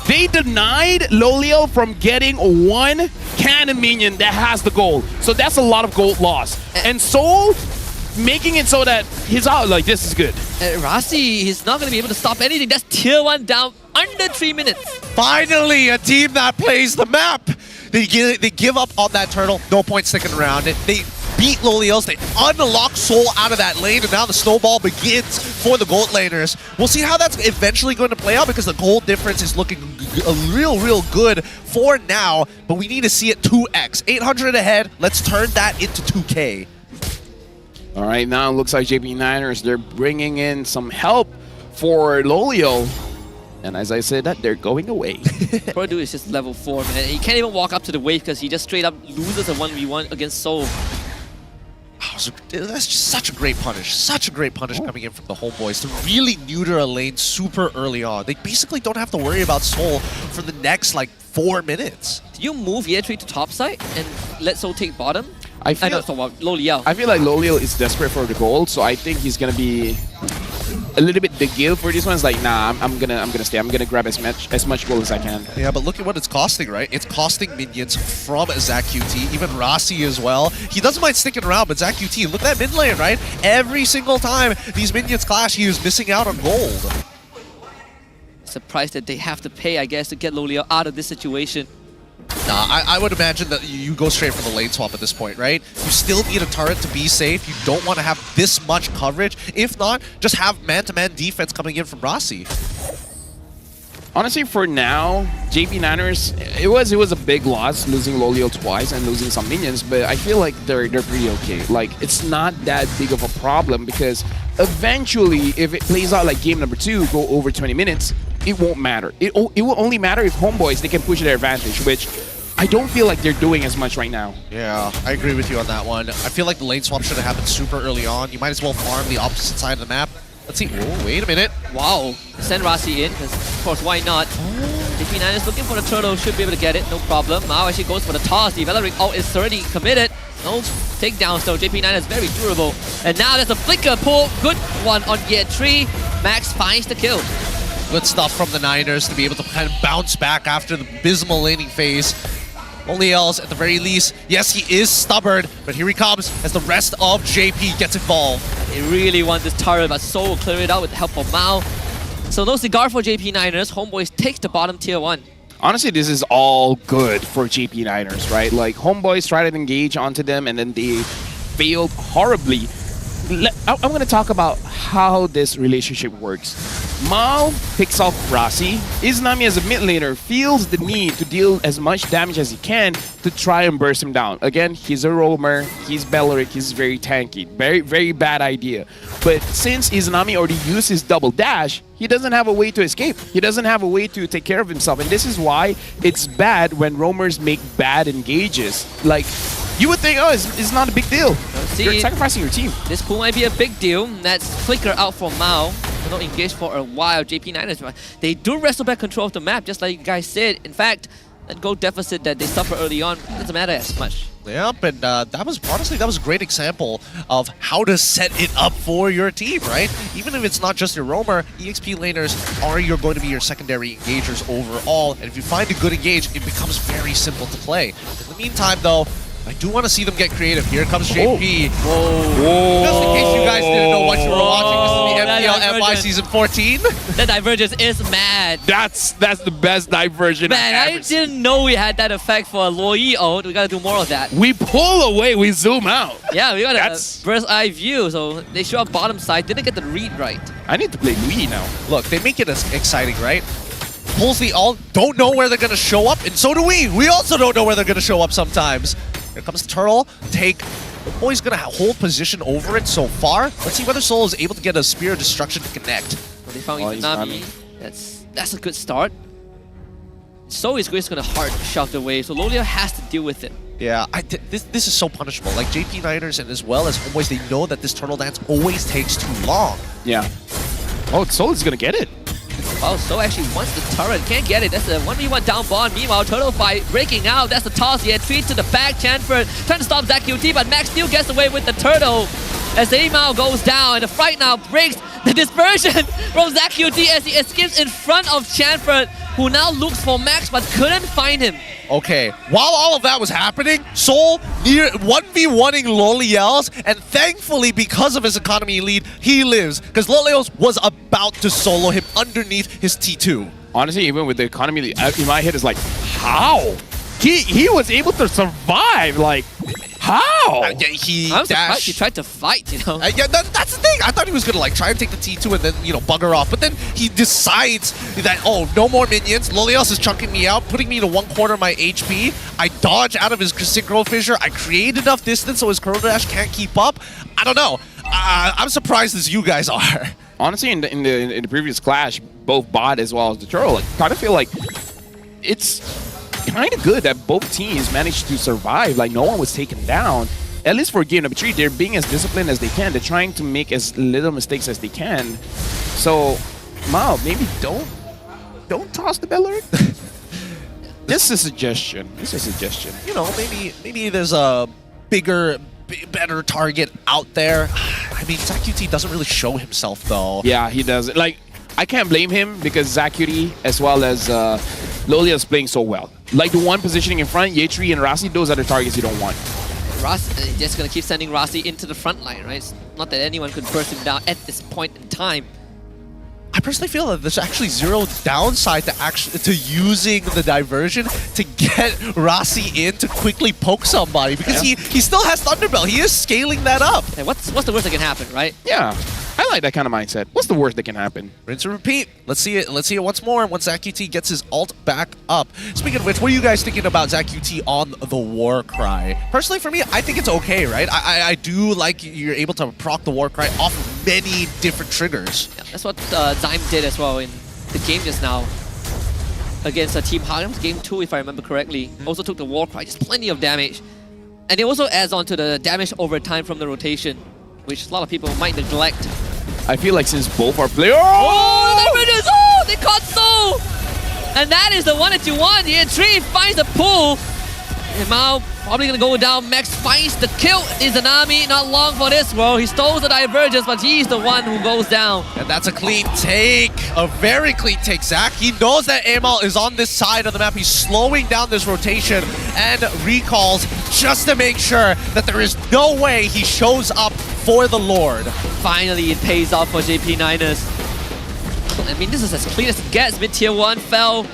They denied Loliel from getting one cannon minion that has the gold. So that's a lot of gold loss. And Soul making it so that he's out like this is good. Rasi, he's not going to be able to stop anything. That's tier 1 down under 3 minutes. Finally, a team that plays the map. They give up on that turtle. No point sticking around it. They beat Loliel's. They unlock Soul out of that lane, and now the snowball begins for the gold laners. We'll see how that's eventually going to play out because the gold difference is looking real good for now, but we need to see it 2x. 800 ahead. Let's turn that into 2K. All right, now it looks like JP Niners, they're bringing in some help for Loliel. And as I said that, they're going away. Poor dude is just level 4, man. He can't even walk up to the wave because he just straight up loses a 1v1 against Soul. That's just such a great punish. Such a great punish coming in from the Homeboys to really neuter a lane super early on. They basically don't have to worry about Soul for the next, like, 4 minutes. Do you move Year 3 to top side and let Soul take bottom? I feel Loliel. I feel like Loliel is desperate for the gold, so I think he's gonna be a little bit the gill for this one. It's like, nah, I'm gonna stay. I'm gonna grab as much gold as I can. Yeah, but look at what it's costing, right? It's costing minions from ZachQT, even Rasi as well. He doesn't mind sticking around, but ZachQT, look at that mid lane, right? Every single time these minions clash, he is missing out on gold. It's a price that they have to pay, I guess, to get Loliel out of this situation. Nah, I would imagine that you go straight for the lane swap at this point, right? You still need a turret to be safe. You don't want to have this much coverage. If not, just have man-to-man defense coming in from Rasi. Honestly, for now, JP Niners, it was a big loss losing Loliel twice and losing some minions, but I feel like they're pretty okay. Like, it's not that big of a problem because eventually, if it plays out like game number 2, go over 20 minutes, it won't matter. It will only matter if Homeboys, they can push their advantage, which I don't feel like they're doing as much right now. Yeah, I agree with you on that one. I feel like the lane swap should have happened super early on. You might as well farm the opposite side of the map. Let's see. Oh, wait a minute. Wow. Send Rasi in, because of course, why not? JP9 is looking for the turtle, should be able to get it, no problem. Mao actually goes for the toss. The Valeric ult is already committed. No takedown, so JP9 is very durable. And now there's a flicker pull. Good one on Year 3. Max finds the kill. Good stuff from the Niners to be able to kind of bounce back after the abysmal laning phase. Loliel's at the very least, yes, he is stubborn, but here he comes as the rest of JP gets involved. They really want this turret, but Soul will clear it out with the help of Mao. So no cigar for JP Niners. Homeboys takes the bottom tier 1. Honestly, this is all good for JP Niners, right? Like, Homeboys tried to engage onto them, and then they failed horribly. I'm going to talk about how this relationship works. Mao picks off Rasi. Izanami as a mid laner feels the need to deal as much damage as he can to try and burst him down. Again, he's a roamer, he's Beleric, he's very tanky. Very bad idea. But since Izanami already used his double dash, he doesn't have a way to escape. He doesn't have a way to take care of himself. And this is why it's bad when roamers make bad engages. Like, you would think, oh, it's not a big deal. see, you're sacrificing your team. This pool might be a big deal. That's Flicker out for Mao. They're not engaged for a while. JP Niners, they do wrestle back control of the map, just like you guys said. In fact, that goal deficit that they suffer early on doesn't matter as much. Yep, and that was a great example of how to set it up for your team, right? Even if it's not just your roamer, EXP laners are going to be your secondary engagers overall, and if you find a good engage, it becomes very simple to play. In the meantime, though, I do want to see them get creative. Here comes JP. Whoa. Just in case you guys didn't know what you were watching, this is the MPL MY Season 14. That divergence is mad. That's the best diversion Man, I've I ever seen. didn't know we had that effect for Loi ult. We gotta do more of that. We pull away, we zoom out. Yeah, we got a bird's eye view, so they show up bottom side, didn't get the read right. I need to play Louis now. Look, they make it as exciting, right? Pulls the ult, don't know where they're going to show up, and so do we. We also don't know where they're going to show up sometimes. Here comes Turtle. Boy's going to hold position over it so far. Let's see whether Soul is able to get a Spear of Destruction to connect. Well, they found Nami. That's a good start. So is Grace going to hard shove away, so Lolia has to deal with it. Yeah, this is so punishable. Like JP Niners and as well as Homeboys, they know that this Turtle Dance always takes too long. Yeah. Oh, Soul is going to get it. Oh, So actually wants the turret, can't get it. That's a 1v1 down bond. Meanwhile, Turtle Fight breaking out. That's the toss here. 3 to the back. Chanford trying to stop ZQT, but Max still gets away with the turtle. As the Mao goes down, and the fight now breaks the dispersion from ZQT as he escapes in front of Chanford, who now looks for Max but couldn't find him. Okay, while all of that was happening, Soul 1v1ing Loliels, and thankfully, because of his economy lead, he lives. Because Loliels was about to solo him underneath his T2. Honestly, even with the economy lead, in my head is like, how? He was able to survive, like, how? Yeah, he I'm surprised he tried to fight, you know? Yeah, that's the thing. I thought he was gonna like try and take the T2 and then, you know, bugger off. But then he decides that, oh, no more minions. Lolios is chunking me out, putting me to 1/4 of my HP. I dodge out of his Synchro Fissure. I create enough distance so his Chrono Dash can't keep up. I don't know. I'm surprised as you guys are. Honestly, in the previous clash, both bot as well as the turtle, I kind of feel like it's kind of good that both teams managed to survive. Like, no one was taken down. At least for game number 3, they're being as disciplined as they can. They're trying to make as little mistakes as they can. So, Mao, maybe don't toss the Bellard. This is a suggestion. You know, maybe there's a bigger, better target out there. I mean, ZQT doesn't really show himself, though. Yeah, he doesn't. Like, I can't blame him because ZQT as well as Lolia is playing so well. Like the one positioning in front, Yetri and Rasi, those are the targets you don't want. Rasi just gonna keep sending Rasi into the front line, right? It's not that anyone could burst him down at this point in time. I personally feel that there's actually zero downside to using the diversion to get Rasi in to quickly poke somebody because he still has Thunderbell. He is scaling that up. Hey, what's the worst that can happen, right? Yeah. I like that kind of mindset. What's the worst that can happen? Rinse and repeat. Let's see it. Let's see it once more once ZQT gets his ult back up. Speaking of which, what are you guys thinking about ZQT on the War Cry? Personally, for me, I think it's okay, right? I do like you're able to proc the War Cry off of many different triggers. Yeah, that's what Zyme did as well in the game just now. Against Team Harlem's game 2, if I remember correctly. Also took the War Cry, just plenty of damage. And it also adds on to the damage over time from the rotation, which a lot of people might neglect. I feel like since both are players... Oh, they caught Soul! And that is the one that you want here. Tree finds the pull. And Mao probably gonna go down. Max finds the kill. Izanami, not long for this. Well, he stole the divergence, but he's the one who goes down. And that's a clean take. A very clean take, Zach. He knows that Amal is on this side of the map. He's slowing down this rotation and recalls just to make sure that there is no way he shows up for the Lord. Finally, it pays off for JP Niners. I mean, this is as clean as it gets. Mid-tier 1 fell.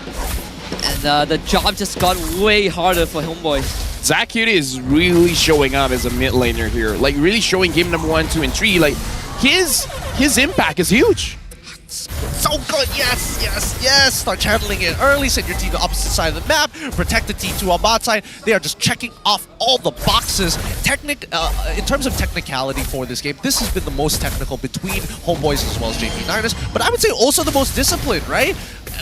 And the job just got way harder for Homeboys. ZQT is really showing up as a mid laner here. Like, really showing game number 1, 2, and 3. Like, his impact is huge. So good, yes. Start channeling it early, send your team to the opposite side of the map, protect the T2 on bot side. They are just checking off all the boxes. In terms of technicality for this game, this has been the most technical between Homeboys as well as JP Niners, but I would say also the most disciplined, right?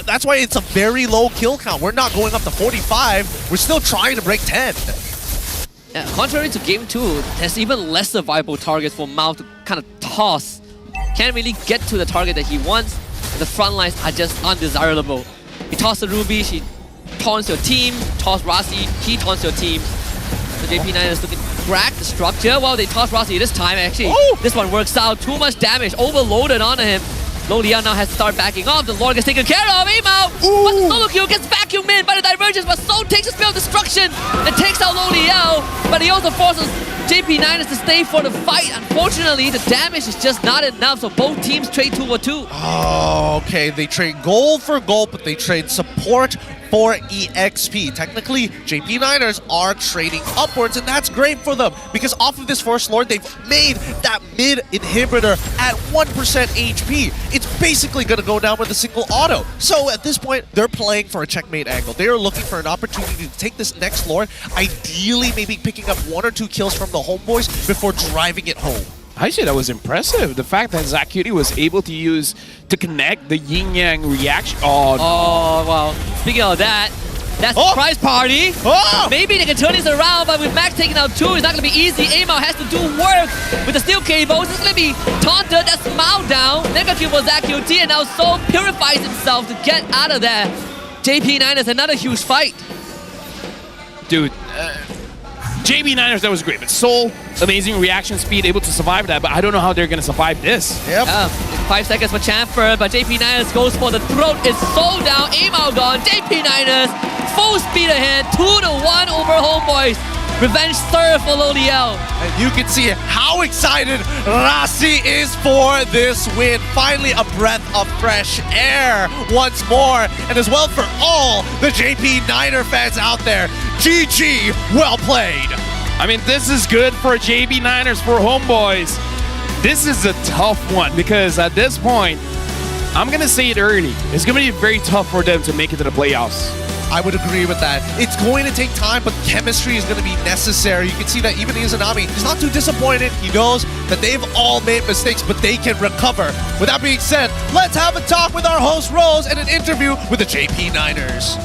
That's why it's a very low kill count. We're not going up to 45. We're still trying to break 10. Yeah, contrary to game 2, there's even less viable targets for Mao to kind of toss. Can't really get to the target that he wants. The front lines are just undesirable. He tossed the Ruby, she taunts your team. Toss Rasi, he taunts your team. So JP9 is looking to crack the structure. Well, they toss Rasi this time actually. This one works out. Too much damage, overloaded onto him. Lolia now has to start backing off. The Lord gets taken care of. Amao! But the solo kill gets vacuumed in by the divergence, but Soul takes a spell of destruction and takes out Lolia. But he also forces JP9 to stay for the fight. Unfortunately, the damage is just not enough, so both teams trade 2-2. Oh, okay. They trade gold for gold, but they trade support for EXP. Technically, JP9ers are trading upwards, and that's great for them because off of this Force Lord, they've made that mid inhibitor at 1% HP. It's basically going to go down with a single auto. So at this point, they're playing for a checkmate angle. They are looking for an opportunity to take this next Lord, ideally maybe picking up 1 or 2 kills from the Homeboys before driving it home. I say that was impressive. The fact that Zach Cutie was able to connect the yin yang reaction. Oh, no. Oh, well. Speaking of that, that's the prize party. Maybe they can turn this around, but with Max taking out 2, it's not going to be easy. Amao has to do work with the steel cables. It's going to be taunted. That's Mao down. Negative for Zach Cutie, and now Soul purifies himself to get out of there. JP9 is another huge fight. Dude. JB9ers, that was great, but Soul, amazing reaction speed, able to survive that, but I don't know how they're going to survive this. Yep. 5 seconds for Chamfer, but JP9ers goes for the throat. It's Soul down, Amao gone. JP9ers, full speed ahead, 2-1 over Homeboys. Revenge serve for Lodiel. And you can see how excited Rasi is for this win. Finally, a breath of fresh air once more. And as well for all the JP9er fans out there, GG, well played. I mean, this is good for JB9ers, for Homeboys. This is a tough one because at this point, I'm going to say it early. It's going to be very tough for them to make it to the playoffs. I would agree with that. It's going to take time, but chemistry is going to be necessary. You can see that even Izanami is not too disappointed. He knows that they've all made mistakes, but they can recover. With that being said, let's have a talk with our host Rose and an interview with the JP9ers.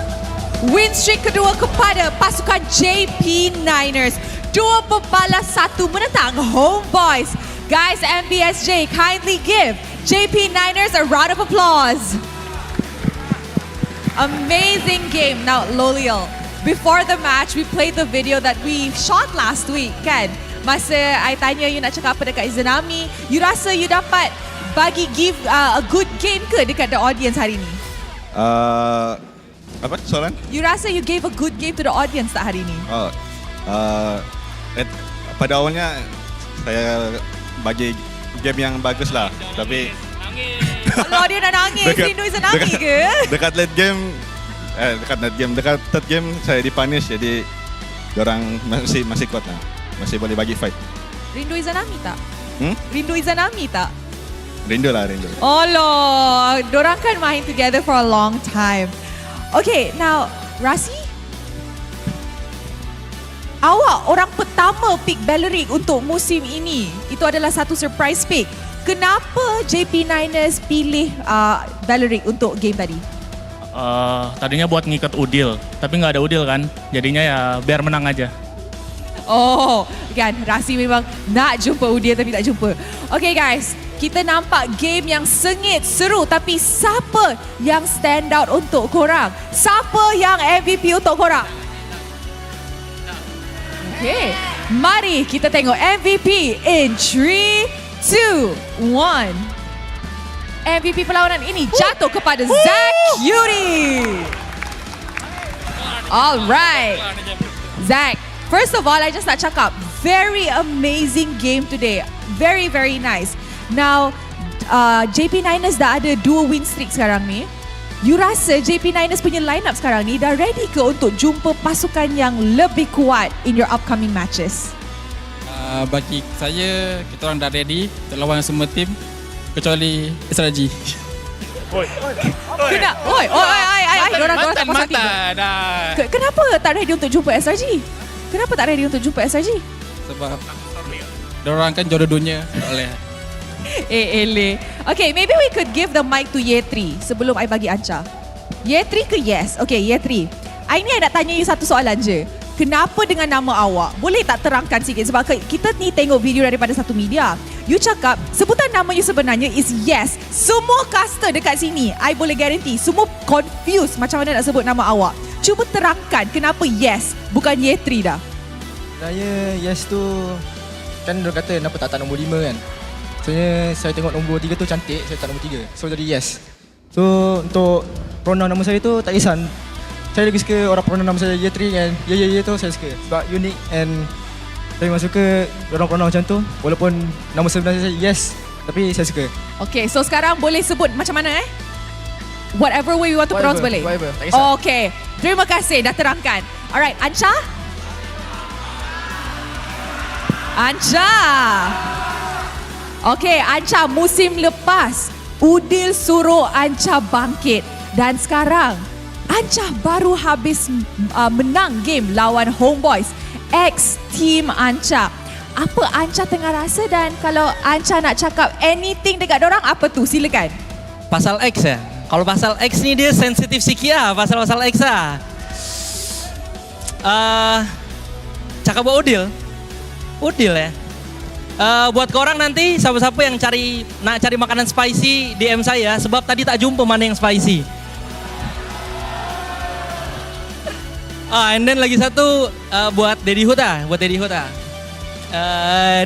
Win streak kedua kepada pasukan JP9ers. 2-1 menentang Homeboys. Guys, MBSJ, kindly give JP9ers a round of applause. Amazing game. Now, Loliel, before the match, we played the video that we shot last week, kan? Masa I tanya you nak cakap apa dekat Izanami, you rasa you dapat give a good game ke dekat the audience hari ni? Apa soalan? You rasa you gave a good game to the audience tak hari ni? Pada awalnya saya bagi game yang bagus lah, tapi kalau dia nak nangis, rindu Izanami ke? Dekat third game saya dipunish, jadi diorang masih kuat lah, masih boleh bagi fight. Rindu Izanami tak? Rindu Izanami tak? Rindu lah, rindu. Oh loh, diorang kan main together for a long time. Okay, now Rasi, awak orang pertama pick Belleric untuk musim ini. Itu adalah satu surprise pick. Kenapa JP9ers pilih Belleric untuk game tadi? Tadinya buat ngikat Udil, tapi nggak ada Udil kan. Jadinya ya biar menang aja. Oh, kan Rasi memang nak jumpa Udil tapi tak jumpa. Okay guys, kita nampak game yang sengit, seru, tapi siapa yang stand out untuk korang? Siapa yang MVP untuk korang? Okay, mari kita tengok MVP in 3, 2, 1. MVP perlawanan ini jatuh kepada Zach Cutie. Alright. Zach, first of all, I just nak cakap, very amazing game today. Very, very nice. Now, JP9ers dah ada 2 win streak sekarang ni. You rasa JP9ers punya lineup sekarang ni dah ready ke untuk jumpa pasukan yang lebih kuat in your upcoming matches? Bagi saya, kita orang dah ready untuk lawan semua tim kecuali SRG. Dorang tak puas hati. Kenapa tak ready untuk jumpa SRG? Kenapa tak ready untuk jumpa SRG? Sebab dorang kan jodoh dunia. Okay, maybe we could give the mic to Ye3 sebelum I bagi Ancha. Ye3 ke yes? Okay, Ye3. I ni nak tanya you satu soalan je. kenapa dengan nama awak? Boleh tak terangkan sikit? Sebab kita ni tengok video daripada satu media. You cakap sebutan nama you sebenarnya is Yes. Semua caster dekat sini, I boleh guarantee, semua confused macam mana nak sebut nama awak. Cuba terangkan kenapa Yes, bukan Yetri dah. Saya Yes tu, kan dia kata kenapa tak nombor 5 kan. Soalnya saya tengok nombor 3 tu cantik, saya tak nombor 3. So jadi Yes. So untuk pronoun nama saya tu tak kisah. Saya lebih suka orang pronoun nama saya Yetri kan. Ya tu saya suka. Sebab unik and saya memang suka orang pronoun macam tu. Walaupun nama sebenar saya Yes, tapi saya suka. Okay, so sekarang boleh sebut macam mana Whatever way you want to pronounce boleh? Whatever, tak kisah. Okay, terima kasih dah terangkan. Alright, Ancha? Ancha! Okay, Ancha, musim lepas Udil suruh Ancha bangkit. Dan sekarang Ancha baru habis menang game lawan Homebois X Team Ancha. Apa Ancha tengah rasa dan kalau Ancha nak cakap anything dekat dorang, apa tu? Silakan. Pasal X ya? Kalau pasal X ni dia sensitif sikit lah, pasal X lah. Cakap buat Udil ya. Buat korang nanti, siapa-siapa yang nak cari makanan spicy, DM saya. Sebab tadi tak jumpa mana yang spicy. And then lagi satu buat Daddy Hood lah.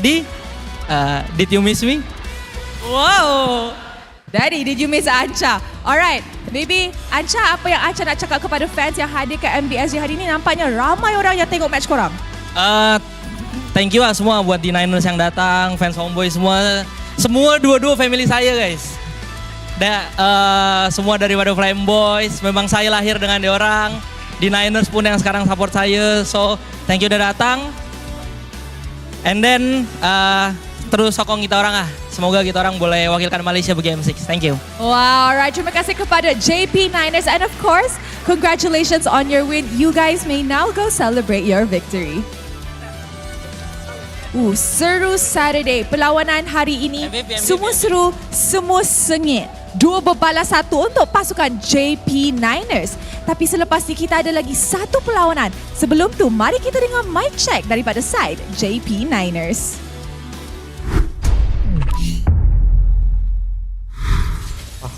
Did you miss me? Wow. Daddy, did you miss Ancha? Alright, maybe Ancha, apa yang Ancha nak cakap kepada fans yang hadir ke MBSG hari ini? Nampaknya ramai orang yang tengok match korang. Thank you lah semua buat D9ers yang datang, fans Homeboy semua. Semua dua-dua family saya guys. Semua daripada Flame Boys, memang saya lahir dengan diorang. D9ers pun yang sekarang support saya, so thank you udah datang. And then terus sokong kita orang lah. Semoga kita orang boleh wakilkan Malaysia di Game 6. Thank you. Wow, alright. Terima kasih kepada JP9ers and of course, congratulations on your win. You guys may now go celebrate your victory. Seru Saturday. Perlawanan hari ini semua seru, semua sengit. 2 berbalas 1 untuk pasukan JP9ers. Tapi selepas ni kita ada lagi satu perlawanan. Sebelum tu, mari kita dengar mic check daripada side JP9ers.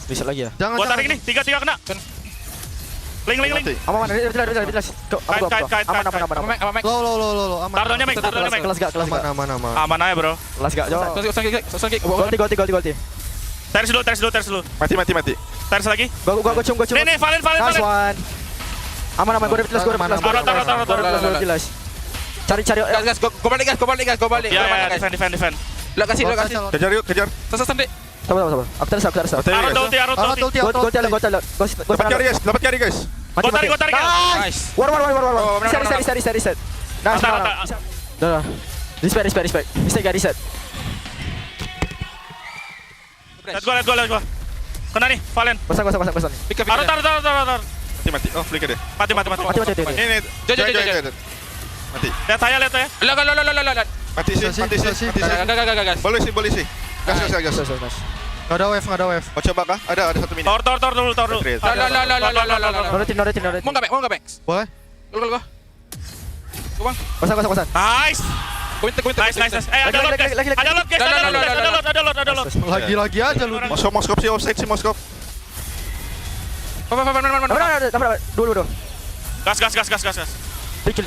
Reset lagi ya? Jangan. Buat tarik ni, 3 kena. Ling. Aman. Kait. Aman. Lo. Aman. Taruhnya Mac. Kelas gak. Aman aja bro. Kelas gak. Gol. Taris dulu. Mati. Taris lagi. Gua cung. Nih, Valen. Nice one. Aman. Gua udah pilas. Taruh. Cari. Gas. Gua balik. Ya, defend. Lo kasih. Kejar. Selesai sampai. Sabar. Aku terasa. Arut ulti. Gol talent. Dapat carry guys. Gua tarik. Nice. War. Reset. Nice. Dah. Respect. Mistake guys, reset. Let's go. Kena nih, Valen. Pasang. Taruh. Mati. Oh, flicker deh. Mati. Ini. Joy. Mati. Lihat saya. Lihat. Mati sih. Gas. Boleh sih. Gas. Nggak ada wave. Mau coba kah? Ada 1 minit. Tor dulu. Noretin. Mau nggak, Max? Boleh. Gol. Bang. Pasang. Nice. Nice. Ada lot guys. Lagi aja lu. Moskop sih, offside sih Moskop. Dua. Gas. Blik.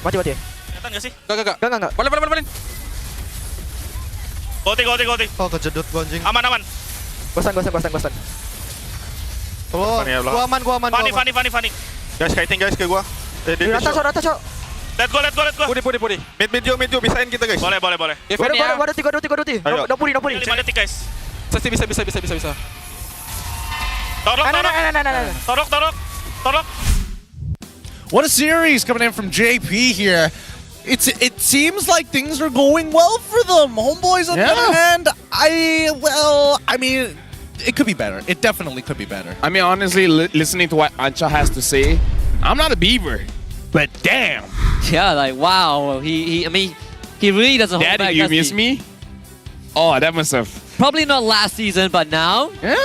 Mati. Kelihatan nggak sih? Enggak. Boleh. Goti. Oh, kejedut gua anjing. Aman. Gosan. Oh, gua aman. Funny. Guys, kiting guys ke gua. Rata, Cok. Let's go. Pudi. Mid, bisain kita guys. Boleh. Waduh, 3 Ayo. Dapuri. 5 detik guys. Bisa. Torok. What a series coming in from JP here. It seems like things are going well for them. Homeboys on the other hand, I mean, it could be better. It definitely could be better. I mean, honestly, listening to what Ancha has to say, I'm not a beaver, but damn. Yeah, like wow. He really doesn't hold back. Daddy, you miss me? Oh, that must have. Probably not last season, but now. Yeah.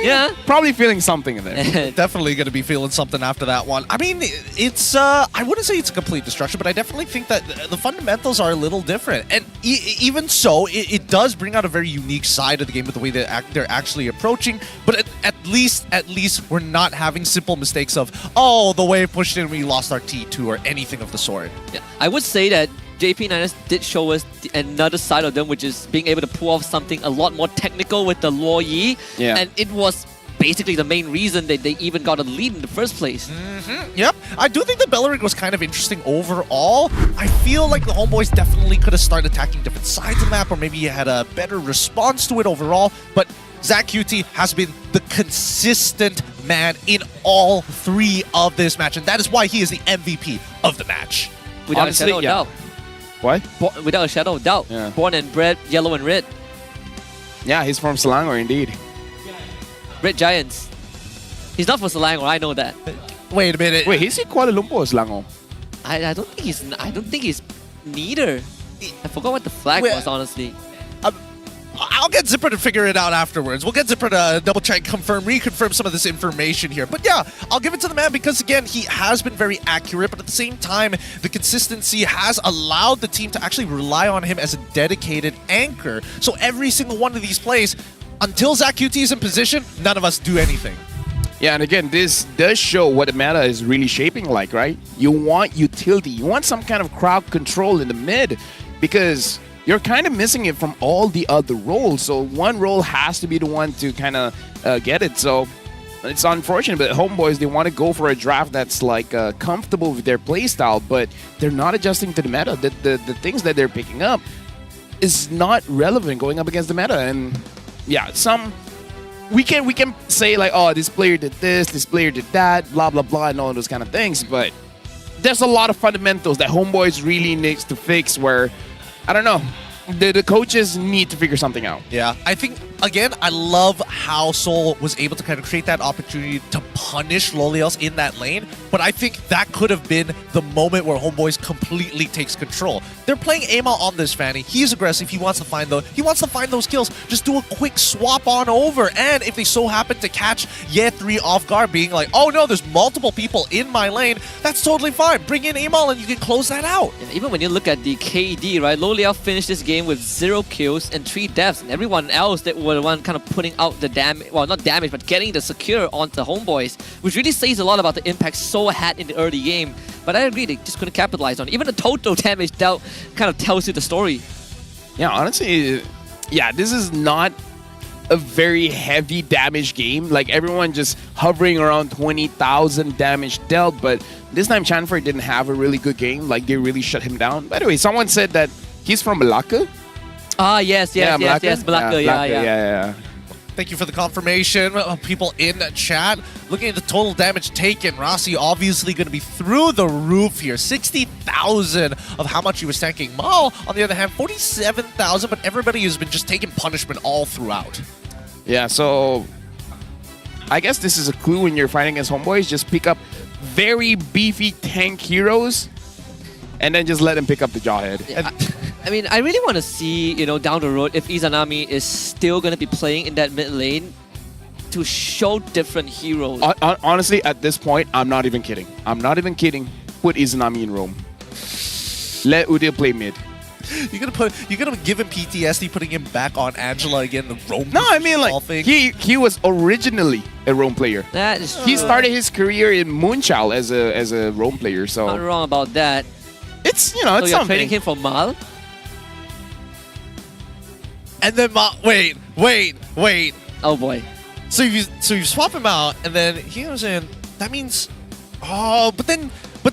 Yeah. Probably feeling something in there. Definitely going to be feeling something after that one. I mean, it's, I wouldn't say it's a complete destruction, but I definitely think that the fundamentals are a little different. And even so, it does bring out a very unique side of the game with the way that they're actually approaching. But at least we're not having simple mistakes of, oh, the wave pushed in, we lost our T2 or anything of the sort. Yeah, I would say that JP Niners did show us another side of them, which is being able to pull off something a lot more technical with the Luo Yi. Yeah. And it was basically the main reason that they even got a lead in the first place. Yep. I do think the Bellerig was kind of interesting overall. I feel like the Homeboys definitely could have started attacking different sides of the map, or maybe had a better response to it overall. But Zach QT has been the consistent man in all three of this match, and that is why he is the MVP of the match. Without Honestly, a shadow of yeah. doubt. What? Without a shadow of doubt. Yeah. Born and bred, yellow and red. Yeah, he's from Selangor indeed. Red Giants. He's not from Selangor, I know that. Wait a minute. Wait, he's in Kuala Lumpur or Selangor? I don't think he's neither. I forgot what the flag was, honestly. I'll get Zipper to figure it out afterwards. We'll get Zipper to double check, reconfirm some of this information here. But yeah, I'll give it to the man because, again, he has been very accurate, but at the same time, the consistency has allowed the team to actually rely on him as a dedicated anchor. So every single one of these plays, until Zach QT is in position, none of us do anything. Yeah, and again, this does show what the meta is really shaping like, right? You want utility. You want some kind of crowd control in the mid because you're kind of missing it from all the other roles. So one role has to be the one to kind of get it. So it's unfortunate, but Homeboys, they want to go for a draft that's like comfortable with their playstyle, but they're not adjusting to the meta. The things that they're picking up is not relevant going up against the meta. And yeah, we can say like, oh, this player did this player did that, blah, blah, blah, and all those kind of things. But there's a lot of fundamentals that Homeboys really needs to fix where, I don't know, the coaches need to figure something out. Yeah, I think, again, I love how Seoul was able to kind of create that opportunity to punish Loliels in that lane, but I think that could have been the moment where Homeboys completely takes control. They're playing Ama on this Fanny. He's aggressive. He wants to find those kills. Just do a quick swap on over, and if they so happen to catch Ye3 off guard, being like, oh no, there's multiple people in my lane, that's totally fine. Bring in Amal and you can close that out. Yeah, even when you look at the KD, right, Loliel finished this game with 0 kills and 3 deaths, and everyone else that were the one kind of putting out the damage, well, not damage, but getting the secure onto Homeboys, which really says a lot about the impact Seoul had in the early game. But I agree, they just couldn't capitalize on it. Even the total damage dealt kind of tells you the story. Yeah, honestly, yeah, this is not a very heavy damage game. Like, everyone just hovering around 20,000 damage dealt, but this time Chanfer didn't have a really good game. Like, they really shut him down. By the way, someone said that he's from Malacca. Ah, yes, Malacca, yeah. Thank you for the confirmation. People in chat. Looking at the total damage taken, Rossi obviously going to be through the roof here. 60,000 of how much he was tanking. Mal, on the other hand, 47,000, but everybody has been just taking punishment all throughout. Yeah, so I guess this is a clue when you're fighting against Homeboys. Just pick up very beefy tank heroes and then just let them pick up the Jawhead. Yeah, I mean, I really want to see, you know, down the road if Izanami is still going to be playing in that mid lane to show different heroes. Honestly, at this point, I'm not even kidding. Put Izanami in Rome. Let Udil play mid. You're gonna give him PTSD putting him back on Angela again, the Rome. No, I mean, like, he was originally a Rome player. That is true. He started his career in Moonchild as a Rome player, so not wrong about that. It's, you know, it's so you're something. trading him for Mal? And then wait. Oh boy. So you swap him out, and then he goes in. That means, but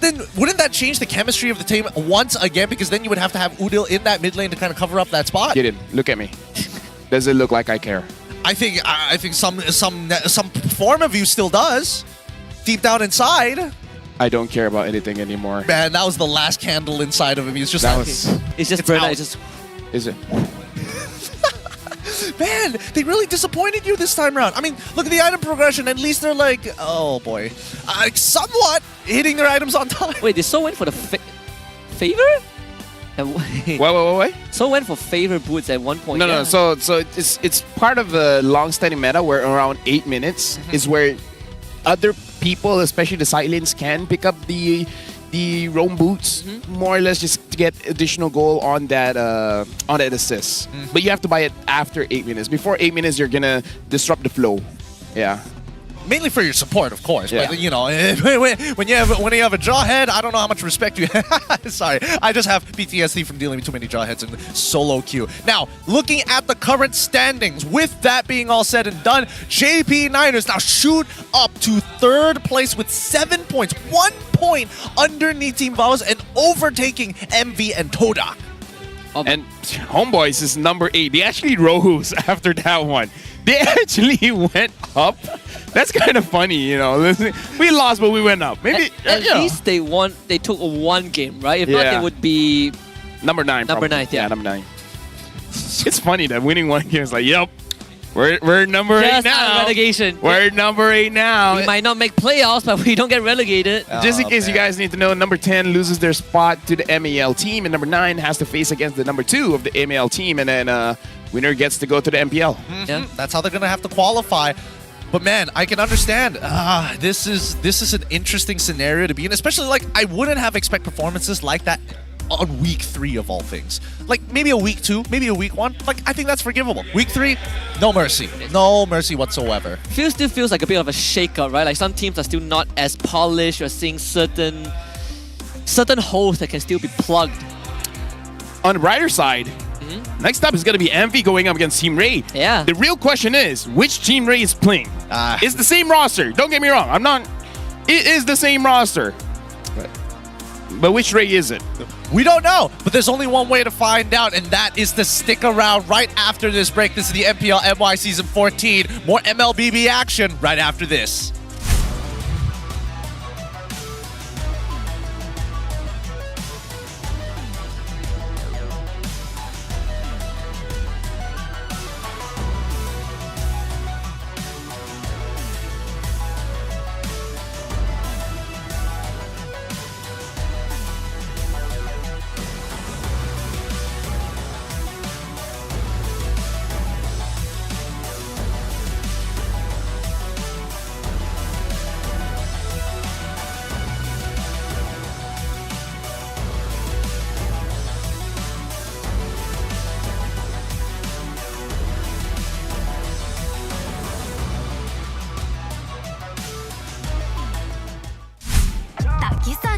then wouldn't that change the chemistry of the team once again? Because then you would have to have Udil in that mid lane to kind of cover up that spot. Get in. Look at me. Does it look like I care? I think some form of you still does, deep down inside. I don't care about anything anymore. Man, that was the last candle inside of him. He's just it's just burnout. It's just. Is it? Man, they really disappointed you this time around. I mean, look at the item progression. At least they're like, oh boy, somewhat hitting their items on time. Wait, they so went for the favor? Wait. So went for favor boots at one point. No. So it's part of the long-standing meta where around 8 minutes is where other people, especially the side lanes, can pick up the roam boots, more or less just to get additional goal on that assist. But you have to buy it after 8 minutes. Before 8 minutes, you're gonna disrupt the flow. Yeah. Mainly for your support, of course. Yeah. But you know, when you have a jawhead, I don't know how much respect you have. Sorry, I just have PTSD from dealing with too many jawheads in solo queue. Now, looking at the current standings, with that being all said and done, JP Niners now shoot up to 3rd place with 7 points, 1 point underneath Team Vows and overtaking MV and Todak. And Homebois is number 8. They actually rose after that one. They actually went up. That's kind of funny, you know. We lost, but we went up. Maybe at least they won. They took 1 game, right? If not, they would be number 9. Number 9, yeah. Number 9. It's funny that winning 1 game is like, yep, we're number 8 just now. Relegation. We're number 8 now. We might not make playoffs, but we don't get relegated. Just in case you guys need to know, number 10 loses their spot to the MAL team, and number 9 has to face against the number 2 of the MAL team, and then winner gets to go to the MPL. Yeah, that's how they're gonna have to qualify. But man, I can understand. This is an interesting scenario to be in, especially like I wouldn't have expect performances like that on week 3 of all things. Like maybe a week 2, maybe a week 1. Like I think that's forgivable. Week 3, no mercy whatsoever. Still feels like a bit of a shake-up, right? Like some teams are still not as polished. You're seeing certain holes that can still be plugged. On the brighter side, next up is going to be MV going up against Team Ray. Yeah. The real question is, which Team Ray is playing? It's the same roster. Don't get me wrong. It is the same roster. But which Ray is it? We don't know, but there's only one way to find out, and that is to stick around right after this break. This is the MPL MY Season 14. More MLBB action right after this.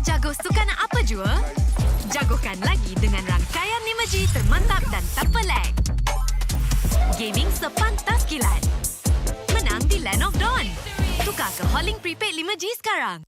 Jago suka nak apa jua? Jagokan lagi dengan rangkaian imaji termantap dan tak pelik. Gaming sepantas kilat. Menang di Land of Dawn. Tukar ke Holling Prepaid 5G sekarang.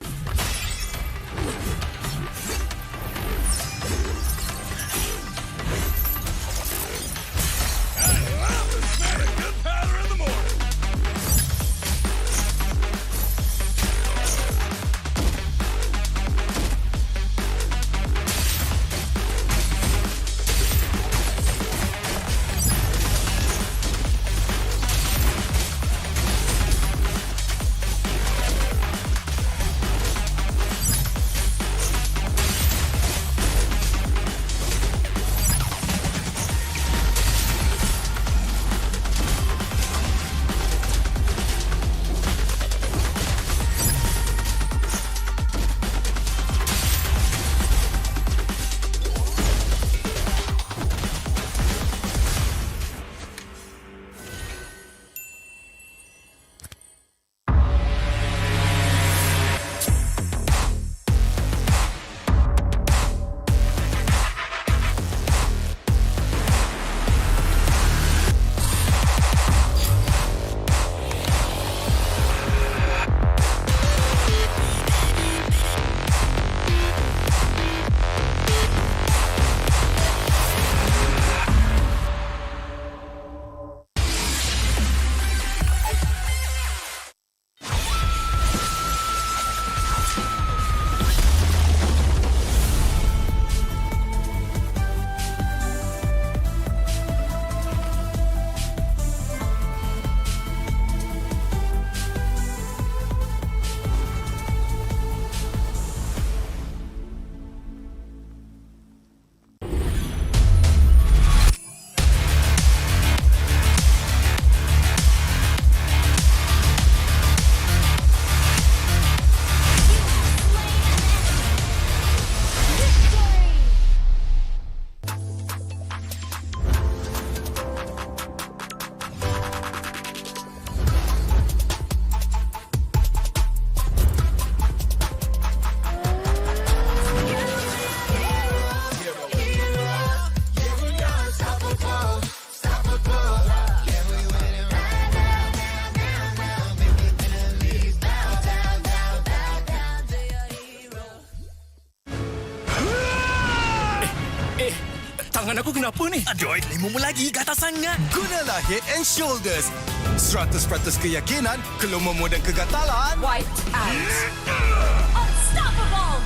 kenapa ni? Aduh, 5 lagi kata sangat. Gunalah Head and Shoulders. 100% keyakinan, kelumamu dan kegatalan. Wiped out. Unstoppable.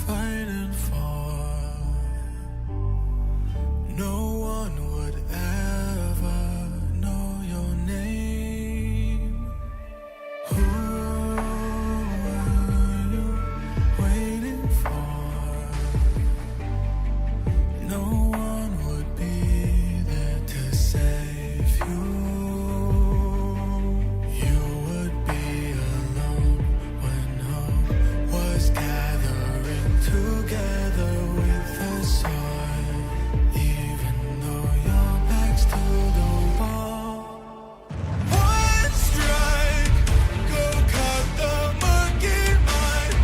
Fighting for no one would ever know your name. Who are you waiting for? No one would be there to save you. You would be alone when hope was gathering together with the sun. Even though your back's to the wall. One strike, go cut the monkey mind.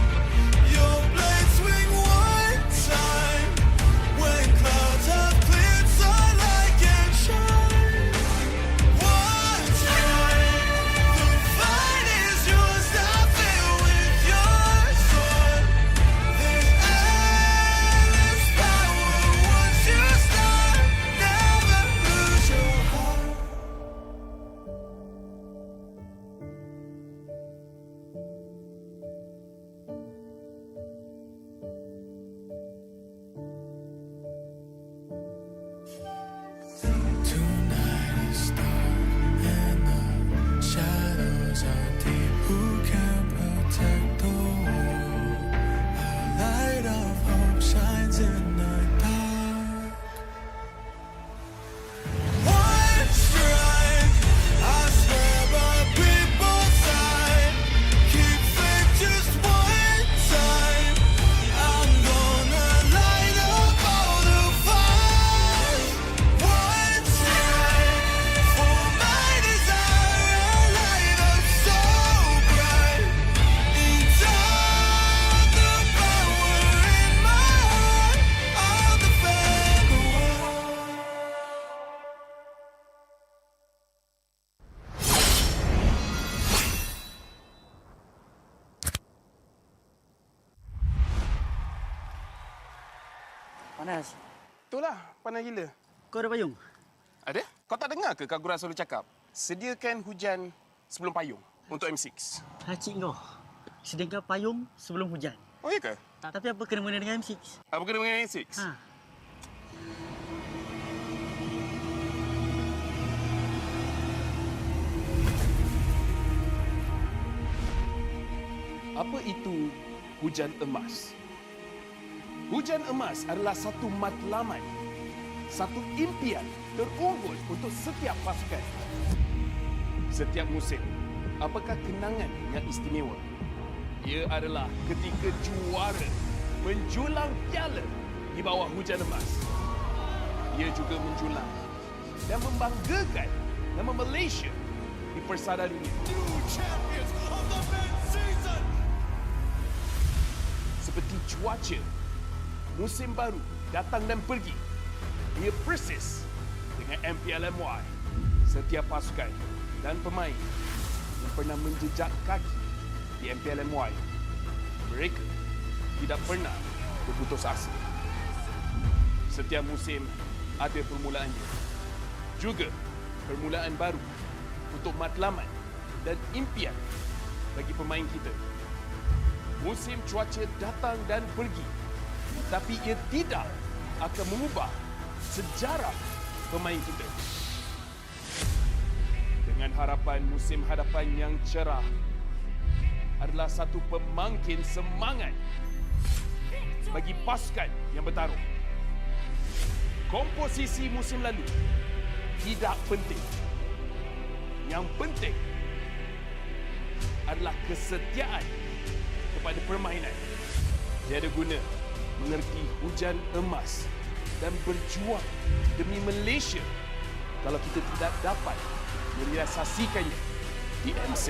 Your blade swing one time. When clouds have cleared, sunlight can shine. One time, the fight is yours. I feel with your sword. There's endless power once you start. Never lose your heart. Tonight is dark and the shadows are deep. Who can protect the world? A light of hope shines in the dark. One strike, I swear by people's side. Keep faith just one time. I'm gonna light up all the fires. One strike for my desire, a light up so bright. Inside the power in my heart, I'll defend the world. Panas. Itulah, panas gila. Kau ada payung? Ada? Kau tak dengar ke Kak Gura selalu cakap? Sediakan hujan sebelum payung untuk M6. Hacik kau. Sediakan payung sebelum hujan. Oh, iya ke? Tapi apa kena-mena dengan M6? Apa kena dengan M6? Ha. Apa itu hujan emas? Hujan emas adalah satu matlamat, satu impian terunggul untuk setiap pasukan. Setiap musim, apakah kenangan yang istimewa? Ia adalah ketika juara menjulang piala di bawah hujan emas. Ia juga menjulang dan membanggakan nama Malaysia di persada dunia. Seperti cuaca, musim baru datang dan pergi. Ia persis dengan MPL MY. Setiap pasukan dan pemain yang pernah menjejak kaki di MPL MY, mereka tidak pernah berputus asa. Setiap musim ada permulaannya. Juga permulaan baru untuk matlamat dan impian bagi pemain kita. Musim cuaca datang dan pergi, tapi ia tidak akan mengubah sejarah pemain kita. Dengan harapan musim hadapan yang cerah adalah satu pemangkin semangat bagi pasukan yang bertarung. Komposisi musim lalu tidak penting. Yang penting adalah kesetiaan kepada permainan. Tiada guna mengerti hujan emas dan berjuang demi Malaysia kalau kita tidak dapat merealisasikannya di M6.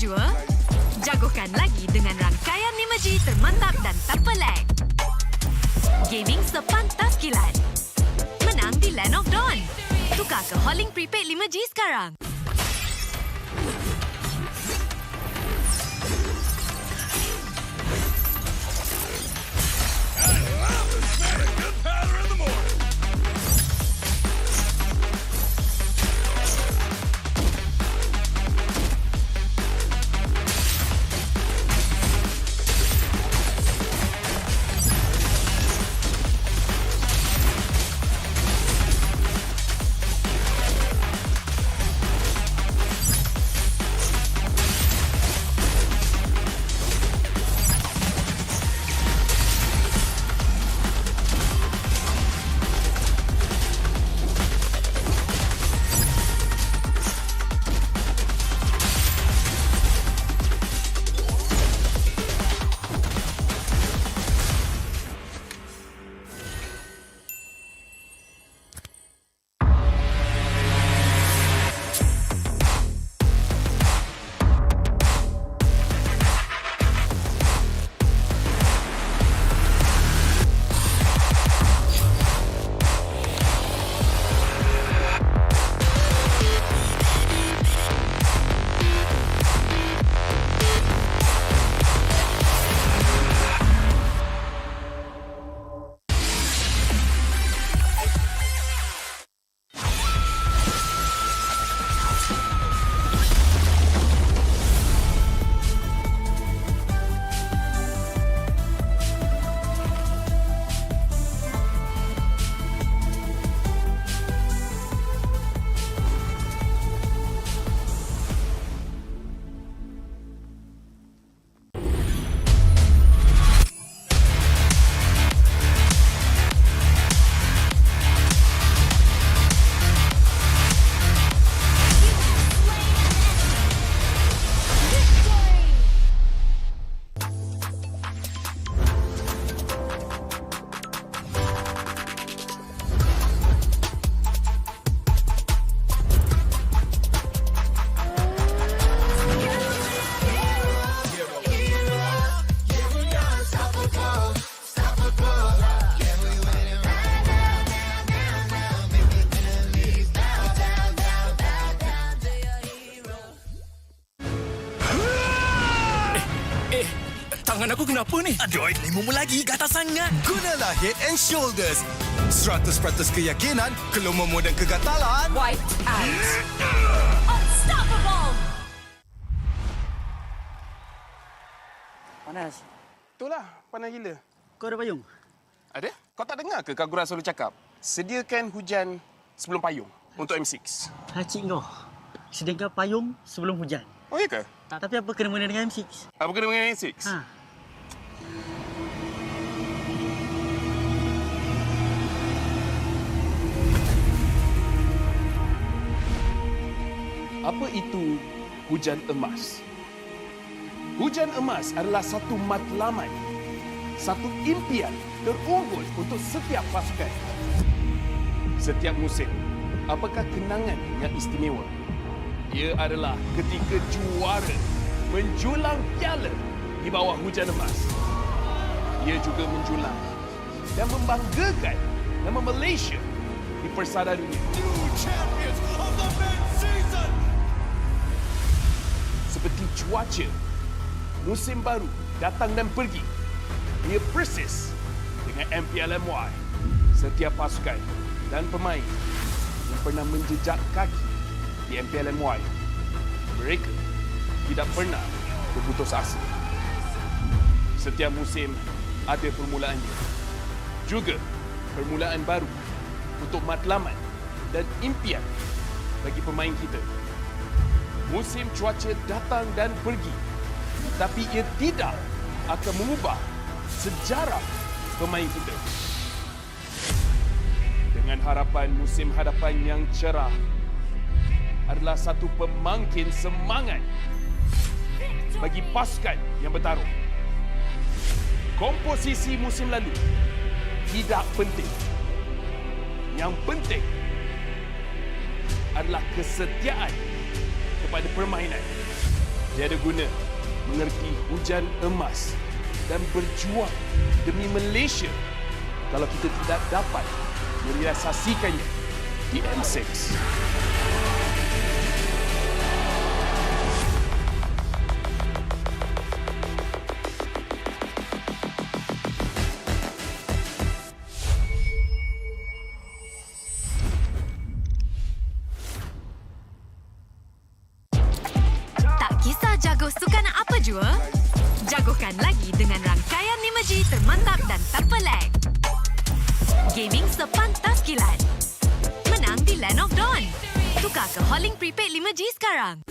jua? Jagokan lagi dengan rangkaian 5G termantap dan tanpa lag. Gaming sepantas kilat. Menang di Land of Dawn. Tukar ke Holling Prepaid 5G sekarang. Tangan aku kenapa ni? Aduh, limumu lagi, gatal sangat. Gunalah Head and Shoulders. 100% keyakinan, kelumamu dan kegatalan. Wiped out. Unstoppable. Panas. Itulah, panas gila. Kau ada payung? Ada? Kau tak dengar ke Kagura selalu cakap? Sediakan hujan sebelum payung untuk M6. Hacik kau. Sediakan payung sebelum hujan. Oh, iya ke? Tapi apa kena-mena dengan M6? Apa kena dengan M6? Ha. Apa itu hujan emas? Hujan emas adalah satu matlamat, satu impian terunggul untuk setiap pasukan. Setiap musim, apakah kenangan yang istimewa? Ia adalah ketika juara menjulang piala di bawah hujan emas. Ia juga menjulang dan membanggakan nama Malaysia di persada dunia. Seperti cuaca, musim baru datang dan pergi. Ia persis dengan MPL MY. Setiap pasukan dan pemain yang pernah menjejak kaki di MPL MY, mereka tidak pernah berputus asa. Setiap musim ada permulaannya. Juga permulaan baru untuk matlamat dan impian bagi pemain kita. Musim cuaca datang dan pergi, tapi ia tidak akan mengubah sejarah pemain kita. Dengan harapan musim hadapan yang cerah adalah satu pemangkin semangat bagi pasukan yang bertarung. Komposisi musim lalu tidak penting. Yang penting adalah kesetiaan kepada permainan. Tiada guna mengerti hujan emas dan berjuang demi Malaysia kalau kita tidak dapat merealisasikannya di M6. Tak kisah jago sukan apa jua, jagokan lagi dengan rangkaian 5G termantap dan tanpa lag. Gaming sepantas kilat. Menang di Land of Dawn. Tukar ke Holling Prepaid 5G sekarang.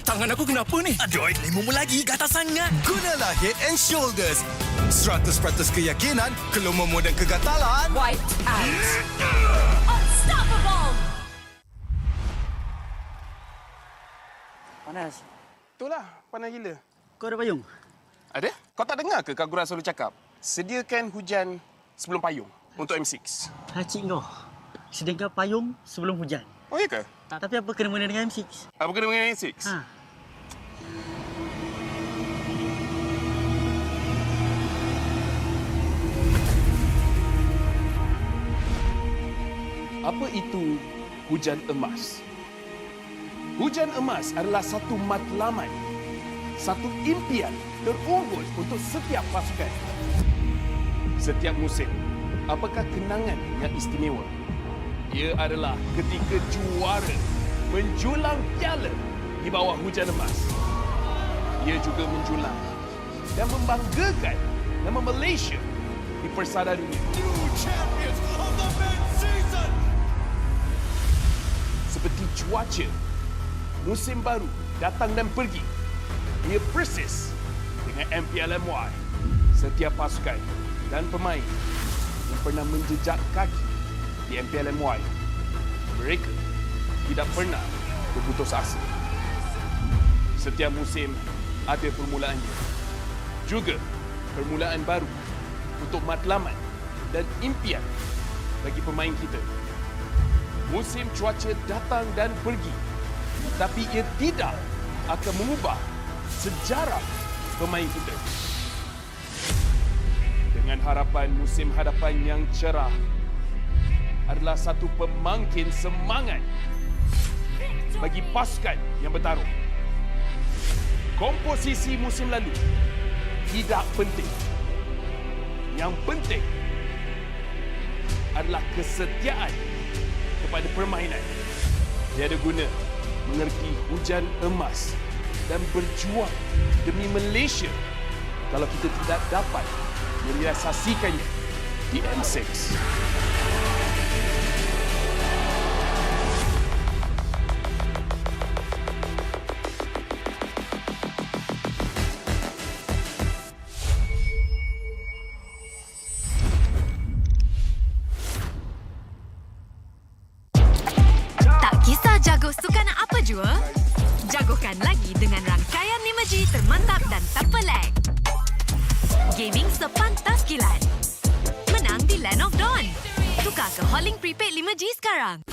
Tangan aku kenapa ni? Aduh, limumu lagi, gatal sangat. Gunalah Head and Shoulders. 100% keyakinan, kelumamu dan kegatalan. White out. Unstoppable. Panas. Itulah, panas gila. Kau ada payung? Ada? Kau tak dengar ke Kagura selalu cakap? Sediakan hujan sebelum payung untuk M6. Hacik kau. Sediakan payung sebelum hujan. Oh, iya ke? Tapi apa kena-mena dengan M6? Apa kena dengan M6? Ha. Apa itu hujan emas? Hujan emas adalah satu matlamat, satu impian terunggul untuk setiap pasukan. Setiap musim, apakah kenangan yang istimewa? Ia adalah ketika juara menjulang piala di bawah hujan emas. Ia juga menjulang dan membanggakan nama Malaysia di persada dunia. Seperti cuaca, musim baru datang dan pergi. Ia persis dengan MPL MY. Setiap pasukan dan pemain yang pernah menjejak kaki di MPL MY, mereka tidak pernah berputus asa. Setiap musim ada permulaannya. Juga permulaan baru untuk matlamat dan impian bagi pemain kita. Musim cuaca datang dan pergi, tapi ia tidak akan mengubah sejarah pemain kita. Dengan harapan musim hadapan yang cerah adalah satu pemangkin semangat bagi pasukan yang bertarung. Komposisi musim lalu tidak penting. Yang penting adalah kesetiaan kepada permainan. Tiada guna mengerti hujan emas dan berjuang demi Malaysia kalau kita tidak dapat merealisasikannya di M6. Tak kisah jago sukan apa jua, jagokan lagi dengan rangkaian 5G termantap dan tanpa lag. Gaming sepantas kilat. Menang di Land of Dawn. Tukar ke Holling Prepaid 5G sekarang.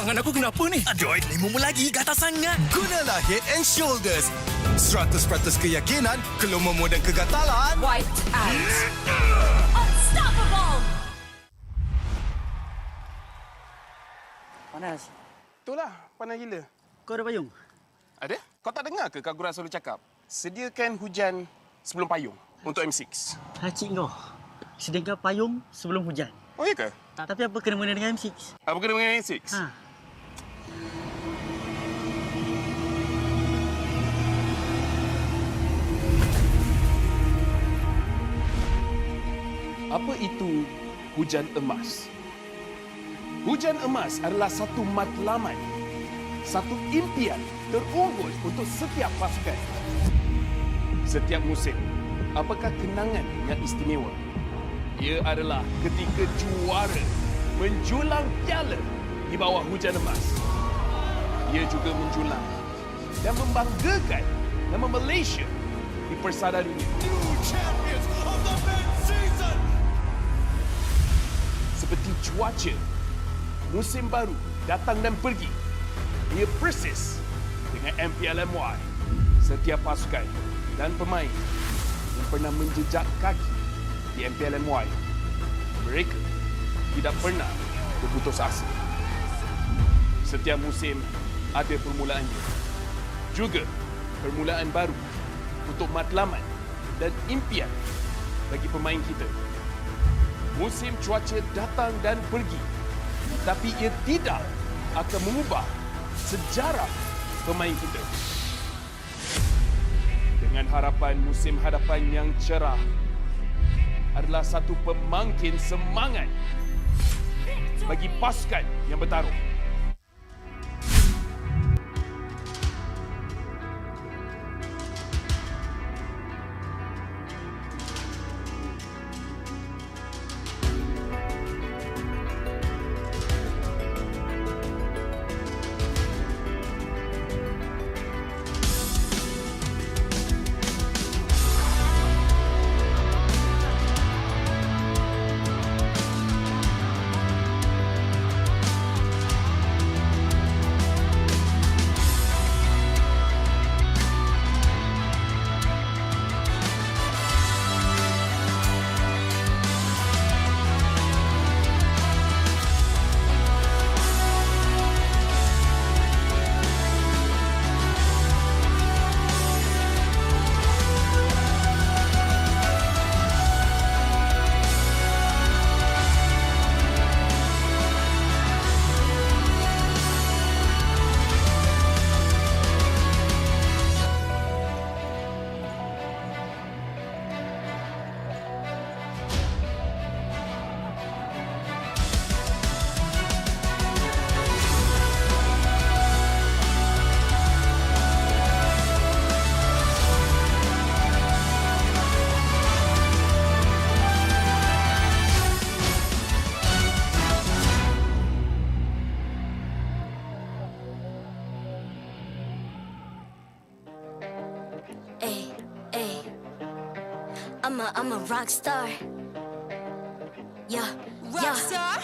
Tangan aku kenapa ni? Aduh, limumu lagi gatal sangat. Gunalah Head and Shoulders. 100% keyakinan, kelumamu dan kegatalan. Wiped out. Unstoppable. Panas. Itulah, panas gila. Kau ada payung? Ada? Kau tak dengar ke Kak Gura selalu cakap? Sediakan hujan sebelum payung untuk M6. Hacik kau. Sediakan payung sebelum hujan. Oh, iya ke? Tapi apa kena mengena dengan M6? Apa kena dengan M6? Ha. Apa itu hujan emas? Hujan emas adalah satu matlamat, satu impian terunggul untuk setiap pasukan. Setiap musim, apakah kenangan yang istimewa? Ia adalah ketika juara menjulang piala di bawah hujan emas. Ia juga menjulang dan membanggakan nama Malaysia di persada dunia. New champions of the mid-season seperti cuaca. Musim baru datang dan pergi. Ia persis dengan MPL MY. Setiap pasukan dan pemain yang pernah menjejak kaki di MPL MY, mereka tidak pernah berputus asa. Setiap musim ada permulaannya. Juga permulaan baru untuk matlamat dan impian bagi pemain kita. Musim cuaca datang dan pergi, tapi ia tidak akan mengubah sejarah pemain kita. Dengan harapan musim hadapan yang cerah adalah satu pemangkin semangat bagi pasukan yang bertarung. I'm a rock star. Yeah, rock star.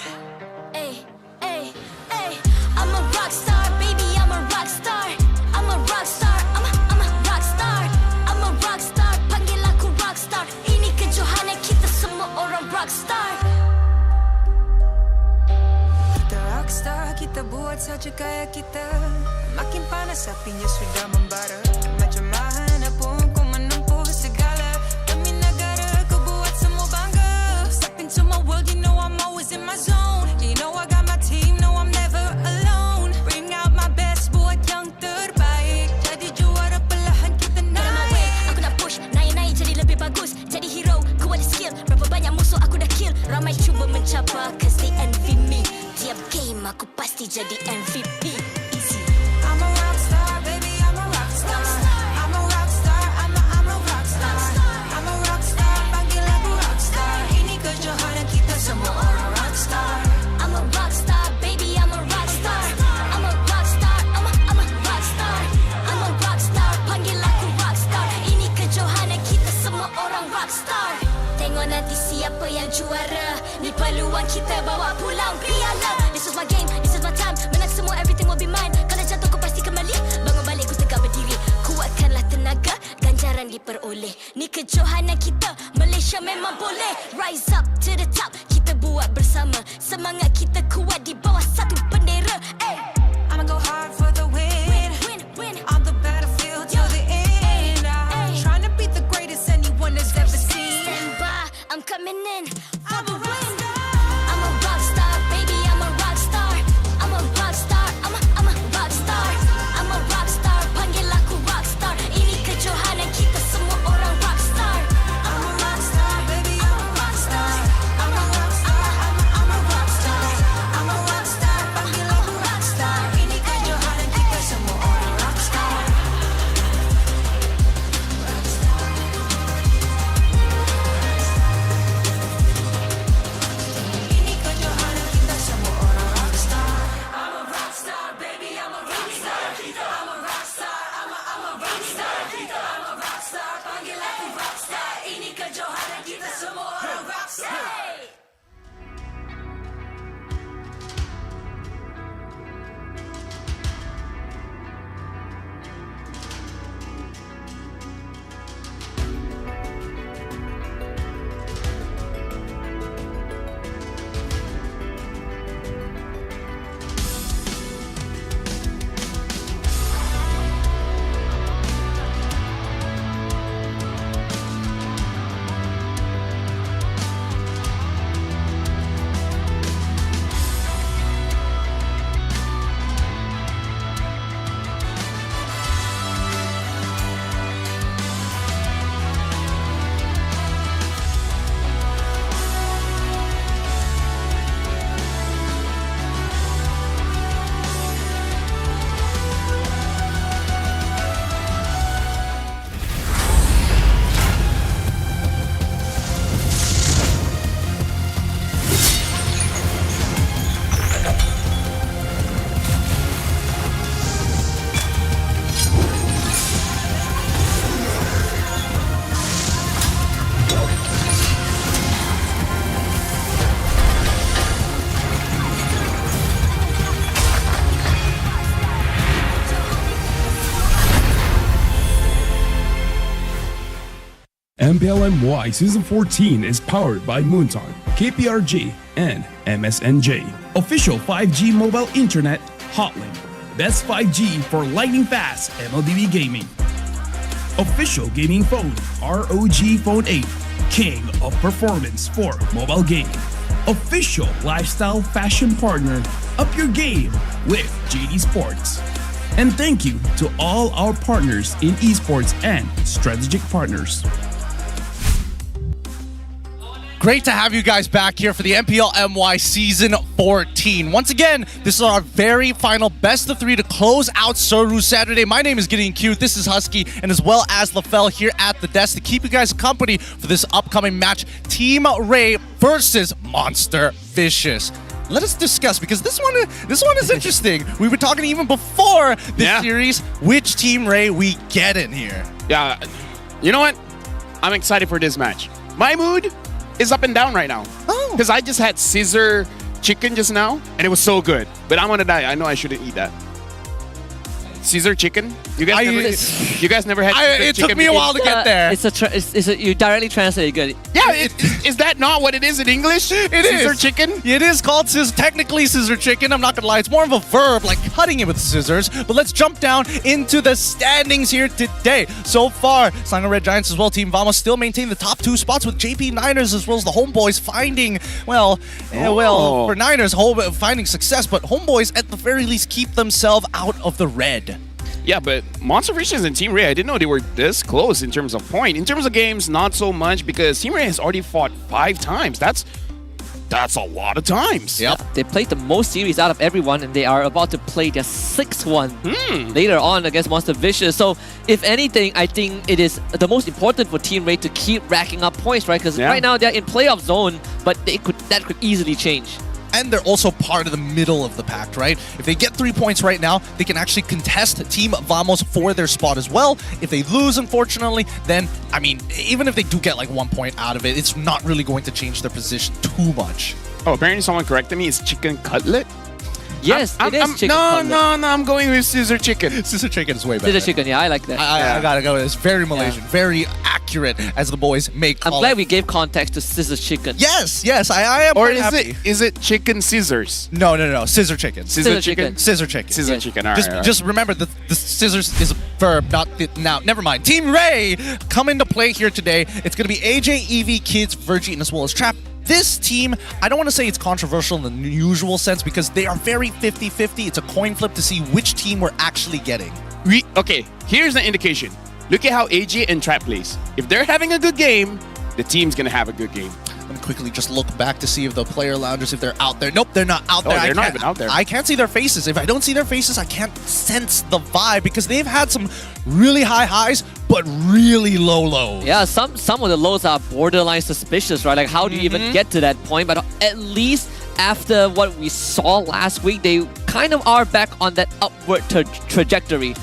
Ay, ay, ay. I'm a rock star, baby. I'm a rock star. I'm a rock star. I'm a rock star. I'm a rock star. Panggil aku rock star. Ini kejohanan kita semua orang rock star. Kita rock star, kita buat saja gaya kita. Makin panas apinya sudah membara. Macam mana pun ku menempuh segala. Demi negara ku buat semua bangga. Step into my world, you know I'm always in my zone. You know I got my team, no I'm never alone. Bring out my best, buat yang terbaik. Jadi juara perlahan kita naik. Aku nak push, naik-naik jadi lebih bagus. Jadi hero, ku ada skill. Berapa banyak musuh aku dah kill. Ramai cuba mencapai, cause they envy me. Tiap game aku pasti jadi MVP. I'm a rock star, baby, I'm a rock star. I'm a rock star, I'm a rock star. I'm a rock star, panggil aku rock star. Ini kejohanan kita semua orang rock star. I'm a rock star, baby, I'm a rock star. I'm a rock star, I'm a rock star. I'm a rock star, panggil aku rock star. Ini kejohanan kita semua orang rock star. Tengok nanti siapa yang juara. Ni peluang kita bawa pulang piala. This is my game, this is my time. Menang semua, everything will be mine. Kalau jatuh kau pasti kembali. Bangun balik ku tegak berdiri. Kuatkanlah tenaga, ganjaran diperoleh. Ni kejohanan kita, Malaysia memang boleh. Rise up to the top, kita buat bersama. Semangat kita kuat di bawah satu bendera. Ay. I'ma go hard for the win. On the battlefield till the end. I'm trying to beat the greatest anyone has ever seen. Stand by, I'm coming in for the win. I'm a rock star, baby, I'm a rock star. I'm a rock star, I'm a rock star. I'm a rock star, panggil aku rock star. Ini kejohanan kita semua orang rock star. I'm a rock star, baby, I'm a rock star. I'm a rock star, I'm a rock star. MPL MY Season 14 is powered by Moonton, KPRG, and MSNJ. Official 5G mobile internet hotlink. Best 5G for lightning fast MLBB gaming. Official gaming phone ROG Phone 8, king of performance for mobile gaming. Official lifestyle fashion partner, up your game with JD Sports. And thank you to all our partners in esports and strategic partners. Great to have you guys back here for the MPL MY Season 14. Once again, this is our very final best of 3 to close out Soru Saturday. My name is Gideon Q, this is Husky, and as well as LaFell here at the desk to keep you guys company for this upcoming match, Team Ray versus Monster Vicous. Let us discuss, because this one is interesting. We were talking even before this series, which Team Ray we get in here. Yeah, you know what? I'm excited for this match. My mood is up and down right now. Because I just had scissor chicken just now, and it was so good. But I'm gonna die. I know I shouldn't eat that. Scissor chicken? You guys never had scissor it chicken? took me a while to get there. You directly translate good. Yeah, is that not what it is in English? It scissor is. chicken? It is called technically scissor chicken. I'm not gonna lie, it's more of a verb, like cutting it with scissors. But let's jump down into the standings here today. So far, Sangha Red Giants as well, Team Vamos still maintain the top 2 spots with JP Niners as well as the Homeboys finding, for Niners, finding success, but Homeboys at the very least keep themselves out of the red. Yeah, but Monster Vicous and Team Ray, I didn't know they were this close in terms of point. In terms of games, not so much, because Team Ray has already fought 5 times. That's a lot of times. Yep. They played the most series out of everyone, and they are about to play their 6th one later on against Monster Vicous. So, if anything, I think it is the most important for Team Ray to keep racking up points, right? Because right now they're in playoff zone, but that could easily change. And they're also part of the middle of the pack, right? If they get 3 points right now, they can actually contest Team Vamos for their spot as well. If they lose, unfortunately, then, I mean, even if they do get like 1 point out of it, it's not really going to change their position too much. Oh, apparently someone corrected me. It's chicken cutlet? Yes, it is chicken cutlet. No, I'm going with scissor chicken. Scissor chicken is way better. Scissor chicken, yeah, I like that. I gotta go. It's very Malaysian, very accurate, as the boys may call I'm it. glad we gave context to scissor chicken. Yes, I am. Or quite happy. is it chicken scissors? No, scissor chicken. Scissor chicken? Scissor chicken. Scissor chicken, all right. Just remember, the scissors is a verb, not the noun. Never mind. Team Ray come into play here today. It's gonna be AJ, Evie, Kids, Virgie, and as well as Trap. This team, I don't want to say it's controversial in the usual sense, because they are very 50-50. It's a coin flip to see which team we're actually getting. Okay, here's an indication. Look at how AJ and Trap plays. If they're having a good game, the team's going to have a good game. Let me quickly just look back to see if the player loungers, if they're out there. Nope, they're not out there. They're not even out there. I can't see their faces. If I don't see their faces, I can't sense the vibe, because they've had some really high highs, but really low lows. Yeah, some of the lows are borderline suspicious, right? Like, how do you even get to that point? But at least after what we saw last week, they kind of are back on that upward trajectory.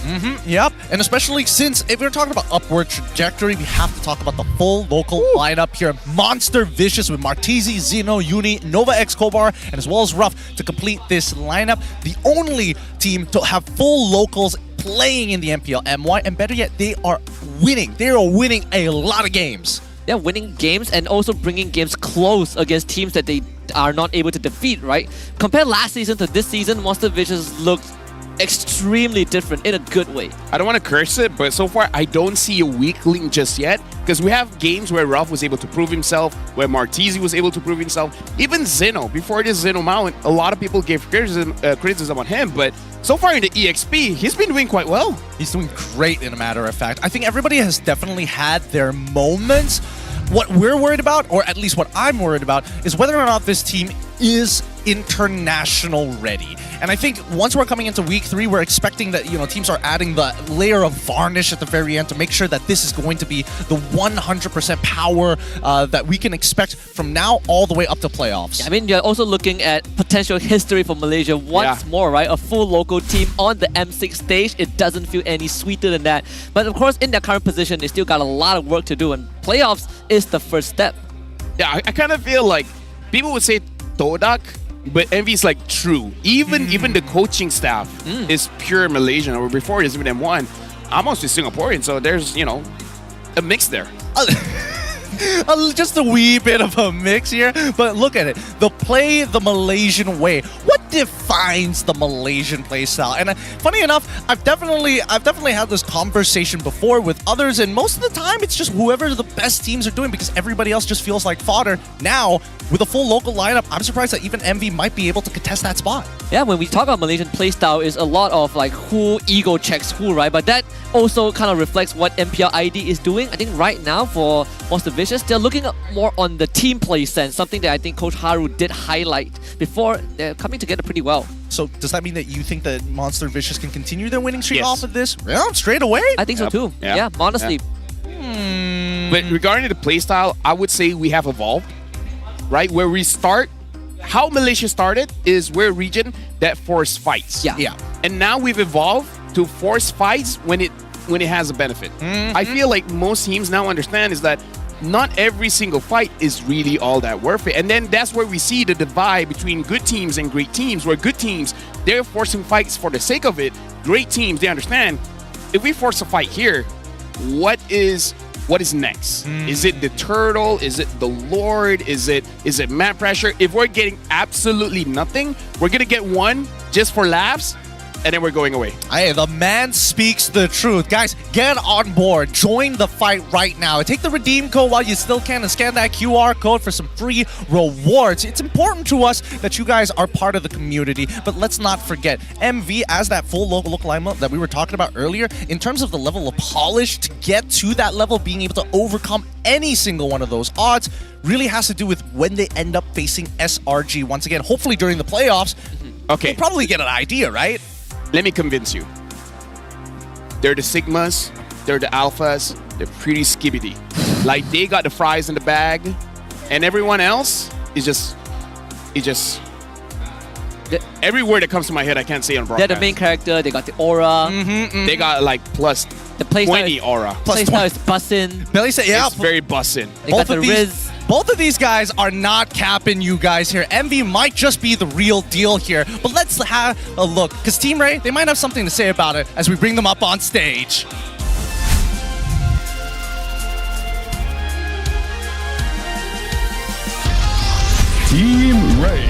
Yep, and especially since if we're talking about upward trajectory, we have to talk about the full local lineup here. Monster Vicous with Martizi, Zeno, Uni, Nova X Kobar, and as well as Ruff to complete this lineup. The only team to have full locals playing in the MPL MY, and better yet, they are winning. They are winning a lot of games. They're winning games and also bringing games close against teams that they are not able to defeat, right? Compare last season to this season, Monster Vicous looked extremely different in a good way. I don't want to curse it, but so far I don't see a weak link just yet, because we have games where Ruff was able to prove himself, where Martizi was able to prove himself, even Zeno. Before this Zeno Mount, a lot of people gave criticism on him, but so far in the EXP, he's been doing quite well. He's doing great, in a matter of fact. I think everybody has definitely had their moments. What we're worried about, or at least what I'm worried about, is whether or not this team is international ready. And I think once we're coming into week 3, we're expecting that, teams are adding the layer of varnish at the very end to make sure that this is going to be the 100% power that we can expect from now all the way up to playoffs. Yeah, I mean, you're also looking at potential history for Malaysia once more, right? A full local team on the M6 stage. It doesn't feel any sweeter than that. But of course, in their current position, they still got a lot of work to do, and playoffs is the first step. Yeah, I kind of feel like people would say Todak, but Envy is like true. Even the coaching staff is pure Malaysian, or before it is even M1. I'm mostly Singaporean, so there's, a mix there. Just a wee bit of a mix here, but look at it. The play the Malaysian way. What defines the Malaysian play style? And funny enough, I've definitely had this conversation before with others, and most of the time it's just whoever the best teams are doing because everybody else just feels like fodder. Now, with a full local lineup, I'm surprised that even MV might be able to contest that spot. Yeah, when we talk about Malaysian playstyle, is a lot of like who ego checks who, right? But that also kind of reflects what MPL ID is doing. I think right now for Monster Vicious, they're looking more on the team play sense, something that I think Coach Haru did highlight before. They're coming together pretty well. So does that mean that you think that Monster Vicious can continue their winning streak Yes. off of this? Yeah, straight away? I think so too. Yeah, honestly. But regarding the playstyle, I would say we have evolved, right? Where we start, how Malaysia started is we're a region that force fights. Yeah. And now we've evolved to force fights when it has a benefit. I feel like most teams now understand is that not every single fight is really all that worth it. And then that's where we see the divide between good teams and great teams, where good teams, they're forcing fights for the sake of it. Great teams, they understand, if we force a fight here, what is next? Is it the turtle? Is it the Lord? Is it map pressure? If we're getting absolutely nothing, we're gonna get one just for laughs, and then we're going away. Hey, the man speaks the truth. Guys, get on board. Join the fight right now. Take the redeem code while you still can and scan that QR code for some free rewards. It's important to us that you guys are part of the community, but let's not forget, MV as that full local lineup that we were talking about earlier, in terms of the level of polish to get to that level, being able to overcome any single one of those odds, really has to do with when they end up facing SRG once again, hopefully during the playoffs. Okay. We'll probably get an idea, right? Let me convince you. They're the Sigmas, they're the Alphas, they're pretty skibbity. Like, they got the fries in the bag, and everyone else is just every word that comes to my head I can't say on broadcast. They're the main character, they got the aura. They got like plus the play 20 aura. Playstyle is bussin'. Billy said, yeah. It's very bussin'. They got the Riz. Both of these guys are not capping you guys here. MV might just be the real deal here. But let's have a look. Because Team Ray, they might have something to say about it as we bring them up on stage. Team Ray.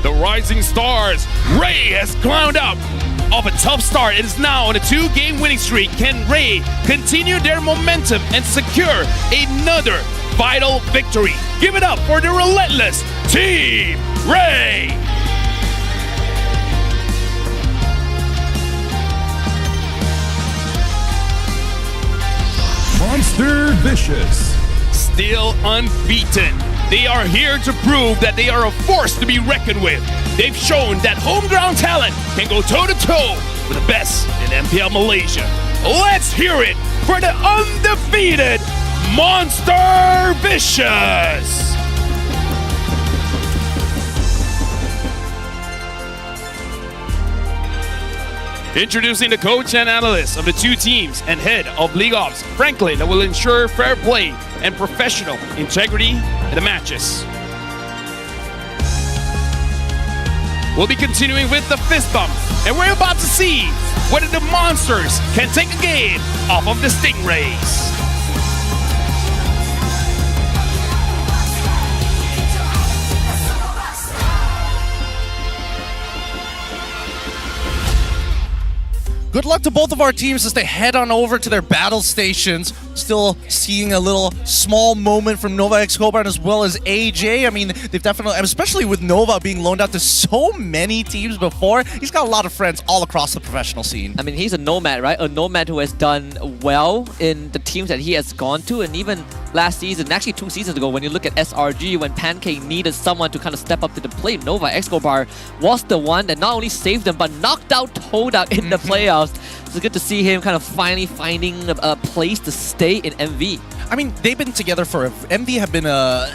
The Rising Stars. Ray has climbed up off a tough start. It is now on a 2-game winning streak. Can Ray continue their momentum and secure another vital victory? Give it up for the relentless Team Ray! Monster Vicious. Still unbeaten. They are here to prove that they are a force to be reckoned with. They've shown that homegrown talent can go toe-to-toe with the best in MPL Malaysia. Let's hear it for the undefeated Monster Vicious! Introducing the coach and analyst of the two teams and head of League Ops, Franklin, that will ensure fair play and professional integrity in the matches. We'll be continuing with the fist bump, and we're about to see whether the Monsters can take a game off of the Stingrays. Good luck to both of our teams as they head on over to their battle stations. Still seeing a little small moment from Nova Escobar as well as AJ. I mean, they've definitely, especially with Nova being loaned out to so many teams before, he's got a lot of friends all across the professional scene. I mean, he's a nomad, right? A nomad who has done well in the teams that he has gone to, and even last season, actually 2 seasons ago, when you look at SRG, when Pancake needed someone to kind of step up to the plate, Nova Escobar was the one that not only saved them, but knocked out Todak in the playoffs. It's good to see him kind of finally finding a place to stay in MV. I mean, they've been together for MV have been a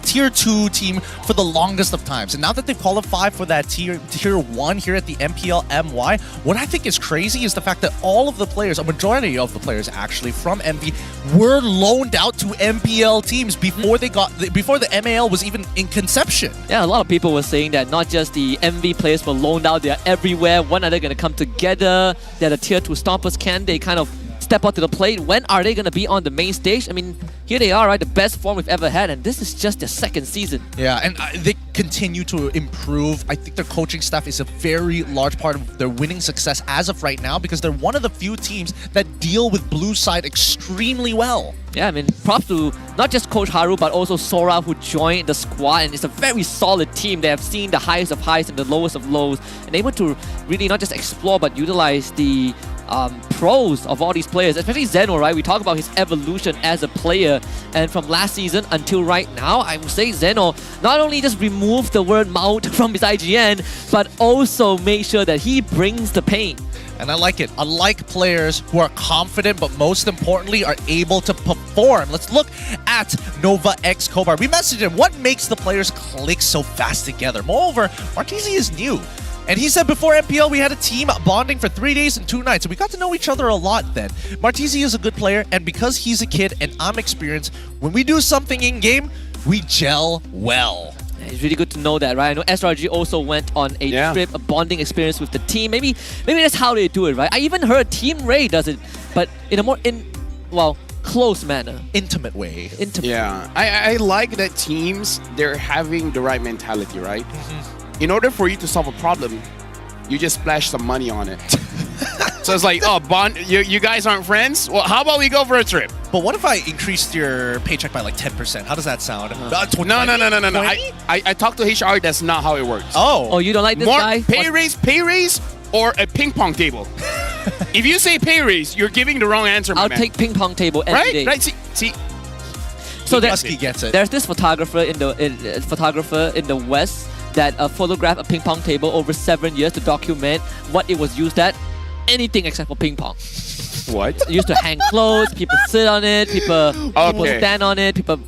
tier 2 team for the longest of times. And now that they've qualified for that tier 1 here at the MPL MY, what I think is crazy is the fact that all of the players, a majority of the players actually from MV, were loaned out to MPL teams before before the MAL was even in conception. Yeah, a lot of people were saying that not just the MV players were loaned out, they're everywhere. When are they going to come together? That the tier 2 Stompers, can they kind of step up to the plate? When are they going to be on the main stage? I mean, here they are, right? The best form we've ever had, and this is just their second season. Yeah, and they continue to improve. I think their coaching staff is a very large part of their winning success as of right now, because they're one of the few teams that deal with blue side extremely well. Yeah, I mean, props to not just Coach Haru, but also Sora, who joined the squad, and it's a very solid team. They have seen the highest of highs and the lowest of lows, and able to really not just explore, but utilize the pros of all these players, especially Zeno, right? We talk about his evolution as a player, and from last season until right now, I would say Zeno not only just removed the word mouth from his IGN, but also made sure that he brings the pain. And I like it. I like players who are confident, but most importantly, are able to perform. Let's look at Nova X Kobar. We messaged him, what makes the players click so fast together? Moreover, Martisi is new. And he said before MPL, we had a team bonding for 3 days and 2 nights. And we got to know each other a lot then. Martisi is a good player, and because he's a kid and I'm experienced, when we do something in-game, we gel well. It's really good to know that, right? I know SRG also went on a trip, a bonding experience with the team. Maybe that's how they do it, right? I even heard Team Ray does it, but in a more close manner. Intimate way. Yeah, I like that teams, they're having the right mentality, right? In order for you to solve a problem, you just splash some money on it. So it's like, oh, bond, you guys aren't friends? Well, how about we go for a trip? But what if I increased your paycheck by like 10%? How does that sound? No. I talked to HR, that's not how it works. Oh, you don't like this guy? Pay raise, or a ping pong table. If you say pay raise, you're giving the wrong answer, my I'll man. take ping pong table any day. Right? See. So gets it. There's this photographer in the West that photographed a ping pong table over 7 years to document what it was used at. Anything except for ping pong. What? It used to hang clothes, people sit on it, people stand on it, people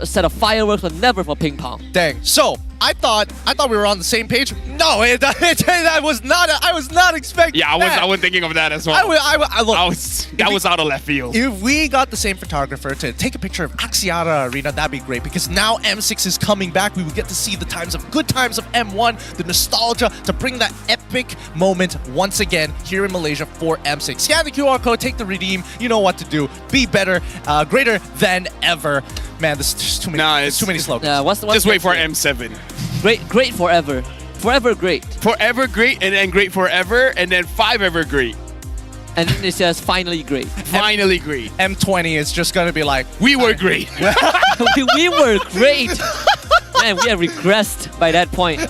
set up fireworks, but never for ping pong. Dang. So I thought we were on the same page. No, I was not expecting. Yeah, I wasn't thinking of that as well. That was out of left field. If we got the same photographer to take a picture of Axiata Arena, that'd be great, because now M6 is coming back. We would get to see the good times of M1, the nostalgia, to bring that epic moment once again here in Malaysia for M6. Scan the QR code, take the redeem. You know what to do. Be better, greater than ever. Man, there's too many. Too many slogans. Just wait for M7. Great forever. Forever great. Forever great, and then great forever, and then 5 ever great. And then it says finally great. Finally great. M20 is just gonna be like, we were great. we were great. Man, we have regressed by that point.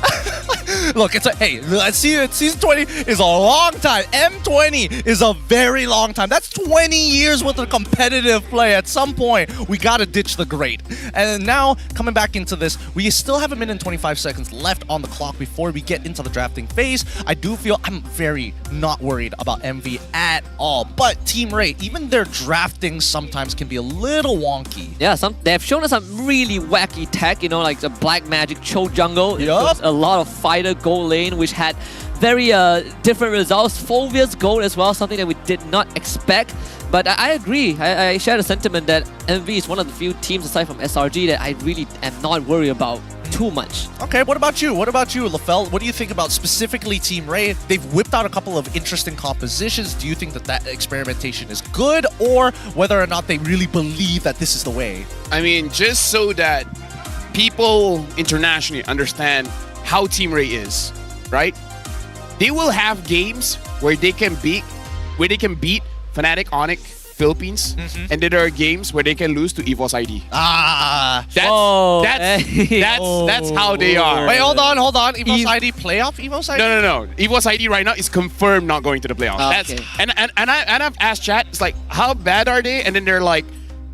Look, season 20 is a long time. M20 is a very long time. That's 20 years worth of competitive play. At some point, we gotta ditch the great. And now, coming back into this, we still have 1 minute and 25 seconds left on the clock before we get into the drafting phase. I do feel I'm very not worried about MV at all. But Team Ray, even their drafting sometimes can be a little wonky. Yeah, they have shown us some really wacky tech, like the Black Magic Cho Jungle. It was a lot of fighter gold lane, which had very different results. Fulvia's gold as well, something that we did not expect. But I agree. I share the sentiment that MV is one of the few teams aside from SRG that I really am not worried about too much. Okay, what about you? LaFell? What do you think about specifically Team Ray? They've whipped out a couple of interesting compositions. Do you think that experimentation is good, or whether or not they really believe that this is the way? I mean, just so that people internationally understand how Team Ray is, right? They will have games where they can beat Fnatic, Onyx, Philippines, and then there are games where they can lose to EVOS ID. That's how they are. Wait, hold on. EVOS ID playoff? EVOS ID? No. EVOS ID right now is confirmed not going to the playoffs. Okay. And I've asked chat, it's like, how bad are they? And then they're like,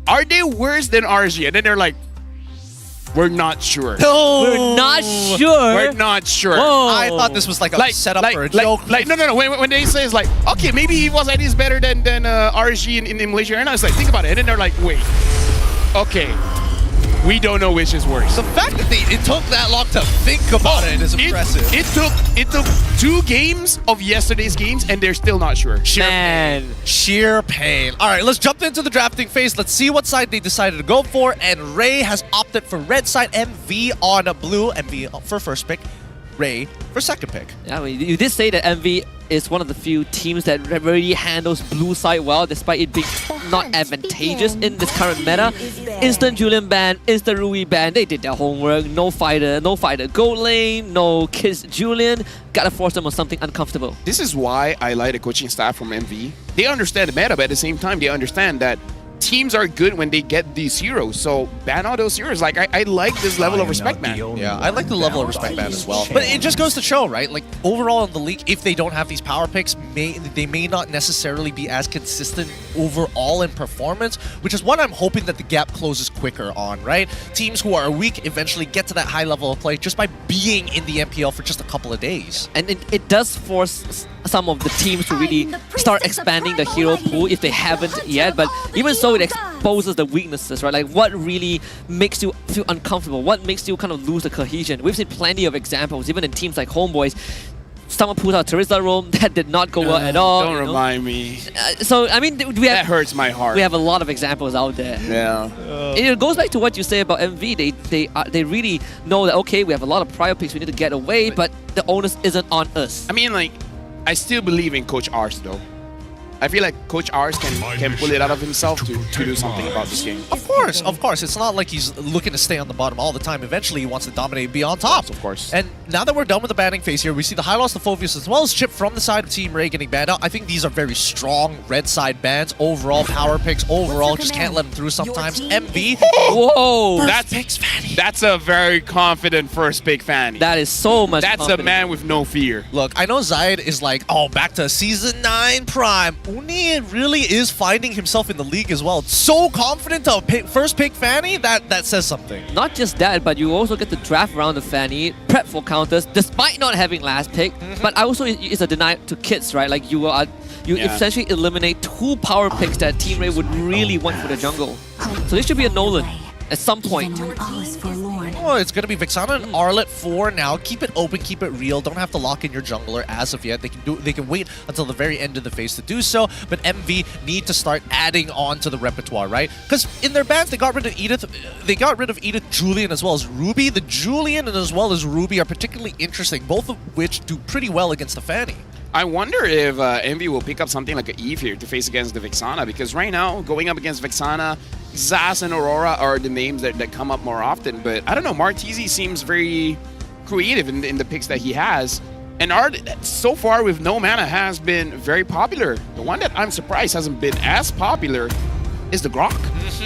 are they worse than RG? And then they're like, we're not sure. No. We're not sure. We're not sure. Whoa. I thought this was like a setup for a joke. No. When they say it's like, okay, maybe EVOS ID is better than RSG in Malaysia. And I was like, think about it. And then they're like, wait, okay, we don't know which is worse. The fact that it took that long to think about it is impressive. It took 2 games of yesterday's games, and they're still not sure. Sheer pain. All right, let's jump into the drafting phase. Let's see what side they decided to go for. And Ray has opted for red side, MV on blue. MV for first pick, Ray for second pick. Yeah, you did say that MV is one of the few teams that really handles blue side well, despite it being not advantageous in this current meta. Instant Julian ban, instant Rui ban, they did their homework. No fighter gold lane, no kiss Julian. Gotta force them on something uncomfortable. This is why I like the coaching staff from MV. They understand the meta, but at the same time, they understand that teams are good when they get these heroes. So ban all those heroes. Like I like this level of respect, man. Yeah, I like the level of respect, man, as well. But it just goes to show, right? Like overall in the league, if they don't have these power picks, they may not necessarily be as consistent overall in performance, which is what I'm hoping that the gap closes quicker on, right? Teams who are weak eventually get to that high level of play just by being in the MPL for just a couple of days. And it does force some of the teams to really start expanding the hero pool if they haven't yet. But even so, it exposes the weaknesses, right? Like what really makes you feel uncomfortable? What makes you kind of lose the cohesion? We've seen plenty of examples, even in teams like Homebois. Someone put out Terizla roam, that did not go well at all. Don't remind me. So, I mean, that hurts my heart. We have a lot of examples out there. Yeah. It goes back to what you say about MV. They really know that, okay, we have a lot of prior picks we need to get away, but the onus isn't on us. I mean, like, I still believe in Coach Ars, though. I feel like Coach Ars can pull it out of himself to do something about this game. Of course. It's not like he's looking to stay on the bottom all the time. Eventually, he wants to dominate and be on top. Of course. And now that we're done with the banning phase here, we see the high loss to Phoveus as well as Chip from the side of Team Ray getting banned out. I think these are very strong red side bans. Overall, power picks. Overall, just can't let them through sometimes. MV. Whoa! That's a very confident first pick Fanny. That is so much That's confidence. a man with no fear. Look, I know Zaid is like, oh, back to Season 9 Prime. Uni really is finding himself in the league as well. So confident to first pick Fanny, that says something. Not just that, but you also get to draft around the Fanny, prep for counters, despite not having last pick. But also, it's a deny to kits, right? Like you essentially eliminate 2 power picks that Team Ray would really want for the jungle. So this should be a Nolan at some point. Oh, it's going to be Vixana and Arlet 4 now. Keep it open, keep it real. Don't have to lock in your jungler as of yet. They can wait until the very end of the phase to do so. But MV need to start adding on to the repertoire, right? Because in their bans, they got rid of Edith. They got rid of Edith, Julian, as well as Ruby. The Julian and as well as Ruby are particularly interesting, both of which do pretty well against the Fanny. I wonder if MV will pick up something like an Eve here to face against the Vixana, because right now, going up against Vixana, Zaz and Aurora are the names that come up more often, but I don't know, Martizi seems very creative in the picks that he has, and so far with no mana has been very popular. The one that I'm surprised hasn't been as popular is the Grok.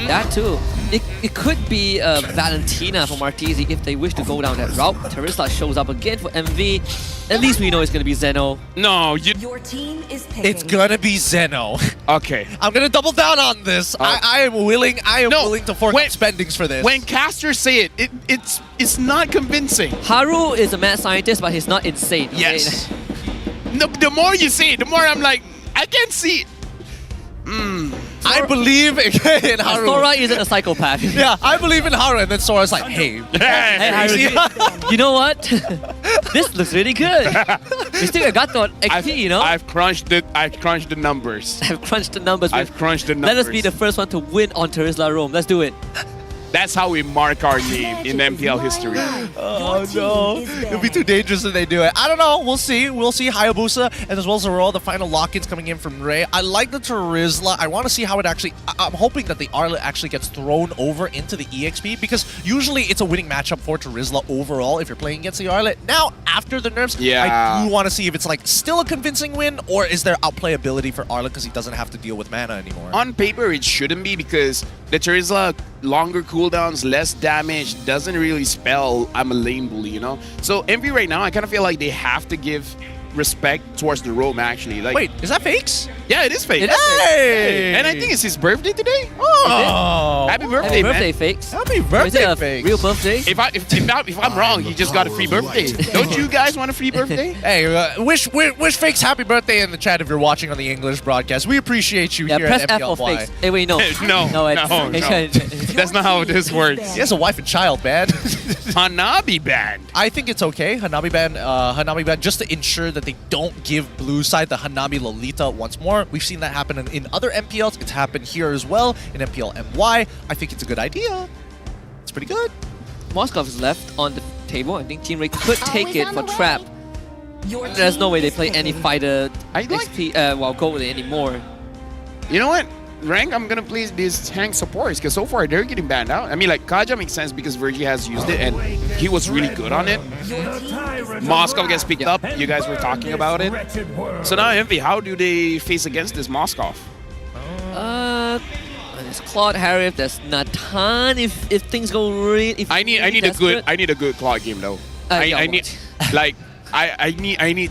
That too. It could be Valentina for Martizi if they wish to go down that route. Terizla shows up again for MV. At least we know it's going to be Zeno. No, Your team is picking. It's going to be Zeno. Okay. I'm going to double down on this. I am willing to fork up spendings for this. When casters say it's not convincing. Haru is a mad scientist, but he's not insane. Okay? Yes. The more you say it, the more I'm like, I can't see it. I believe in Haru. Sora isn't a psychopath. Yeah, I believe in Haru, and then Sora's like, hey. Hey, Haru, you know what? This looks really good. We still got on XP, you know? I've crunched the numbers. I've crunched the numbers. I've crunched the numbers. Let us be the first one to win on Terizla Rome. Let's do it. That's how we mark our name in MPL history. Oh no, it'll be too dangerous if they do it. I don't know, we'll see. We'll see Hayabusa and as well as Aurora, the final lock-ins coming in from Ray. I like the Terizla. I want to see how it actually, I'm hoping that the Arlet actually gets thrown over into the EXP, because usually it's a winning matchup for Terizla overall if you're playing against the Arlet. Now, after the nerfs, I do want to see if it's like still a convincing win, or is there outplayability for Arlet because he doesn't have to deal with mana anymore. On paper, it shouldn't be, because the Terizla longer cooldowns, less damage, doesn't really spell I'm a lane bully, you know? So MV right now, I kind of feel like they have to give respect towards the Rome, actually. Like, wait, is that fakes? Yeah, it is fake. Hey! And I think it's his birthday today. Oh! Happy birthday, man. Birthday fakes. Happy Or is it birthday, a fakes. real birthday? If I'm wrong, he just got a free birthday. Don't you guys want a free birthday? Hey, wish fakes happy birthday in the chat if you're watching on the English broadcast. We appreciate you here press at F MPL. for fakes. Hey, wait, no. No. That's not how this works. He has a wife and child ban. Hanabi ban. I think it's okay. Hanabi ban, just to ensure that they don't give blue side the Hanabi Lolita once more. We've seen that happen in other MPLs. It's happened here as well in MPL MY. I think it's a good idea. It's pretty good. Moskov is left on the table. I think Team Ray could take it for trap. There's no way they play any fighter XP, gold anymore. You know what? Rank, I'm gonna play these tank supports because so far they're getting banned out. I mean, like Kaja makes sense because Virgie has used it and he was really good on it. Moscow gets picked up. You guys were talking about it. So now Envy, how do they face against this Moscow? There's Claude Harif, there's Nathan. If things go really, I need a good Claude game though. I need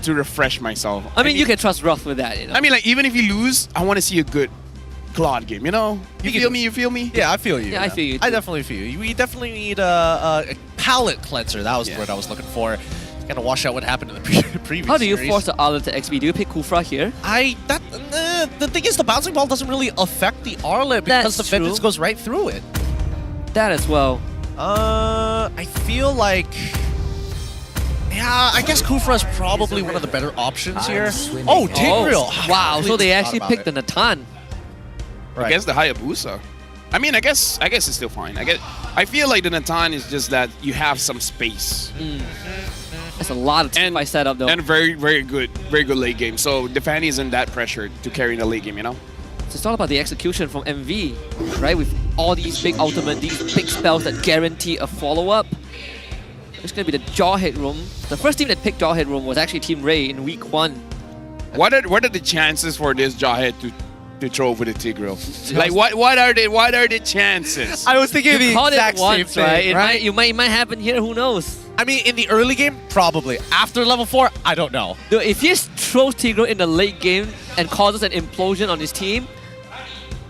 to refresh myself. I mean, you can trust Ruff with that. You know? I mean, like even if you lose, I want to see a good Claude game. You know, you feel me? You feel me? Yeah, I feel you. Yeah, I feel you. I definitely feel you. We definitely need a palate cleanser. That was the word I was looking for. Kind of wash out what happened in the previous. How do you series. force the Arlet to XP? Do you pick Kufra here? The thing is, the bouncing ball doesn't really affect the Arlet because the vengeance goes right through it. That as well. I feel like. Yeah, I guess Kufra is probably one of the better options here. Oh, Tigreal! Wow, so they actually picked the Nathan. I guess the Hayabusa. I mean, I guess it's still fine. I feel like the Nathan is just that you have some space. That's a lot of team fight setup though. And very good late game. So the Fanny isn't that pressured to carry in the late game, you know? So it's all about the execution from MV, right? With all these big ultimate, these big spells that guarantee a follow-up. It's going to be the Jawhead room. The first team that picked Jawhead room was actually Team Ray in week 1. What are the chances for this Jawhead to throw over the Tigreal? Like what are the chances? I was thinking the exact same thing, right? It might happen here, who knows? I mean, in the early game, probably. After level 4, I don't know. Dude, if he throws Tigreal in the late game and causes an implosion on his team,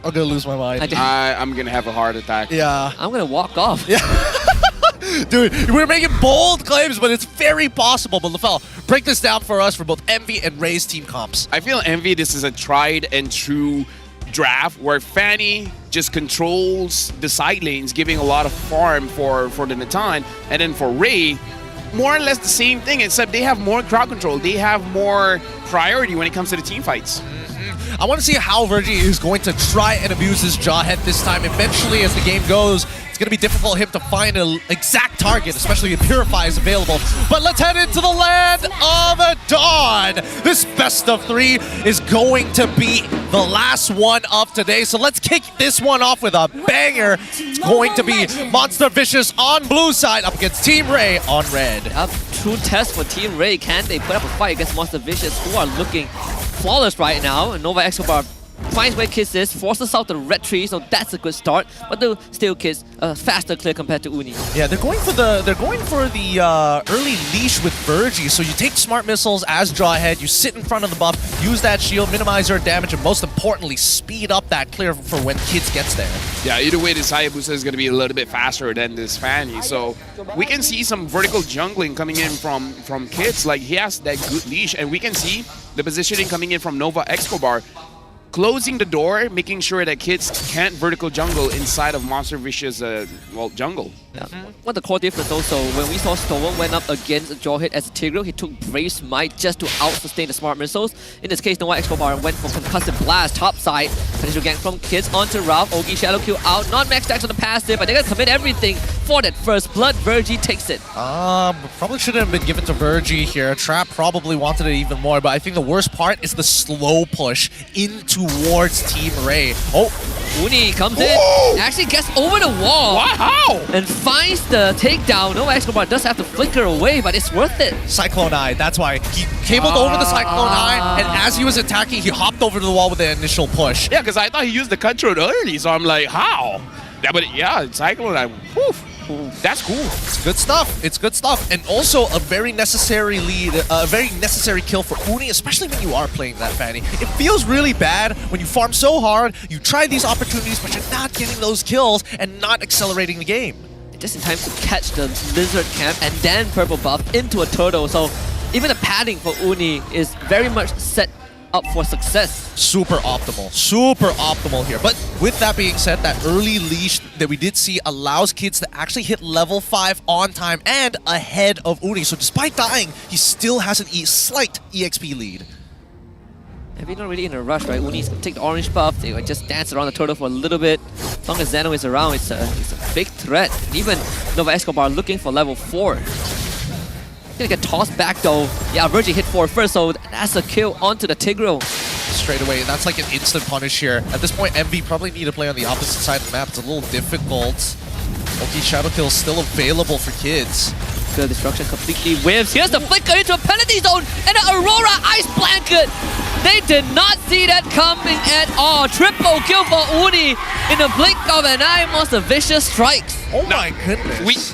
I'm gonna lose my mind. I'm gonna have a heart attack. Yeah. I'm gonna walk off. Yeah. Dude, we're making bold claims, but it's very possible. But Lafel, break this down for us for both Envy and Ray's team comps. I feel Envy, this is a tried and true draft where Fanny just controls the side lanes, giving a lot of farm for the Natan. And then for Ray, more or less the same thing, except they have more crowd control. They have more priority when it comes to the team fights. I want to see how Virgie is going to try and abuse his Jawhead this time. Eventually, as the game goes, it's going to be difficult for him to find an exact target, especially if Purify is available. But let's head into the land of Dawn. This best of 3 is going to be the last one of today. So let's kick this one off with a banger. It's going to be Monster Vicious on blue side up against Team Ray on red. A true test for Team Ray. Can they put up a fight against Monster Vicious, who are looking flawless right now? And Nova Escobar finds where Kids is, forces out the red tree, so that's a good start. But the still Kids faster clear compared to Uni. Yeah, they're going for the early leash with Virgie. So you take smart missiles as Jawhead, you sit in front of the buff, use that shield, minimize your damage, and most importantly, speed up that clear for when Kids gets there. Yeah, either way, this Hayabusa is going to be a little bit faster than this Fanny. So we can see some vertical jungling coming in from Kids. Like, he has that good leash, and we can see the positioning coming in from Nova Escobar, closing the door, making sure that Kids can't vertical jungle inside of Monster Vicious jungle. Yeah. One of the core difference also, when we saw Storm went up against Jawhead as a Tigreal, he took Brave Smite just to out-sustain the smart missiles. In this case, Nova Escobar went for Concussive Blast, top side, potential gank from Kids onto Ralph. Ogi Shadow Kill out, not max stacks on the passive, but they're gonna commit everything for that first blood. Virgie takes it. Probably shouldn't have been given to Virgie here. Trap probably wanted it even more, but I think the worst part is the slow push in towards Team Ray. Oh, Uni comes in, actually gets over the wall. Wow! And finds the takedown. Nova Escobar does have to flicker away, but it's worth it. Cyclone Eye, that's why. He cabled over the Cyclone Eye, and as he was attacking, he hopped over to the wall with the initial push. Yeah, because I thought he used the control early, so I'm like, how? Yeah, but yeah, Cyclone Eye, whew. That's cool. It's good stuff. It's good stuff. And also a very necessary lead, a very necessary kill for Uni, especially when you are playing that Fanny. It feels really bad when you farm so hard, you try these opportunities, but you're not getting those kills and not accelerating the game. Just in time to catch the Lizard Camp and then Purple Buff into a Turtle. So even the padding for Uni is very much set up for success. Super optimal here. But with that being said, that early leash that we did see allows Kids to actually hit level 5 on time and ahead of Uni. So despite dying, he still has a slight EXP lead. And we're not really in a rush, right? Uni's gonna take the orange buff, they will just dance around the turtle for a little bit. As long as Zeno is around, it's a big threat. And even Nova Escobar looking for level 4. Gonna get tossed back though. Yeah, Virgie hit 4 first, so that's a kill onto the Tigreal. Straight away, that's like an instant punish here. At this point, MV probably need to play on the opposite side of the map. It's a little difficult. Okay, Shadow Kill still available for kids. Good destruction completely whiffs. Here's the flicker into a penalty zone and an Aurora Ice Blanket. They did not see that coming at all. Triple kill for Uni in the blink of an eye. Monster Vicious strikes. Oh my goodness.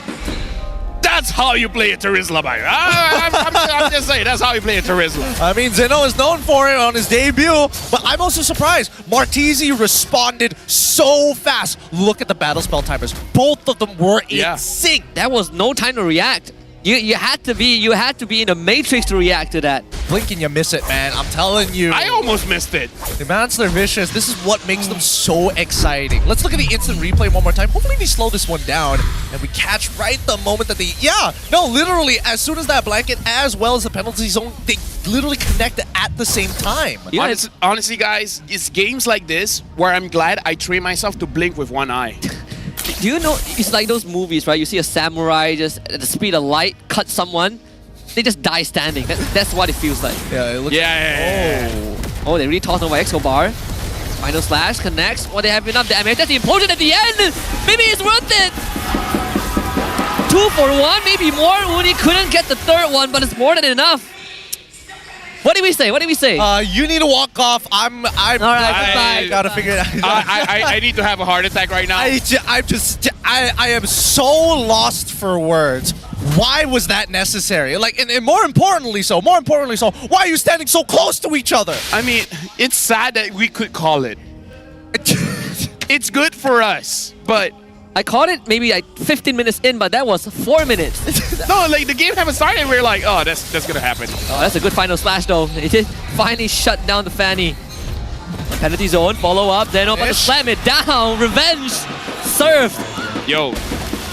That's how you play a Terizla, man. I'm just saying, that's how you play a Terizla. I mean, Zeno is known for it on his debut, but I'm also surprised. Martizi responded so fast. Look at the battle spell timers. Both of them were in sync. That was no time to react. You had to be in the Matrix to react to that. Blink and you miss it, man. I'm telling you. I almost missed it. The Monster Vicious, this is what makes them so exciting. Let's look at the instant replay one more time. Hopefully they slow this one down and we catch right the moment that they... Yeah, no, literally, as soon as that blanket as well as the penalty zone, they literally connect at the same time. Yeah, honestly, guys, it's games like this where I'm glad I train myself to blink with one eye. Do you know, it's like those movies, right? You see a samurai just at the speed of light cut someone, they just die standing. That's what it feels like. Yeah, it looks Oh, they really tossed over Exobar. Final slash connects. Well, they have enough damage. That's the implosion at the end. Maybe it's worth it. 2 for 1, maybe more. Uni couldn't get the third one, but it's more than enough. What did we say? What did we say? You need to walk off. I'm all right, I gotta figure it out. I need to have a heart attack right now. I am so lost for words. Why was that necessary? Like, and more importantly so, why are you standing so close to each other? I mean, it's sad that we could call it. It's good for us, but... I caught it maybe like 15 minutes in, but that was 4 minutes. No, like the game haven't started and we're like, oh, that's gonna happen. Oh, that's a good final slash though. It did finally shut down the Fanny. Penalty zone, follow up, Zeno about to slam it down. Revenge served. Yo,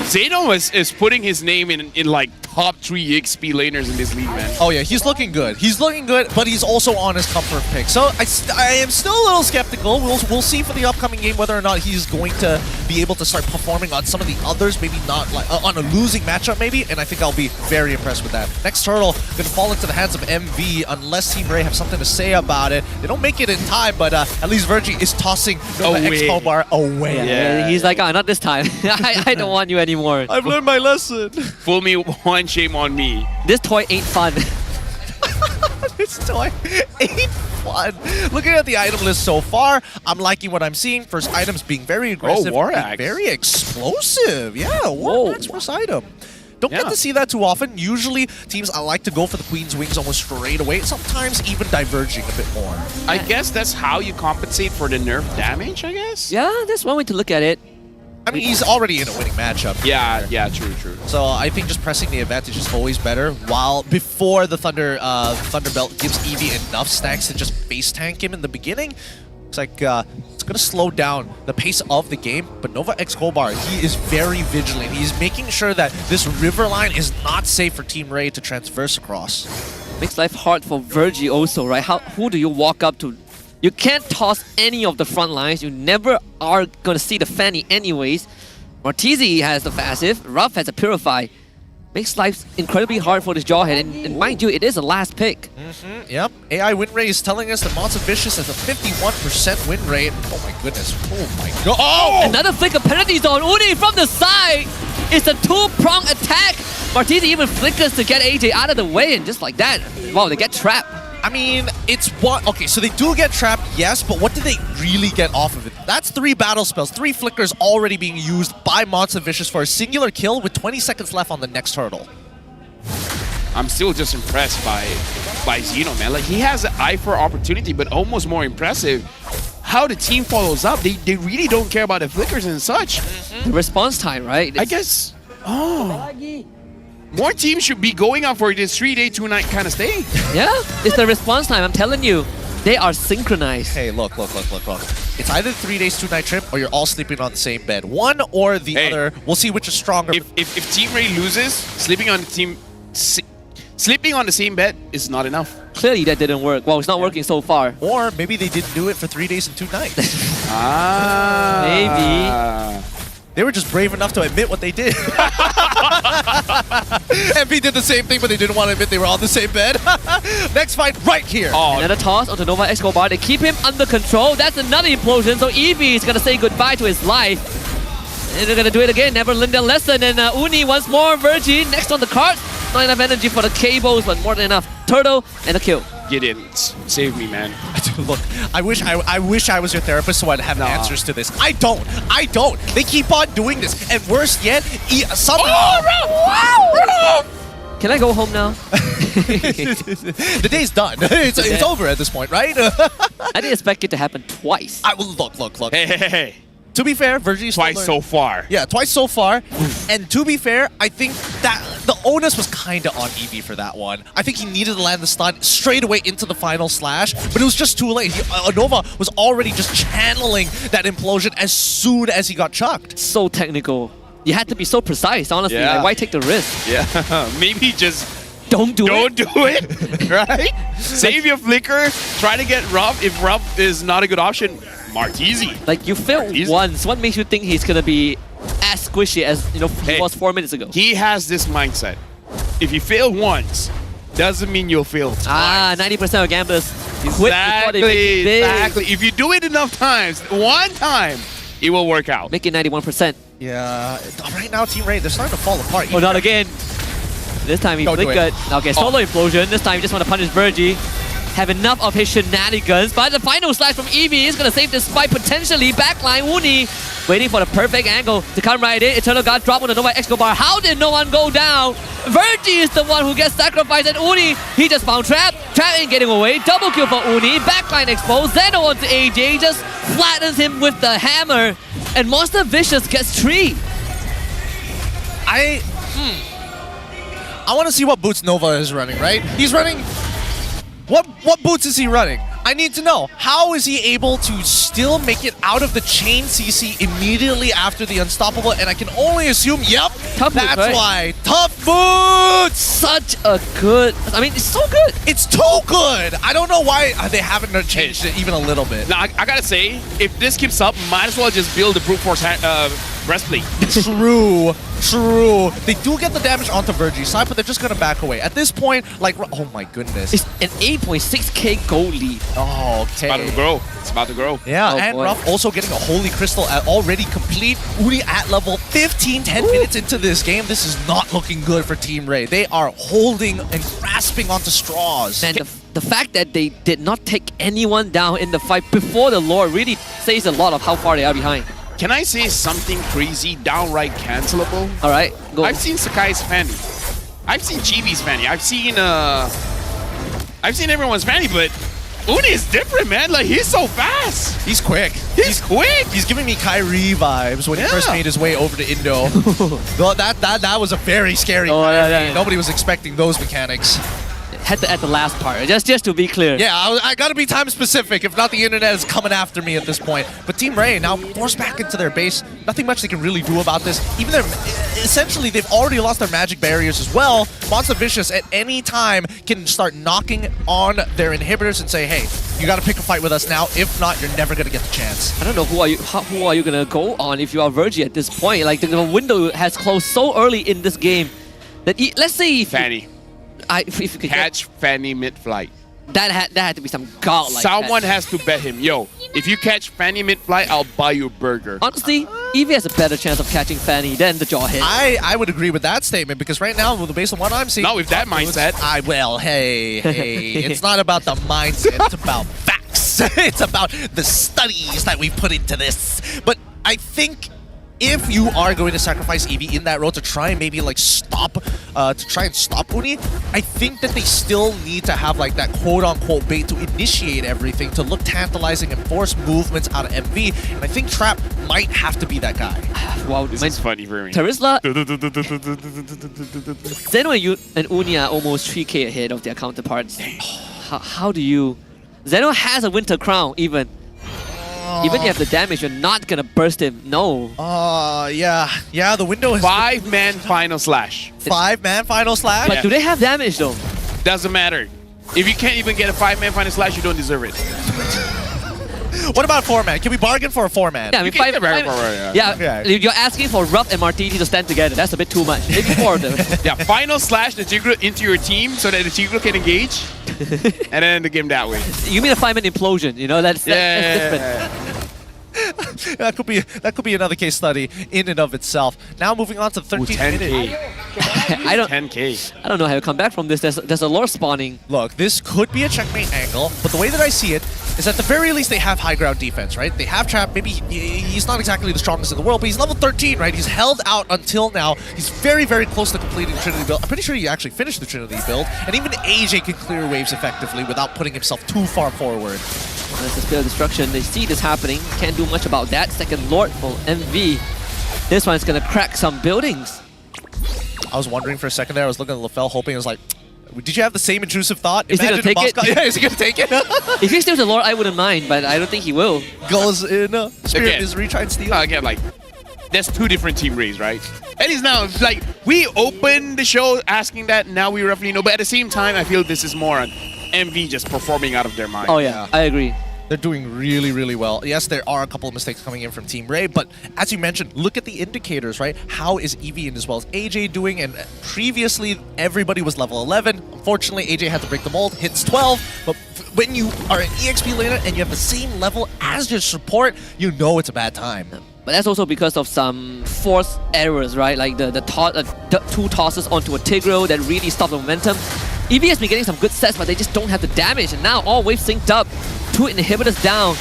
Zeno is putting his name in like top 3 XP laners in this league, man. Oh yeah, he's looking good. He's looking good, but he's also on his comfort pick. So I am still a little skeptical. We'll see for the upcoming game whether or not he's going to be able to start performing on some of the others, maybe not like on a losing matchup maybe, and I think I'll be very impressed with that. Next turtle gonna fall into the hands of MV unless Team Ray have something to say about it. They don't make it in time, but at least Virgie is tossing Nova X Homebois away. Yeah, he's like, not this time. I don't want you anymore. I've learned my lesson. Fool me one, shame on me. This toy ain't fun. This toy ain't fun. Looking at the item list so far, I'm liking what I'm seeing. First items being very aggressive, War Axe. very explosive. Yeah, War Axe first item. Don't get to see that too often. Usually, teams I like to go for the Queen's Wings almost straight away, sometimes even diverging a bit more. I guess that's how you compensate for the nerf damage, I guess? Yeah, that's one way to look at it. I mean, he's already in a winning matchup. Yeah, true. So I think just pressing the advantage is always better. While before the Thunderbelt gives Eevee enough stacks to just face tank him in the beginning, it's like it's gonna slow down the pace of the game. But Nova X Homebois, he is very vigilant. He's making sure that this river line is not safe for Team Ray to transverse across. Makes life hard for Virgie also, right? Who do you walk up to? You can't toss any of the front lines. You never are going to see the Fanny anyways. Martizi has the passive. Ruff has a Purify. Makes life incredibly hard for this Jawhead. And mind you, it is a last pick. Yep. AI win rate is telling us that Monster Vicious has a 51% win rate. Oh my goodness. Oh my god. Oh! Another flick of penalty zone. Uni from the side. It's a 2-prong attack. Martizi even flickers to get AJ out of the way. And just like that, wow, they get trapped. I mean, it's what... Okay, so they do get trapped, yes, but what do they really get off of it? That's 3 battle spells, 3 flickers already being used by Monster Vicious for a singular kill with 20 seconds left on the next hurdle. I'm still just impressed by Zeno, man. Like, he has an eye for opportunity, but almost more impressive how the team follows up. They really don't care about the flickers and such. The response time, right? I guess... Oh... More teams should be going up for this 3-day, 2-night kind of stay. Yeah, it's the response time. I'm telling you, they are synchronized. Hey, look. It's either 3 days, 2-night trip, or you're all sleeping on the same bed. One or the other. We'll see which is stronger. If Team Ray loses, sleeping on the same bed is not enough. Clearly, that didn't work. Well, it's not working so far. Or maybe they didn't do it for 3 days and 2 nights. Maybe. They were just brave enough to admit what they did. MP did the same thing, but they didn't want to admit they were on the same bed. Next fight right here. Oh. Another toss onto Nova Escobar. They keep him under control. That's another implosion. So Eevee is going to say goodbye to his life. And they're going to do it again. Never learned their lesson. And Uni once more. Virgin next on the card. Not enough energy for the cables, but more than enough. Turtle and a kill. Get in. Save me, man. Look, I wish I was your therapist so I'd have answers to this. I don't. They keep on doing this. And worse yet, somehow... Can I go home now? The day's done. It's over at this point, right? I didn't expect it to happen twice. Look. Hey. To be fair, Virgie's twice so far. Yeah, twice so far. And to be fair, I think that the onus was kind of on Eevee for that one. I think he needed to land the stun straight away into the final slash, but it was just too late. Nova was already just channeling that implosion as soon as he got chucked. So technical. You had to be so precise, honestly. Yeah. Like, why take the risk? Yeah, maybe just don't do it, right? Save your flicker, try to get Ruff. If Ruff is not a good option, mark easy. Like, you failed once. What makes you think he's going to be as squishy as he was 4 minutes ago? He has this mindset. If you fail once, doesn't mean you'll fail twice. 90% of gamblers quit before they make it big. Exactly. If you do it enough times, one time, it will work out. Make it 91%. Yeah. Right now, Team Ray, they're starting to fall apart. Oh, not again. This time he flickered. Okay, solo implosion. This time he just want to punish Virgie. Have enough of his shenanigans. But the final slash from Eevee is going to save this fight potentially. Backline Uni waiting for the perfect angle to come right in. Eternal Guard drop on the Nova Escobar. How did no one go down? Virgie is the one who gets sacrificed, and Uni, he just found Trap. Trap ain't getting away. Double kill for Uni. Backline exposed. Zeno onto AJ. Just flattens him with the hammer. And Monster Vicous gets 3. I want to see what boots Nova is running, right? He's running... What boots is he running? I need to know. How is he able to still make it out of the chain CC immediately after the Unstoppable? And I can only assume, yep, tough that's boots, right? why. Tough boots! Such a good... I mean, it's so good. It's too good. I don't know why they haven't changed it even a little bit. Now, I gotta say, if this keeps up, might as well just build the brute force breastplate. True. They do get the damage onto Virgie's side, but they're just gonna back away. At this point, like, oh my goodness. It's an 8.6k gold lead. Oh, okay. It's about to grow. Yeah, and Ruff also getting a Holy Crystal already complete. Uni at level 15, 10 minutes into this game. This is not looking good for Team Ray. They are holding and grasping onto straws. Man, the fact that they did not take anyone down in the fight before the lore really says a lot of how far they are behind. Can I say something crazy, downright cancelable? All right, go. I've seen Sakai's Fanny. I've seen Chibi's Fanny. I've seen everyone's Fanny, but Uni is different, man. Like, he's so fast. He's quick. He's quick. He's giving me Kyrie vibes when he first made his way over to Indo. that was a very scary Kyrie. Nobody was expecting those mechanics. Had to add the last part, just to be clear. Yeah, I gotta be time specific. If not, the internet is coming after me at this point. But Team Ray now forced back into their base. Nothing much they can really do about this. Even essentially, they've already lost their magic barriers as well. Monster Vicous at any time can start knocking on their inhibitors and say, hey, you gotta pick a fight with us now. If not, you're never gonna get the chance. I don't know who are you gonna go on if you are Virgie at this point. Like, the window has closed so early in this game that let's say if Fanny. If you could catch Fanny mid-flight. That had to be some godlike. Someone has to bet him, yo, if you catch Fanny mid-flight, I'll buy you a burger. Honestly, Eevee has a better chance of catching Fanny than the jaw hit. I would agree with that statement because right now, based on what I'm seeing... Not with that mindset. Hey, it's not about the mindset, it's about facts. It's about the studies that we put into this. But I think... if you are going to sacrifice Eevee in that role to try and maybe like stop Uni, I think that they still need to have like that quote-unquote bait to initiate everything, to look tantalizing and force movements out of MV. And I think Trap might have to be that guy. Wow, this is funny for me. Terizla, Zeno and Uni are almost 3k ahead of their counterparts. How do you... Zeno has a Winter Crown even. Even if you have the damage, you're not gonna burst him. No. Yeah, the window is... 5-man final slash. 5-man final slash? But do they have damage though? Doesn't matter. If you can't even get a 5-man final slash, you don't deserve it. What about 4-man? Can we bargain for a 4-man? Yeah, I mean, if you're asking for Ruff and Martini to stand together, that's a bit too much. Maybe 4 of them. Yeah, final slash the Tigreal into your team so that the Tigreal can engage, and then end the game that way. You mean a 5-man implosion? You know, that's different. That could be another case study in and of itself. Now moving on to 13 minutes. I don't 10K. I don't know how you come back from this. There's a lore spawning. Look, this could be a checkmate angle, but the way that I see it is at the very least they have high ground defense, right? They have Trap. Maybe he's not exactly the strongest in the world, but he's level 13, right? He's held out until now. He's very, very close to completing the Trinity build. I'm pretty sure he actually finished the Trinity build, and even AJ can clear waves effectively without putting himself too far forward. There's the Spear of Destruction. They see this happening. Can't do much about that. Second Lord for MV. This one's gonna crack some buildings. I was wondering for a second there. I was looking at LaFell, hoping. I was like, did you have the same intrusive thought? Is he gonna take it? Yeah, is he gonna take it? If he steals the Lord, I wouldn't mind, but I don't think he will. Goes in. Spirit Again. is retry and steal. Again, like, there's 2 different team rays, right? And he's now, like, we opened the show asking that, now we roughly know, but at the same time, I feel this is more on MV just performing out of their mind. Oh yeah, I agree. They're doing really, really well. Yes, there are a couple of mistakes coming in from Team Ray, but as you mentioned, look at the indicators, right? How is Evian as well as AJ doing? And previously, everybody was level 11. Unfortunately, AJ had to break the mold, hits 12. But when you are an EXP laner and you have the same level as your support, you know it's a bad time. But that's also because of some forced errors, right? Like the 2 tosses onto a Tigreal that really stopped the momentum. EV has been getting some good sets, but they just don't have the damage. And now all waves synced up. 2 inhibitors down.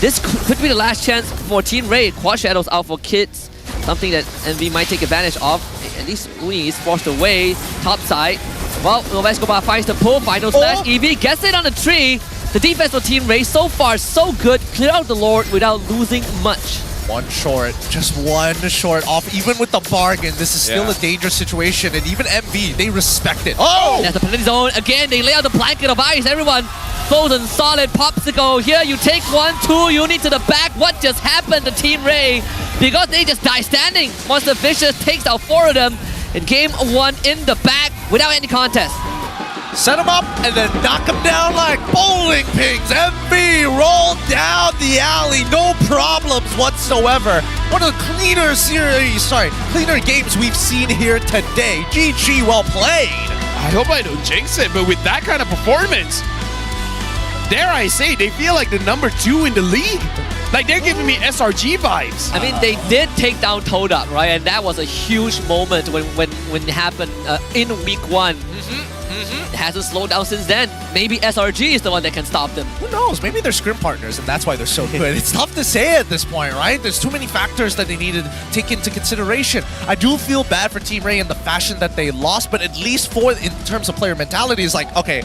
This could be the last chance for Team Ray. Quad Shadows out for kids. Something that MV might take advantage of. At least Uni is forced away. Top side. Well, Escobar finds the pull. Final slash. EV gets it on the tree. The defense for Team Ray so far so good. Clear out the Lord without losing much. One short, just one short off. Even with the bargain, this is still a dangerous situation. And even MV, they respect it. Oh! That's the penalty zone. Again, they lay out the blanket of ice. Everyone frozen solid. Popsicle. Here, you take 1, 2 units to the back. What just happened to Team Ray? Because they just die standing. Monster Vicious takes out 4 of them in game 1 in the back without any contest. Set him up and then knock him down like bowling pins. MV rolled down the alley, no problems whatsoever. One of the cleaner cleaner games we've seen here today. GG, well played. I hope I don't jinx it, but with that kind of performance, dare I say, they feel like the number 2 in the league. Like, they're giving me SRG vibes. I mean, they did take down Todak, right? And that was a huge moment when it happened in week 1. It hasn't slowed down since then. Maybe SRG is the one that can stop them. Who knows? Maybe they're scrim partners and that's why they're so good. It's tough to say at this point, right? There's too many factors that they need to take into consideration. I do feel bad for Team Ray in the fashion that they lost, but at least in terms of player mentality, is like, okay,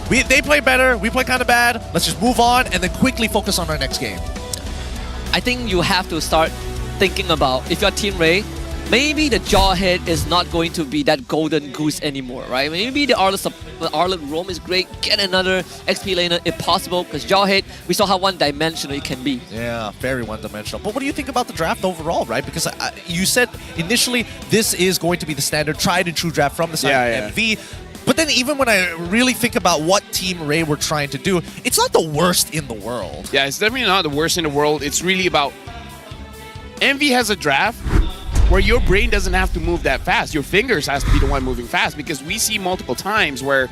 they play better, we play kind of bad, let's just move on and then quickly focus on our next game. I think you have to start thinking about, if you're Team Ray, maybe the Jawhead is not going to be that golden goose anymore, right? Maybe the Arlet Roam is great. Get another XP laner if possible, because Jawhead, we saw how one-dimensional it can be. Yeah, very one-dimensional. But what do you think about the draft overall, right? Because you said initially this is going to be the standard tried and true draft from the side of MV. But then even when I really think about what Team Ray were trying to do, it's not the worst in the world. Yeah, it's definitely not the worst in the world. It's really about... MV has a draft where your brain doesn't have to move that fast. Your fingers has to be the one moving fast, because we see multiple times where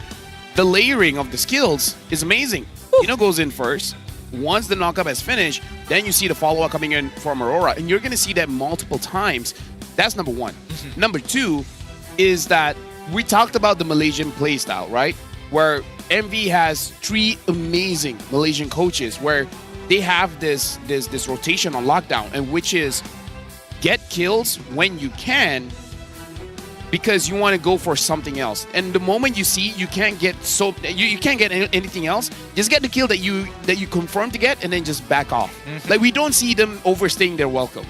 the layering of the skills is amazing. Ino goes in first. Once the knockup has finished, then you see the follow-up coming in from Aurora, and you're going to see that multiple times. That's number 1. Number 2 is that we talked about the Malaysian playstyle, right? Where MV has 3 amazing Malaysian coaches where they have this rotation on lockdown, and which is get kills when you can, because you want to go for something else. And the moment you see you can't get you can't get anything else, just get the kill that you confirm to get, and then just back off. Like, we don't see them overstaying their welcome.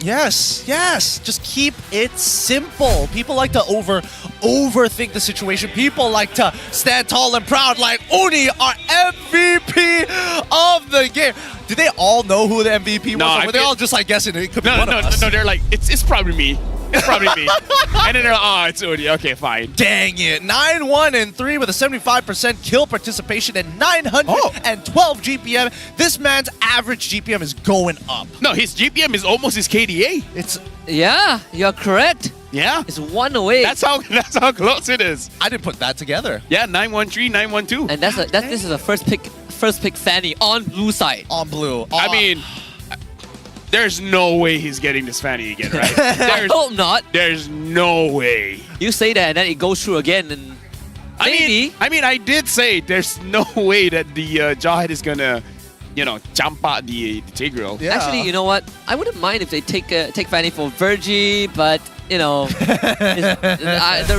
Yes. Just keep it simple. People like to overthink the situation. People like to stand tall and proud like Uni are MVP of the game. Do they all know who the MVP was? Or were they all just like guessing it could be one of us? No, they're like, it's probably me. It's probably me. And then they're like, oh, it's Udi. Okay, fine. Dang it. 9-1-3 with a 75% kill participation and 912 GPM. This man's average GPM is going up. No, his GPM is almost his KDA. Yeah, you're correct. Yeah. It's one away. That's how close it is. I didn't put that together. Yeah, 913, 912. And this is a first pick Fanny on blue side. On blue. I mean, there's no way he's getting this Fanny again, right? I hope not. There's no way. You say that and then it goes through again and maybe. I mean, I did say there's no way that the Jawhead is gonna, jump out the Tigreal. Yeah. Actually, you know what? I wouldn't mind if they take Fanny for Virgie, but the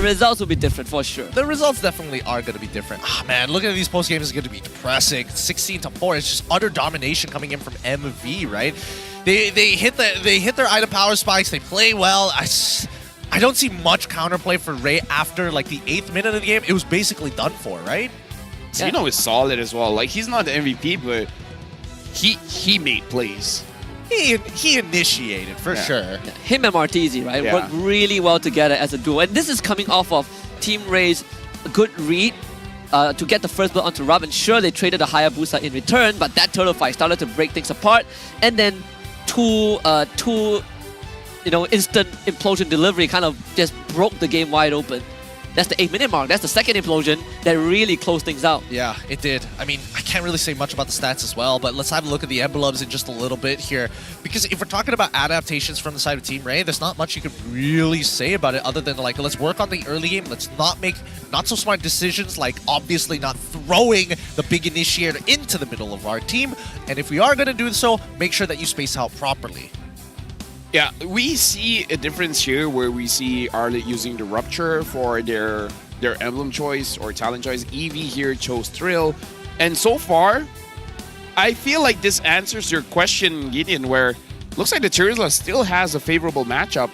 results will be different for sure. The results definitely are going to be different. Ah, man, looking at these post games is going to be depressing. 16-4. It's just utter domination coming in from MV, right? They hit their item power spikes. They play well. I don't see much counterplay for Ray after like the 8th minute of the game. It was basically done for, right? Zeno is solid as well. Like, he's not the MVP, but he made plays. He initiated for sure. Yeah. Him and Martizi, right, worked really well together as a duo. And this is coming off of Team Ray's good read to get the first blood onto Robin. Sure, they traded a higher booster in return, but that turtle fight started to break things apart. And then two instant implosion delivery kind of just broke the game wide open. That's the 8-minute mark. That's the second implosion that really closed things out. Yeah, it did. I mean, I can't really say much about the stats as well, but let's have a look at the emblems in just a little bit here. Because if we're talking about adaptations from the side of Team Ray, there's not much you could really say about it other than, like, let's work on the early game. Let's not make not-so-smart decisions, like obviously not throwing the big initiator into the middle of our team. And if we are going to do so, make sure that you space out properly. Yeah, we see a difference here where we see Arlet using the Rupture for their emblem choice or talent choice. Eevee here chose Thrill. And so far, I feel like this answers your question, Gideon, where looks like the Charizard still has a favorable matchup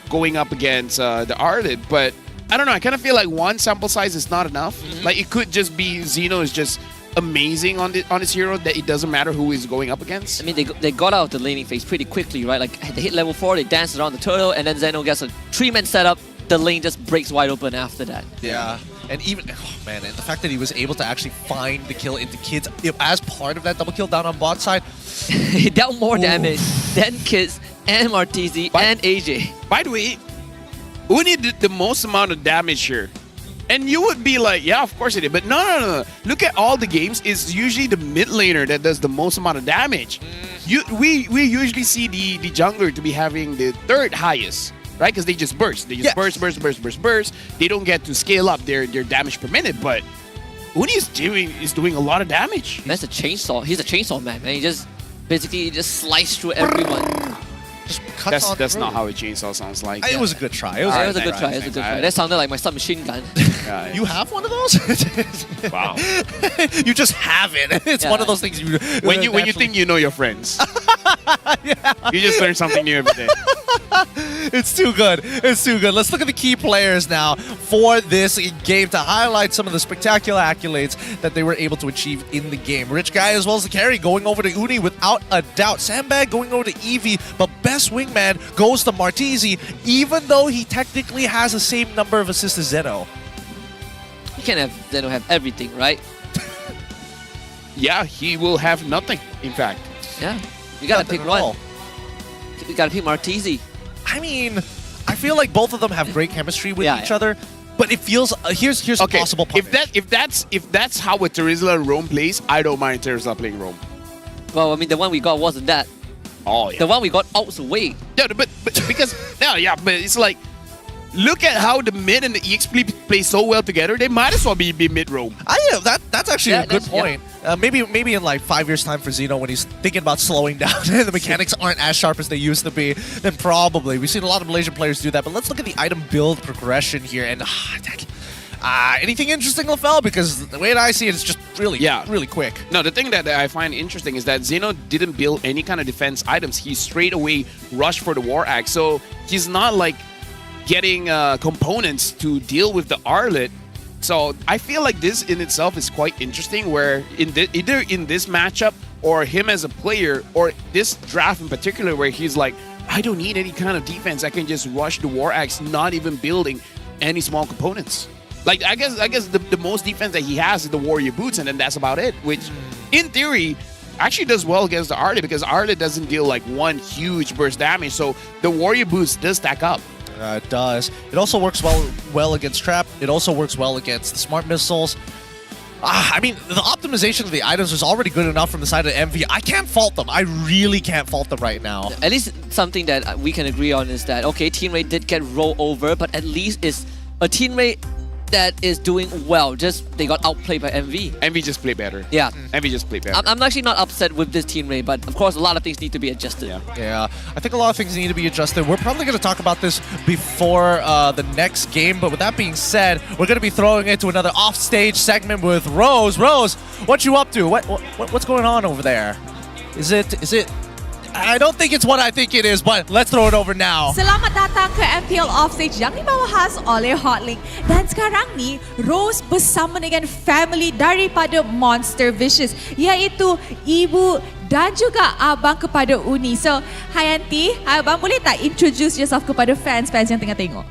going up against the Arlet. But I don't know, I kind of feel like one sample size is not enough. Like, it could just be Zeno is just amazing on his hero that it doesn't matter who he's going up against. I mean, they got out of the laning phase pretty quickly, right? Like, they hit level 4, they danced around the turtle, and then Zeno gets a 3-man setup. The lane just breaks wide open after that. Yeah. And even, oh man, and the fact that he was able to actually find the kill into Kids as part of that double kill down on bot side. He dealt more damage than Kids and Martizi and AJ. By the way, Uni did the most amount of damage here. And you would be like, yeah, of course it did. But no. Look at all the games. It's usually the mid laner that does the most amount of damage. We usually see the jungler to be having the 3rd highest, right? Because they just burst. They just burst. They don't get to scale up their damage per minute. But Uni is doing a lot of damage. That's a chainsaw. He's a chainsaw man. And he just basically sliced through everyone. That's not how a chainsaw sounds like. It was a good try. It was a good try. That sounded like my submachine gun. You have one of those? Wow. You just have it. It's one of those things you... When you think you know your friends. You just learn something new every day. It's too good. It's too good. Let's look at the key players now for this game to highlight some of the spectacular accolades that they were able to achieve in the game. Rich Guy as well as the carry going over to Uni without a doubt. Sandbag going over to Eevee, but best wingman goes to Martizi, even though he technically has the same number of assists as Zeno. You can't have Zeno have everything, right? Yeah, he will have nothing, in fact. Yeah, you gotta pick one. You gotta pick Martizi. I mean, I feel like both of them have great chemistry with each other, but it feels here's a possible punish. If that's how a Terizla and Roam plays, I don't mind Terizla playing Roam. Well, I mean, the one we got wasn't that. Oh yeah. The one we got outs away. Yeah, but because but it's like, look at how the mid and the EX play so well together. They might as well be mid roam. That's actually a good point. Maybe in like 5 years' time for Zeno, when he's thinking about slowing down and the mechanics aren't as sharp as they used to be, then probably. We've seen a lot of Malaysian players do that. But let's look at the item build progression here. And anything interesting, LaFell? Because the way that I see it, it's just really quick. No, the thing that I find interesting is that Zeno didn't build any kind of defense items. He straight away rushed for the War Axe. So he's not like getting components to deal with the Arlet. So I feel like this in itself is quite interesting, where either in this matchup or him as a player, or this draft in particular, where he's like, I don't need any kind of defense. I can just rush the War Axe, not even building any small components. Like, I guess the most defense that he has is the Warrior Boots, and then that's about it, which, in theory, actually does well against the Arlet, because Arlet doesn't deal like one huge burst damage, so the Warrior Boots does stack up. It does. It also works well against Trap. It also works well against the Smart Missiles. I mean, the optimization of the items is already good enough from the side of MV. I can't fault them. I really can't fault them right now. At least something that we can agree on is that, okay, Team Ray did get rolled over, but at least it's a Team Ray that is doing well. Just they got outplayed by MV. MV just played better. Yeah. MV just played better. I'm actually not upset with this Team Ray, but of course a lot of things need to be adjusted. Yeah, I think a lot of things need to be adjusted. We're probably going to talk about this before the next game, but with that being said, we're going to be throwing it to another offstage segment with Rose. Rose, what you up to? What's going on over there? Is it? I don't think it's what I think it is, but let's throw it over now. Selamat datang ke MPL Offstage yang dibawahas oleh Hotlink. Dan sekarang ni, Rose bersama dengan family daripada Monster Vicous, iaitu ibu dan juga abang kepada Uni. So, hai Aunty, hai abang, boleh tak introduce yourself kepada fans-fans yang tengah tengok?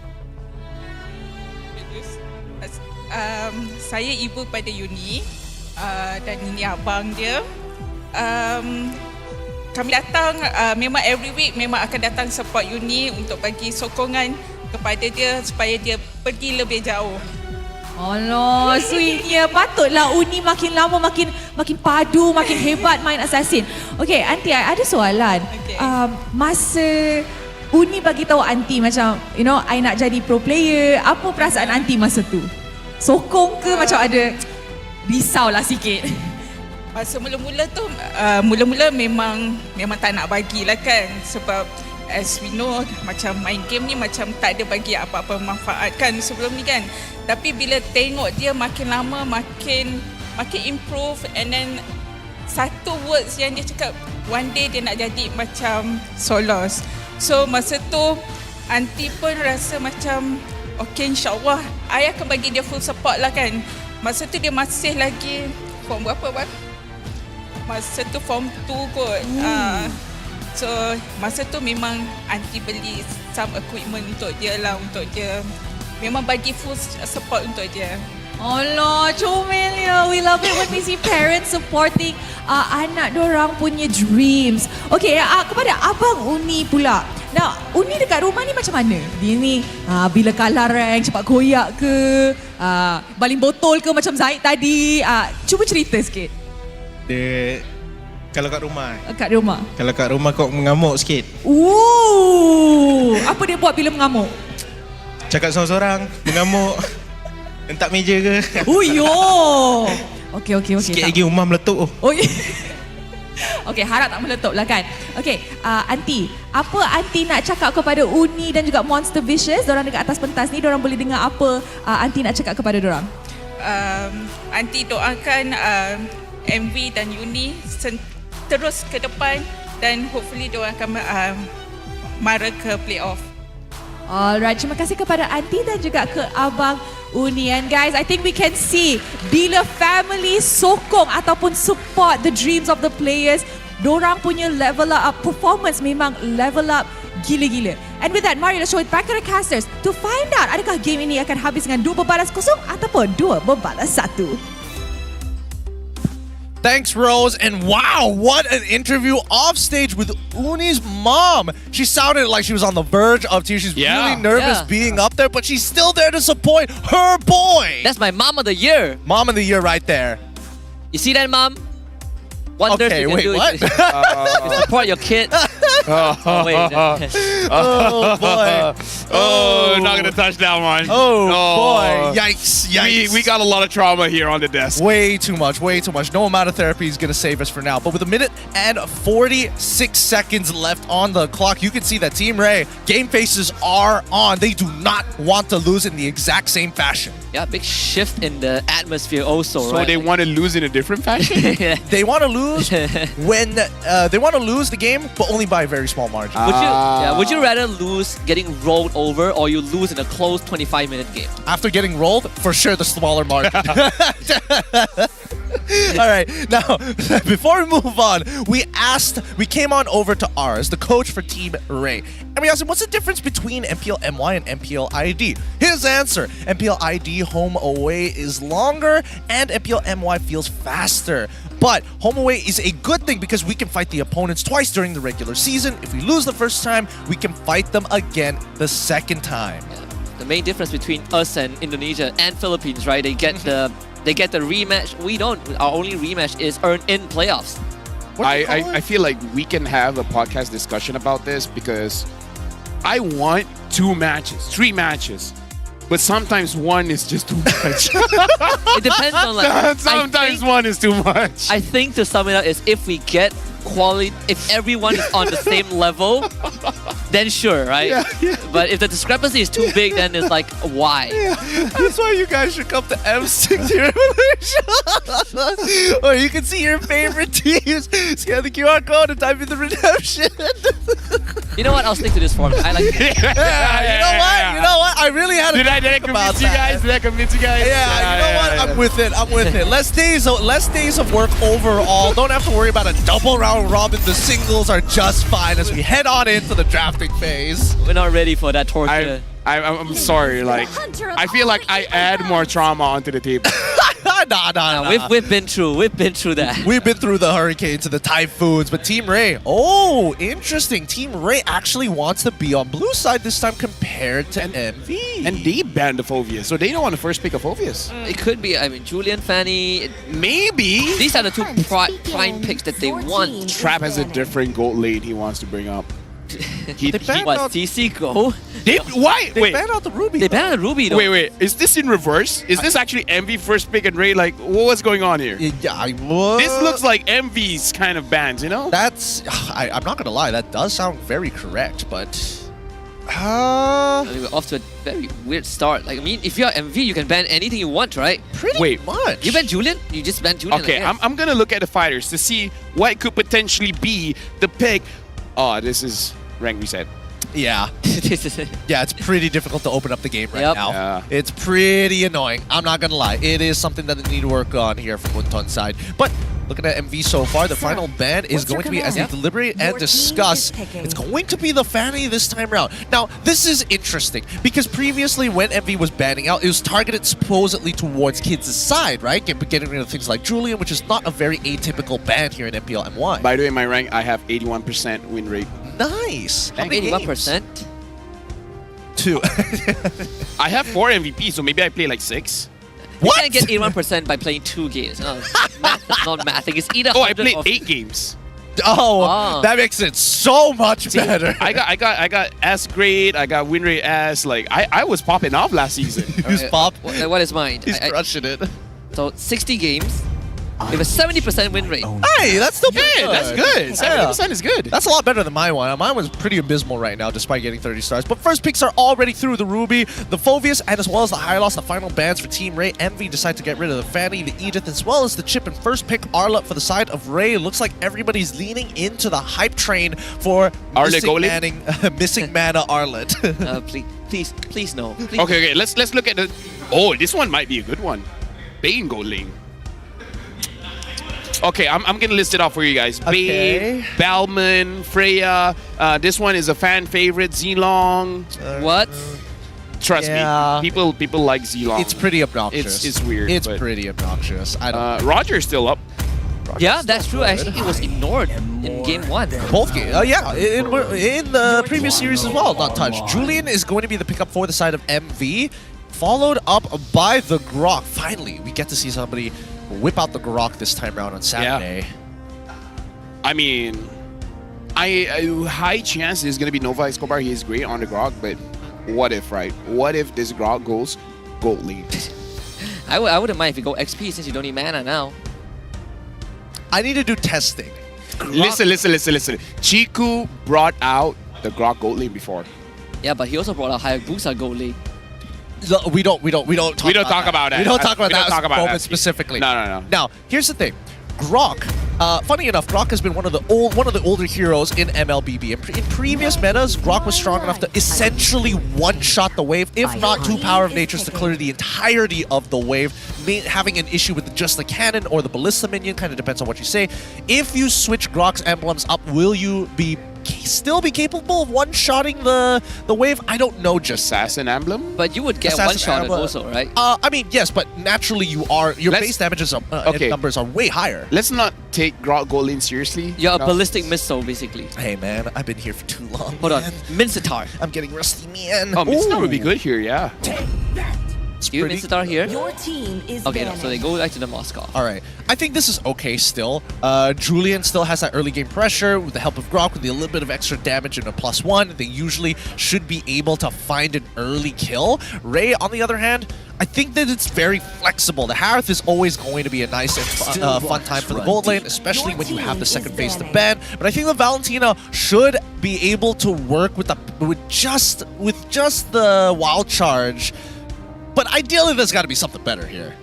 Saya ibu pada Uni dan ini abang dia. Kami datang memang every week memang akan datang support Uni untuk bagi sokongan kepada dia supaya dia pergi lebih jauh. Allah, sweetnya. Patutlah Uni makin lama makin padu, makin hebat main Assassin. Okay, Aunty, ada soalan. Okay. Masa Uni bagi tahu Aunty macam, you know, I nak jadi pro player, apa perasaan Aunty masa tu? Sokong ke macam ada risaulah sikit? Masa mula-mula tu, mula-mula memang tak nak bagilah kan, sebab as we know macam main game ni macam tak ada bagi apa-apa manfaat kan sebelum ni kan. Tapi bila tengok dia makin lama makin improve, and then satu words yang dia cakap one day dia nak jadi macam Solos. So masa tu Aunty pun rasa macam okay, insyaAllah I akan bagi dia full support lah kan. Masa tu dia masih lagi form berapa bang? Masa tu form 2 kot. So masa tu memang Aunty beli some equipment untuk dia lah, untuk dia memang bagi full support untuk dia. Allah, comelnya. We love it when we see parents supporting anak dorang punya dreams. Okay, kepada Abang Uni pula. Nah, Uni dekat rumah ni macam mana? Dia ni bila kalah rank cepat koyak ke? Baling botol ke macam Zaid tadi? Cuba cerita sikit. Dia kalau kat rumah. Kat rumah. Kalau kat rumah kau mengamuk sikit. Apa dia buat bila mengamuk? Cakap seorang-seorang, mengamuk. Hentak meja ke? Yo. Okey. Sikit lagi rumah meletup. Okey, harap tak meletup lah kan. Okey, Aunty, apa Aunty nak cakap kepada Uni dan juga Monster Vicous? Diorang dekat atas pentas ni, diorang boleh dengar apa Aunty nak cakap kepada diorang? Aunty doakan MV dan Uni terus ke depan dan hopefully diorang akan mara ke playoff. Alright, terima kasih kepada Aunty dan juga ke Abang Uni. And guys, I think we can see bila family sokong ataupun support the dreams of the players, dorang punya level up performance memang level up gila-gila. And with that, mari let's show it back to the casters to find out adakah game ini akan habis dengan 2-0 ataupun 2-1. Thanks, Rose. And wow, what an interview off stage with Uni's mom. She sounded like she was on the verge of tears. She's really nervous being up there, but she's still there to support her boy. That's my mom of the year. Mom of the year right there. You see that, mom? Wonders okay, you can wait, do. what? You support your kid. Wait. Oh, boy. Oh, not gonna touch that one. Oh, boy. Yikes. We got a lot of trauma here on the desk. Way too much. No amount of therapy is gonna save us for now. But with 1 minute and 46 seconds left on the clock, you can see that Team Ray game faces are on. They do not want to lose in the exact same fashion. Yeah, big shift in the atmosphere also, so right? they want to lose in a different fashion? They want to lose when they want to lose the game, but only by a very small margin. Would you rather lose getting rolled over or you lose in a close 25-minute game? After getting rolled, for sure the smaller margin. All right, now before we move on, we came on over to Ars, the coach for Team Ray, and we asked him what's the difference between MPL MY and MPL ID. His answer: MPL ID home away is longer, and MPL MY feels faster. But home away is a good thing because we can fight the opponents twice during the regular season. If we lose the first time, we can fight them again the second time. The main difference between us and Indonesia and Philippines, right? They get the rematch. We don't. Our only rematch is earned in playoffs. I feel like we can have a podcast discussion about this because I want 2 matches, 3 matches. But sometimes one is just too much. It depends on like. Sometimes one is too much. I think to sum it up is if we get quality, if everyone is on the same level, then sure, right? Yeah. But if the discrepancy is too big, then it's like why? That's why you guys should come to M6 here in Malaysia. Or you can see your favorite teams. Scan the QR code and type in the redemption. You know what? I'll stick to this format. I like it. You know what? I really had to Did I convince you guys? Did I convince you guys? Yeah, you know what? I'm with it. Less days of work overall. Don't have to worry about a double round robin. The singles are just fine as we head on into the drafting phase. We're not ready for that torture. I'm sorry. Like, I feel like I add more trauma onto the table. Nah. We've been through that. We've been through the hurricanes and the typhoons, but Team Ray, oh, interesting. Team Ray actually wants to be on blue side this time compared to MV. And they banned the Phoveus, so they don't want to first pick a Phoveus. It could be, I mean, Julian, Fanny. Maybe. These are the 2 prime picks that they want. Trap has a different gold lane he wants to bring up. What, TC go? Why? They banned out the Ruby. They banned out the Ruby though. Wait. Is this in reverse? Is this actually MV first pick and Ray? Like, what's going on here? Yeah, this looks like MV's kind of bans, you know? That's... I'm not going to lie. That does sound very correct, but... I mean, we're off to a very weird start. Like, I mean, if you're MV, you can ban anything you want, right? Pretty much. You ban Julian? You just ban Julian. Okay, I'm going to look at the fighters to see what could potentially be the pick. Oh, this is rank reset. Yeah. Yeah, it's pretty difficult to open up the game right now. Yeah. It's pretty annoying. I'm not going to lie. It is something that they need to work on here from Munton's side. But looking at MV so far, the final ban is going to be, as they deliberate and discuss, it's going to be the Fanny this time around. Now, this is interesting because previously when MV was banning out, it was targeted supposedly towards kids' side, right? Getting rid of things like Julian, which is not a very atypical ban here in MPL MY. By the way, my rank, I have 81% win rate. Nice. How many 81%? 2. I have 4 MVP, so maybe I play like 6. You can't get 81% by playing 2 games. No, math is not mathing. It's either. Oh, I played 8 games. Oh, that makes it so much better. I got S grade. I got win rate S. Like I was popping off last season. Who's pop? What is mine? He's crushing it. So 60 games. With a 70% win rate. Hey, that's still pretty good. That's good. 70% is good. That's a lot better than my one. Mine was pretty abysmal right now, despite getting 30 stars. But first picks are already through: the Ruby, the Phoveus, and as well as the High Loss. The final bans for Team Ray. Envy decide to get rid of the Fanny, the Edith, as well as the Chip. And first pick Arla for the side of Ray. Looks like everybody's leaning into the hype train for missing mana Arlet. Please no. Please. Okay. Let's look at the. Oh, this one might be a good one. Bane gold lane. Okay, I'm gonna list it off for you guys. Bane, Balman, Freya. This one is a fan favorite. Zilong. What? Trust me, people like Zilong. It's pretty obnoxious. It's weird. It's pretty obnoxious. I don't. Roger's still up. Yeah, that's true. Actually, it was ignored in game 1. Both games. Yeah, in the previous series as well, not touched. Julian is going to be the pickup for the side of MV, followed up by the Grok. Finally, we get to see somebody whip out the Grok this time around on Saturday. Yeah. I mean, high chance is going to be Nova Escobar. He is great on the Grok, but what if, right? What if this Grok goes gold lead? I wouldn't mind if you go XP since you don't need mana now. I need to do testing. Listen. Chiku brought out the Grok gold lane before. Yeah, but he also brought out Hayabusa gold lane. We don't talk about that. We don't talk about that moment specifically. No. Now, here's the thing. Grok Funny enough, Grok has been one of the older heroes in MLBB. In previous metas, Grok was strong enough to essentially one-shot the wave, if not two Power of Natures to clear the entirety of the wave, having an issue with just the cannon or the ballista minion, kind of depends on what you say. If you switch Grok's emblems up, will you still be capable of one-shotting the wave? I don't know, just Assassin emblem. But you would get one-shotted also, right? I mean, yes, but naturally your base damages numbers are way higher. Let's not take Grok Gold Lane seriously. You're a ballistic missile, basically. Hey man, I've been here for too long. Hold on, Mincetar. I'm getting rusty, man. Oh, Mincetar would be good here, yeah. You Mincetar here? Your team is Okay, no, so they go back to the Moscow. All right, I think this is okay still. Julian still has that early game pressure with the help of Grok, with a little bit of extra damage and a +1. They usually should be able to find an early kill. Ray, on the other hand, I think that it's very flexible. The Harith is always going to be a nice and fun time for the gold lane, especially when you have the second phase to ban. But I think the Valentina should be able to work with just the wild charge. But ideally, there's got to be something better here.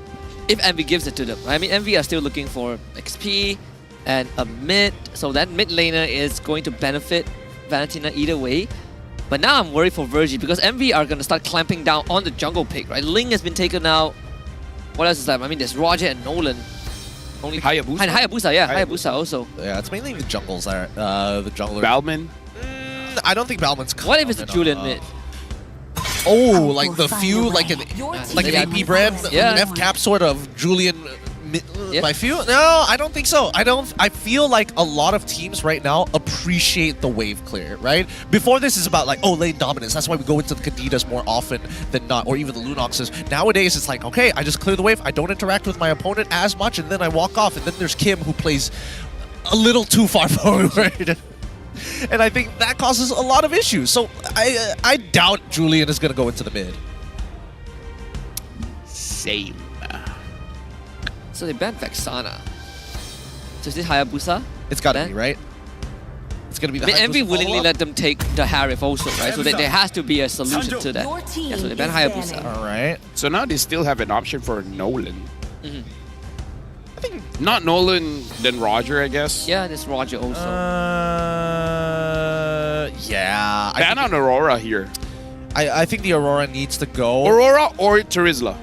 If Envy gives it to them. I mean, Envy are still looking for XP and a mid, so that mid laner is going to benefit Valentina either way. But now I'm worried for Virgie because Envy are going to start clamping down on the jungle pick, right? Ling has been taken out. What else is that? I mean, there's Roger and Nolan. Only Hayabusa. And Hayabusa, yeah. Hayabusa also. Yeah, it's mainly the jungles there. The jungler. Balman? I don't think Balman's coming. What if it's a Julian mid? Oh, like the few, like an AP brand, an F cap sort of Julian by few? No, I don't think so. I feel like a lot of teams right now appreciate the wave clear, right? Before this is about like, oh, lane dominance. That's why we go into the Candidas more often than not, or even the Lunoxes. Nowadays, it's like, okay, I just clear the wave. I don't interact with my opponent as much, and then I walk off. And then there's Kim, who plays a little too far forward. And I think that causes a lot of issues. So I doubt Julian is going to go into the mid. Same. So they banned Vexana. So is this Hayabusa? It's got to be, right? It's going to be the Hayabusa. Envy willingly let them take the Harith also, right? So there has to be a solution to that. Yeah, so they banned Hayabusa. All right. So now they still have an option for Nolan. Mm-hmm. I think not Nolan, then Roger, I guess. Yeah, there's Roger also. Yeah. Ban on Aurora here. I think the Aurora needs to go. Aurora or Terizla.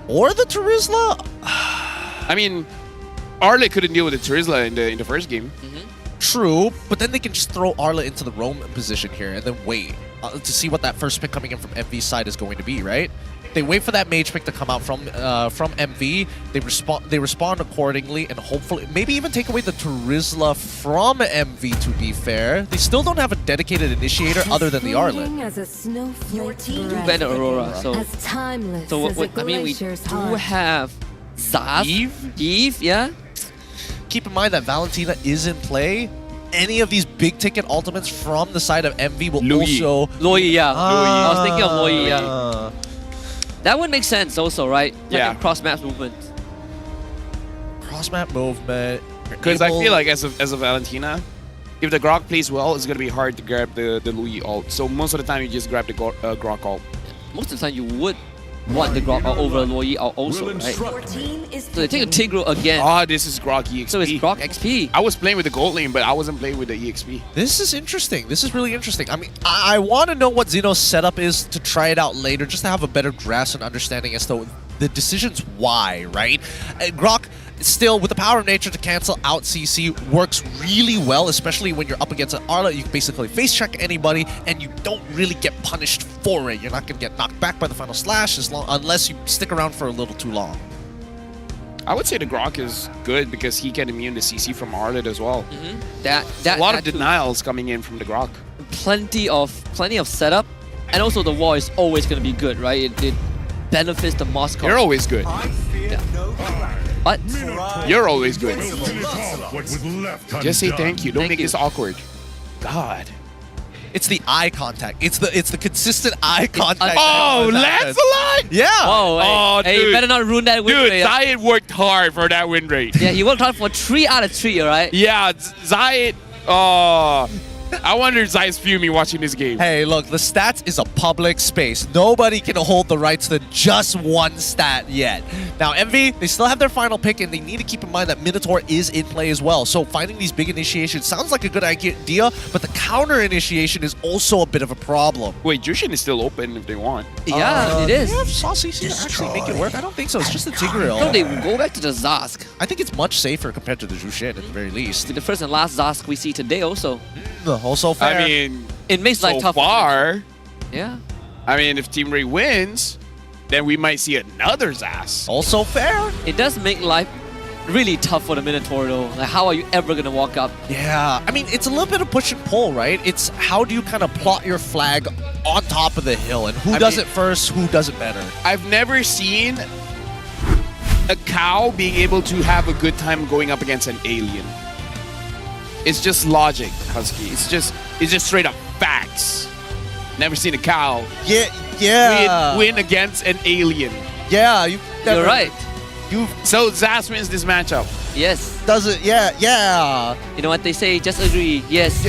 Or the Terizla? I mean, Arle couldn't deal with the Terizla in the first game. True, but then they can just throw Arla into the roam position here and then wait to see what that first pick coming in from MV's side is going to be, right? They wait for that mage pick to come out from MV. They respond accordingly, and hopefully maybe even take away the Terizla from MV. To be fair, they still don't have a dedicated initiator other than the Arlet. Do ban Aurora, so what, I mean, we do have Zaf, Eve, yeah. Keep in mind that Valentina is in play. Any of these big ticket ultimates from the side of MV will also Loi, yeah. I was thinking of Loi, yeah. That would make sense also, right? Yeah. Like cross map movement. Cross map movement. Because I feel like as a Valentina, if the Grok plays well, it's gonna be hard to grab the Louis ult. So most of the time you just grab the Grok ult. Most of the time you would want the Grok over Loi ult also, right? So they take a Tigro again. Oh, this is Grok EXP. So it's Grok XP. I was playing with the gold lane, but I wasn't playing with the EXP. This is interesting. This is really interesting. I mean, I want to know what Xeno's setup is to try it out later, just to have a better grasp and understanding as to the decisions why, right? Grok, still, with the power of nature to cancel out CC, works really well, especially when you're up against an Arla. You can basically face check anybody, and you don't really get punished for it. You're not going to get knocked back by the final slash unless you stick around for a little too long. I would say the Grok is good because he can immune the CC from Arlet as well. That a lot of denials coming in from the Grok. Plenty of setup, and also the wall is always going to be good, right? It benefits the Moscow. You're always good. Yeah. What? You're always good. Just say thank you. Don't make this awkward. God. It's the eye contact. It's the consistent eye contact. Oh, Lancelot! Yeah. Oh, hey, you better not ruin that win rate. Dude, Zayed worked hard for that win rate. Yeah, he worked hard for 3 out of 3, alright? Yeah, Zayed. Oh. I wonder if Zai's fuming watching this game. Hey, look, the stats is a public space. Nobody can hold the rights to just one stat yet. Now, MV, they still have their final pick, and they need to keep in mind that Minotaur is in play as well. So finding these big initiations sounds like a good idea, but the counter initiation is also a bit of a problem. Wait, Jushin is still open if they want. Yeah, it is. They have Saucy to actually make it work? I don't think so. It's just the Tigreal. No, they go back to the Zask. I think it's much safer compared to the Jushin at the very least. The first and last Zask we see today also. Also fair. I mean, it makes life tough. So far, yeah. I mean, if Team Ray wins, then we might see another Zas. Also fair. It does make life really tough for the Minotaur though. Like, how are you ever gonna walk up? Yeah, I mean, it's a little bit of push and pull, right? It's how do you kind of plot your flag on top of the hill, and who does it first, who does it better? I've never seen a cow being able to have a good time going up against an alien. It's just logic, Husky. It's just straight up facts. Never seen a cow win against an alien. Yeah, you're right. So Zas wins this matchup. Yes. Does it? Yeah. You know what they say? Just agree. Yes.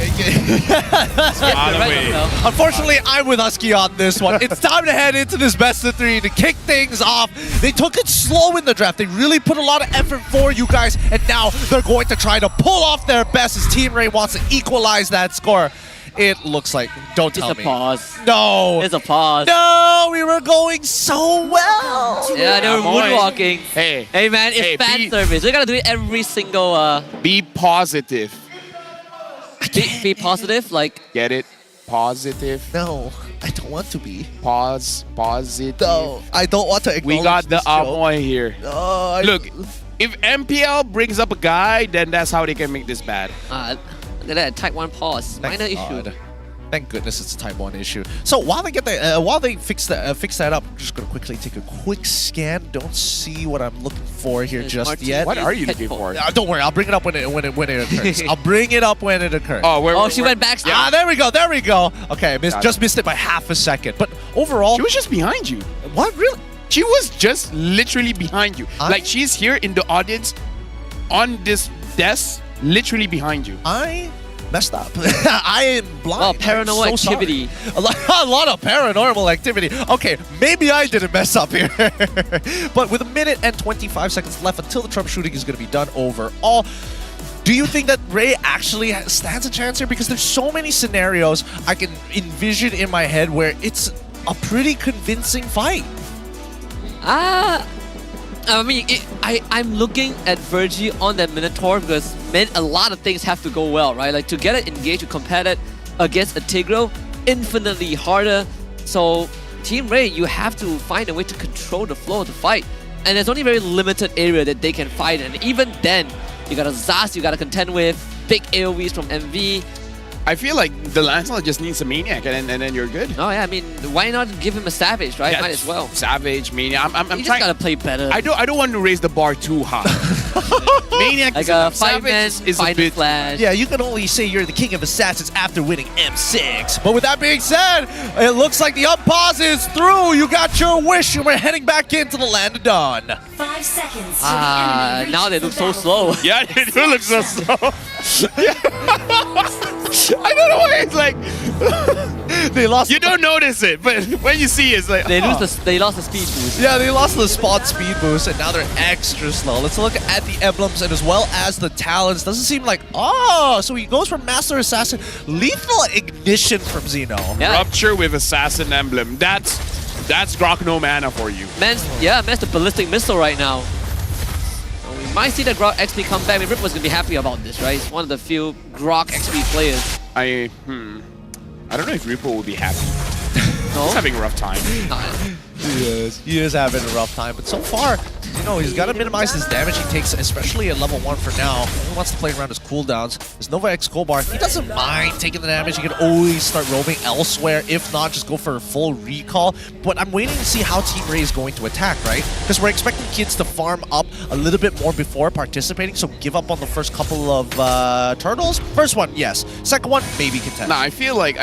Unfortunately, I'm with Husky on this one. It's time to head into this best of 3 to kick things off. They took it slow in the draft. They really put a lot of effort for you guys, and now they're going to try to pull off their best as Team Ray wants to equalize that score. It looks like, don't tell me. It's a pause. No. It's a pause. No, we were going so well. Yeah, they were moonwalking. Hey man, it's fan service. We gotta do it every single. Be positive. Be positive, like. Get it? Positive. No, I don't want to be. Positive. No, I don't want to acknowledge We got the this joke. Amoy here. Look, if MPL brings up a guy, then that's how they can make this bad. Look at that, type 1 pause. Minor issue. Thank goodness it's a type 1 issue. So while they get that, while they fix that up, I'm just gonna quickly take a quick scan. Don't see what I'm looking for here just yet. What are you looking for? Don't worry, I'll bring it up when it occurs. I'll bring it up when it occurs. Oh, she went back. Ah, there we go. Okay, just missed it by half a second. But overall, she was just behind you. What, really? She was just literally behind you. Like she's here in the audience, on this desk, literally behind you. I messed up. I am blind. Well, paranormal activity. A lot of paranormal activity. Okay, maybe I didn't mess up here. But with 1 minute and 25 seconds left until the troubleshooting is going to be done overall, do you think that Ray actually stands a chance here? Because there's so many scenarios I can envision in my head where it's a pretty convincing fight. I mean, I'm looking at Virgie on that Minotaur because a lot of things have to go well, right? Like to get it engaged, to compare it against a Tigreal, infinitely harder. So Team Ray, you have to find a way to control the flow of the fight. And there's only a very limited area that they can fight in. And even then, you got a Zas you got to contend with, big AoEs from MV. I feel like the Lancelot just needs a Maniac and then you're good. Oh yeah, I mean, why not give him a Savage, right? Yeah, might as well. Savage, Maniac. I'm you trying. just gotta play better. I don't want to raise the bar too high. Maniac like is a Savage is a bit. Flash. Yeah, you can only say you're the king of assassins after winning M6. But with that being said, it looks like the unpause is through. You got your wish, and we're heading back into the land of dawn. 5 seconds. Now they look so slow. Yeah, they do look so slow. I don't know why it's like they lost. You don't notice it, but when you see it, it's like they lost the speed boost. Yeah, they lost the spot speed boost, and now they're extra slow. Let's look at the emblems and as well as the talents. Doesn't seem like so he goes from Master Assassin, Lethal Ignition from Xeno. Yeah. Rupture with Assassin emblem. That's Grok no mana for you. Man's the ballistic missile right now. We might see the Grok XP come back. I mean, Rip was gonna be happy about this, right? He's one of the few Grok XP players. I don't know if Ripple will be happy. No? He's having a rough time. He is having a rough time, but so far, he's got to minimize his damage he takes, especially at level 1 for now. He wants to play around his cooldowns. His Nova X Gold he doesn't mind taking the damage. He can always start roaming elsewhere. If not, just go for a full recall. But I'm waiting to see how Team Ray is going to attack, right? Because we're expecting kids to farm up a little bit more before participating, so give up on the first couple of turtles. First one, yes. Second one, maybe contest. Nah, I feel like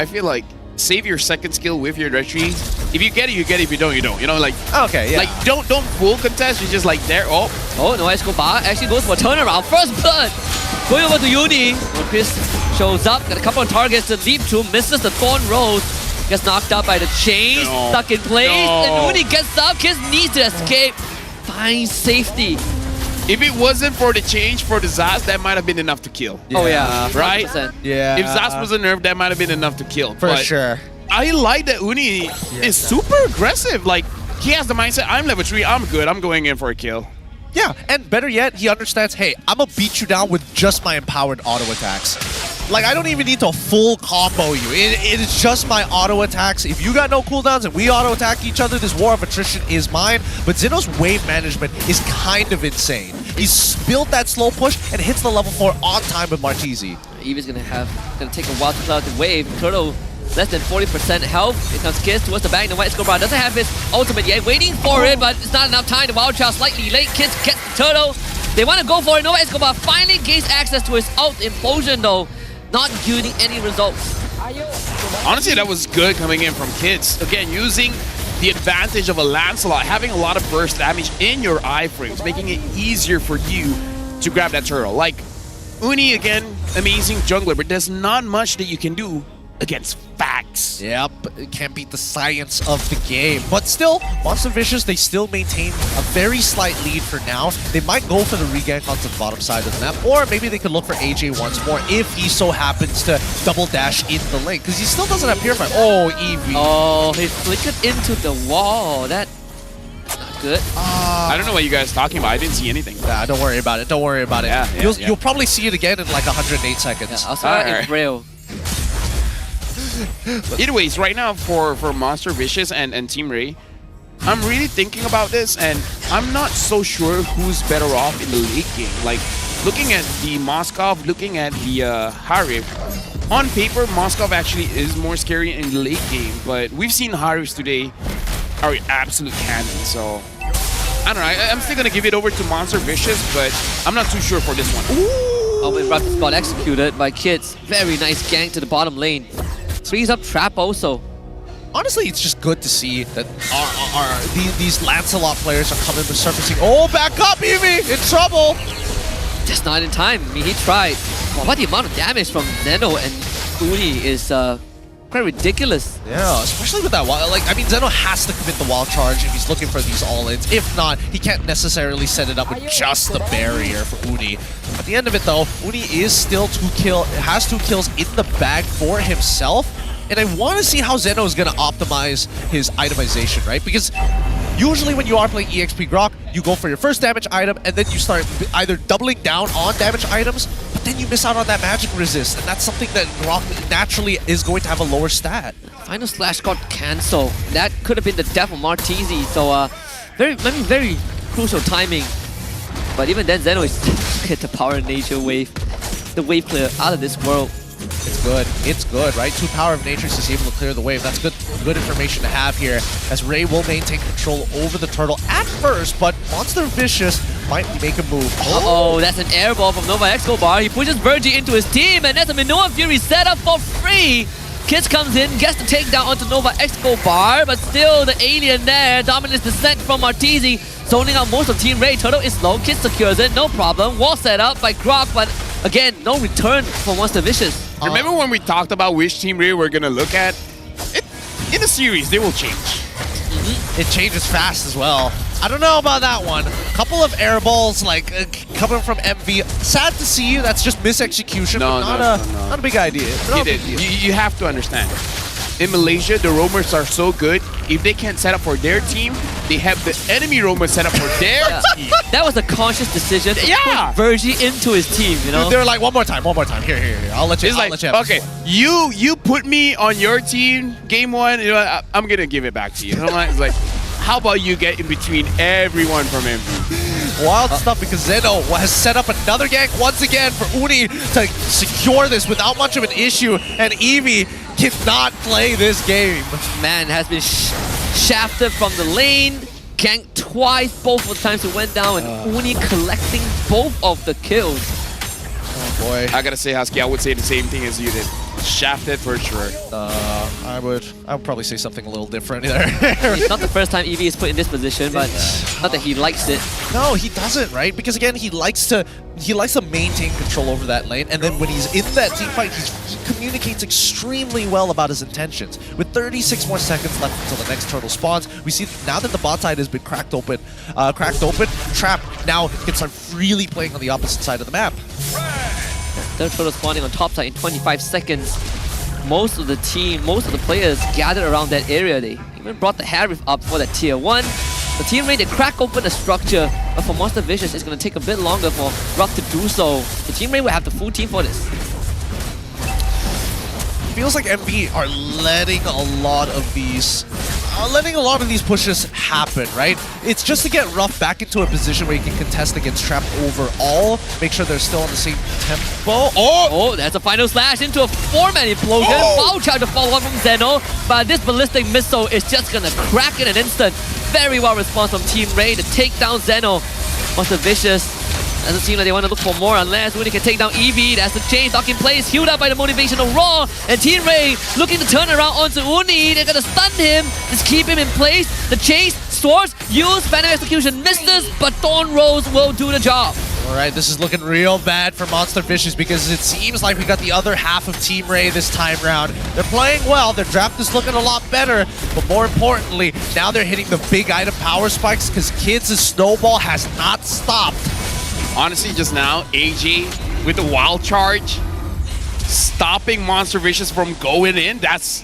save your second skill with your retreat. If you get it, you get it. If you don't, you don't. Okay, yeah. Like don't full contest. You're just like there. Oh, no, Escobar actually goes for a turnaround. First blood. Going over to Uni. Chris shows up, got a couple of targets to leap through, misses the Thorn Rose, gets knocked out by the chain, stuck in place, and Uni gets up, Kids needs to escape, finds safety. If it wasn't for the change for the Zaz, that might have been enough to kill. Oh yeah, right? 100%. Yeah. If Zaz was nerfed, that might have been enough to kill. For sure. I like that Uni is super aggressive. Like, he has the mindset, I'm level 3, I'm good, I'm going in for a kill. Yeah, and better yet, he understands, hey, I'm gonna beat you down with just my empowered auto attacks. Like, I don't even need to full combo you. It is just my auto attacks. If you got no cooldowns and we auto attack each other, this war of attrition is mine. But Zeno's wave management is kind of insane. He's built that slow push and hits the level 4 on time with Martizi. Eevee's gonna take a while to clear out the wave. Turtle less than 40% health. Here comes Kiss towards the back. The White Scorpion doesn't have his ultimate yet. Waiting for it, but it's not enough time. The Wild Child slightly late. Kiss gets the Turtle. They want to go for it. Nova Escobar finally gains access to his ult implosion though. Not yielding any results. Honestly, that was good coming in from Kids. Again, using the advantage of a Lancelot, having a lot of burst damage in your iframes, making it easier for you to grab that turtle. Like, Uni, again, amazing jungler, but there's not much that you can do against facts. Yep, can't beat the science of the game. But still, Monster Vicious, they still maintain a very slight lead for now. They might go for the regank onto the bottom side of the map, or maybe they could look for AJ once more if he so happens to double dash in the lane, because he still doesn't have Purify. Oh, Eevee. Oh, he flickered into the wall. That's not good. I don't know what you guys are talking about. I didn't see anything. Nah, don't worry about it. Don't worry about it. Yeah, You'll probably see it again in like 108 seconds. Yeah, I'll saw it in Braille. Anyways, right now for Monster Vicious and Team Ray, I'm really thinking about this, and I'm not so sure who's better off in the late game. Like, looking at the Moskov, looking at the Harif, on paper, Moskov actually is more scary in the late game, but we've seen Harifs today are absolute cannon, so I don't know. I'm still gonna give it over to Monster Vicious, but I'm not too sure for this one. Ooh! Oh, with Raptors got executed by Kids. Very nice gank to the bottom lane. Frees up Trap also. Honestly, it's just good to see that these Lancelot players are coming to surfacing. Oh, back up, Eevee! In trouble! Just not in time. I mean, he tried. Wow, what the amount of damage from Zeno and Uni is quite ridiculous. Yeah, especially with that wild. Like, I mean, Zeno has to commit the wild charge if he's looking for these all-ins. If not, he can't necessarily set it up with just the barrier for Uni. At the end of it, though, Uni is still has 2 kills in the bag for himself. And I want to see how Zeno is going to optimize his itemization, right? Because usually when you are playing EXP Grok, you go for your first damage item, and then you start either doubling down on damage items, but then you miss out on that magic resist, and that's something that Grok naturally is going to have a lower stat. Final Slash got cancelled. That could have been the death of Martizi, so very crucial timing. But even then, Zeno is get the Power of Nature wave. The wave clear out of this world. It's good. It's good, right? 2 Power of Nature is able to clear the wave. That's good information to have here, as Ray will maintain control over the turtle at first, but Monster Vicious might make a move. Uh-oh, that's an airball from Nova Escobar. He pushes Virgie into his team, and that's a Minoan Fury set up for free. Kids comes in, gets the takedown onto Nova Escobar, but still the alien there. Dominance descent from Martizi, zoning out most of Team Ray. Turtle is low, Kids secures it, no problem. Wall set up by Grok, but again, no return for Monster Vicious. Remember when we talked about which Team Ray we're gonna look at? In the series, they will change. It changes fast as well. I don't know about that one. Couple of air balls, like, coming from MV. Sad to see. That's just misexecution, but not a big idea. You have to understand. In Malaysia, the roamers are so good. If they can't set up for their team, they have the enemy roamers set up for their team. That was a conscious decision to Yeah. put Virgie into his team, you know? They're like, one more time. Here. I'll let you. It's like, let you have okay, you put me on your team, game 1. You know, I'm gonna give it back to you. It's like, how about you get in between everyone from him? Wild stuff, because Zeno has set up another gank once again for Uni to secure this without much of an issue, and Eevee cannot play this game. Man has been shafted from the lane, ganked twice, both of the times it went down, and Uni collecting both of the kills. Oh boy. I gotta say, Husky, I would say the same thing as you did. Shafted for sure. I would probably say something a little different there. It's not the first time Eevee is put in this position, but not that he likes it. No, he doesn't, right? Because again, he likes to maintain control over that lane, and then when he's in that team fight, he communicates extremely well about his intentions. With 36 more seconds left until the next turtle spawns, we see now that the bot side has been cracked open, Trap now can start really playing on the opposite side of the map. Third turtle spawning on top side in 25 seconds. Most of the players gathered around that area. They even brought the Harif up for that tier 1. The team ready to crack open the structure, but for Monster Vicious, it's going to take a bit longer for Ruff to do so. The team ready will have the full team for this. Feels like MB are letting a lot of these pushes happen, right? It's just to get Ruff back into a position where he can contest against Trap overall, make sure they're still on the same tempo. Oh, that's a final slash into a 4-man implosion. Wow, trying to follow up from Zeno, but this ballistic missile is just gonna crack in an instant. Very well response from Team Ray to take down Zeno. Monster Vicious doesn't seem like they want to look for more unless Uni can take down Eevee. That's the chain lock in place, healed up by the motivational Raw. And Team Ray looking to turn around onto Uni. They're gonna stun him, just keep him in place. The chase, Swords, use Phantom Execution, misses, but Thorn Rose will do the job. Alright, this is looking real bad for Monster Vicious because it seems like we got the other half of Team Ray this time round. They're playing well, their draft is looking a lot better, but more importantly, now they're hitting the big item power spikes because Kids' snowball has not stopped. Honestly, just now, AJ with the wild charge, stopping Monster Vicious from going in, that's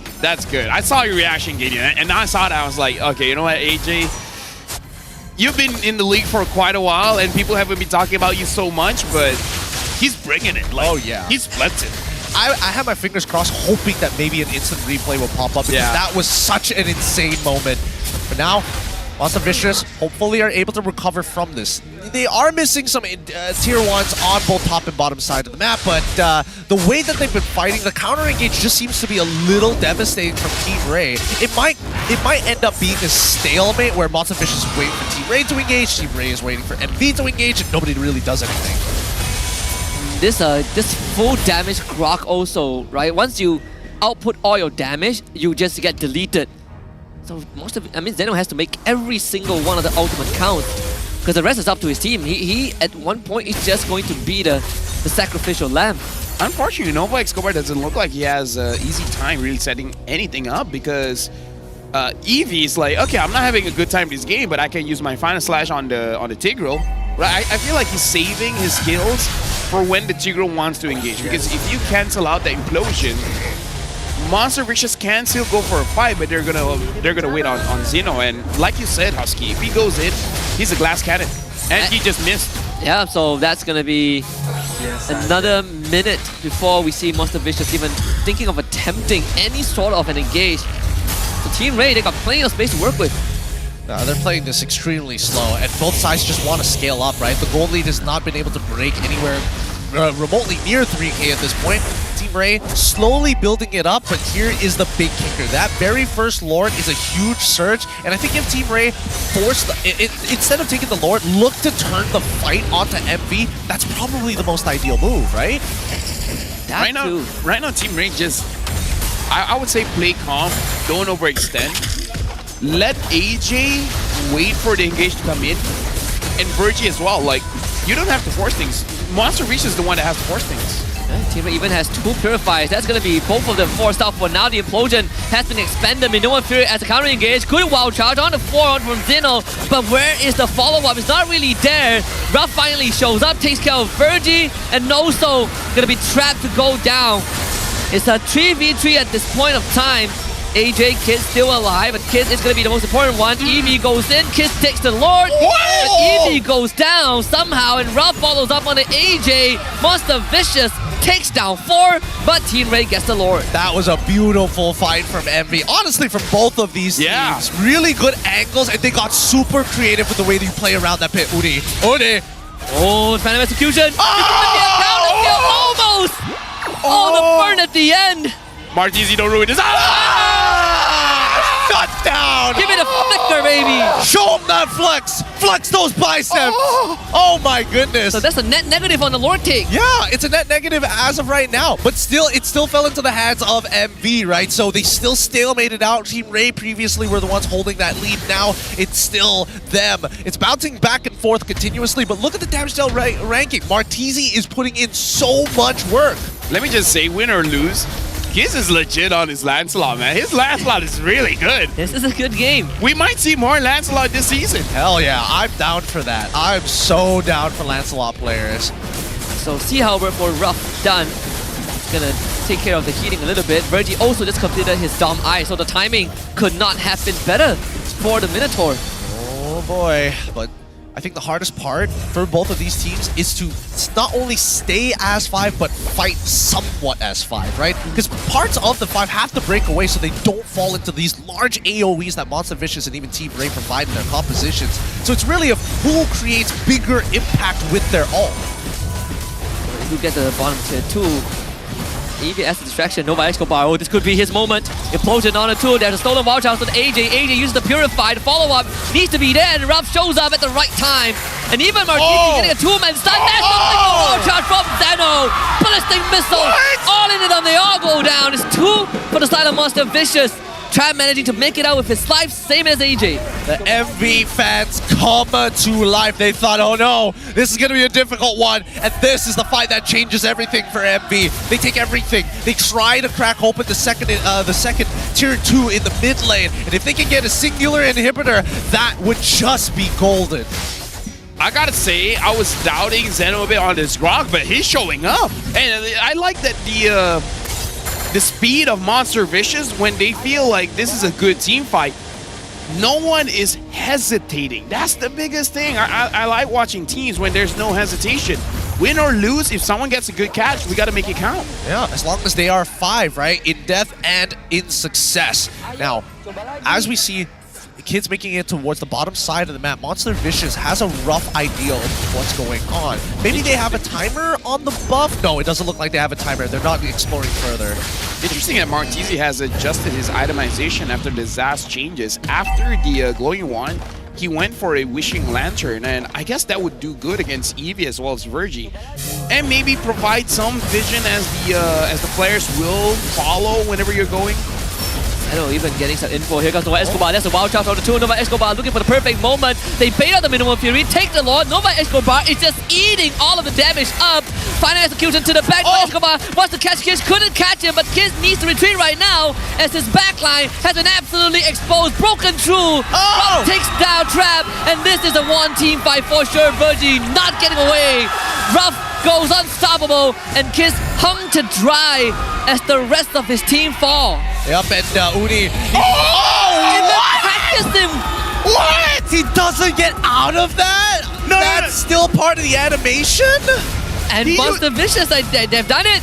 good. I saw your reaction, Gideon, and I saw that, I was like, okay, you know what, AJ? You've been in the league for quite a while, and people haven't been talking about you so much, but he's bringing it. Like, he's flexing. I have my fingers crossed, hoping that maybe an instant replay will pop up because that was such an insane moment. But now, Monster Vicious hopefully are able to recover from this. They are missing some tier 1s on both top and bottom side of the map, but the way that they've been fighting, the counter engage just seems to be a little devastating from Team Ray. It might end up being a stalemate where Monster Vicious is waiting for Team Ray to engage, Team Ray is waiting for MV to engage, and nobody really does anything. This full damage Grok also, right? Once you output all your damage, you just get deleted. So Zeno has to make every single one of the ultimate count because the rest is up to his team. He at one point is just going to be the sacrificial lamb. Unfortunately, Nova Escobar doesn't look like he has easy time really setting anything up because Eevee is like, okay, I'm not having a good time this game, but I can use my final slash on the Tigreal. Right? I feel like he's saving his skills for when the Tigreal wants to engage because if you cancel out the implosion, Monster Vicious can still go for a fight, but they're gonna wait on Zeno. And like you said, Husky, if he goes in, he's a glass cannon, and he just missed. Yeah, so that's gonna be another minute before we see Monster Vicious even thinking of attempting any sort of an engage. So Team Ray, they got plenty of space to work with. They're playing this extremely slow, and both sides just want to scale up, right? The gold lead has not been able to break anywhere remotely near 3K at this point. Team Ray slowly building it up, but here is the big kicker. That very first Lord is a huge surge, and I think if Team Ray forced, instead of taking the Lord, look to turn the fight onto MV, that's probably the most ideal move, right? Right now, Team Ray just, I would say play calm, don't overextend. Let AJ wait for the engage to come in, and Virgie as well. Like, you don't have to force things. Monster Vicious is the one that has to force things. Team Ray even has 2 Purifiers. That's going to be both of them forced out for now. The Implosion has been expended. Minoan Fury as a counter engage. Good wild charge on the 4-on from Zeno. But where is the follow-up? It's not really there. Ruff finally shows up, takes care of Virgie, and Noso going to be trapped to go down. It's a 3v3 at this point of time. AJ, Kids still alive, and Kids is going to be the most important one. Eevee goes in, Kids takes the Lord, but Eevee goes down somehow, and Ruff follows up on the AJ. Monster Vicious takes down 4, but Team Ray gets the Lord. That was a beautiful fight from MV. Honestly, from both of these teams. Really good angles, and they got super creative with the way that you play around that pit. Udi. Oh, Phantom Execution. Almost. Oh, the burn at the end. Martizi, don't ruin this. Shut Shut down! Give me the flicker, baby! Show him that flex! Flex those biceps! Oh my goodness! So that's a net negative on the Lord take. Yeah, it's a net negative as of right now. But still, it still fell into the hands of MV, right? So they still stalemated out. Team Ray previously were the ones holding that lead. Now it's still them. It's bouncing back and forth continuously, but look at the damage dealt ranking. Martisi is putting in so much work. Let me just say, win or lose, Giz is legit on his Lancelot, man. His Lancelot is really good. This is a good game. We might see more Lancelot this season. Hell yeah, I'm down for that. I'm so down for Lancelot players. So see how for Ruff done. Gonna take care of the heating a little bit. Virgie also just completed his Dom Eye, so the timing could not have been better for the Minotaur. Oh boy, but I think the hardest part for both of these teams is to not only stay as 5, but fight somewhat as 5, right? Because parts of the 5 have to break away so they don't fall into these large AoEs that Monster Vicious and even Team Ray provide in their compositions. So it's really of who creates bigger impact with their ult. Who get the bottom tier 2? Evie as a distraction, Nova Escobar, oh, this could be his moment. Implosion on a 2, there's a stolen wild chance on AJ. AJ uses the Purify, the follow-up needs to be there, and Ruff shows up at the right time. And even Martini getting a 2-man stun, there's something wild charge from Zeno. Ballistic missile, all in it on the all go down. It's 2 for the side of Monster Vicious. Trap managing to make it out with his life, same as AJ. The MV fans come to life. They thought, oh no, this is going to be a difficult one. And this is the fight that changes everything for MV. They take everything. They try to crack open the second tier 2 in the mid lane. And if they can get a singular inhibitor, that would just be golden. I gotta say, I was doubting Zeno a bit on this Grok, but he's showing up. And I like that the speed of Monster Vicious when they feel like this is a good team fight. No one is hesitating. That's the biggest thing. I like watching teams when there's no hesitation. Win or lose, if someone gets a good catch, we got to make it count. Yeah, as long as they are 5, right? In death and in success. Now, as we see kids making it towards the bottom side of the map, Monster Vicious has a rough idea of what's going on. Maybe they have a timer on the buff? No, it doesn't look like they have a timer. They're not exploring further. Interesting that Martisi has adjusted his itemization after the Zaz changes. After the glowing wand, he went for a Wishing Lantern, and I guess that would do good against Eevee as well as Virgie. And maybe provide some vision as the players will follow whenever you're going. I know, even getting some info. Here comes Nova Escobar. That's a wild charge on the 2. Nova Escobar looking for the perfect moment. They bait out the minimum fury, take the Lord. Nova Escobar is just eating all of the damage up. Final execution to the back. Nova Escobar wants to catch Kiz, couldn't catch him, but Kiz needs to retreat right now as his backline has been absolutely exposed, broken through. Ruff takes down Trap, and this is a one-team fight for sure. Virgie not getting away. Ruff goes unstoppable, and Kiz hung to dry as the rest of his team fall. Yep, and Uni. Practiced him. What? He doesn't get out of that? No, that's still part of the animation? And Monster Vicious, they've done it.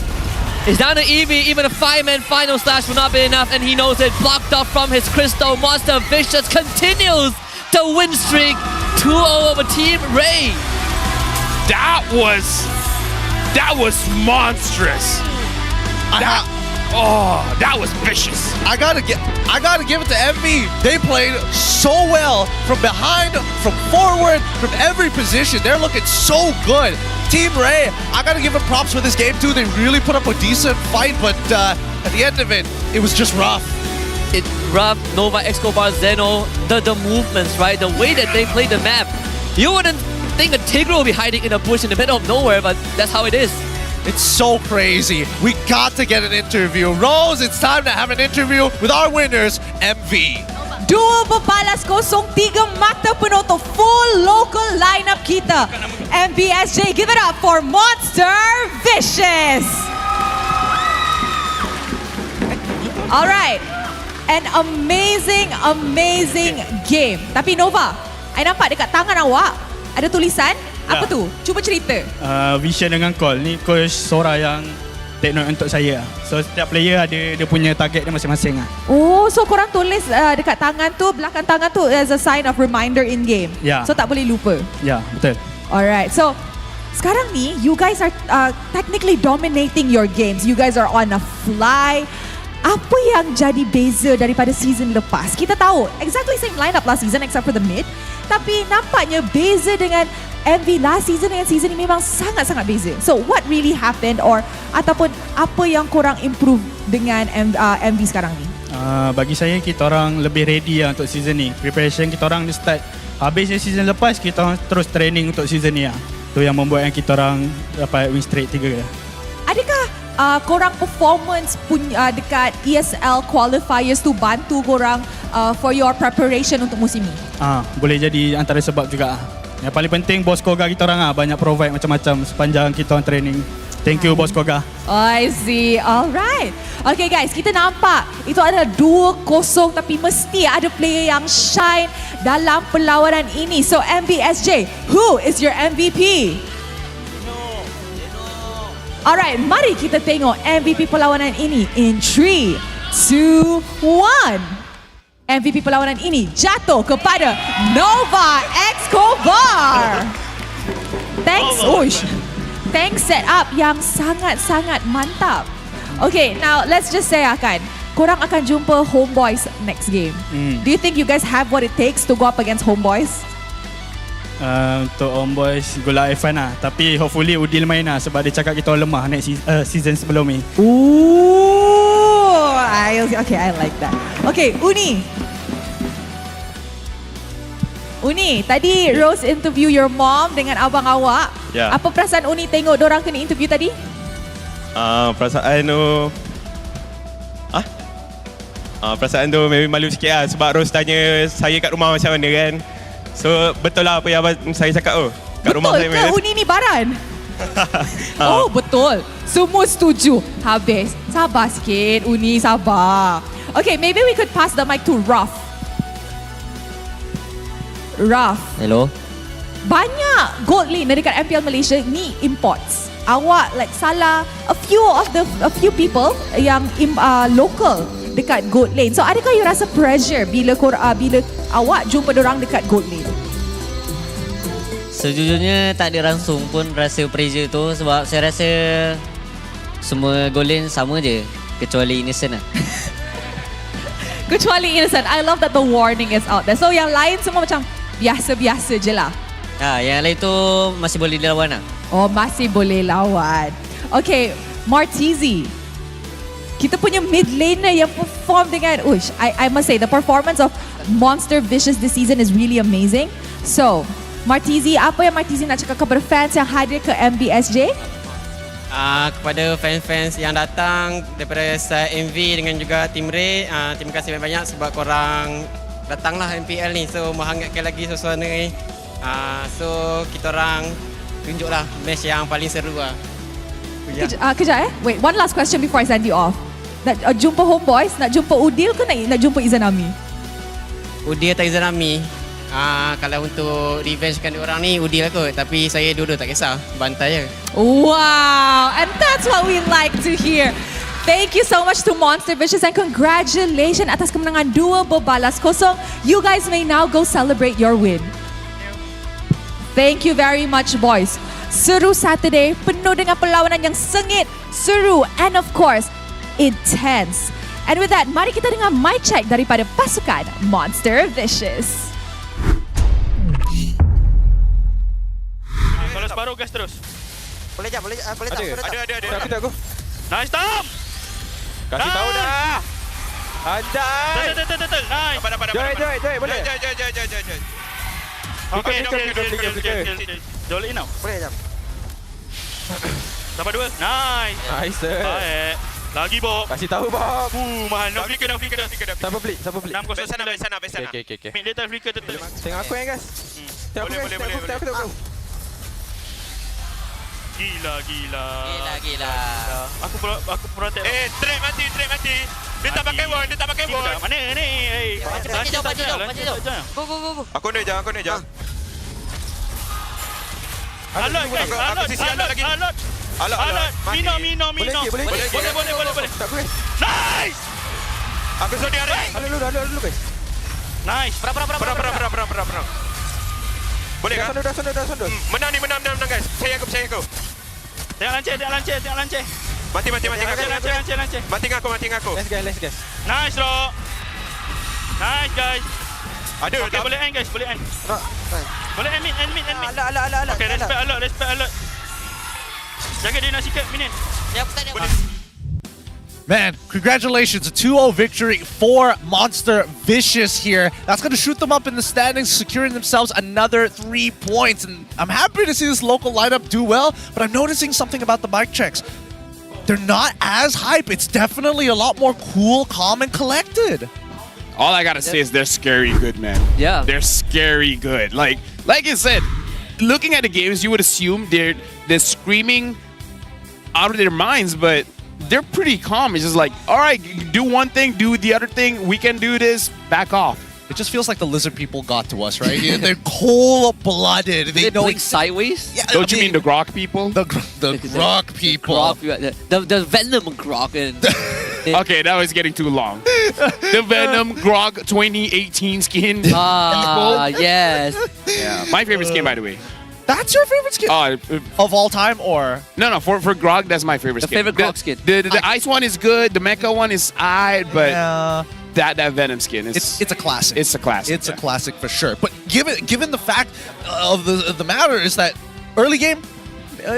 It's down to Eevee. Even a 5-man final slash will not be enough, and he knows it. Blocked off from his crystal. Monster Vicious continues the win streak. 2-0 over Team Ray. That was monstrous. That was vicious. I gotta give it to MV. They played so well from behind, from forward, from every position. They're looking so good. Team Ray, I gotta give them props for this game too. They really put up a decent fight, but at the end of it, it was just rough. It's rough. Nova Escobar, Zeno, the movements, right? The way that they play the map. You wouldn't think a Tigre will be hiding in a bush in the middle of nowhere, but that's how it is. It's so crazy. We got to get an interview. Rose, it's time to have an interview with our winners, MV. Duo Babalas 03 mata puno to full local lineup kita. MBSJ, give it up for Monster Vicious. All right. An amazing game. Tapi Nova, I nampak dekat tangan awak ada tulisan. Apa tu? Cuba cerita. Vision dengan call ni coach Sora yang take note untuk saya. So setiap player ada dia punya target dia masing-masing lah. Oh, so korang tulis dekat tangan tu, belakang tangan tu as a sign of reminder in game. Yeah. So tak boleh lupa. Ya, betul. Alright. So sekarang ni you guys are technically dominating your games. You guys are on a fly. apa yang jadi beza daripada season lepas? Kita tahu exactly same lineup last season except for the mid, tapi nampaknya beza dengan MV last season dengan season ini memang sangat-sangat beza. So what really happened or ataupun apa yang korang improve dengan MV sekarang ni? Bagi saya kita orang lebih ready untuk season ni. Preparation kita orang start habis season lepas, kita orang terus training untuk season ni. Tu yang membuat yang kita orang dapat win straight 3. Adakah korang performance dekat ESL qualifiers tu bantu korang for your preparation untuk musim ni? Boleh jadi antara sebab juga. Yang paling penting Bos Koga kita orang banyak provide macam-macam sepanjang kita orang training. Thank you Bos Koga. I see. Alright. Okay guys, kita nampak itu adalah 2-0 tapi mesti ada player yang shine dalam perlawanan ini. So MBSJ, who is your MVP? Alright, mari kita tengok MVP perlawanan ini in 3, 2, 1. MVP perlawanan ini jatuh kepada Nova Escobar. Thanks set up yang sangat-sangat mantap. Okay, now let's just say korang akan jumpa Homebois next game. Do you think you guys have what it takes to go up against Homebois? Untuk Homebois Gula Irfan tapi hopefully Udil main sebab dia cakap kita lemah next season sebelum ni. Okay, I like that. Okay, Uni, tadi Rose interview your mom dengan abang awak. Ya. Apa perasaan Uni tengok dorang kena interview tadi? Perasaan tu perasaan tu maybe malu sikit sebab Rose tanya saya kat rumah macam mana kan. So betul lah apa yang saya cakap tu. Kat rumah saya betul ke Uni ni baran? Oh betul. Semua setuju. Habis. Sabar sikit Uni, sabar. Okay, maybe we could pass the mic to Ruff. Hello. Banyak gold lane dekat MPL Malaysia ni imports. Awak salah a few people yang local dekat gold lane. So adakah you rasa pressure bila awak jumpa dorang dekat gold lane? Sejujurnya tak ada langsung pun rasa pressure tu sebab saya rasa semua gold lane sama je kecuali Innocent lah. Kecuali Innocent. I love that the warning is out there. So yang lain semua macam biasa-biasa je lah. Yang lain tu masih boleh dilawan lah. Oh, masih boleh lawan. Okay, Martizi. Kita punya mid laner yang perform dengan I must say the performance of Monster Vicous this season is really amazing. So, Martizi, apa yang Martizi nak cakap kepada fans yang hadir ke MBSJ? Kepada fans-fans yang datang daripada MV dengan juga Tim Ray, terima kasih banyak-banyak sebab korang datanglah MPL ni. So menghangatkan lagi suasana ni. So kita orang tunjuklah match yang paling seru lah. Kejap Wait, one last question before I send you off. Nak jumpa Homebois, nak jumpa Udil ke nak jumpa Izanami? Udil atau Izanami? Kalau untuk revenge kan orang ni Udil kot. Tapi saya dua-dua tak kisah, bantai je. Wow, and that's what we like to hear. Thank you so much to Monster Vicous and congratulations atas kemenangan 2-0. You guys may now go celebrate your win. Thank you very much boys. Seru Saturday, penuh dengan perlawanan yang sengit, seru and of course intense. And with that, mari kita dengar mic check daripada pasukan Monster Vicous. Kalau separuh gas terus. Boleh tak? Ada. Nice stop. Kasih tahu dah. Andai. Nice. Joy, boleh. Joy. Okay, Dol in now. Boleh jap. Dapat 2. Nice. Baik. Lagi Bob. Kasih tahu Bob. Mahal. Flicker dah. Siapa beli? 6-0. Okay. Mid later flicker tetap. Tengok aku guys. Boleh. Gila. Aku protect. Trap mati. Dia tak pakai wall. Mana ni? Maju jom. Go. Aku ni je. Alot. Mino. Boleh. Nice. Aku sudah diarah. Dulu guys. Nice. Perang. Boleh kan? Dah sonda. Menang guys. Percaya aku. Tengok lanceh. Mati ngaku. Mati ngaku. Let's guys. Nice, bro. Nice, guys. Ada. Okay, boleh end, guys. Boleh end. Boleh end mid. Alah. Okay, respect alert. Jaga dia nak sikit, minit. Ya, aku tak ada. Man, congratulations, a 2-0 victory for Monster Vicous here. That's going to shoot them up in the standings, securing themselves another 3 points. And I'm happy to see this local lineup do well, but I'm noticing something about the mic checks. They're not as hype. It's definitely a lot more cool, calm, and collected. All I gotta say is they're scary good, man. Yeah. They're scary good. Like I said, looking at the games, you would assume they're screaming out of their minds, but they're pretty calm. It's just like, all right, do one thing, do the other thing. We can do this. Back off. It just feels like the lizard people got to us, right? Yeah, they're cold-blooded. They blink sideways? Yeah, Don't you mean the grok people? The grok people. The Venom grok. Okay, that was getting too long. The Venom grok 2018 skin. Yes. Yeah, my favorite skin, by the way. That's your favorite skin? Of all time, or? No, for Grog, that's my favorite skin. Favorite Grog skin. The ice one is good, the mecha one is alright, but yeah. that Venom skin is... It's a classic. It's a classic. It's a classic for sure. But given the fact of the matter is that early game,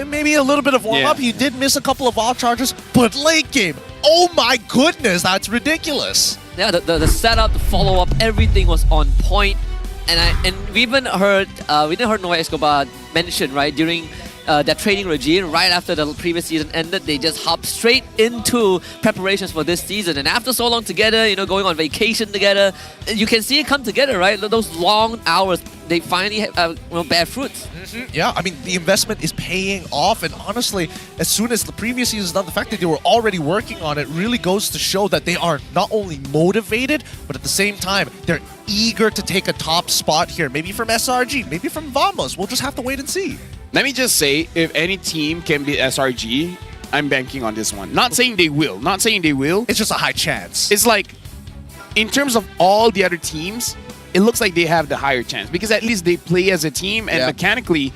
maybe a little bit of warm-up, you did miss a couple of wild charges, but late game, oh my goodness, that's ridiculous. Yeah, the setup, the follow-up, everything was on point. And we even heard Noah Escobar mention, right, during that training regime, right after the previous season ended, they just hopped straight into preparations for this season. And after so long together, going on vacation together, you can see it come together, right? Those long hours, they finally bear fruits. Yeah, I mean, the investment is paying off, and honestly, as soon as the previous season is done, the fact that they were already working on it really goes to show that they are not only motivated, but at the same time, they're eager to take a top spot here. Maybe from SRG, maybe from Vamos. We'll just have to wait and see. Let me just say, if any team can beat SRG, I'm banking on this one. Not saying they will. It's just a high chance. It's like, in terms of all the other teams, it looks like they have the higher chance because at least they play as a team and mechanically,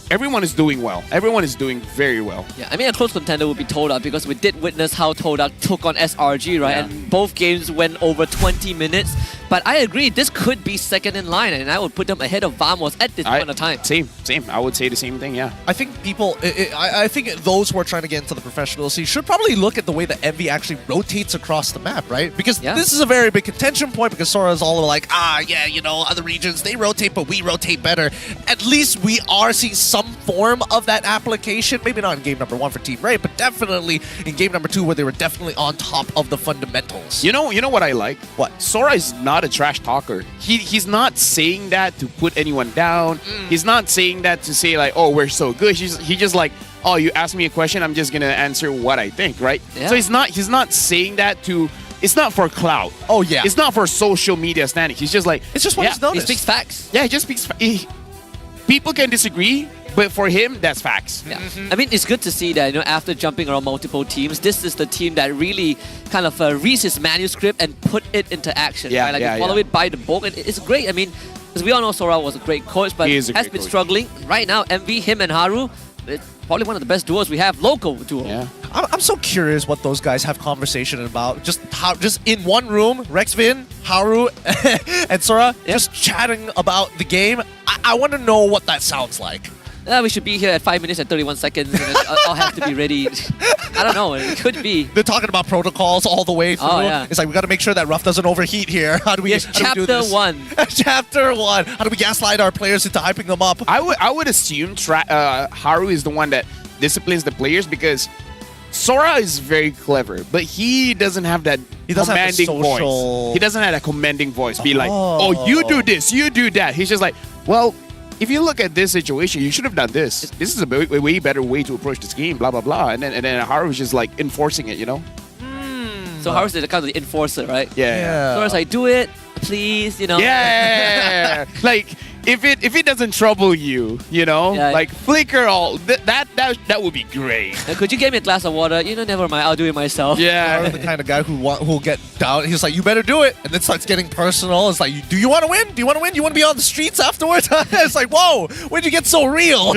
everyone is doing well. Everyone is doing very well. Yeah, I mean, a close contender would be Todak because we did witness how Todak took on SRG, right? Yeah. And both games went over 20 minutes. But I agree, this could be second in line, and I would put them ahead of Vamos at this point of time. Same. I would say the same thing, yeah. I think I think those who are trying to get into the professional scene should probably look at the way that Envy actually rotates across the map, right? Because this is a very big contention point because Sora is all like, other regions, they rotate, but we rotate better. At least we are seeing some form of that application. Maybe not in game number 1 for Team Ray, but definitely in game number 2 where they were definitely on top of the fundamentals. You know what I like? What? Sora is not a trash talker. He's not saying that to put anyone down. He's not saying that to say like, oh, we're so good. He just like, oh, you asked me a question, I'm just gonna answer what I think, right? Yeah. So he's not saying that to. It's not for clout. Oh yeah. It's not for social media standing. He's just like, it's just what he's noticed. He speaks facts. Yeah, he just speaks. People can disagree, but for him, that's facts. Yeah. I mean, it's good to see that, after jumping around multiple teams, this is the team that really kind of reads his manuscript and put it into action. Yeah, right? Like, follow it by the book. And it's great. I mean, because we all know Sora was a great coach, but has been struggling. Right now, MV, him and Haru, it's probably one of the best duos we have, local duo. Yeah. I'm so curious what those guys have conversation about. Just in one room, Rexvin, Haru, and Sora just chatting about the game. I want to know what that sounds like. We should be here at 5 minutes and 31 seconds. And I'll have to be ready. I don't know. It could be. They're talking about protocols all the way through. Oh, yeah. It's like, we got to make sure that Ruff doesn't overheat here. How do we, Chapter 1. Chapter 1. How do we gaslight our players into hyping them up? I would assume Haru is the one that disciplines the players because Sora is very clever, but he doesn't have that commanding voice. He doesn't have that commanding voice. Be like, oh, you do this, you do that. He's just like, well, if you look at this situation, you should have done this. This is a way better way to approach this game, blah, blah, blah. And then Haru's just like enforcing it, So Haru's the kind of the enforcer, right? Yeah. Sora's like, do it, please, Yeah. Like, if it doesn't trouble you, you know, Yeah. like flicker all that would be great. Could you get me a glass of water? You know, never mind. I'll do it myself. Yeah. You're the kind of guy who'll get down. He's like, you better do it, and then starts getting personal. It's like, do you want to win? Do you want to win? Do you want to be on the streets afterwards? It's like, whoa, when'd you get so real? All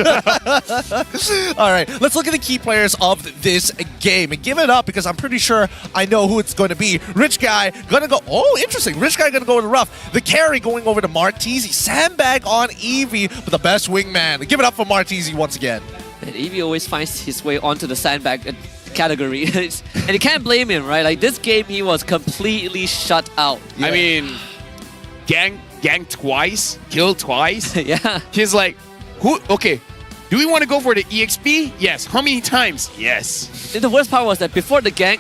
right, let's look at the key players of this game and give it up because I'm pretty sure I know who it's going to be. Rich Guy gonna go. Oh, interesting. Rich Guy gonna go to rough. The carry going over to Marteezy. Sandbag on Eevee, but the best wingman. Give it up for Marteezy once again. And Eevee always finds his way onto the sandbag category. And you can't blame him, right? Like this game, he was completely shut out. I mean, gang twice, kill twice. Yeah. He's like, who? Okay, do we want to go for the EXP? Yes. How many times? Yes. And the worst part was that before the gang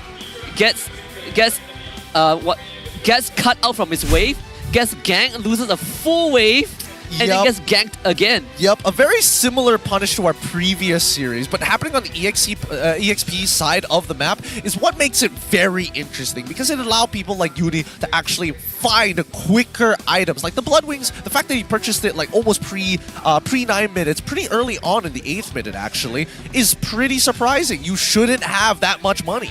gets cut out from his wave, gets ganked, loses a full wave, and then gets ganked again. Yep, a very similar punish to our previous series, but happening on the EXP side of the map is what makes it very interesting because it allowed people like Yuri to actually find quicker items. Like the Blood Wings, the fact that he purchased it like almost pre 9 minutes, pretty early on in the 8th minute actually, is pretty surprising. You shouldn't have that much money.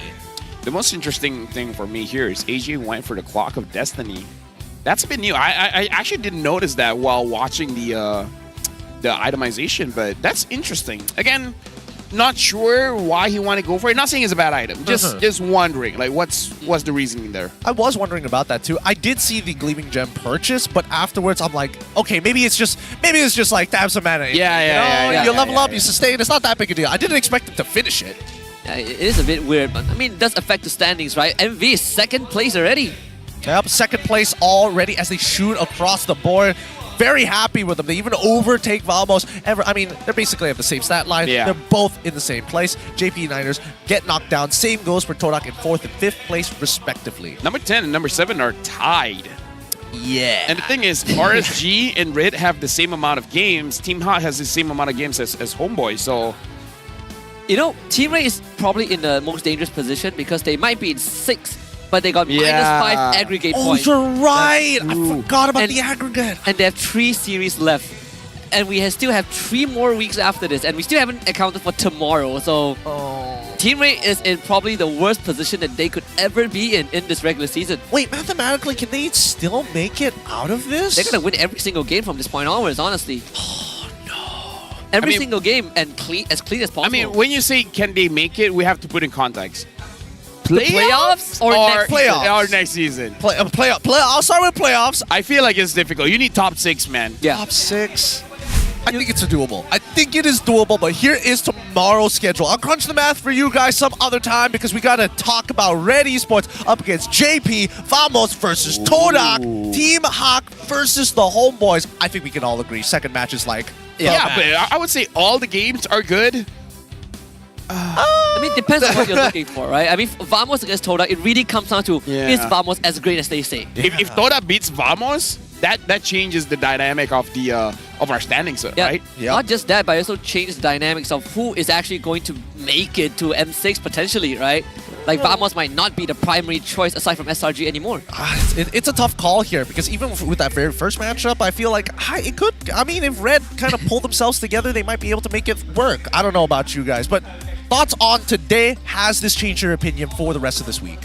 The most interesting thing for me here is AJ went for the Clock of Destiny. That's a bit new. I actually didn't notice that while watching the itemization, but that's interesting. Again, not sure why he wanted to go for it. Not saying it's a bad item. Just wondering, like, what's the reasoning there? I was wondering about that too. I did see the Gleaming Gem purchase, but afterwards I'm like, okay, maybe it's just like to have some mana. Yeah. You level up, you sustain. It's not that big a deal. I didn't expect him to finish it. Yeah, it is a bit weird, but I mean, it does affect the standings, right? MV is 2nd place already. Yep, 2nd place already as they shoot across the board. Very happy with them. They even overtake Vamos. I mean, they basically have the same stat line. Yeah. They're both in the same place. JP Niners get knocked down. Same goes for Todak in 4th and 5th place, respectively. Number 10 and number 7 are tied. Yeah. And the thing is, RSG and Red have the same amount of games. Team Hot has the same amount of games as Homeboy, so... You know, Team Ray is probably in the most dangerous position because they might be in 6th, but they got -5 aggregate points. Oh, you're right. I forgot about the aggregate. And they have 3 series left. And we still have 3 more weeks after this, and we still haven't accounted for tomorrow. So Team Ray is in probably the worst position that they could ever be in this regular season. Wait, mathematically, can they still make it out of this? They're going to win every single game from this point onwards, honestly. Every single game and as clean as possible. I mean, when you say can they make it, we have to put in context. Playoffs or next playoffs? Or next season. I'll start with playoffs. I feel like it's difficult. You need top 6, man. Yeah. Top 6. I think it's doable. I think it is doable, but here is tomorrow's schedule. I'll crunch the math for you guys some other time because we got to talk about Red Esports up against JP, Vamos versus Todak, Team Hawk versus the Homeboys. I think we can all agree. Second match is like... Yeah, but I would say all the games are good. I mean, it depends on what you're looking for, right? I mean, Vamos against Todak, it really comes down to is Vamos as great as they say? If Todak beats Vamos, that changes the dynamic of the of our standings, right? Yeah. Not just that, but it also changes the dynamics of who is actually going to make it to M6 potentially, right? Like Vamos might not be the primary choice aside from SRG anymore. It's a tough call here because even with that very first matchup, I feel like it could. I mean, if Red kind of pull themselves together, they might be able to make it work. I don't know about you guys, but thoughts on today? Has this changed your opinion for the rest of this week?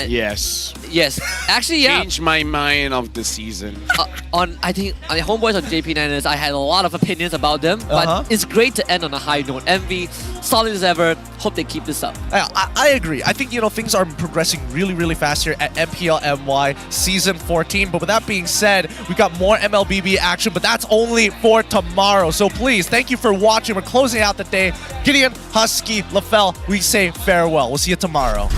Yes. Yes. Actually, yeah. Changed my mind of the season. I think on the Homeboys on JP Niners, I had a lot of opinions about them, but it's great to end on a high note. MV, solid as ever. Hope they keep this up. I agree. I think, things are progressing really, really fast here at MPL MY Season 14. But with that being said, we got more MLBB action, but that's only for tomorrow. So please, thank you for watching. We're closing out the day. Gideon, Husky, LaFell, we say farewell. We'll see you tomorrow.